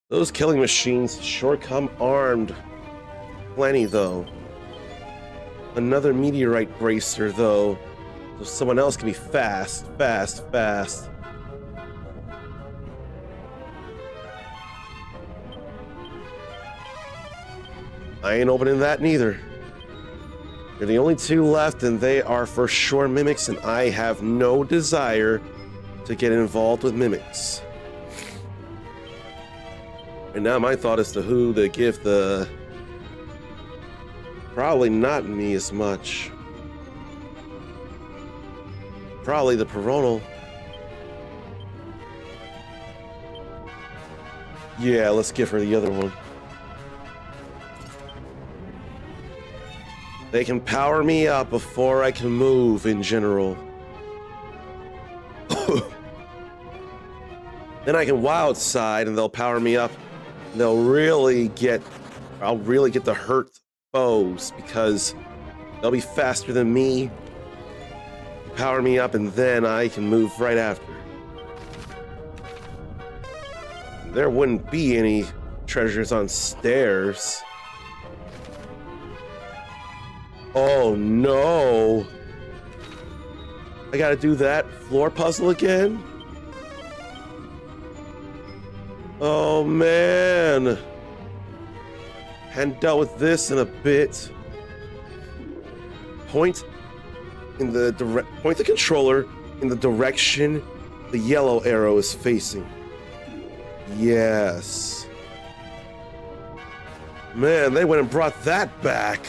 Those killing machines sure come armed. Plenty, though. Another meteorite bracer, though. So someone else can be fast. I ain't opening that neither. They're the only two left, and they are for sure mimics, and I have no desire to get involved with mimics. And now my thought is to who to give the... Probably not me as much. Probably the Peronal. Yeah, let's give her the other one. They can power me up before I can move in general. Then I can wild side and they'll power me up. And I'll really get to hurt foes because they'll be faster than me. Power me up and then I can move right after. There wouldn't be any treasures on stairs. Oh no! I gotta do that floor puzzle again? Oh man. Hadn't dealt with this in a bit. Point the controller in the direction the yellow arrow is facing. Yes. Man, they went and brought that back.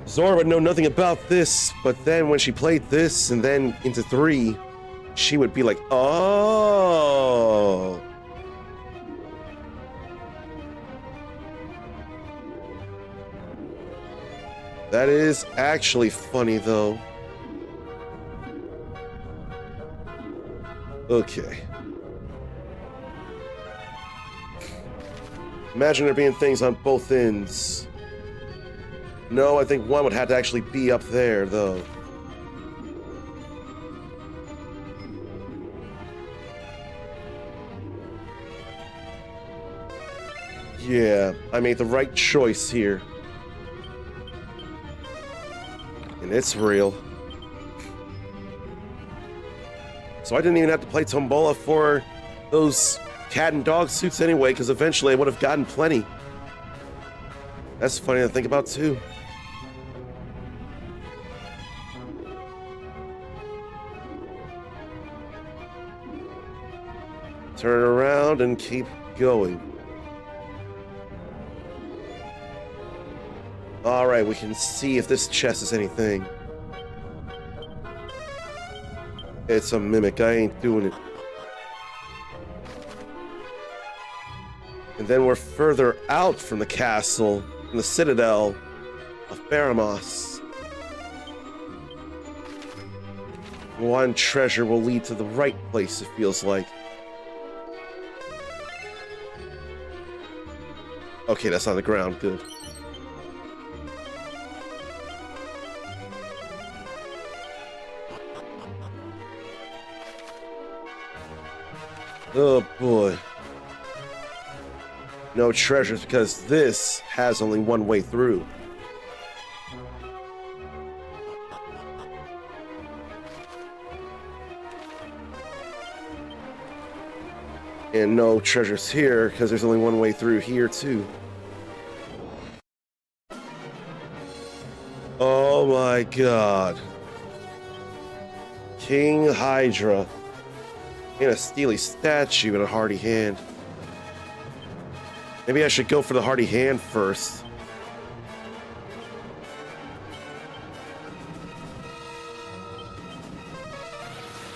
Zora would know nothing about this, but then when she played this and then into 3, she would be like, oh. That is actually funny, though. Okay. Imagine there being things on both ends. No, I think one would have to actually be up there, though. Yeah, I made the right choice here. And it's real. So I didn't even have to play Tombola for those cat and dog suits anyway, because eventually I would have gotten plenty. That's funny to think about too. Turn around and keep going. Alright, we can see if this chest is anything. It's a mimic, I ain't doing it. And then we're further out from the castle, in the citadel of Baramos. One treasure will lead to the right place, it feels like. Okay, that's on the ground, good. Oh boy. No treasures because this has only one way through. And no treasures here because there's only one way through here too. Oh my god. King Hydra. And a steely statue and a hardy hand. Maybe I should go for the hardy hand first.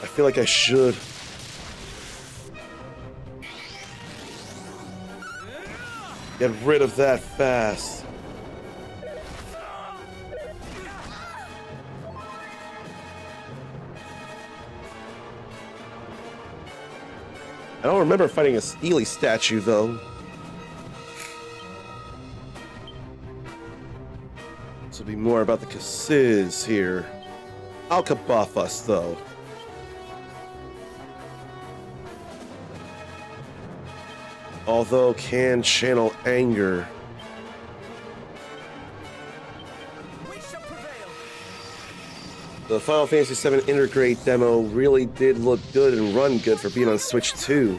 I feel like I should. Get rid of that fast. I don't remember fighting a steely statue, though. This will be more about the Cassiz here. I'll kabuff us, though. Although can channel anger. The Final Fantasy VII Intergrade demo really did look good and run good for being on Switch 2.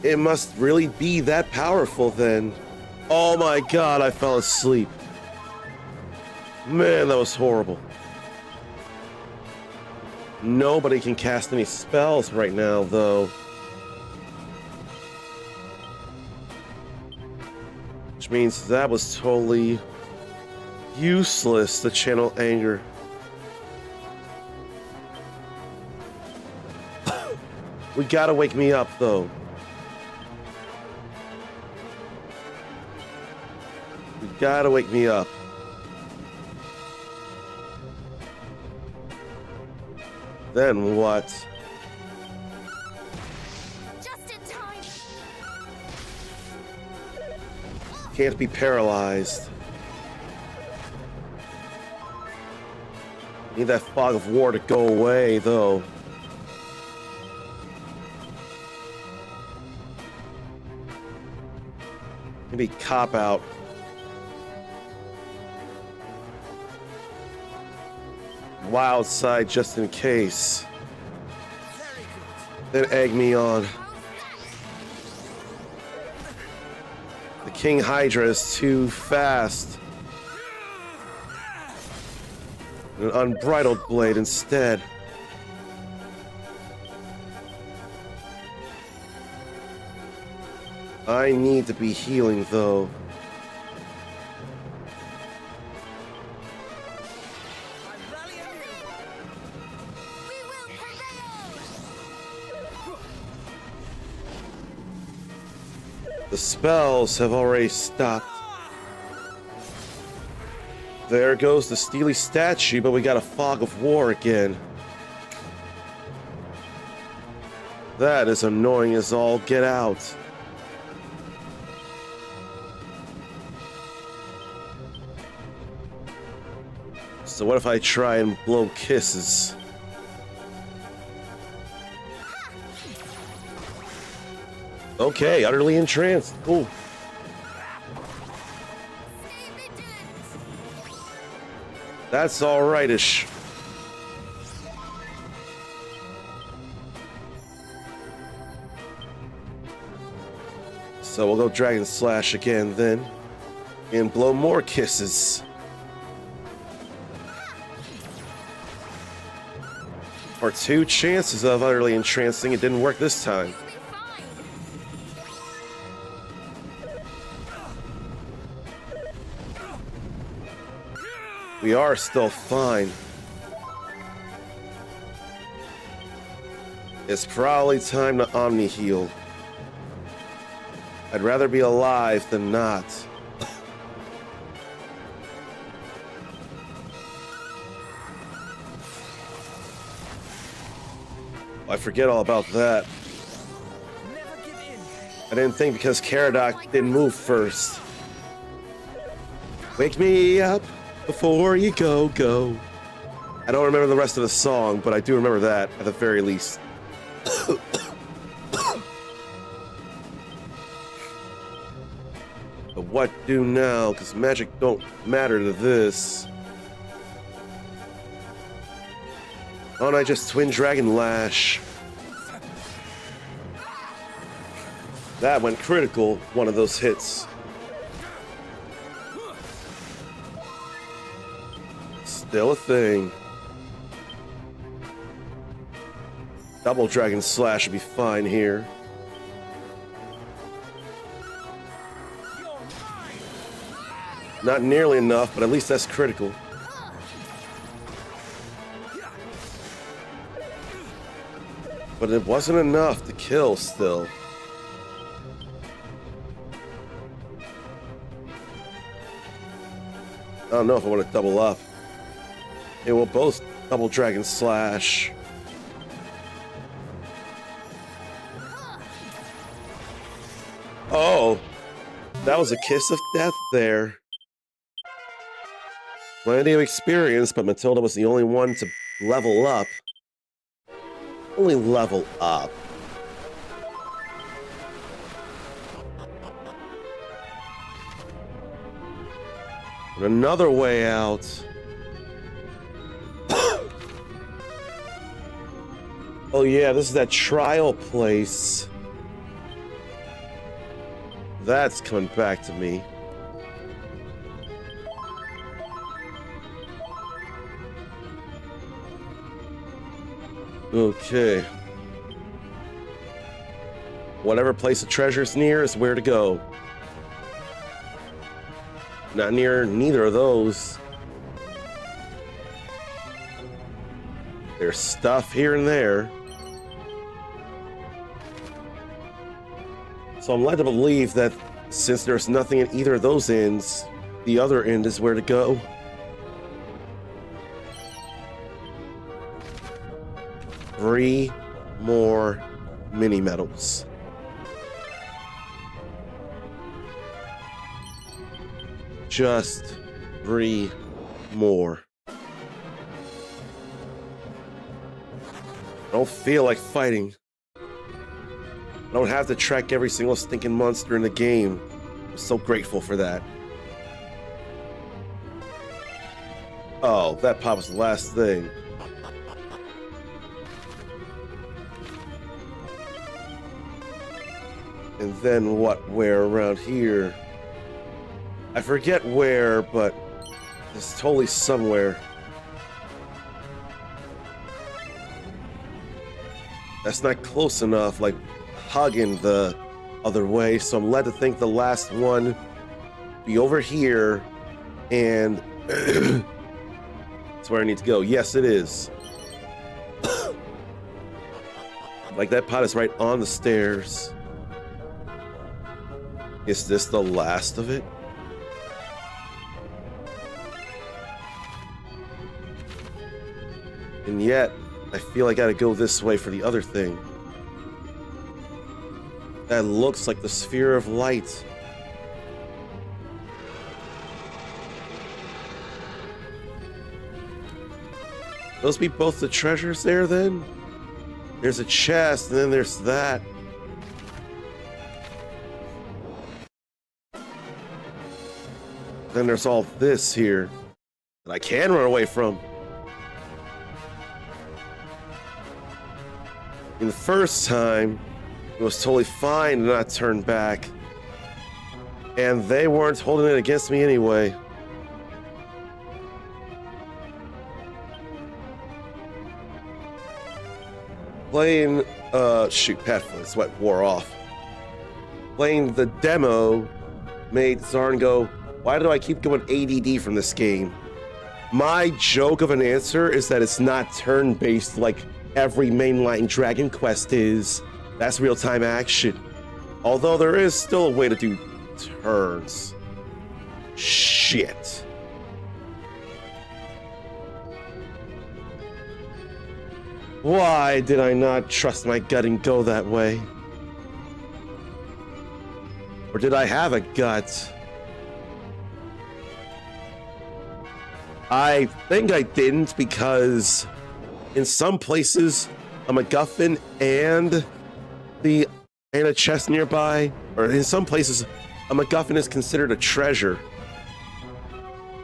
It must really be that powerful then. Oh my god, I fell asleep. Man, that was horrible. Nobody can cast any spells right now, though. Which means that was totally useless to channel anger. We gotta wake me up, though. You gotta wake me up. Then what? Just in time. Can't be paralyzed. Need that fog of war to go away, though. Maybe cop out. wild side just in case. Then egg me on. The King Hydra is too fast. An unbridled blade instead. I need to be healing though. The spells have already stopped. There goes the steely statue, but we got a fog of war again. That is annoying as all get out. So what if I try and blow kisses? Okay, utterly entranced. Cool. That's alright-ish. So we'll go Dragon Slash again then. And blow more kisses. Or 2 chances of utterly entrancing. It didn't work this time. We are still fine. It's probably time to Omni heal. I'd rather be alive than not. I forget all about that. I didn't think because Caradoc didn't move first. Wake me up before you go. I don't remember the rest of the song, but I do remember that at the very least. But what do now? Because magic don't matter to this. Why don't I just Twin Dragon Lash? That went critical, one of those hits. Still a thing. Double Dragon Slash would be fine here. Not nearly enough, but at least that's critical. But it wasn't enough to kill still. I don't know if I want to double up. It will both double Dragon Slash. Oh, that was a kiss of death there. Plenty of experience, but Matilda was the only one to level up. Only level up. And another way out. Oh yeah, this is that trial place. That's coming back to me. Okay. Whatever place the treasure's near is where to go. Not near neither of those. There's stuff here and there. So I'm led to believe that since there's nothing at either of those ends, the other end is where to go. Three more mini medals. Just 3 more. I don't feel like fighting. I don't have to track every single stinking monster in the game. I'm so grateful for that. Oh, that pop was the last thing. And then what? Where around here? I forget where, but it's totally somewhere. That's not close enough, like Hargon the other way, so I'm led to think the last one be over here, and that's where I need to go. Yes, it is. Like that pot is right on the stairs. Is this the last of it? And yet, I feel I gotta go this way for the other thing. That looks like the sphere of light. Those be both the treasures there then? There's a chest and then there's that. Then there's all this here that I can run away from. In the first time, it was totally fine to not turn back. And they weren't holding it against me anyway. Playing, shoot, Pathfinder, sweat wore off. Playing the demo made Zarn go, why do I keep going ADD from this game? My joke of an answer is that it's not turn-based like every mainline Dragon Quest is. That's real-time action. Although there is still a way to do turns. Shit. Why did I not trust my gut and go that way? Or did I have a gut? I think I didn't, because in some places a MacGuffin and a chest nearby, or in some places a MacGuffin is considered a treasure.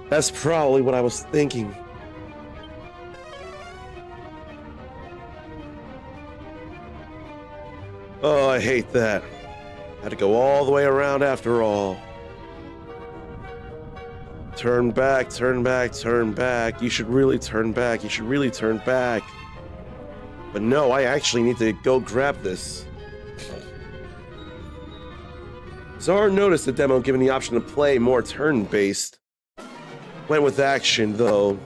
That's probably what I was thinking. Oh, I hate that. Had to go all the way around after all. Turn back, turn back, turn back. You should really turn back. You should really turn back. But no, I actually need to go grab this. Zara noticed the demo given the option to play more turn-based. Went with action, though.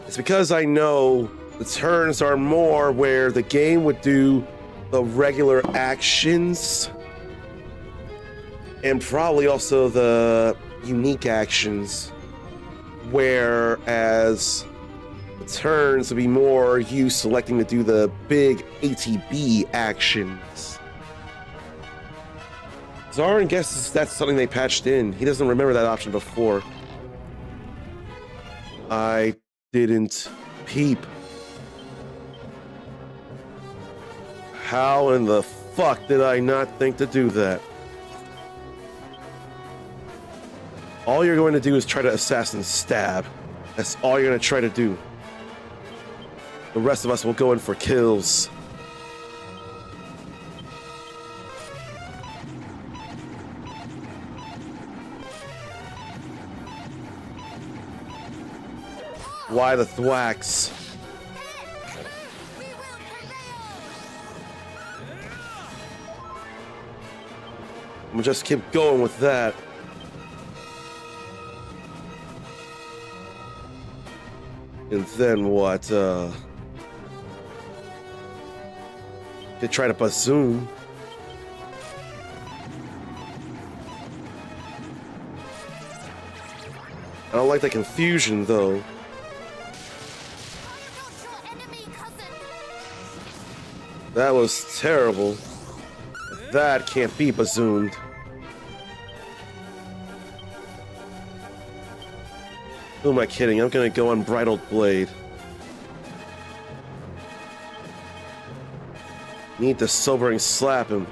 It's because I know the turns are more where the game would do the regular actions and probably also the unique actions, whereas the turns would be more you selecting to do the big ATB actions. Zarin guesses that's something they patched in. He doesn't remember that option before. I didn't peep. How in the fuck did I not think to do that? All you're going to do is try to assassin stab. That's all you're going to try to do. The rest of us will go in for kills. Why the thwacks? I'm gonna just keep going with that. And then what, they try to bassoon. I don't like the confusion, though. That was terrible. That can't be bassooned. Who am I kidding? I'm gonna go Unbridled Blade. Need to sobering slap him.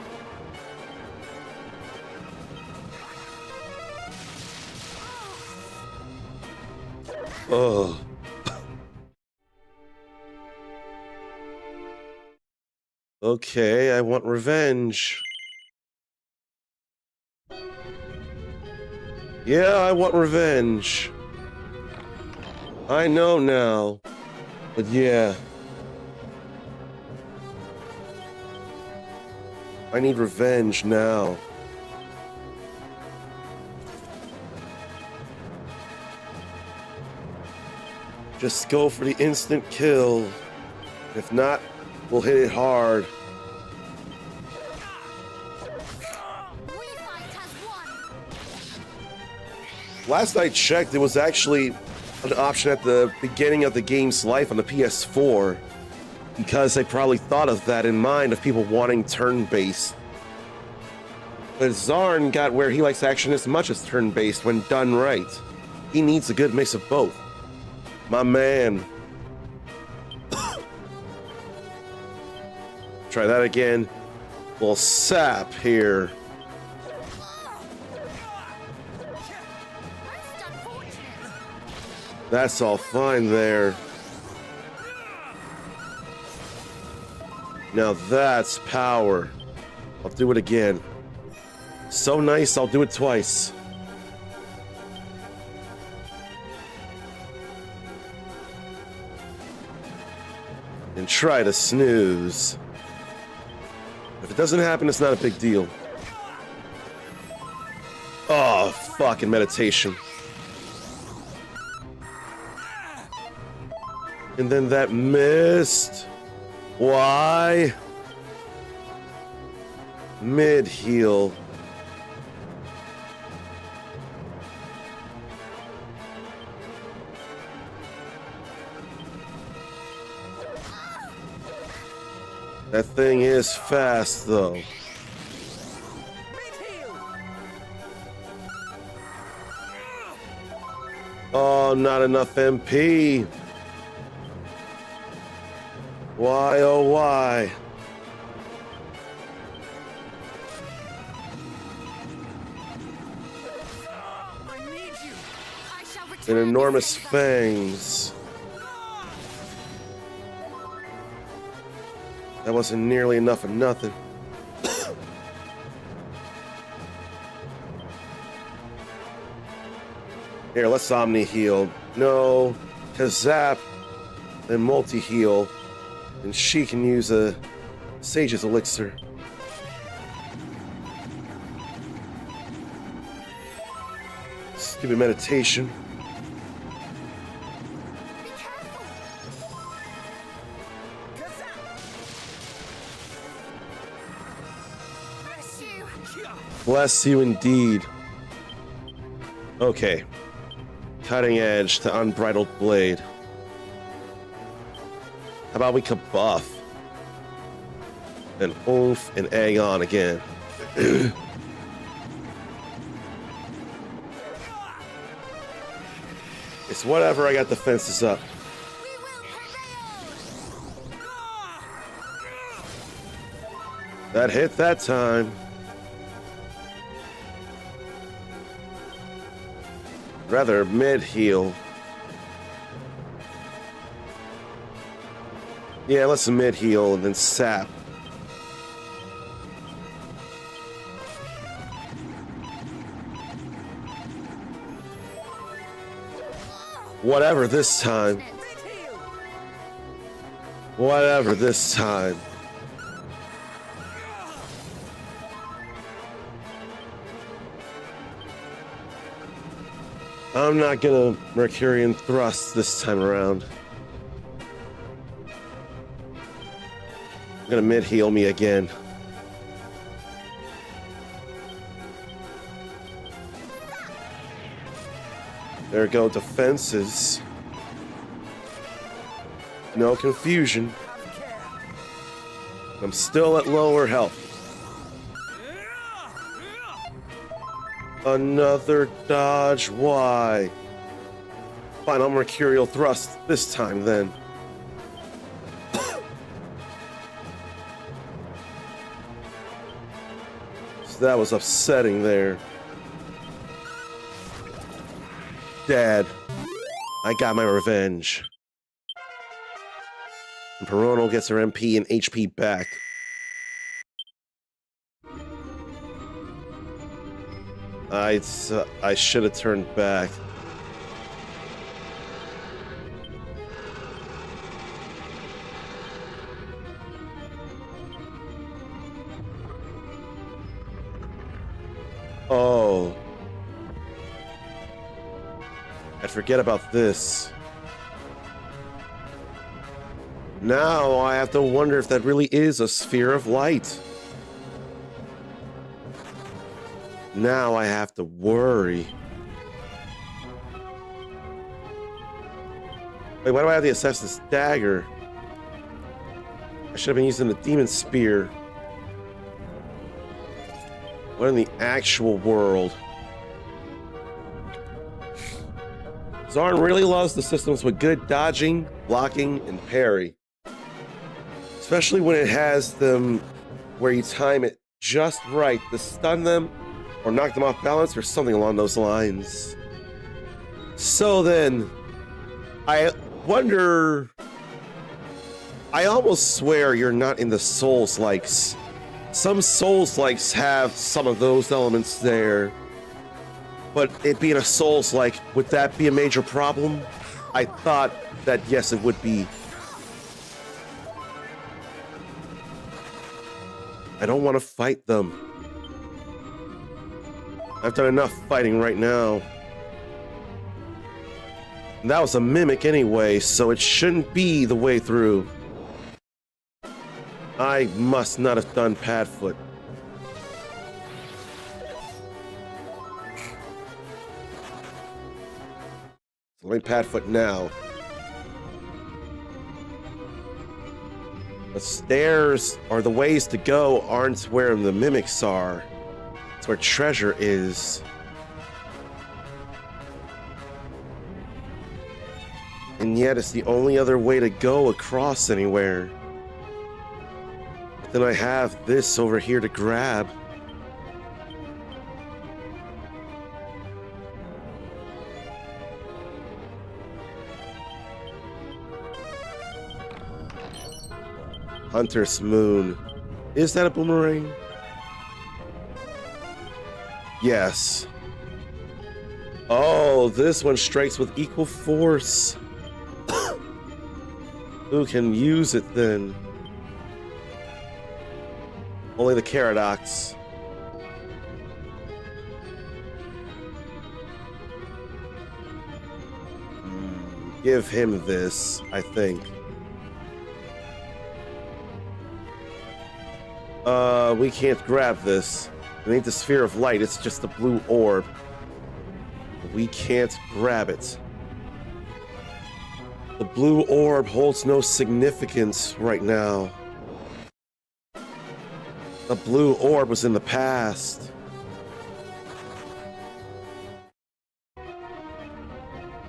Oh. Okay, I want revenge. Yeah, I want revenge. I know now. But yeah. I need revenge now. Just go for the instant kill. If not, we'll hit it hard. Last I checked, it was actually an option at the beginning of the game's life on the PS4, because they probably thought of that in mind of people wanting turn-based. But Zarn got where he likes action as much as turn-based when done right. He needs a good mix of both. My man. Try that again. Little sap here. That's all fine there. Now that's power. I'll do it again. So nice, I'll do it twice. And try to snooze. If it doesn't happen, it's not a big deal. Oh, fucking meditation. And then that missed. Why? Mid-heal. That thing is fast, though. Oh, not enough MP. Why, oh why? And enormous fangs. That wasn't nearly enough of nothing. Here, let's Omni heal. No, cause Zap, then multi-heal. And she can use a Sage's Elixir. Stupid meditation. Bless you indeed. Okay. Cutting edge to unbridled blade. How about we kabuff? And oomph and egg on again. It's whatever, I got the fences up. That hit that time. Rather mid-heal. Yeah, let's mid-heal and then sap. Whatever this time. Whatever this time. I'm not gonna Mercurian thrust this time around. I'm gonna mid-heal me again. There go defenses. No confusion. I'm still at lower health. Another dodge, why? Fine, I'll Mercurial thrust this time then. So that was upsetting there. Dad. I got my revenge. And Peronal gets her MP and HP back. I should have turned back. Oh. I forget about this. Now I have to wonder if that really is a sphere of light. Now I have to worry. Wait, why do I have the Assassin's Dagger? I should have been using the Demon Spear. What in the actual world? Zarn really loves the systems with good dodging, blocking, and parry. Especially when it has them where you time it just right to stun them or knock them off balance or something along those lines. So then, I wonder... I almost swear you're not in the Souls-likes. Some Souls-likes have some of those elements there. But it being a Souls-like, would that be a major problem? I thought that yes, it would be. I don't want to fight them. I've done enough fighting right now. And that was a mimic anyway, so it shouldn't be the way through. I must not have done Padfoot. So let me Padfoot now. The stairs or the ways to go aren't where the mimics are. It's where treasure is. And yet it's the only other way to go across anywhere. But then I have this over here to grab. Hunter's Moon. Is that a boomerang? Yes. Oh, this one strikes with equal force. Who can use it then? Only the Caradox. Give him this, I think. We can't grab this. It ain't the Sphere of Light, it's just the blue orb. We can't grab it. The blue orb holds no significance right now. The blue orb was in the past.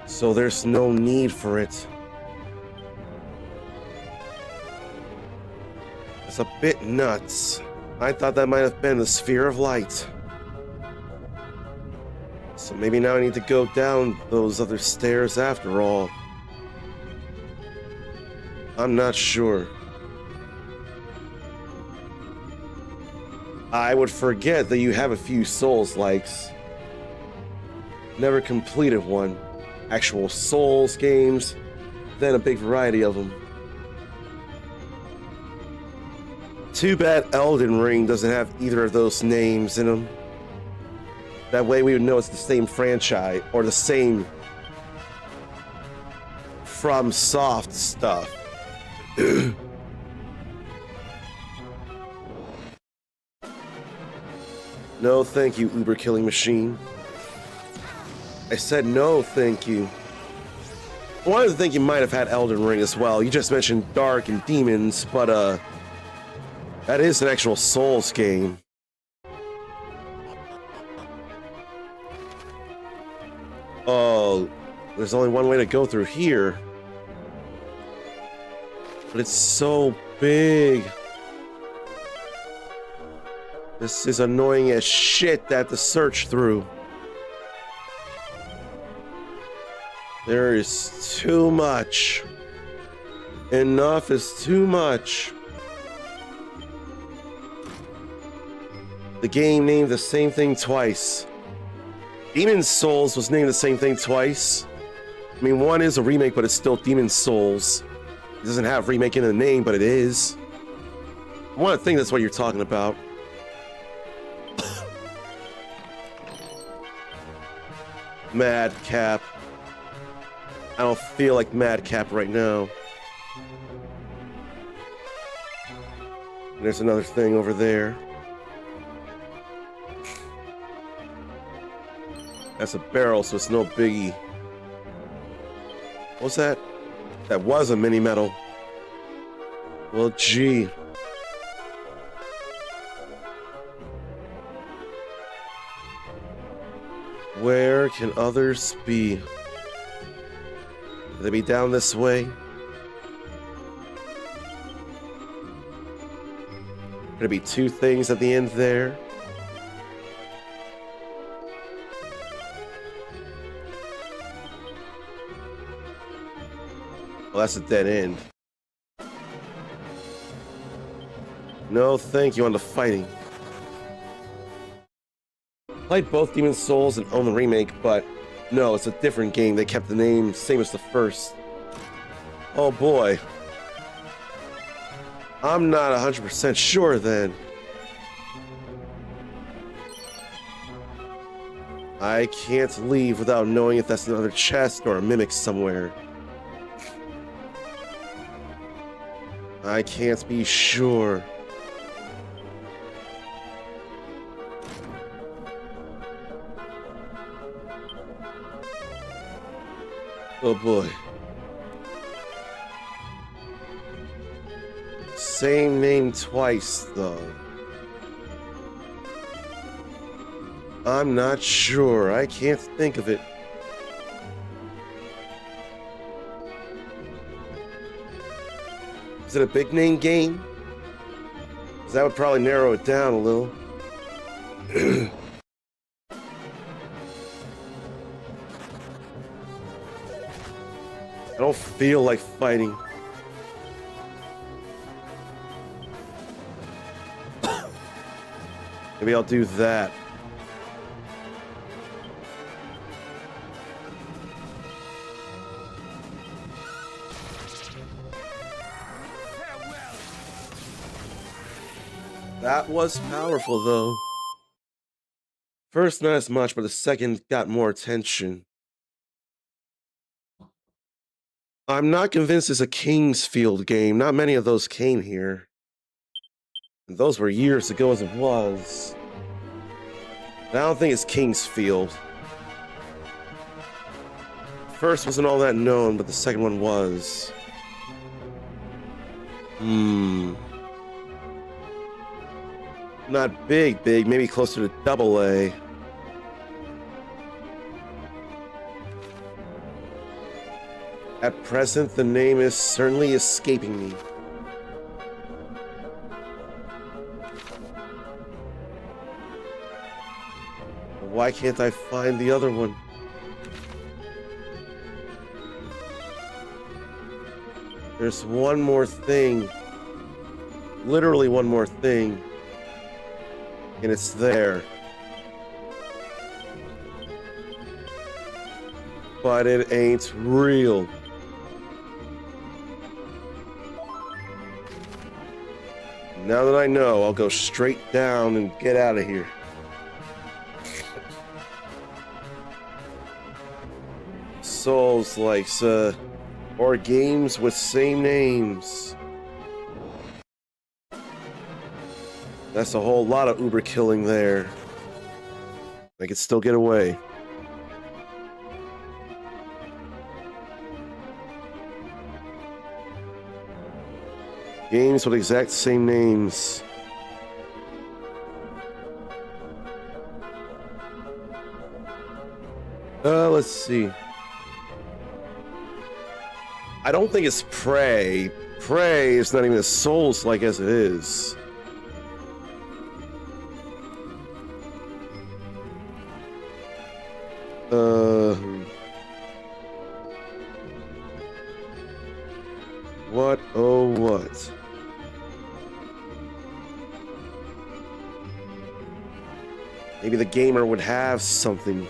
So there's no need for it. It's a bit nuts. I thought that might have been the Sphere of Light. So maybe now I need to go down those other stairs after all. I'm not sure. I would forget that you have a few Souls-likes. Never completed one. Actual Souls games, then a big variety of them. Too bad Elden Ring doesn't have either of those names in them. That way we would know it's the same franchise or the same From Soft stuff. No, thank you, Uber Killing Machine. I said no, thank you. I wanted to think you might have had Elden Ring as well. You just mentioned Dark and Demons, but that is an actual Souls game. Oh, there's only one way to go through here. But it's so big. This is annoying as shit to have to search through. There is too much. Enough is too much. The game named the same thing twice. Demon's Souls was named the same thing twice. I mean, one is a remake, but it's still Demon's Souls. It doesn't have remake in the name, but it is. I want to think that's what you're talking about. Madcap. I don't feel like Madcap right now. There's another thing over there. That's a barrel, so it's no biggie. What's that? That was a mini medal. Well, gee. Where can others be? Could they be down this way? Could it be two things at the end there? Well, that's a dead end. No, thank you on the fighting. Played both Demon's Souls and own the remake, but no, it's a different game. They kept the name same as the first. Oh boy. I'm not 100% sure then. I can't leave without knowing if that's another chest or a mimic somewhere. I can't be sure. Oh boy. Same name twice, though. I'm not sure. I can't think of it. Is it a big name game? 'Cause that would probably narrow it down a little. I don't feel like fighting. Maybe I'll do that. That was powerful, though. First, not as much, but the second got more attention. I'm not convinced it's a Kingsfield game. Not many of those came here. And those were years ago as it was. I don't think it's Kingsfield. First wasn't all that known, but the second one was. Not big, maybe closer to AA. At present, the name is certainly escaping me. Why can't I find the other one? There's one more thing. Literally one more thing. And it's there. But it ain't real. Now that I know, I'll go straight down and get out of here. Souls likes, or games with same names. That's a whole lot of Uber killing there. I could still get away. Games with exact same names. Let's see. I don't think it's Prey. Prey is not even as Souls-like as it is. Maybe the gamer would have something.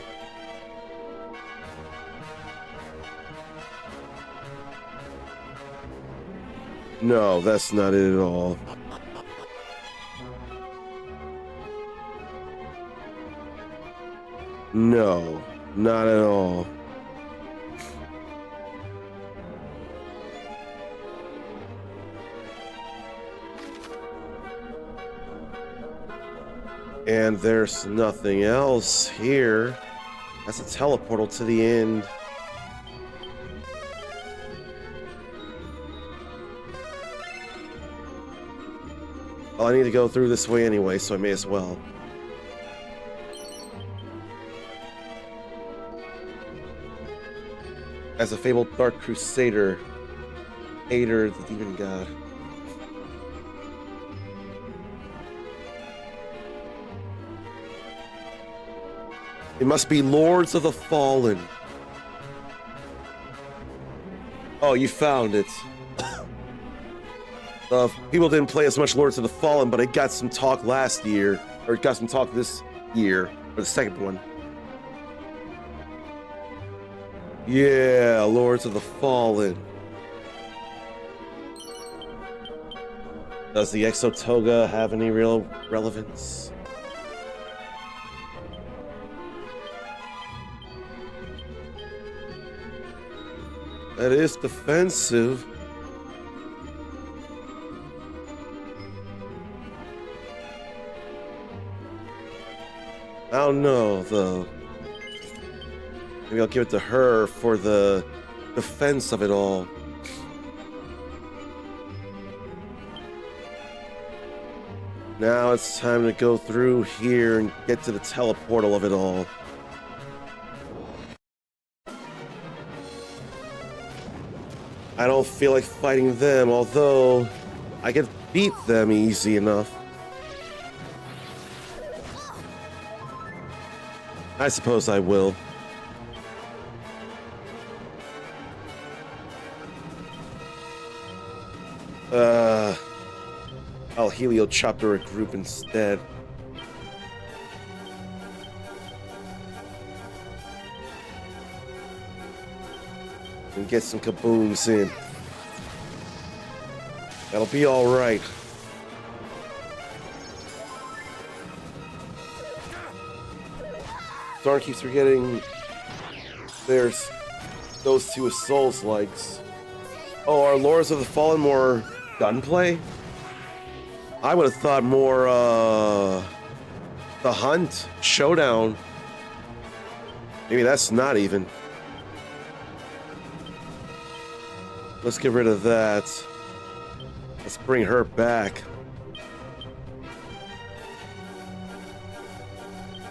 No, that's not it at all. No, not at all. And there's nothing else here. That's a teleportal to the end. Well, I need to go through this way anyway, so I may as well. As a fabled Dark Crusader, hater the demon god. It must be Lords of the Fallen. Oh, you found it. People didn't play as much Lords of the Fallen, but it got some talk last year, or it got some talk this year, or the second one. Yeah, Lords of the Fallen. Does the Exotoga have any real relevance? That is defensive. I don't know, though. Maybe I'll give it to her for the defense of it all. Now it's time to go through here and get to the teleportal of it all. I don't feel like fighting them, although I could beat them easy enough. I suppose I will. I'll Heliocopter a group instead. And get some kabooms in. That'll be all right. Darn keeps forgetting there's those two with Souls likes. Oh, are Lords of the Fallen more gunplay? I would have thought more The Hunt, Showdown. Maybe that's not even. Let's get rid of that. Let's bring her back.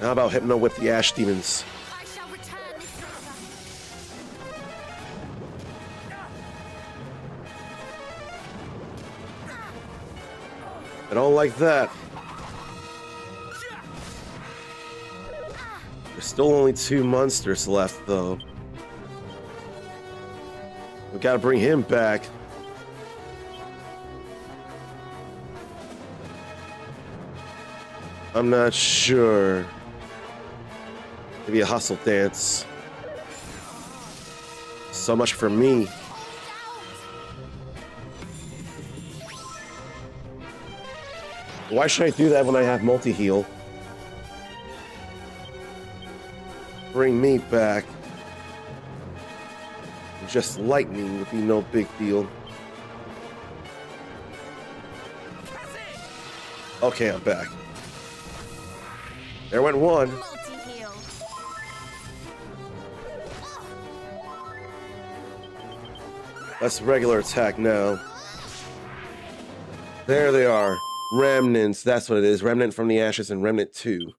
How about Hypno Whip the Ash Demons? I shall return this forever. I don't like that. There's still only 2 monsters left, though. We gotta bring him back. I'm not sure. Maybe a hustle dance. So much for me. Why should I do that when I have multi-heal? Bring me back. Just lightning would be no big deal. Okay, I'm back. There went one. Multi-heal. That's regular attack now. There they are. Remnants, that's what it is. Remnant from the Ashes and Remnant 2.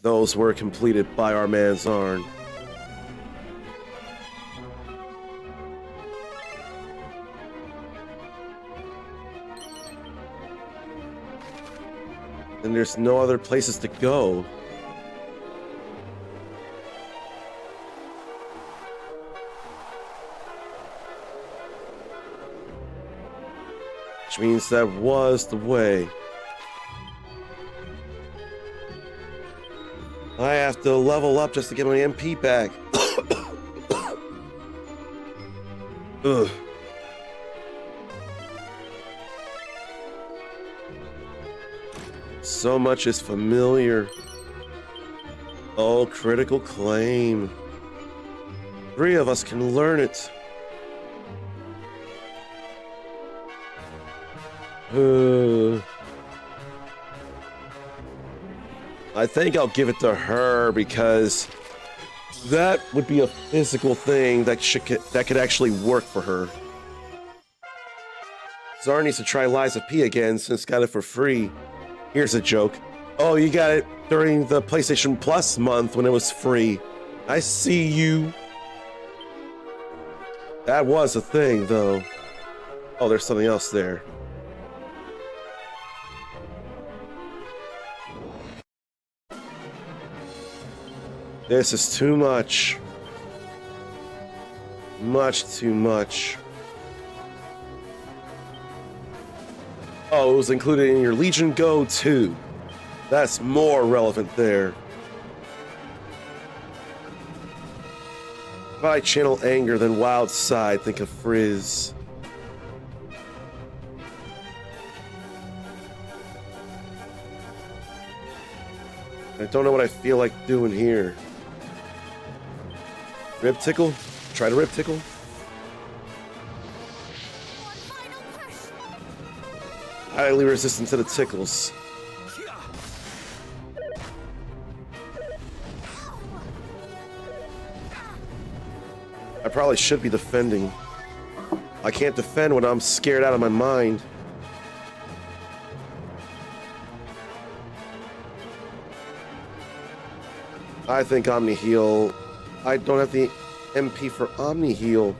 Those were completed by our man Zarn. And there's no other places to go. Which means that was the way. I have to level up just to get my MP back. Ugh. So much is familiar. Oh, critical claim. 3 of us can learn it. I think I'll give it to her because that would be a physical thing that could actually work for her. Zara needs to try Lies of P again since got it for free. Here's a joke. Oh, you got it during the PlayStation Plus month when it was free. I see you. That was a thing, though. Oh, there's something else there. This is too much. Much too much. Oh, it was included in your Legion Go 2. That's more relevant there. If I channel anger, then wild side, think of Frizz. I don't know what I feel like doing here. Rib tickle? Try to rib tickle? Highly resistant to the tickles. I probably should be defending. I can't defend when I'm scared out of my mind. I think Omni Heal. I don't have the MP for Omni Heal.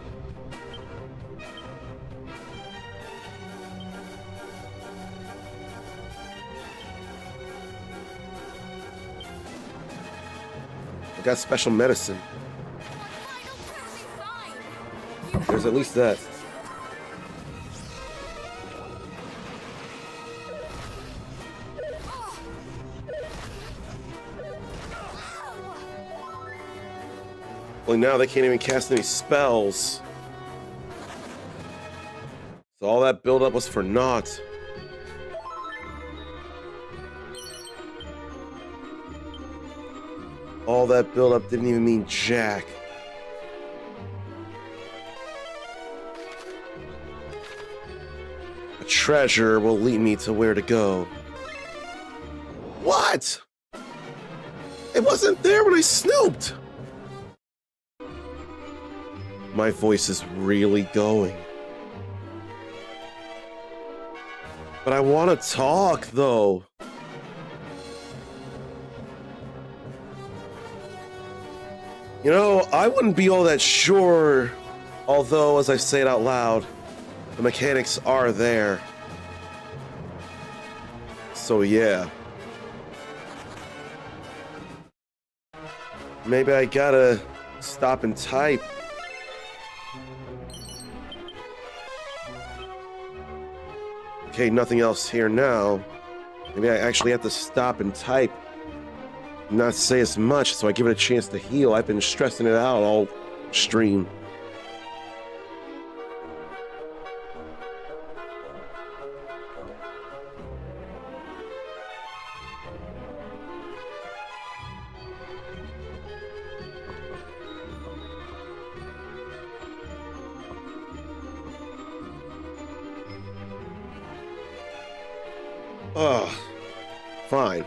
I got special medicine. There's at least that. Well, now they can't even cast any spells. So all that buildup was for naught. All that buildup didn't even mean jack. A treasure will lead me to where to go. What? It wasn't there when I snooped. My voice is really going. But I want to talk, though. You know, I wouldn't be all that sure, although, as I say it out loud, the mechanics are there. So, yeah. Maybe I gotta stop and type. Okay, nothing else here now. Maybe I actually have to stop and type. Not say as much, so I give it a chance to heal. I've been stressing it out all stream. Ugh. Fine.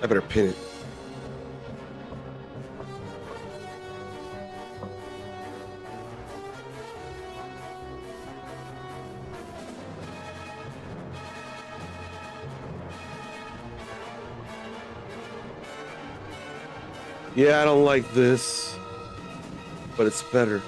I better pin it. Yeah, I don't like this. but it's better.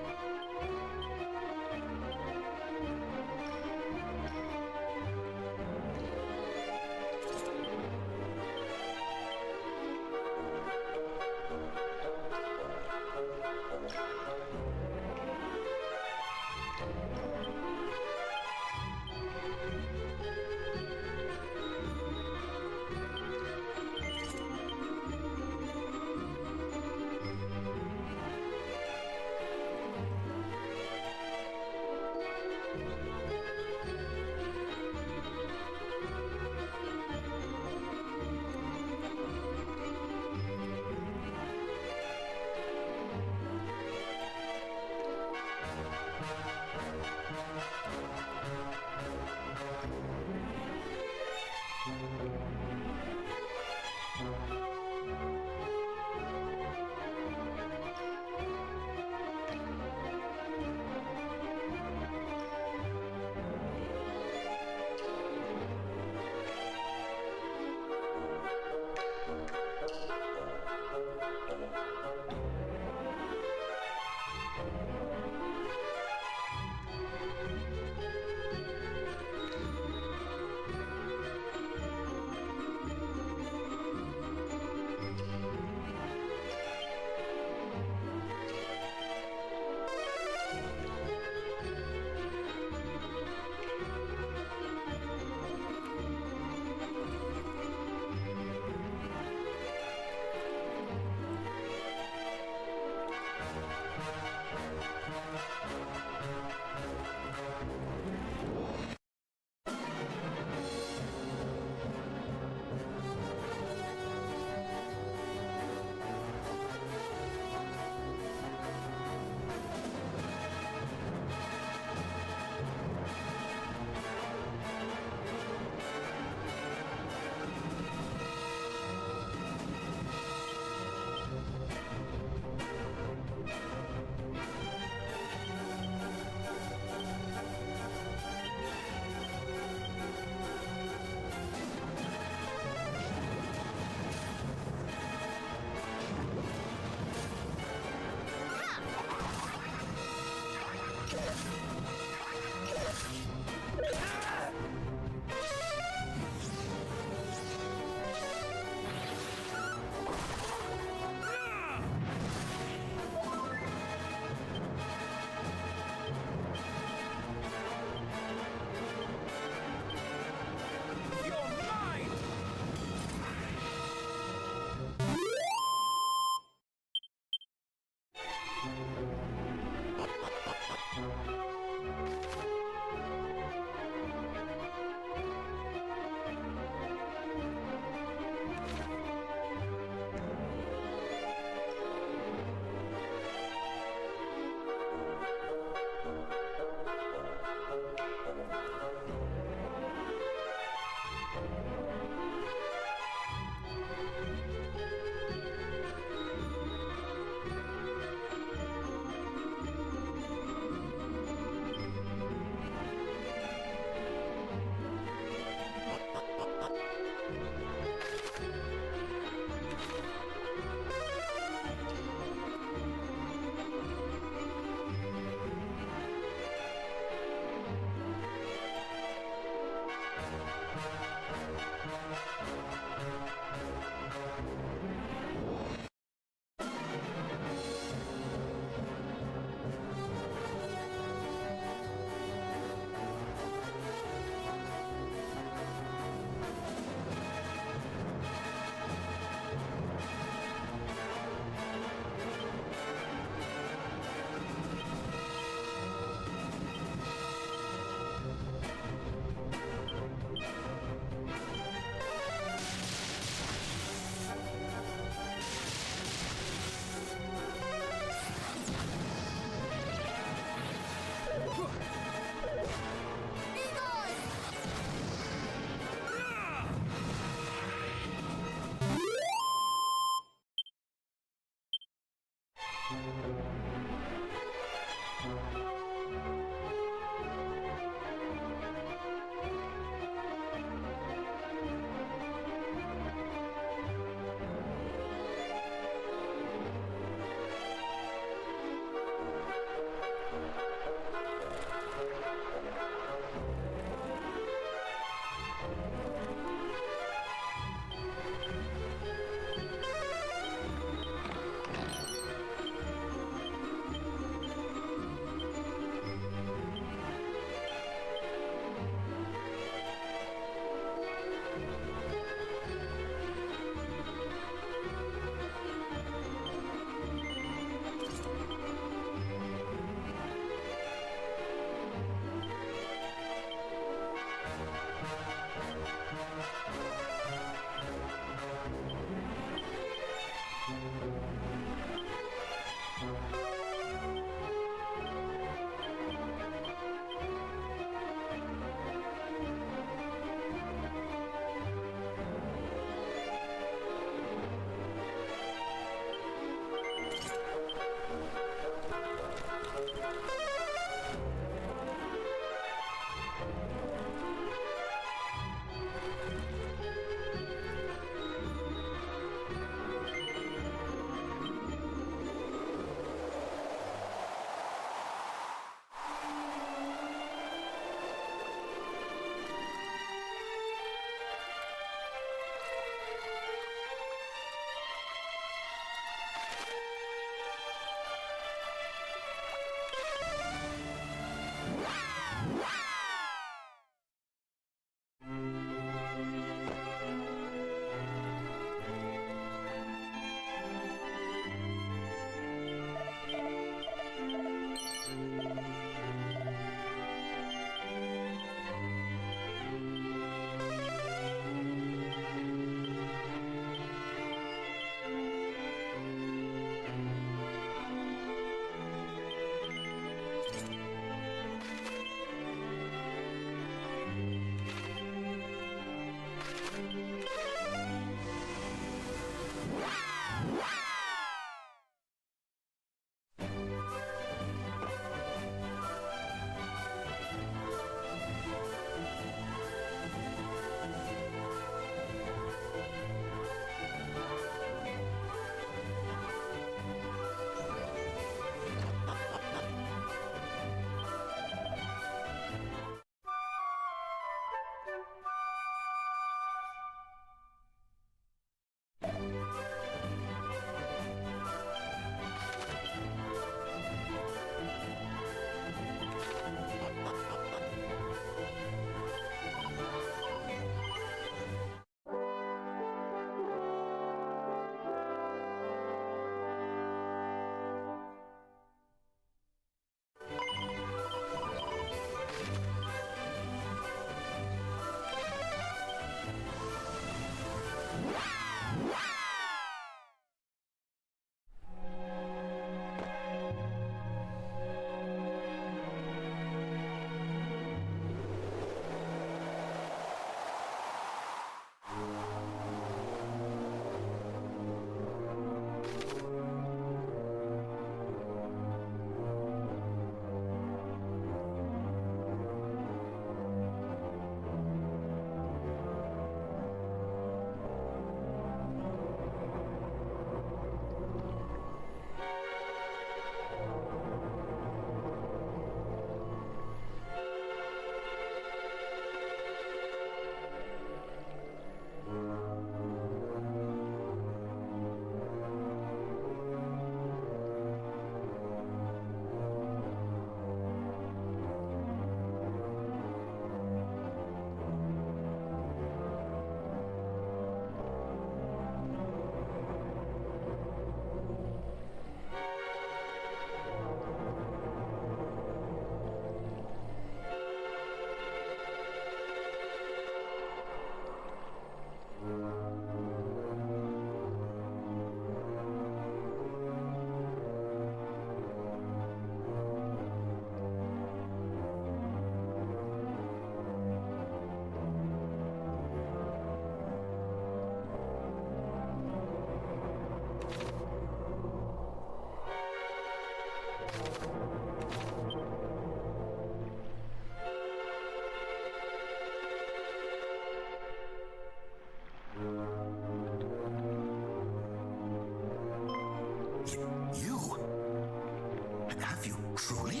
Truly?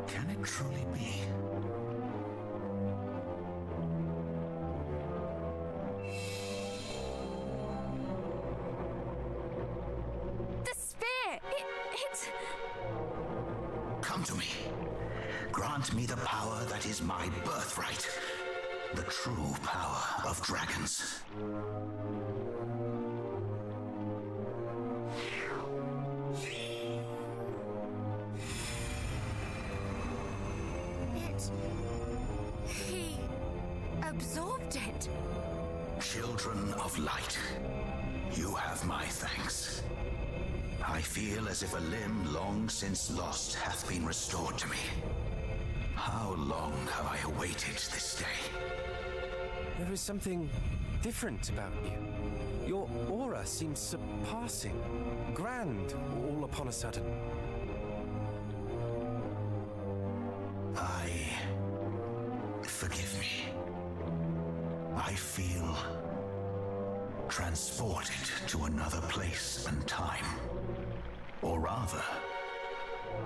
Can it truly be? The spear! It... Come to me. Grant me the power that is my birthright. The true power of dragons. He absorbed it. Children of light, you have my thanks. I feel as if a limb long since lost hath been restored to me. How long have I awaited this day? There is something different about you. Your aura seems surpassing, grand, all upon a sudden. Forgive me. I feel transported to another place and time. Or rather,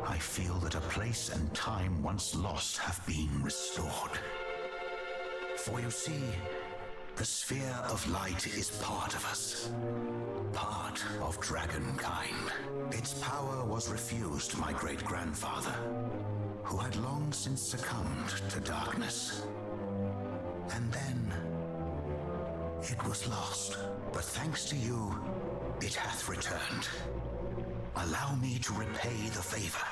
I feel that a place and time once lost have been restored. For you see, the sphere of light is part of us, part of dragonkind. Its power was refused my great-grandfather, who had long since succumbed to darkness. And then it was lost. But thanks to you, it hath returned. Allow me to repay the favor.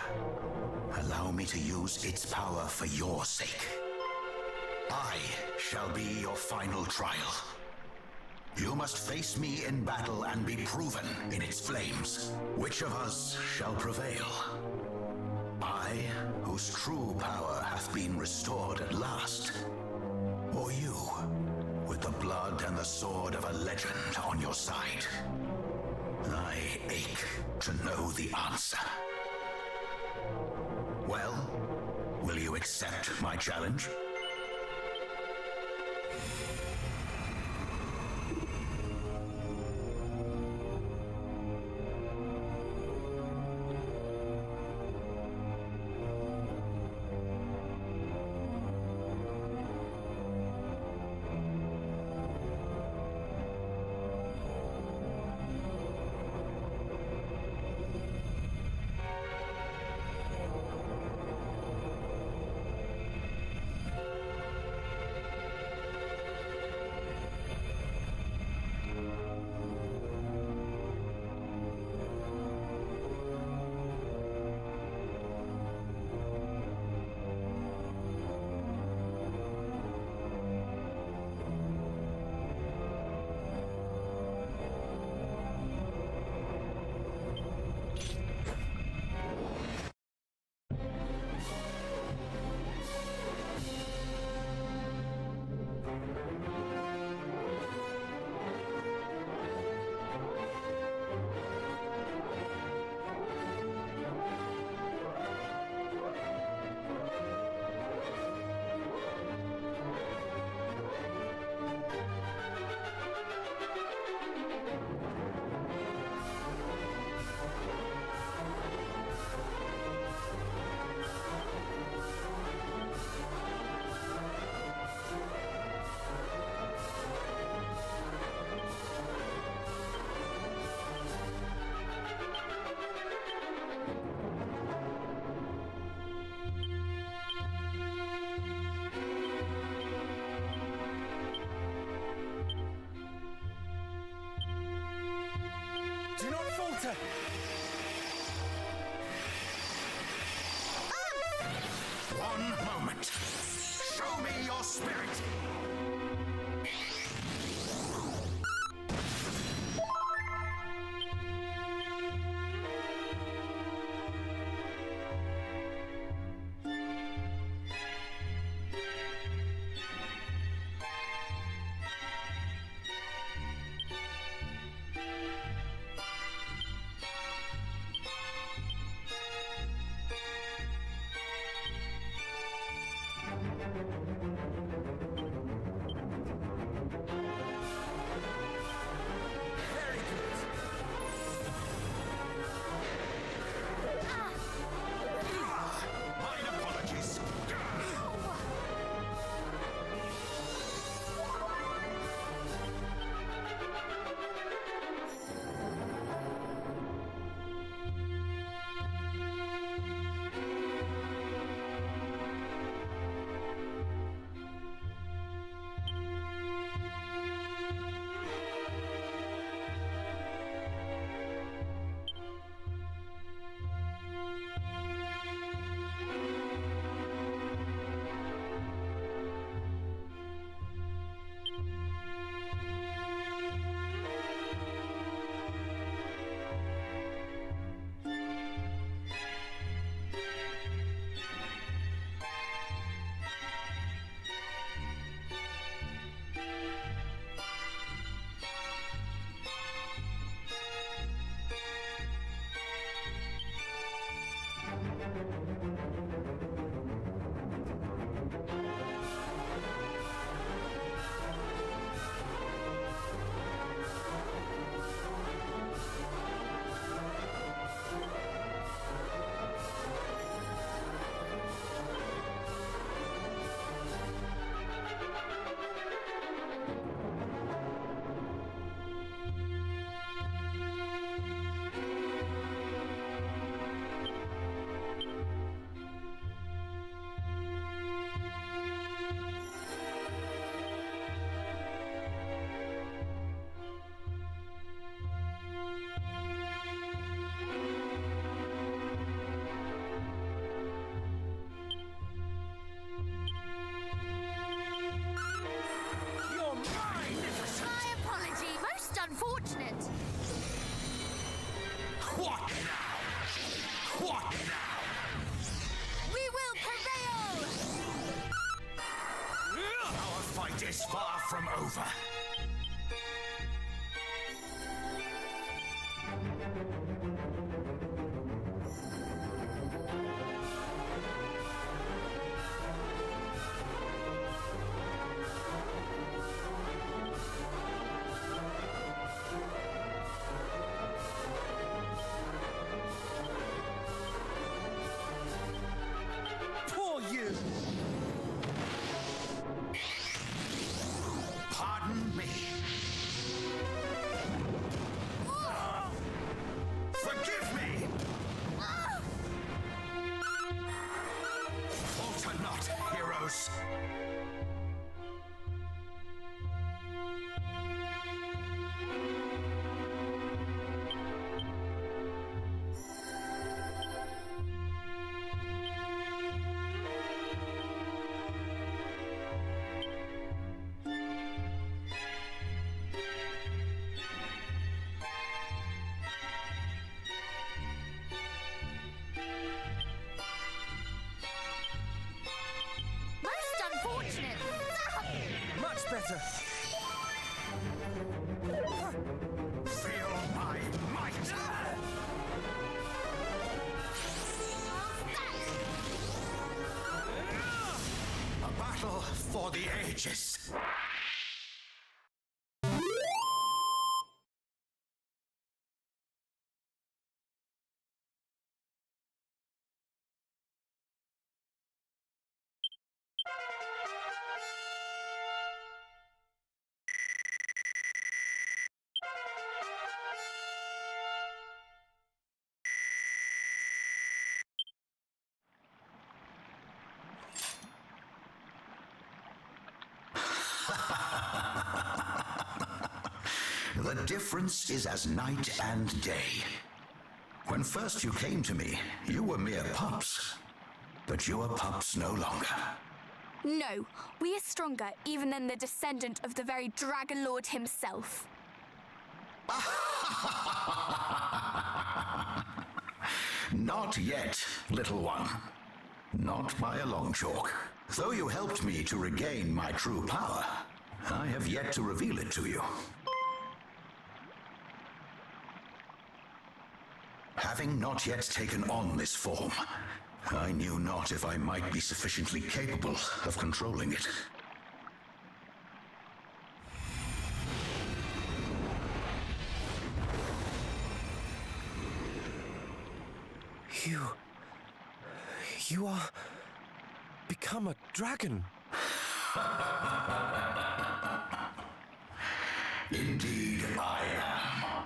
Allow me to use its power for your sake. I shall be your final trial. You must face me in battle and be proven in its flames. Which of us shall prevail? I, whose true power hath been restored at last? Or you, with the blood and the sword of a legend on your side? I ache to know the answer. Well, will you accept my challenge? Do not falter! One moment. Show me your spirit. is far from over. Poor you! Pardon me. Forgive me! Falter not, heroes. Most unfortunate. Much better! Feel my might! A battle for the ages. The difference is as night and day. When first you came to me, you were mere pups. But you are pups no longer. No, we are stronger even than the descendant of the very Dragon Lord himself. Not yet, little one. Not by a long chalk. Though you helped me to regain my true power, I have yet to reveal it to you. Having not yet taken on this form, I knew not if I might be sufficiently capable of controlling it. You are... become a dragon. Indeed, I am.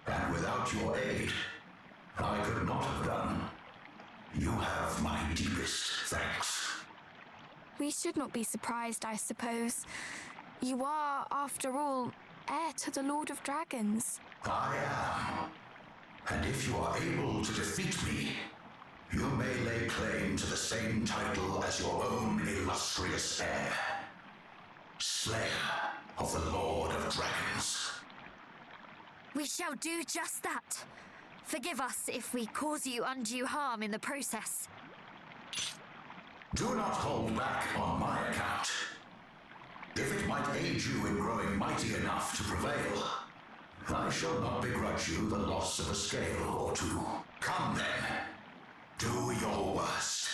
And without your aid, I could not have done. You have my deepest thanks. We should not be surprised, I suppose. You are, after all, heir to the Lord of Dragons. I am. And if you are able to defeat me, you may lay claim to the same title as your own illustrious heir. Slayer of the Lord of Dragons. We shall do just that. Forgive us if we cause you undue harm in the process. Do not hold back on my account. If it might aid you in growing mighty enough to prevail, I shall not begrudge you the loss of a scale or two. Come then, do your worst.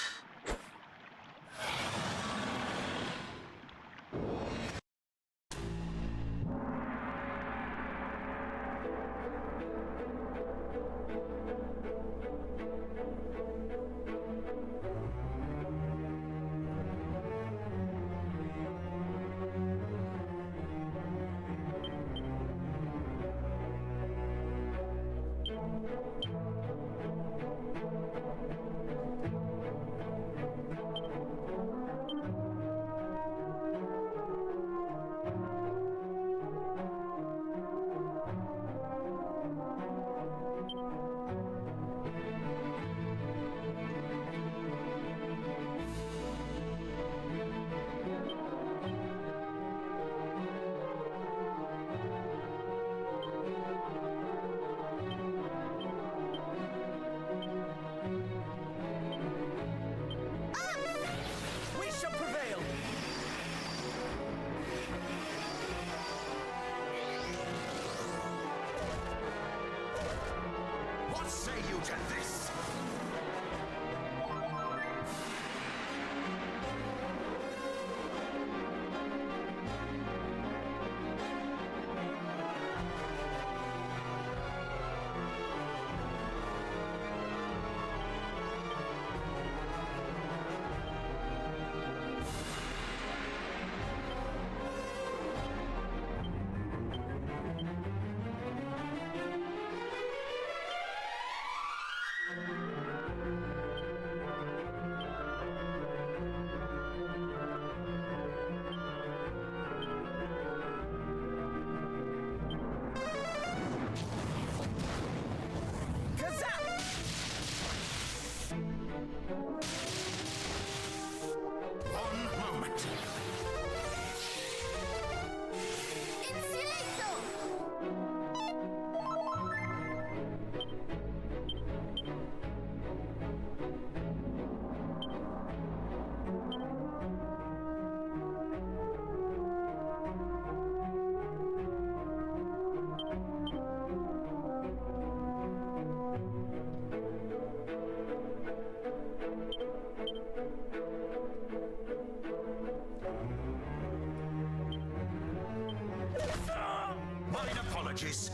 apologies.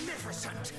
Magnificent!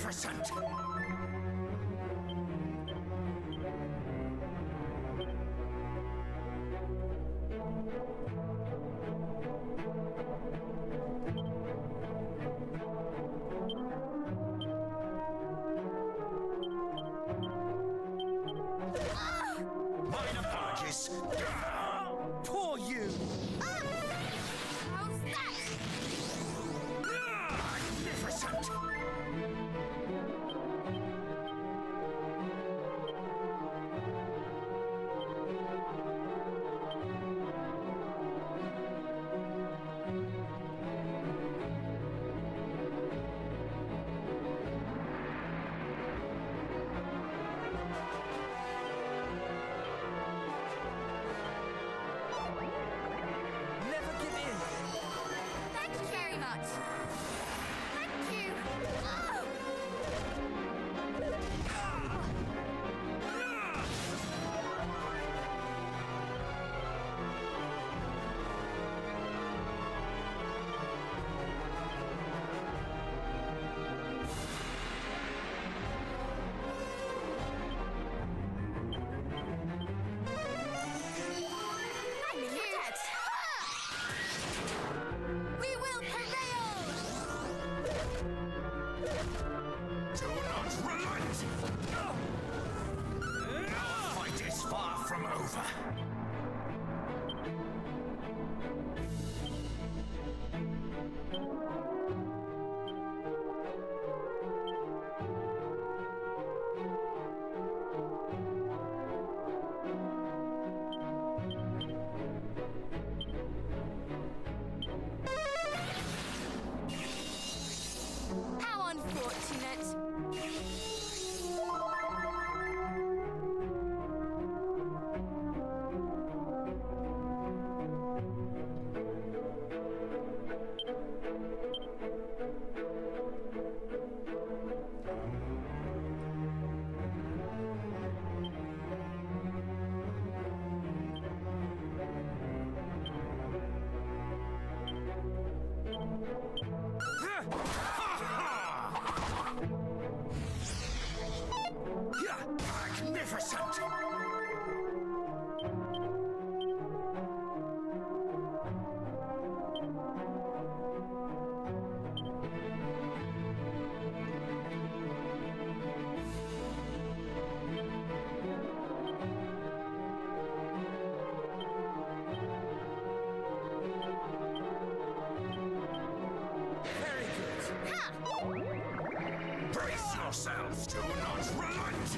Magnificent! Mine apologies. Poor you. Magnificent! Very good. Brace yourselves, do not relent!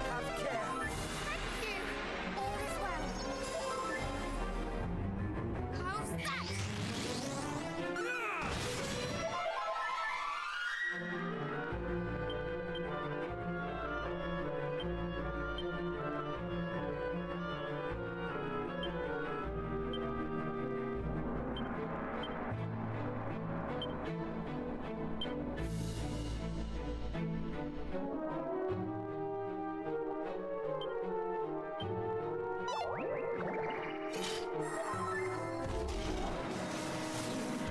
Have care. Thank you. All is well. How's that?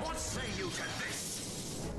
What say you to this?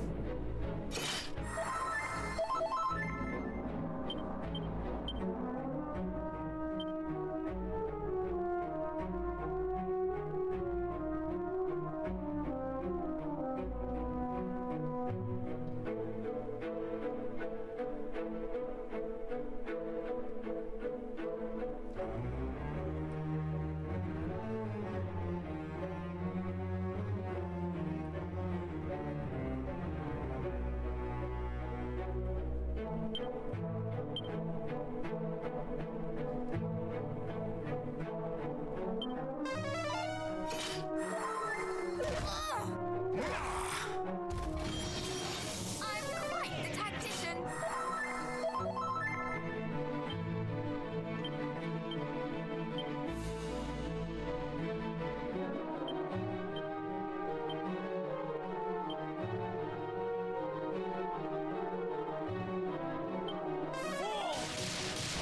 I'm quite the tactician.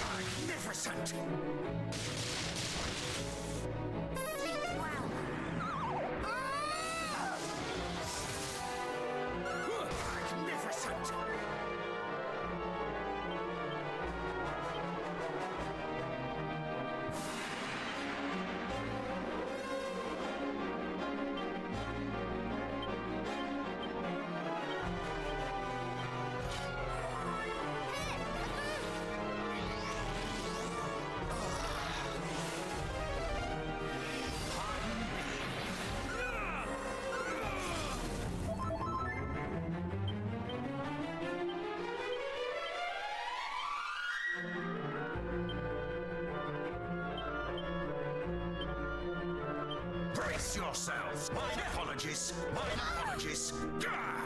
Magnificent! Sleep well. Magnificent! Brace yourselves! Mine apologies! Mine apologies! Gah!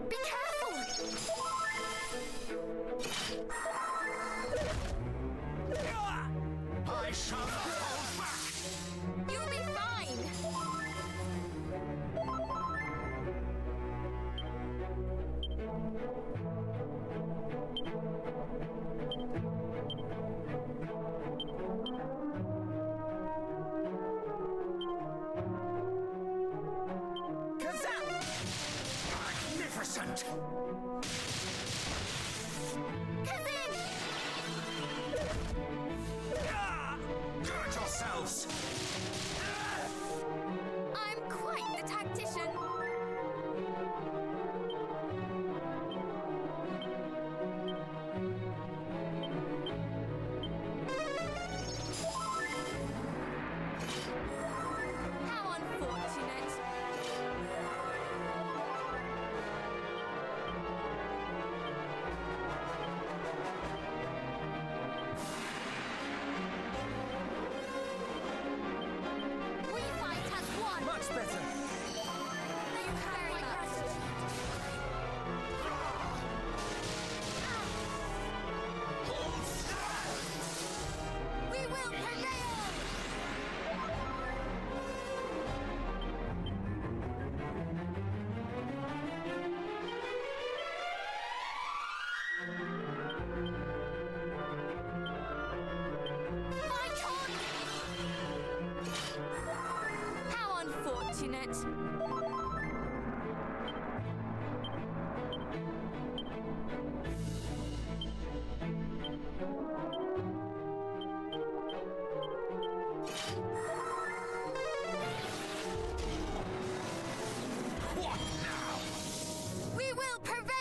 Be careful. I shall not hold back! You'll be fine. Magnificent! Gird yourselves! I'm quite the tactician. much better. You have my gratitude. We will prevail! I can't! How unfortunate. What now? We will prevail!